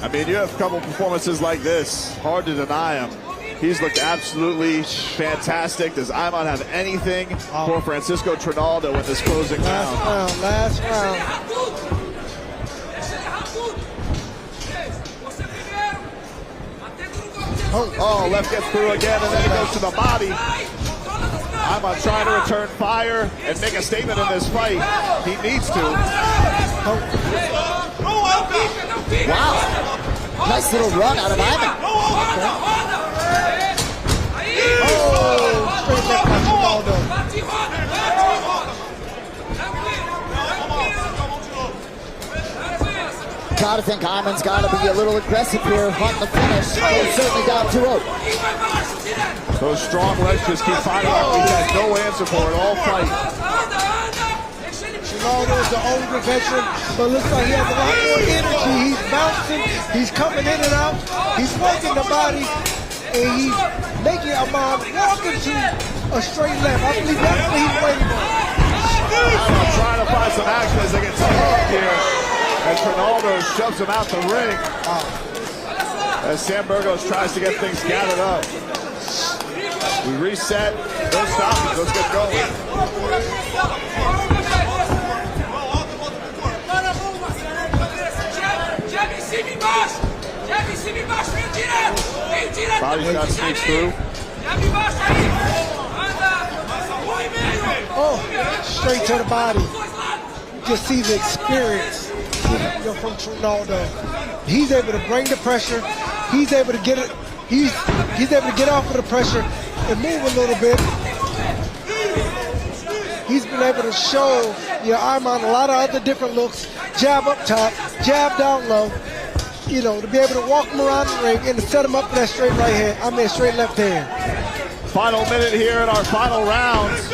I mean, you have a couple performances like this. Hard to deny him. He's looked absolutely fantastic. Does Iman have anything for Francisco Trinaldo in this closing round? Last round. Oh, left gets through again, and then he goes to the body. Iman trying to return fire and make a statement in this fight. He needs to. Wow. Nice little run out of Iman. Straight left by Trinaldo. Gotta think Iman's gotta be a little aggressive here, hunt the finish. Certainly down 2-0. Those strong legs just keep fighting up. He has no answer for it all fight. Trinaldo is the older veteran, but looks like he has a lot more energy. He's bouncing, he's coming in and out, he's working the body, and he's making Iman walk into a straight left. I believe that's what he's waiting on. Iman trying to find some action as they get tied up here. And Trinaldo shoves him out the ring. As Sam Burgos tries to get things gathered up. We reset. No stopping. Let's get going. Body shot sneaks through. Oh, straight to the body. You just see the experience from Trinaldo. He's able to bring the pressure. He's able to get it. He's able to get off of the pressure and move a little bit. He's been able to show Iman a lot of other different looks. Jab up top, jab down low. To be able to walk him around the ring and to set him up for that straight right hand. Straight left hand. Final minute here in our final rounds.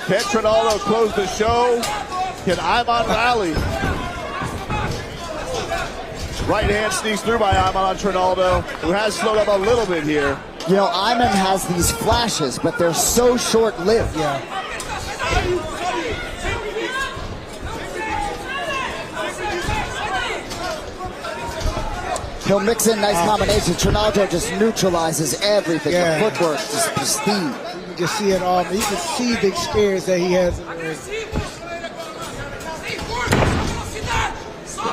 Can Trinaldo close the show? Can Iman rally? Right hand sneaks through by Iman on Trinaldo, who has slowed up a little bit here. Iman has these flashes, but they're so short-lived. Yeah. He'll mix in nice combinations. Trinaldo just neutralizes everything. Yeah. The footwork is pristine. You can just see it all. You can see the experience that he has in the ring.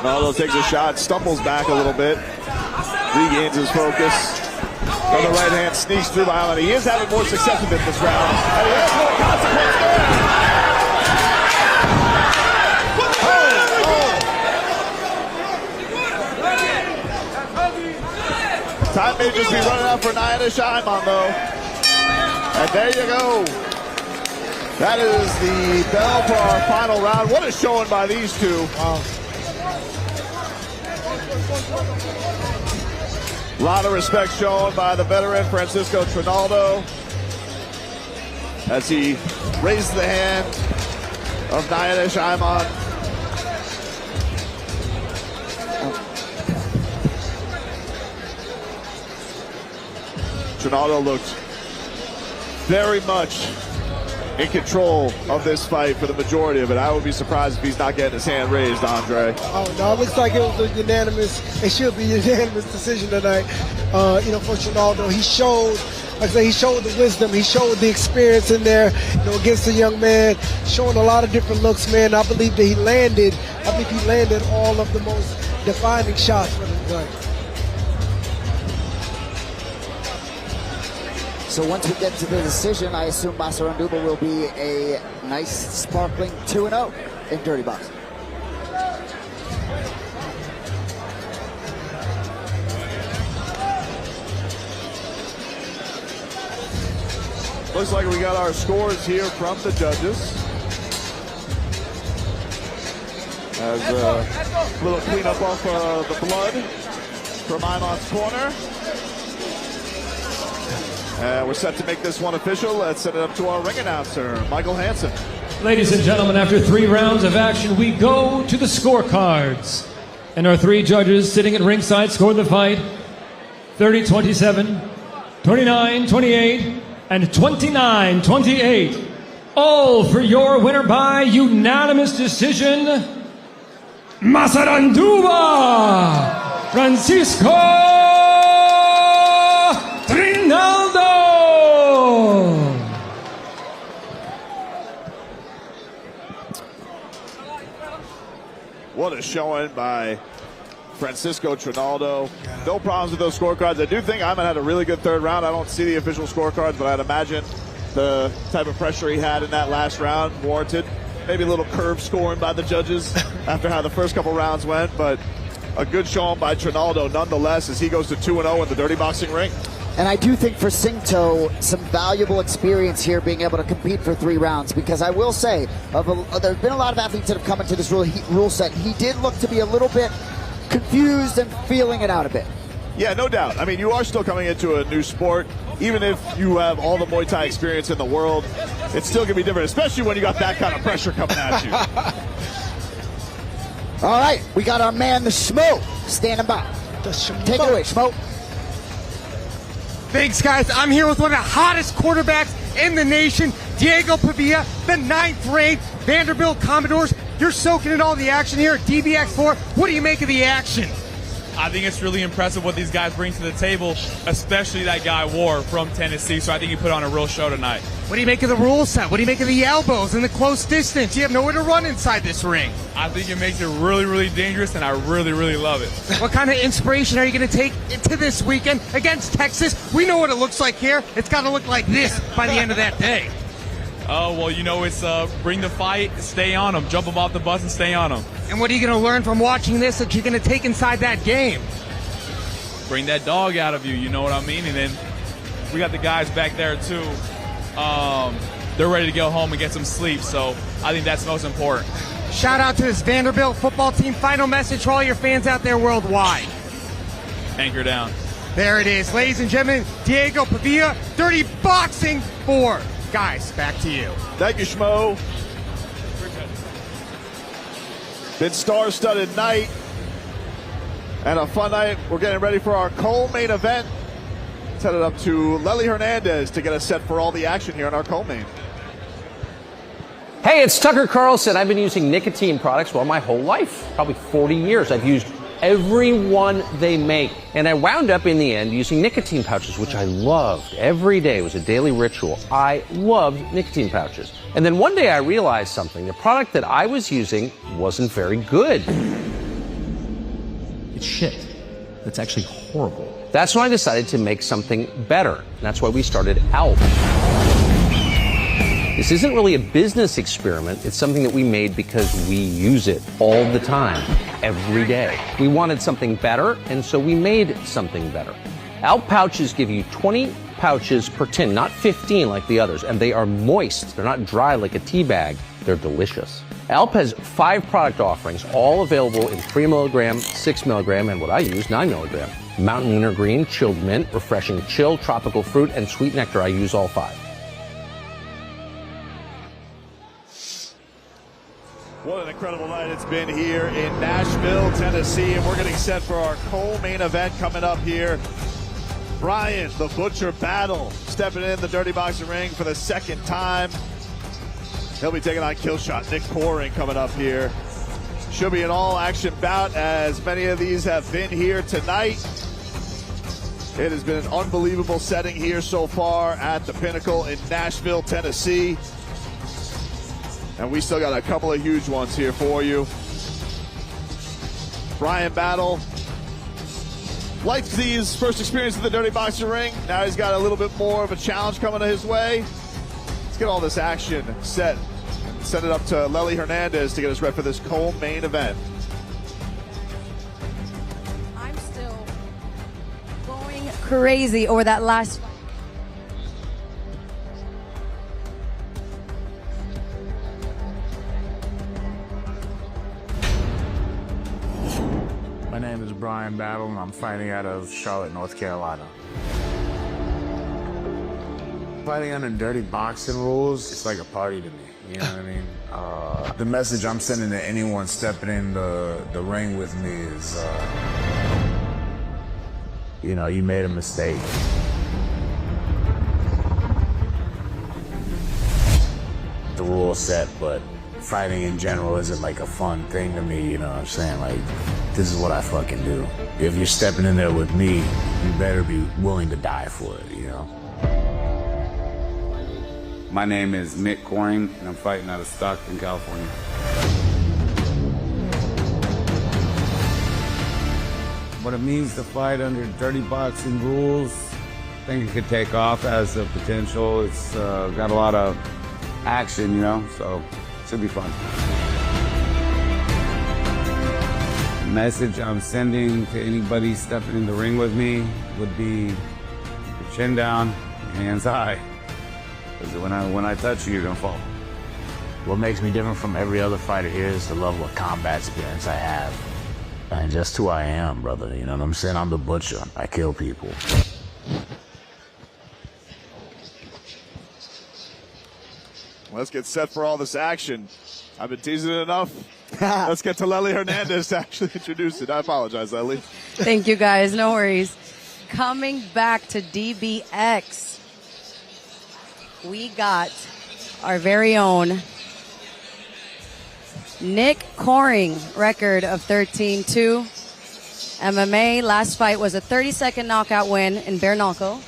Trinaldo takes a shot, stumbles back a little bit, regains his focus. On the right hand, sneaks through by Iman. He is having more success with it this round. And he has more consequence there. Time may just be running out for Nayanesh Ayman, though. And there you go. That is the bell for our final round. What a showing by these two. Wow. A lot of respect shown by the veteran Francisco Trinaldo as he raised the hand of Nayanesh Ayman. Trinaldo looked very much in control of this fight for the majority of it. I would be surprised if he's not getting his hand raised, Andre. Oh, no, it looks like it was a unanimous, it should be a unanimous decision tonight. For Trinaldo, he showed, like I say, he showed the wisdom, he showed the experience in there, against the young man, showing a lot of different looks, man. I believe that he landed all of the most defining shots for the gun. So once we get to the decision, I assume Masaranduba will be a nice, sparkling 2-0 in Dirty Boxing. Looks like we got our scores here from the judges. As a little cleanup off the blood from Iman's corner. And we're set to make this one official. Let's set it up to our ring announcer, Michael Hansen. Ladies and gentlemen, after 3 rounds of action, we go to the scorecards. And our 3 judges sitting at ringside scored the fight 30-27, 29-28, and 29-28. All for your winner by unanimous decision, Masaranduba, Francisco Trinaldo. What a showing by Francisco Trinaldo. No problems with those scorecards. I do think Iman had a really good third round. I don't see the official scorecards, but I'd imagine the type of pressure he had in that last round warranted. Maybe a little curve scoring by the judges after how the first couple rounds went, but a good showing by Trinaldo nonetheless as he goes to 2-0 in the Dirty Boxing ring. And I do think for Singto, some valuable experience here being able to compete for 3 rounds, because I will say, there's been a lot of athletes that have come into this rule set. He did look to be a little bit confused and feeling it out a bit. Yeah, no doubt. I mean, you are still coming into a new sport. Even if you have all the Muay Thai experience in the world, it's still going to be different, especially when you got that kind of pressure coming at you. All right, we got our man, the schmo, standing by. Take it away, schmo. Thanks, guys. I'm here with one of the hottest quarterbacks in the nation, Diego Pavia, the 9th ranked Vanderbilt Commodores. You're soaking in all the action here at DBX4. What do you make of the action? I think it's really impressive what these guys bring to the table, especially that guy War from Tennessee. So I think he put on a real show tonight. What do you make of the rule set? What do you make of the elbows and the close distance? You have nowhere to run inside this ring. I think it makes it really, really dangerous, and I really, really love it. What kind of inspiration are you going to take into this weekend against Texas? We know what it looks like here. It's got to look like this by the end of that day. Oh, well, you know, it's bring the fight, stay on them, jump them off the bus and stay on them. And what are you going to learn from watching this that you're going to take inside that game? Bring that dog out of you, you know what I mean? And then we got the guys back there, too. They're ready to go home and get some sleep, so I think that's most important. Shout out to this Vanderbilt football team. Final message for all your fans out there worldwide. Anchor down. There it is. Ladies and gentlemen, Diego Pavia, Dirty Boxing 4. Guys, back to you. Thank you, Schmo. Been star-studded night and a fun night. We're getting ready for our co-main event. Let's head it up to Lely Hernandez to get us set for all the action here on our co-main. Hey, it's Tucker Carlson. I've been using nicotine products, well, my whole life, probably 40 years. I've used every one they make. And I wound up in the end using nicotine pouches, which I loved. Every day was a daily ritual. I loved nicotine pouches. And then one day I realized something. The product that I was using wasn't very good. It's shit. That's actually horrible. That's when I decided to make something better. And that's why we started ALP. This isn't really a business experiment. It's something that we made because we use it all the time, every day. We wanted something better, and so we made something better. ALP pouches give you 20 pouches per tin, not 15 like the others, and they are moist. They're not dry like a tea bag. They're delicious. ALP has 5 product offerings, all available in 3 milligram, 6 milligram, and what I use, 9 milligram. Mountain wintergreen, chilled mint, refreshing chill, tropical fruit, and sweet nectar. I use all 5. What an incredible night it's been here in Nashville, Tennessee, and we're getting set for our co-main event coming up here. Bryan, the Butcher Battle, stepping in the Dirty Boxing ring for the second time. He'll be taking on Killshot Nick Kohring coming up here. Should be an all-action bout, as many of these have been here tonight. It has been an unbelievable setting here so far at the Pinnacle in Nashville, Tennessee. And we still got a couple of huge ones here for you. Bryan Battle liked his first experience in the Dirty Boxing ring. Now he's got a little bit more of a challenge coming his way. Let's get all this action set. Send it up to Lely Hernandez to get us ready for this co-main event. I'm still going crazy over that last fight. My name is Bryan Battle, and I'm fighting out of Charlotte, North Carolina. Fighting under dirty boxing rules, it's like a party to me, you know what I mean? The message I'm sending to anyone stepping in the ring with me is, you know, you made a mistake. The rule set, but fighting in general isn't like a fun thing to me, you know what I'm saying? Like, this is what I fucking do. If you're stepping in there with me, you better be willing to die for it, you know? My name is Nick Kohring, and I'm fighting out of Stockton, California. What it means to fight under dirty boxing rules, I think it could take off, as the potential. It's got a lot of action, you know, so it should be fun. The message I'm sending to anybody stepping in the ring with me would be keep your chin down, hands high. Because when I touch you, you're gonna fall. What makes me different from every other fighter here is the level of combat experience I have. And just who I am, brother, you know what I'm saying? I'm the Butcher. I kill people. Let's get set for all this action. I've been teasing it enough. Let's get to Lely Hernandez to actually introduce it. I apologize, Lely. Thank you, guys. No worries. Coming back to DBX, we got our very own Nick Kohring, record of 13-2. MMA, last fight was a 30-second knockout win in bare knuckle.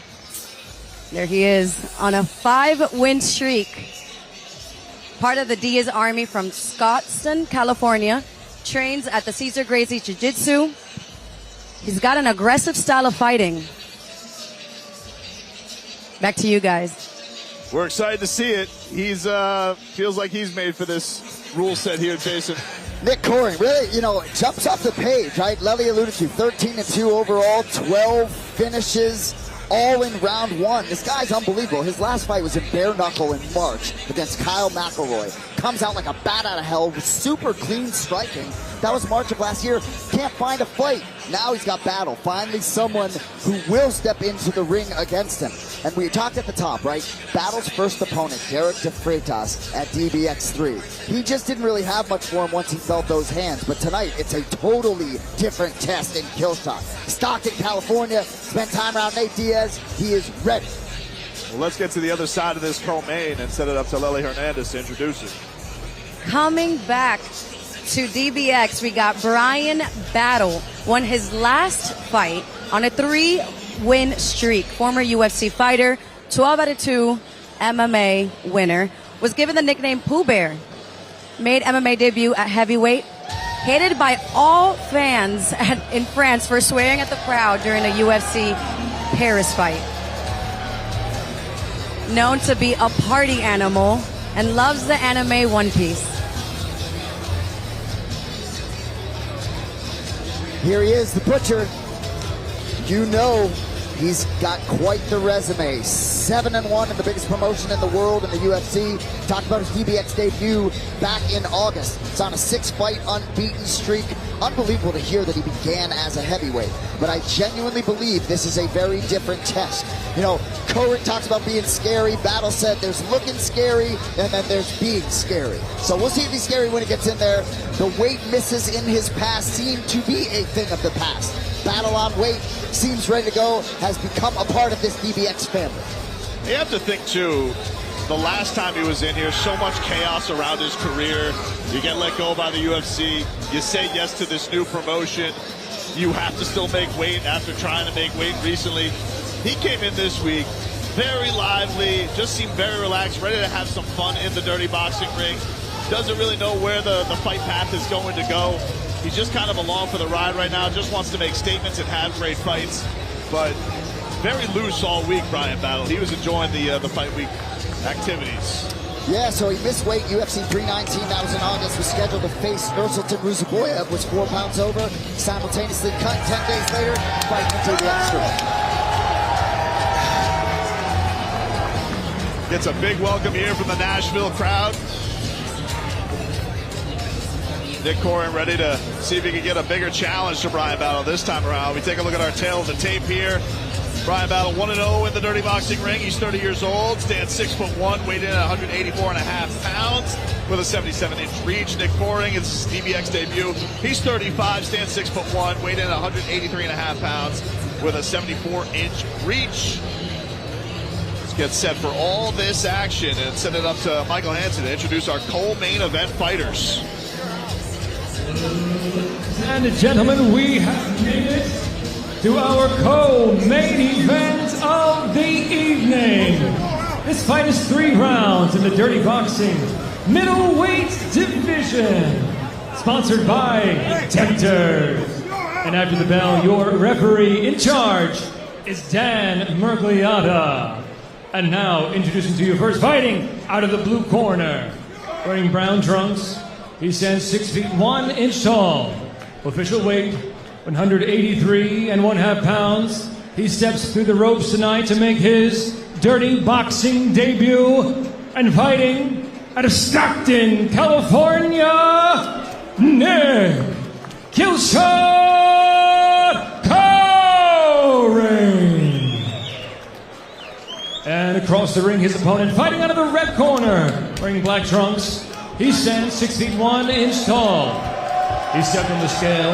There he is on a 5-win streak. Part of the Diaz Army from Scottsdale, California. Trains at the Cesar Gracie Jiu-Jitsu. He's got an aggressive style of fighting. Back to you guys. We're excited to see it. He's feels like he's made for this rule set here, Jason. Nick Kohring really, you know, jumps off the page, right? Lely alluded to 13-2 overall, 12 finishes, all in round 1. This guy's unbelievable. His last fight was in bare knuckle in March against Kyle McElroy. Comes out like a bat out of hell with super clean striking. That was March of last year. Can't find a fight. Now he's got Battle. Finally someone who will step into the ring against him. And we talked at the top, right? Battle's first opponent, Derek DeFreitas at DBX3. He just didn't really have much for him once he felt those hands. But tonight, it's a totally different test in Killshot. Stockton, California, spent time around Nate Diaz. He is ready. Well, let's get to the other side of this co-main and set it up to Lely Hernandez to introduce it. Coming back to DBX, we got Bryan Battle. Won his last fight on a 3-win streak. Former UFC fighter, 12-2 MMA winner. Was given the nickname Pooh Bear. Made MMA debut at heavyweight. Hated by all fans in France for swearing at the crowd during a UFC Paris fight. Known to be a party animal and loves the anime One Piece. Here he is, the Butcher. You know he's got quite the resume. 7-1 in the biggest promotion in the world in the UFC. Talked about his DBX debut back in August. It's on a 6-fight unbeaten streak. Unbelievable to hear that he began as a heavyweight. But I genuinely believe this is a very different test. You know, Kohring talks about being scary. Battle said there's looking scary and then there's being scary. So we'll see if he's scary when he gets in there. The weight misses in his past seem to be a thing of the past. Battle on weight, seems ready to go, has become a part of this DBX family. You have to think, too, the last time he was in here, so much chaos around his career. You get let go by the UFC. You say yes to this new promotion. You have to still make weight after trying to make weight recently. He came in this week very lively, just seemed very relaxed, ready to have some fun in the dirty boxing ring. Doesn't really know where the fight path is going to go. He's just kind of along for the ride right now, just wants to make statements and have great fights. But very loose all week, Bryan Battle. He was enjoying the fight week activities. Yeah, so he missed weight. UFC 319, that was in August, was scheduled to face Nursultan Ruziboyev, was 4 pounds over, simultaneously cut 10 days later, fighting into the extra. Gets a big welcome here from the Nashville crowd. Nick Kohring ready to see if he can get a bigger challenge to Bryan Battle this time around. We take a look at our tail of the tape here. Bryan Battle 1-0 in the dirty boxing ring. He's 30 years old, stands 6'1", weighed in at 184.5 pounds with a 77-inch reach. Nick Kohring, it's his DBX debut. He's 35, stands 6'1", weighed in at 183.5 pounds with a 74-inch reach. Let's get set for all this action and send it up to Michael Hansen to introduce our co-main event fighters. And gentlemen, we have made it to our co-main event of the evening. This fight is 3 rounds in the dirty boxing middleweight division, sponsored by Tempters. And after the bell, your referee in charge is Dan Mergliata. And now, introducing to you first, fighting out of the blue corner, wearing brown trunks. He stands 6 feet 1 inch tall. Official weight, 183.5 pounds. He steps through the ropes tonight to make his dirty boxing debut. And fighting out of Stockton, California, Nick Killshot Kohring. And across the ring, his opponent, fighting out of the red corner, wearing black trunks. He stands 6 feet 1 inch tall. He stepped on the scale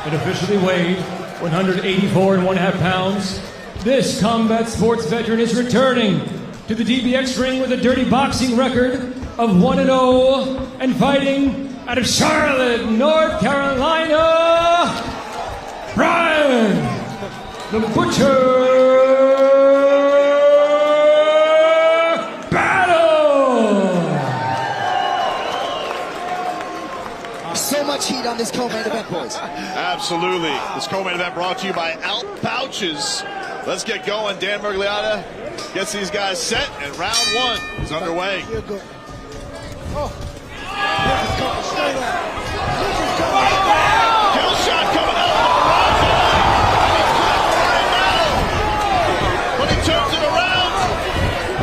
and officially weighed 184.5 pounds. This combat sports veteran is returning to the DBX ring with a dirty boxing record of 1-0 and fighting out of Charlotte, North Carolina, Bryan the Butcher So much heat on this co-main event, boys. Absolutely. This co-main event brought to you by Alp Pouches. Let's get going. Dan Mergliata gets these guys set, and round 1 is underway. Kill shot coming out. But he turns it around.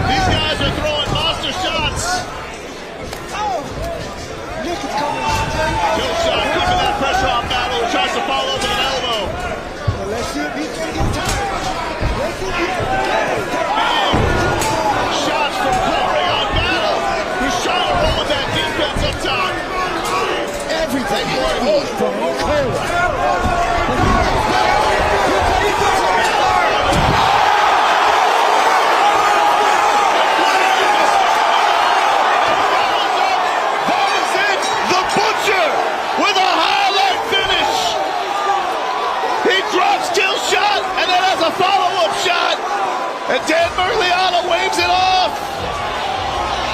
These guys are throwing monster shots. Kill shot keeping that pressure on Battle. Tries to follow with an elbow. Let's see if he's going to get tired. Big shots from Kohring on Battle. He's trying to roll with that defense up top. Everything.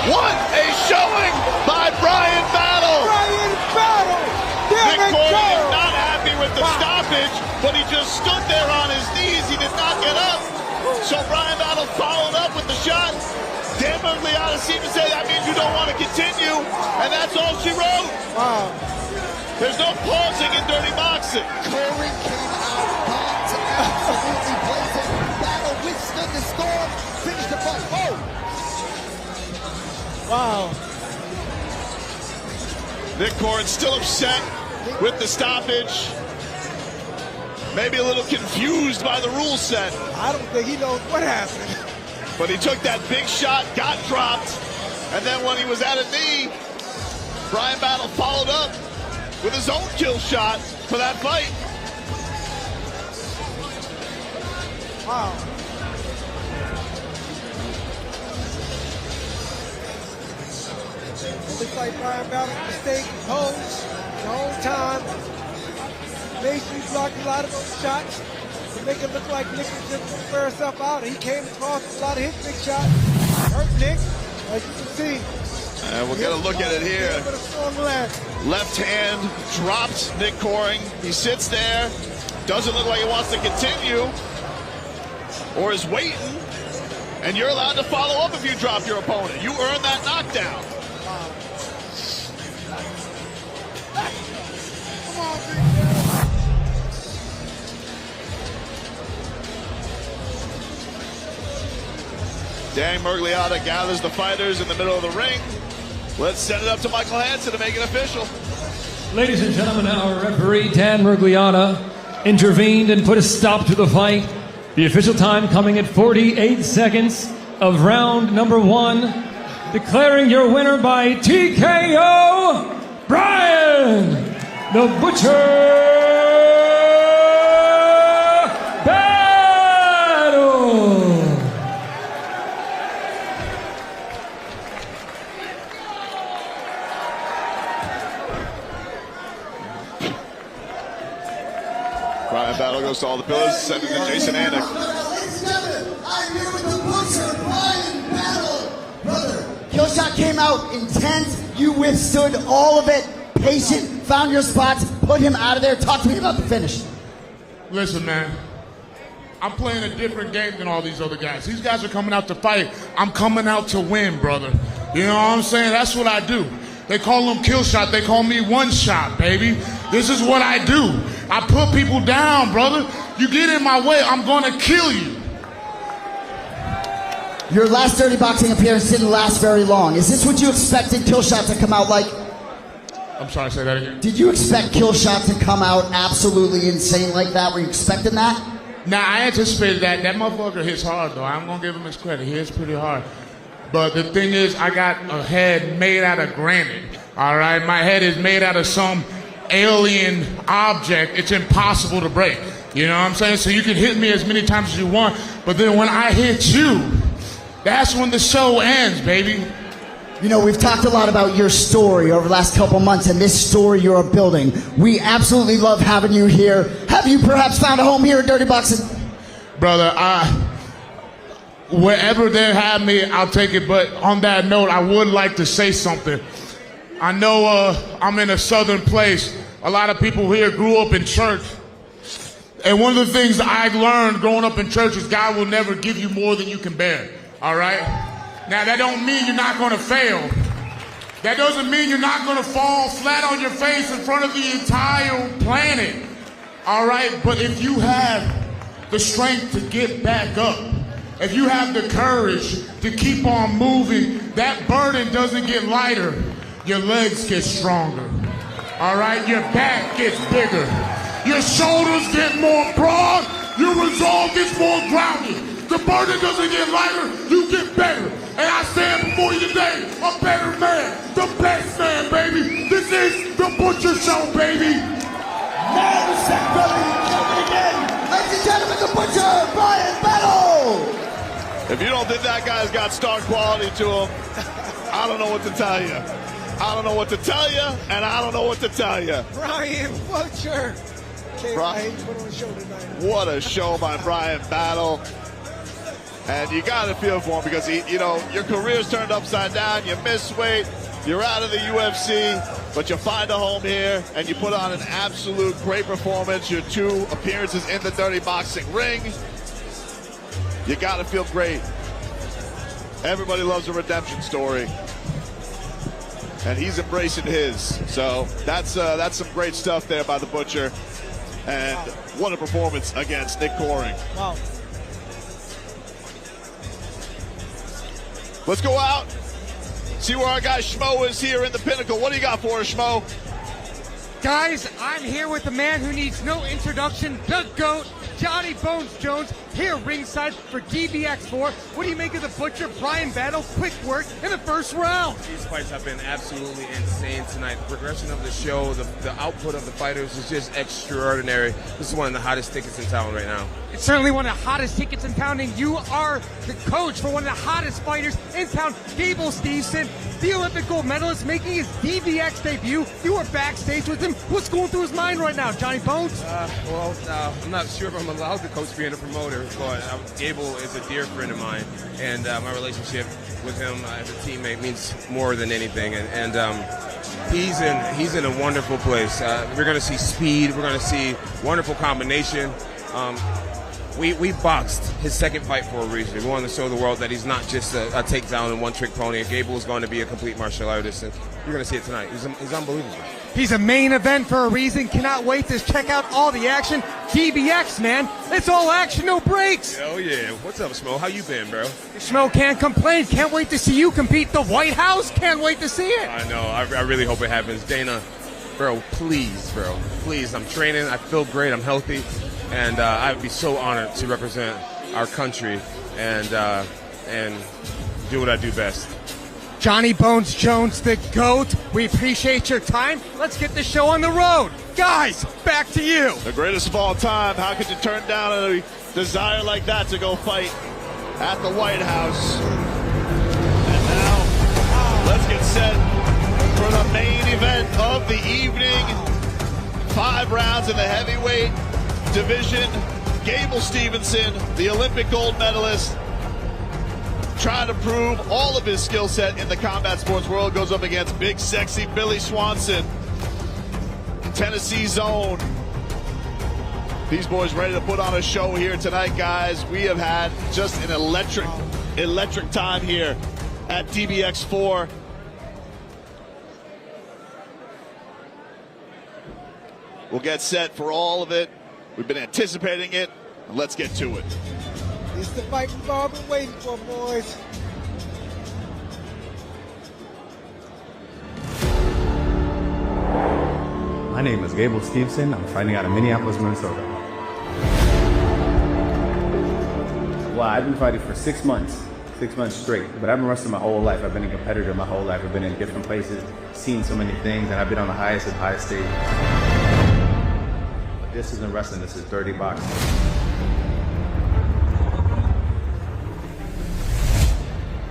What a showing by Bryan Battle! Bryan Battle! Nick Kohring is not happy with the stoppage, but he just stood there on his knees. He did not get up. So Bryan Battle followed up with the shot. Dan Mugliata seemed to say, that means you don't want to continue, and that's all she wrote. Wow. There's no pausing in dirty boxing. Kohring came out hot, absolutely blazing. Battle withstood the storm, finished the fight. Oh! Wow. Nick Kohring still upset with the stoppage. Maybe a little confused by the rule set. I don't think he knows what happened. But he took that big shot, got dropped, and then when he was at a knee, Bryan Battle followed up with his own kill shot for that fight. Wow. Looks like Bryan Battle's mistake holds the whole time. Made sure he blocked a lot of those shots to make it look like Nick was just going to wear himself out. He came across a lot of his big shots. Hurt Nick, as you can see. And we'll get a look at it here. Left hand dropped Nick Kohring. He sits there. Doesn't look like he wants to continue or is waiting. And you're allowed to follow up if you drop your opponent. You earn that knockdown. Dan Mugliata gathers the fighters in the middle of the ring. Let's send it up to Michael Hansen to make it official. Ladies and gentlemen, our referee, Dan Mugliata, intervened and put a stop to the fight. The official time coming at 48 seconds of round number 1. Declaring your winner by TKO, Bryan the Butcher Battle. Bryan Battle goes to all the pillars, send it to Jason Anik. Ladies and gentlemen, I'm here with the Butcher, Bryan Battle. Brother, kill shot came out intense. You withstood all of it. Patient, found your spots, put him out of there. Talk to me about the finish. Listen, man. I'm playing a different game than all these other guys. These guys are coming out to fight. I'm coming out to win, brother. You know what I'm saying? That's what I do. They call them kill shot. They call me one shot, baby. This is what I do. I put people down, brother. You get in my way, I'm going to kill you. Your last Dirty Boxing appearance didn't last very long. Is this what you expected Killshot to come out like? I'm sorry, say that again. Did you expect Killshot to come out absolutely insane like that? Were you expecting that? Nah, I anticipated that. That motherfucker hits hard, though. I'm going to give him his credit. He hits pretty hard. But the thing is, I got a head made out of granite. All right? My head is made out of some alien object. It's impossible to break. You know what I'm saying? So you can hit me as many times as you want. But then when I hit you, that's when the show ends, baby. You know, we've talked a lot about your story over the last couple months and this story you're building. We absolutely love having you here. Have you perhaps found a home here at Dirty Boxing? Brother, wherever they have me, I'll take it. But on that note, I would like to say something. I know I'm in a southern place. A lot of people here grew up in church. And one of the things that I learned growing up in church is God will never give you more than you can bear. All right? Now, that don't mean you're not going to fail. That doesn't mean you're not going to fall flat on your face in front of the entire planet. All right? But if you have the strength to get back up, if you have the courage to keep on moving, that burden doesn't get lighter. Your legs get stronger. All right? Your back gets bigger. Your shoulders get more broad. Your resolve gets more grounded. The burden doesn't get lighter, you get better. And I stand before you today, a better man, the best man, baby. This is the Butcher Show, baby. Now the second belly coming again. Ladies and gentlemen, the Butcher, Bryan Battle. If you don't think that guy's got star quality to him, I don't know what to tell you. I don't know what to tell you, and I don't know what to tell you. Bryan Butcher. What a show by Bryan Battle. And you got to feel for him because, your career's turned upside down. You miss weight. You're out of the UFC, but you find a home here, and you put on an absolute great performance. Your 2 appearances in the dirty boxing ring. You got to feel great. Everybody loves a redemption story, and he's embracing his. So that's some great stuff there by the Butcher, and what a performance against Nick Kohring. Wow. Let's go out, see where our guy Schmo is here in the Pinnacle. What do you got for us, Schmo? Guys, I'm here with the man who needs no introduction, the GOAT, Johnny Bones Jones, here ringside for DBX4. What do you make of the Butcher Bryan battle? Quick work in the first round. These fights have been absolutely insane tonight. The progression of the show, the output of the fighters is just extraordinary. This is one of the hottest tickets in town right now. It's certainly one of the hottest tickets in town, and you are the coach for one of the hottest fighters in town, Gable Steveson, the Olympic gold medalist, making his DBX debut. You were backstage with him. What's going through his mind right now, Johnny Bones? I'm not sure if I'm allowed to coach being a promoter, but Gable is a dear friend of mine, and my relationship with him as a teammate means more than anything. And he's in a wonderful place. We're going to see speed. We're going to see wonderful combination. We boxed his second fight for a reason. We wanted to show the world that he's not just a takedown and one-trick pony. Gable is going to be a complete martial artist, and you're going to see it tonight. He's unbelievable. He's a main event for a reason. Cannot wait to check out all the action. DBX, man. It's all action, no breaks. Oh, yeah. What's up, Schmo? How you been, bro? Schmo can't complain. Can't wait to see you compete. The White House. Can't wait to see it. I know. I really hope it happens. Dana, bro, please, bro. Please. I'm training. I feel great. I'm healthy. And I would be so honored to represent our country and do what I do best. Johnny Bones Jones, the GOAT. We appreciate your time. Let's get the show on the road. Guys, back to you. The greatest of all time. How could you turn down a desire like that to go fight at the White House? And now, let's get set for the main event of the evening. 5 rounds in the heavyweight division. Gable Steveson, the Olympic gold medalist, trying to prove all of his skill set in the combat sports world, goes up against big, sexy Billy Swanson, Tennessee's own. These boys ready to put on a show here tonight, guys. We have had just an electric time here at DBX4. We'll get set for all of it. We've been anticipating it, and let's get to it. It's the fight we've all been waiting for, boys. My name is Gable Steveson. I'm fighting out of Minneapolis, Minnesota. Well, I've been fighting for 6 months straight, but I've been wrestling my whole life. I've been a competitor my whole life. I've been in different places, seen so many things, and I've been on the highest stage. But this isn't wrestling, this is dirty boxing.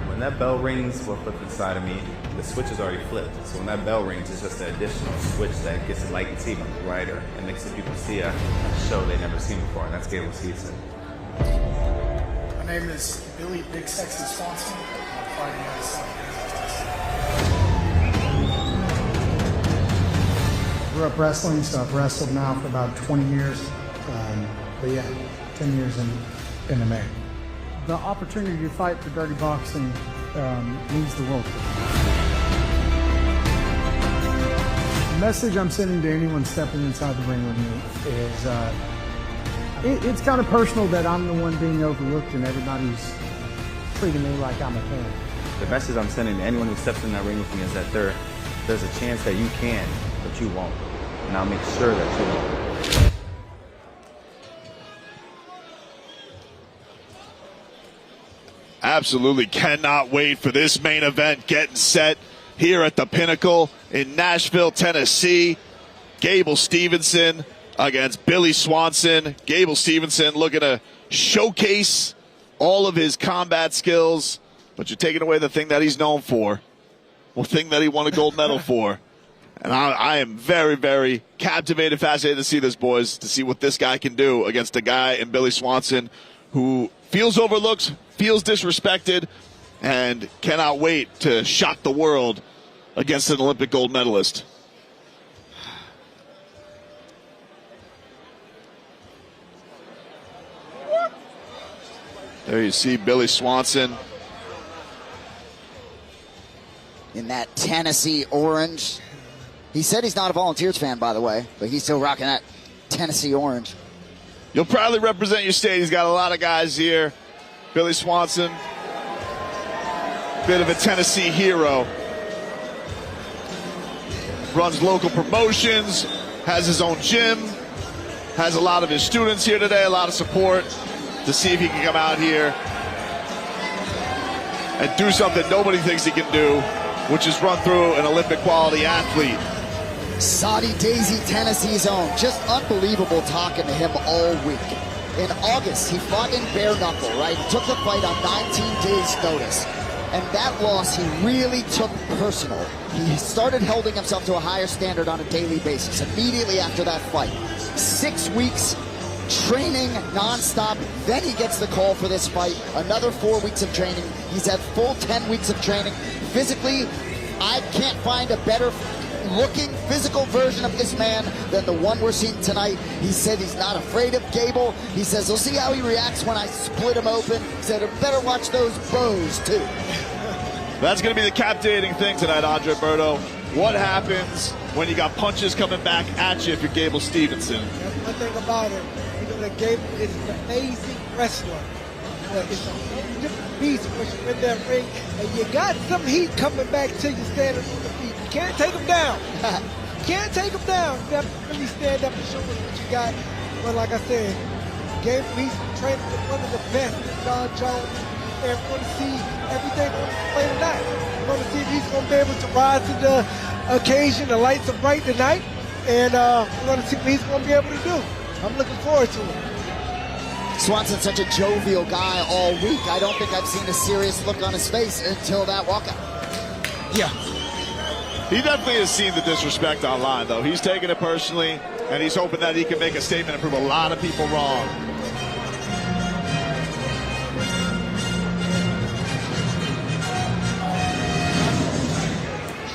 When that bell rings, what flipped inside of me, the switch is already flipped. So when that bell rings, it's just an additional switch that gets the light and see brighter and makes the people see a show they've never seen before, and that's Gable Steveson. My name is Billy Big Sexy Swanson. I'm fighting out of South Carolina. Grew up wrestling, so I've wrestled now for about 20 years. But yeah, 10 years in MMA. The opportunity to fight for dirty boxing means the world to me. The message I'm sending to anyone stepping inside the ring with me is it's kind of personal that I'm the one being overlooked and everybody's treating me like I'm a king. The message I'm sending to anyone who steps in that ring with me is that there's a chance that you can, but you won't. And I'll make sure that you won't. Absolutely cannot wait for this main event getting set here at the Pinnacle in Nashville, Tennessee. Gable Steveson against Billy Swanson. Gable Steveson looking to showcase all of his combat skills, but you're taking away the thing that he's known for, the thing that he won a gold medal for. And I am very, very captivated, fascinated to see this, boys, to see what this guy can do against a guy in Billy Swanson who feels overlooked, feels disrespected and cannot wait to shock the world against an Olympic gold medalist. There you see Billy Swanson. In that Tennessee orange. He said he's not a Volunteers fan, by the way, but he's still rocking that Tennessee orange. You'll proudly represent your state. He's got a lot of guys here. Billy Swanson, bit of a Tennessee hero. Runs local promotions, has his own gym, has a lot of his students here today, a lot of support to see if he can come out here and do something nobody thinks he can do, which is run through an Olympic quality athlete. Saudi Daisy, Tennessee's own. Just unbelievable talking to him all week. In August, he fought in bare knuckle, right? He took the fight on 19 days' notice. And that loss he really took personal. He started holding himself to a higher standard on a daily basis immediately after that fight. 6 weeks training nonstop. Then he gets the call for this fight. Another 4 weeks of training. He's had full 10 weeks of training. Physically, I can't find a better looking physical version of this man than the one we're seeing tonight. He said he's not afraid of Gable. He says we'll see how he reacts when I split him open. He said I better watch those bows too. That's going to be the captivating thing tonight, Andre Berto. What happens when you got punches coming back at you if you're Gable Steveson? That's one thing about him. You know that Gable is an amazing wrestler. But it's a whole different beast when you're in that ring and you got some heat coming back to you standing on the feet. You can't take him down. You can't take him down. You have to really stand up and show us what you got. But like I said, Gable, he's training with one of the best, John Jones. And we're going to see everything on display tonight. We're going to see if he's going to be able to rise to the occasion. The lights are bright tonight. And we're going to see what he's going to be able to do. I'm looking forward to it. Swanson's such a jovial guy all week. I don't think I've seen a serious look on his face until that walkout. Yeah. He definitely has seen the disrespect online, though. He's taking it personally, and he's hoping that he can make a statement and prove a lot of people wrong.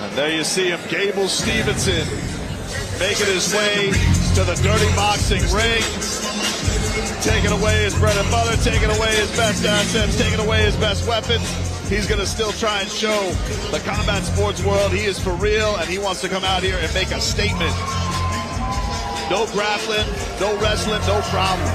And there you see him, Gable Steveson, making his way to the dirty boxing ring. Taking away his bread and butter, taking away his best assets, taking away his best weapons. He's going to still try and show the combat sports world he is for real, and he wants to come out here and make a statement. No grappling, no wrestling, no problem.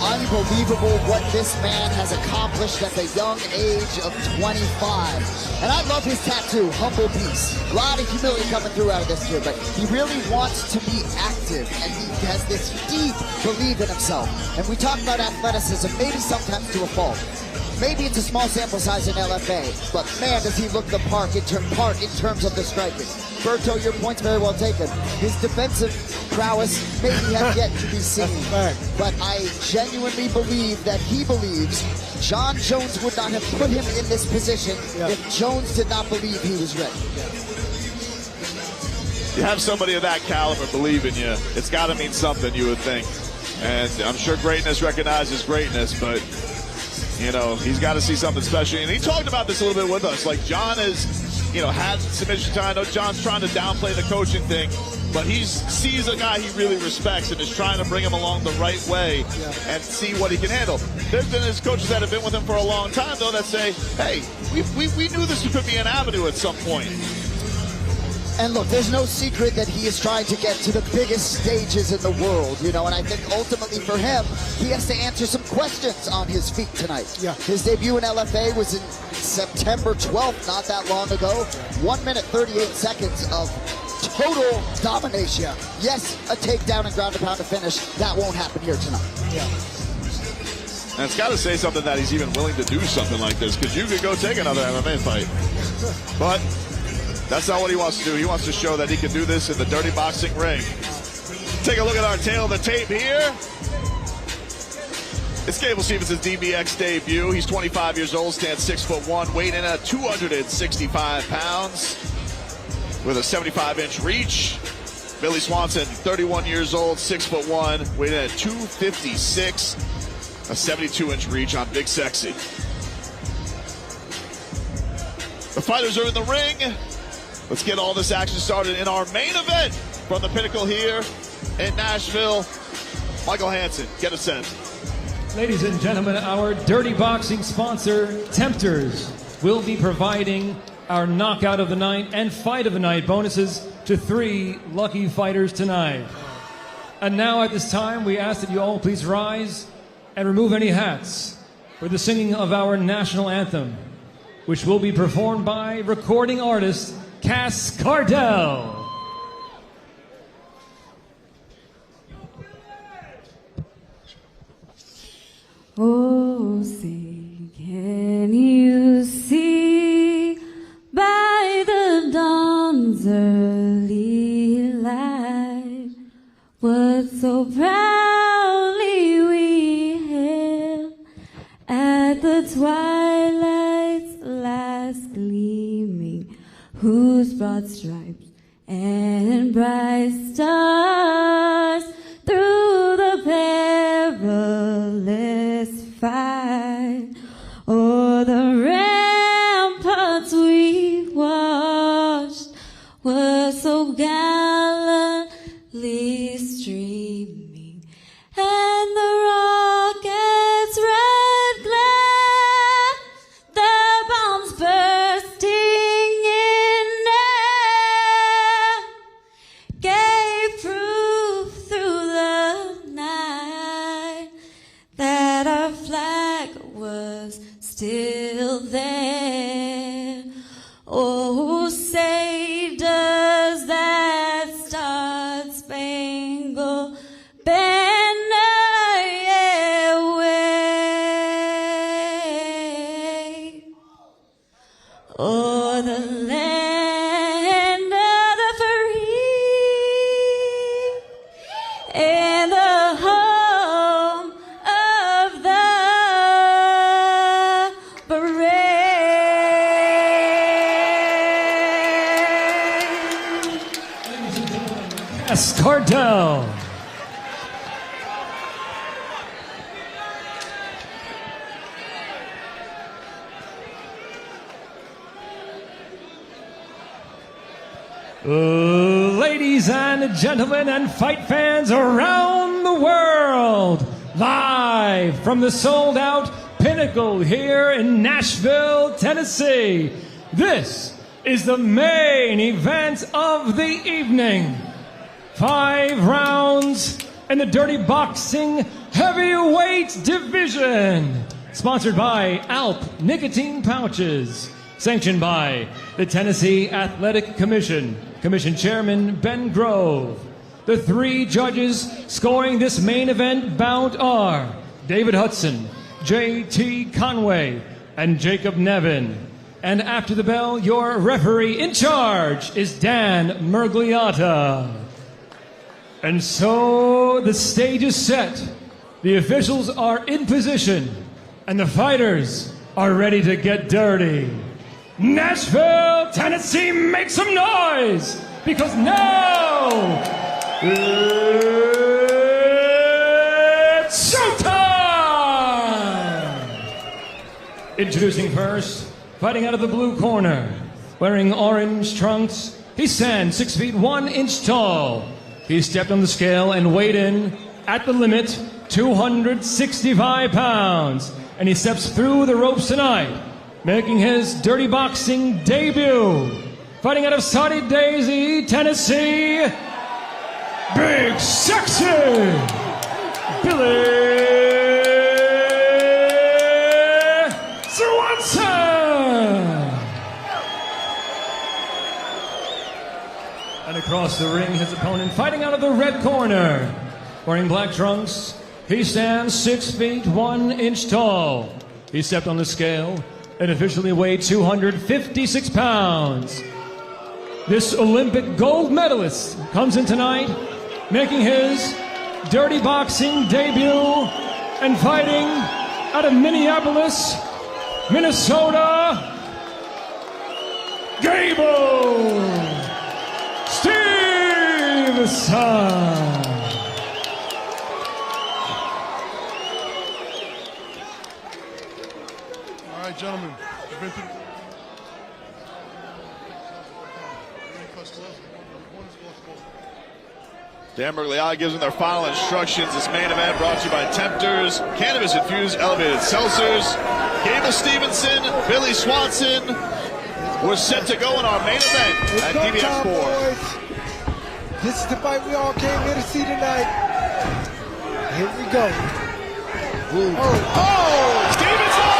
Unbelievable what this man has accomplished at the young age of 25. And I love his tattoo, Humble Peace. A lot of humility coming through out of this kid, but he really wants to be active, and he has this deep belief in himself. And we talk about athleticism, maybe sometimes to a fault. Maybe it's a small sample size in LFA, but man, does he look the part in terms of the striking. Berto, your point's very well taken. His defensive prowess maybe have yet to be seen, but I genuinely believe that he believes John Jones would not have put him in this position if Jones did not believe he was ready. You have somebody of that caliber believe in you, it's got to mean something, you would think. And I'm sure greatness recognizes greatness, but you know, he's got to see something special. And he talked about this a little bit with us. Like, John has, you know, had submission time. I know John's trying to downplay the coaching thing, but he sees a guy he really respects and is trying to bring him along the right way and see what he can handle. There's been his coaches that have been with him for a long time, though, that say, hey, we knew this could be an avenue at some point. And look, there's no secret that he is trying to get to the biggest stages in the world, you know, and I think ultimately for him, he has to answer some questions on his feet tonight. Yeah. His debut in LFA was in September 12th, not that long ago. 1 minute, 38 seconds of total domination. Yes, a takedown and ground and pound to finish. That won't happen here tonight. Yeah. And it's got to say something that he's even willing to do something like this, because you could go take another MMA fight. But that's not what he wants to do. He wants to show that he can do this in the dirty boxing ring. Take a look at our tail of the tape here. It's Gable Stevenson's DBX debut. He's 25 years old, stands 6'1", weighed in at 265 pounds with a 75-inch reach. Billy Swanson, 31 years old, 6'1", weighed in at 256. A 72-inch reach on Big Sexy. The fighters are in the ring. Let's get all this action started in our main event from the Pinnacle here in Nashville. Michael Hansen, get a sense. Ladies and gentlemen, our Dirty Boxing sponsor, Tempters, will be providing our Knockout of the Night and Fight of the Night bonuses to 3 lucky fighters tonight. And now at this time, we ask that you all please rise and remove any hats for the singing of our national anthem, which will be performed by recording artist Cass Cardell. Oh, say, can you see by the dawn's early light what so proudly we hailed at the twilight's last gleaming, whose broad stripes and bright stars through the perilous fight o'er the ramparts we watched were so gallantly streaming, and the rocket's red glare, their bombs bursting in air, gave proof through the night that our flag was still there. Oh, say does that star-spangled banner yet wave o'er the land of the free and the home of the brave. Cass Cardell. Ladies and gentlemen and fight fans around the world, live from the sold-out Pinnacle here in Nashville, Tennessee, this is the main event of the evening. 5 rounds in the Dirty Boxing Heavyweight Division, sponsored by Alp Nicotine Pouches, sanctioned by the Tennessee Athletic Commission, Commission Chairman Ben Grove. The 3 judges scoring this main event bout are David Hudson, J.T. Conway, and Jacob Nevin. And after the bell, your referee in charge is Dan Mergliata. And so the stage is set, the officials are in position, and the fighters are ready to get dirty. Nashville, Tennessee, make some noise, because now it's showtime! Introducing first, fighting out of the blue corner, wearing orange trunks, he stands 6 feet 1 inch tall. He stepped on the scale and weighed in at the limit, 265 pounds. And he steps through the ropes tonight, making his Dirty Boxing debut. Fighting out of Saudi Daisy, Tennessee, Big Sexy, Billy Swanson. And across the ring, his opponent fighting out of the red corner, wearing black trunks. He stands 6 feet 1 inch tall. He stepped on the scale and officially weighed 256 pounds. This Olympic gold medalist comes in tonight, making his Dirty Boxing debut and fighting out of Minneapolis, Minnesota, Gable Steveson. right, gentlemen. Dan Bergliai gives them their final instructions. This main event brought to you by Tempters, cannabis-infused elevated seltzers. Gable Steveson, Billy Swanson. We're set to go in our main event at DBS 4. This is the fight we all came here to see tonight. Here we go. Ooh. Oh! Steveson!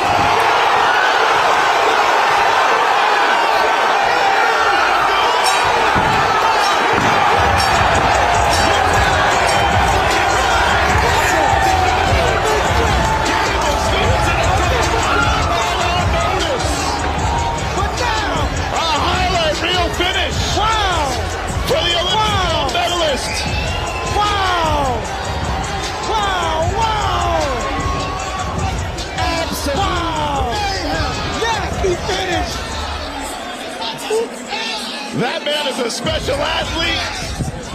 That man is a special athlete.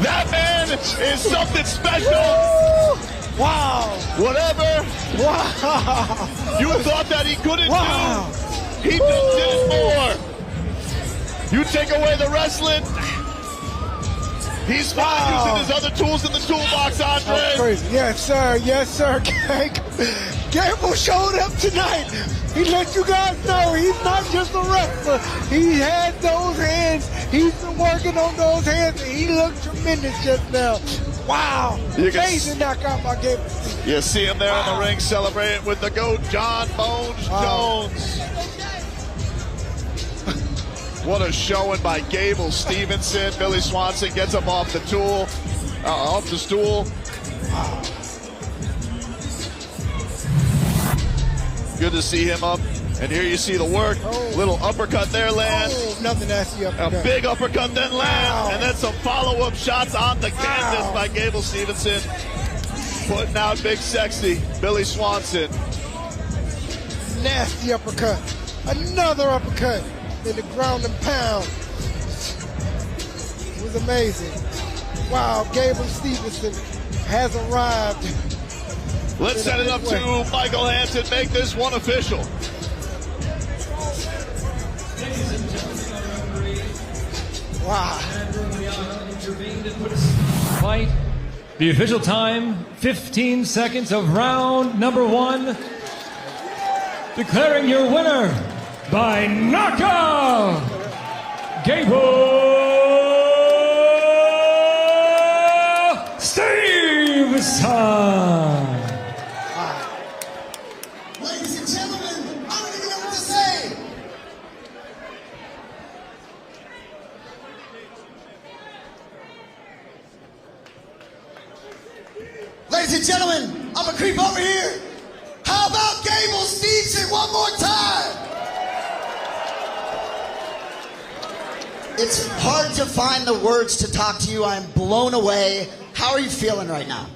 That man is something special. Wow. Whatever you thought that he couldn't do, he just did it more. You take away the wrestling, he's fine using his other tools in the toolbox, Andre. That's crazy. Yes, sir. Yes, sir. Gable showed up tonight. He let you guys know he's not just a wrestler. He had those hands. He's been working on those hands, and he looked tremendous just now. Wow. Amazing knockout by Gable. You see him there in the ring celebrating with the GOAT, John Bones Jones. What a showing by Gable Steveson. Billy Swanson gets him off the stool. Good to see him up. And here you see the work. Little uppercut there land. Nothing nasty uppercut. A big uppercut then land. And then some follow-up shots on the canvas by Gable Steveson. Putting out big sexy Billy Swanson. Nasty uppercut. Another uppercut in the ground and pound. It was amazing. Wow, Gable Steveson has arrived. Let's set it up to Michael Hansen. Make this one official. Wow. Fight. The official time, 15 seconds of round number 1. Declaring your winner by knockout, Gable Steveson. Ladies and gentlemen, I don't even know what to say. Ladies and gentlemen, I'm gonna creep over here. How about Gable Steveson one more time? It's hard to find the words to talk to you. I'm blown away. How are you feeling right now?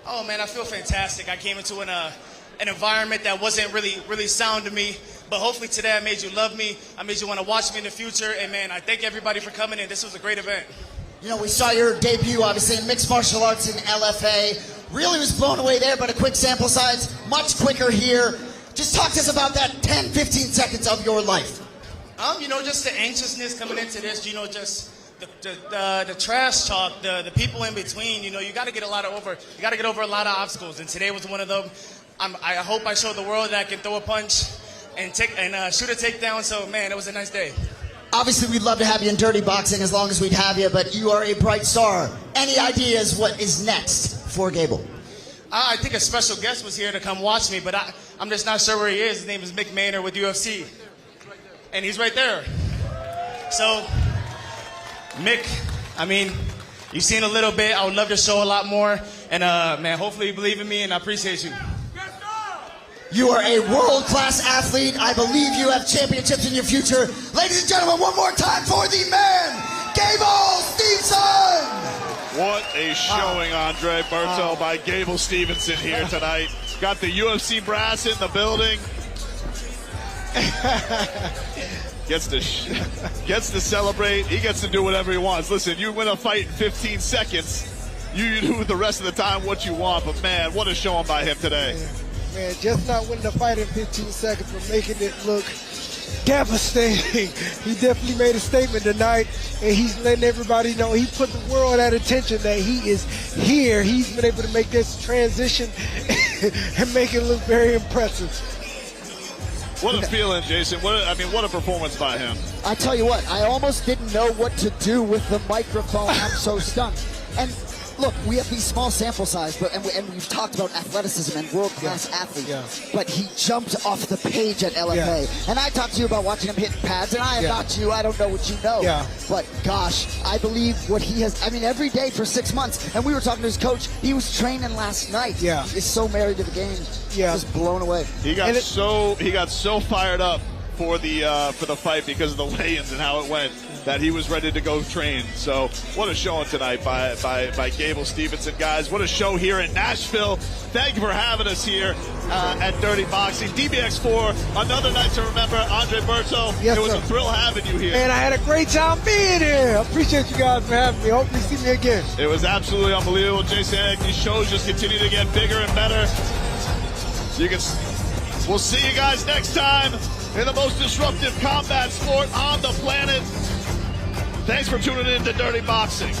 Oh man, I feel fantastic. I came into an environment that wasn't really sound to me, but hopefully today I made you love me. I made you want to watch me in the future, and man, I thank everybody for coming in. This was a great event. You know, we saw your debut, obviously, in mixed martial arts in LFA. Really was blown away there, but a quick sample size, much quicker here. Just talk to us about that 10, 15 seconds of your life. You know, just the anxiousness coming into this, you know, just the trash talk, the people in between, you know, you got to get over a lot of obstacles, and today was one of them. I hope I showed the world that I can throw a punch and shoot a takedown, so man, it was a nice day. Obviously, we'd love to have you in Dirty Boxing as long as we'd have you, but you are a bright star. Any ideas what is next for Gable? I think a special guest was here to come watch me, but I'm just not sure where he is. His name is Mick Maynard with UFC. And he's right there. So, Mick, I mean, you've seen a little bit. I would love to show a lot more. And, man, hopefully you believe in me, and I appreciate you. You are a world-class athlete. I believe you have championships in your future. Ladies and gentlemen, one more time for the man, Gable Steveson! What a showing, Andre Burton, by Gable Steveson here tonight. Got the UFC brass in the building. Gets to celebrate. He gets to do whatever he wants. Listen, you win a fight in 15 seconds. You do the rest of the time what you want. But, man, what a showing by him today. man. Just not winning the fight in 15 seconds, but making it look devastating. He definitely made a statement tonight, and he's letting everybody know he put the world at attention that he is here. He's been able to make this transition and make it look very impressive. What a feeling, Jason. What a performance by him. I tell you what, I almost didn't know what to do with the microphone. I'm so stunned. And look, we have these small sample size, but and we've talked about athleticism and world-class athletes. But he jumped off the page at LFA. And I talked to you about watching him hitting pads, and I am not you. I don't know what you know. But gosh, I believe what he has. I mean, every day for 6 months. And we were talking to his coach. He was training last night. He is so married to the game. Just blown away. He got so fired up for the fight because of the weigh-ins and how it went that he was ready to go train. So what a showing tonight by Gable Steveson, guys. What a show here in Nashville. Thank you for having us here at Dirty Boxing. DBX4, another night to remember. Andre Berto, it was a thrill having you here. And I had a great time being here. I appreciate you guys for having me. Hope you see me again. It was absolutely unbelievable, Jason. These shows just continue to get bigger and better. We'll see you guys next time in the most disruptive combat sport on the planet. Thanks for tuning in to Dirty Boxing.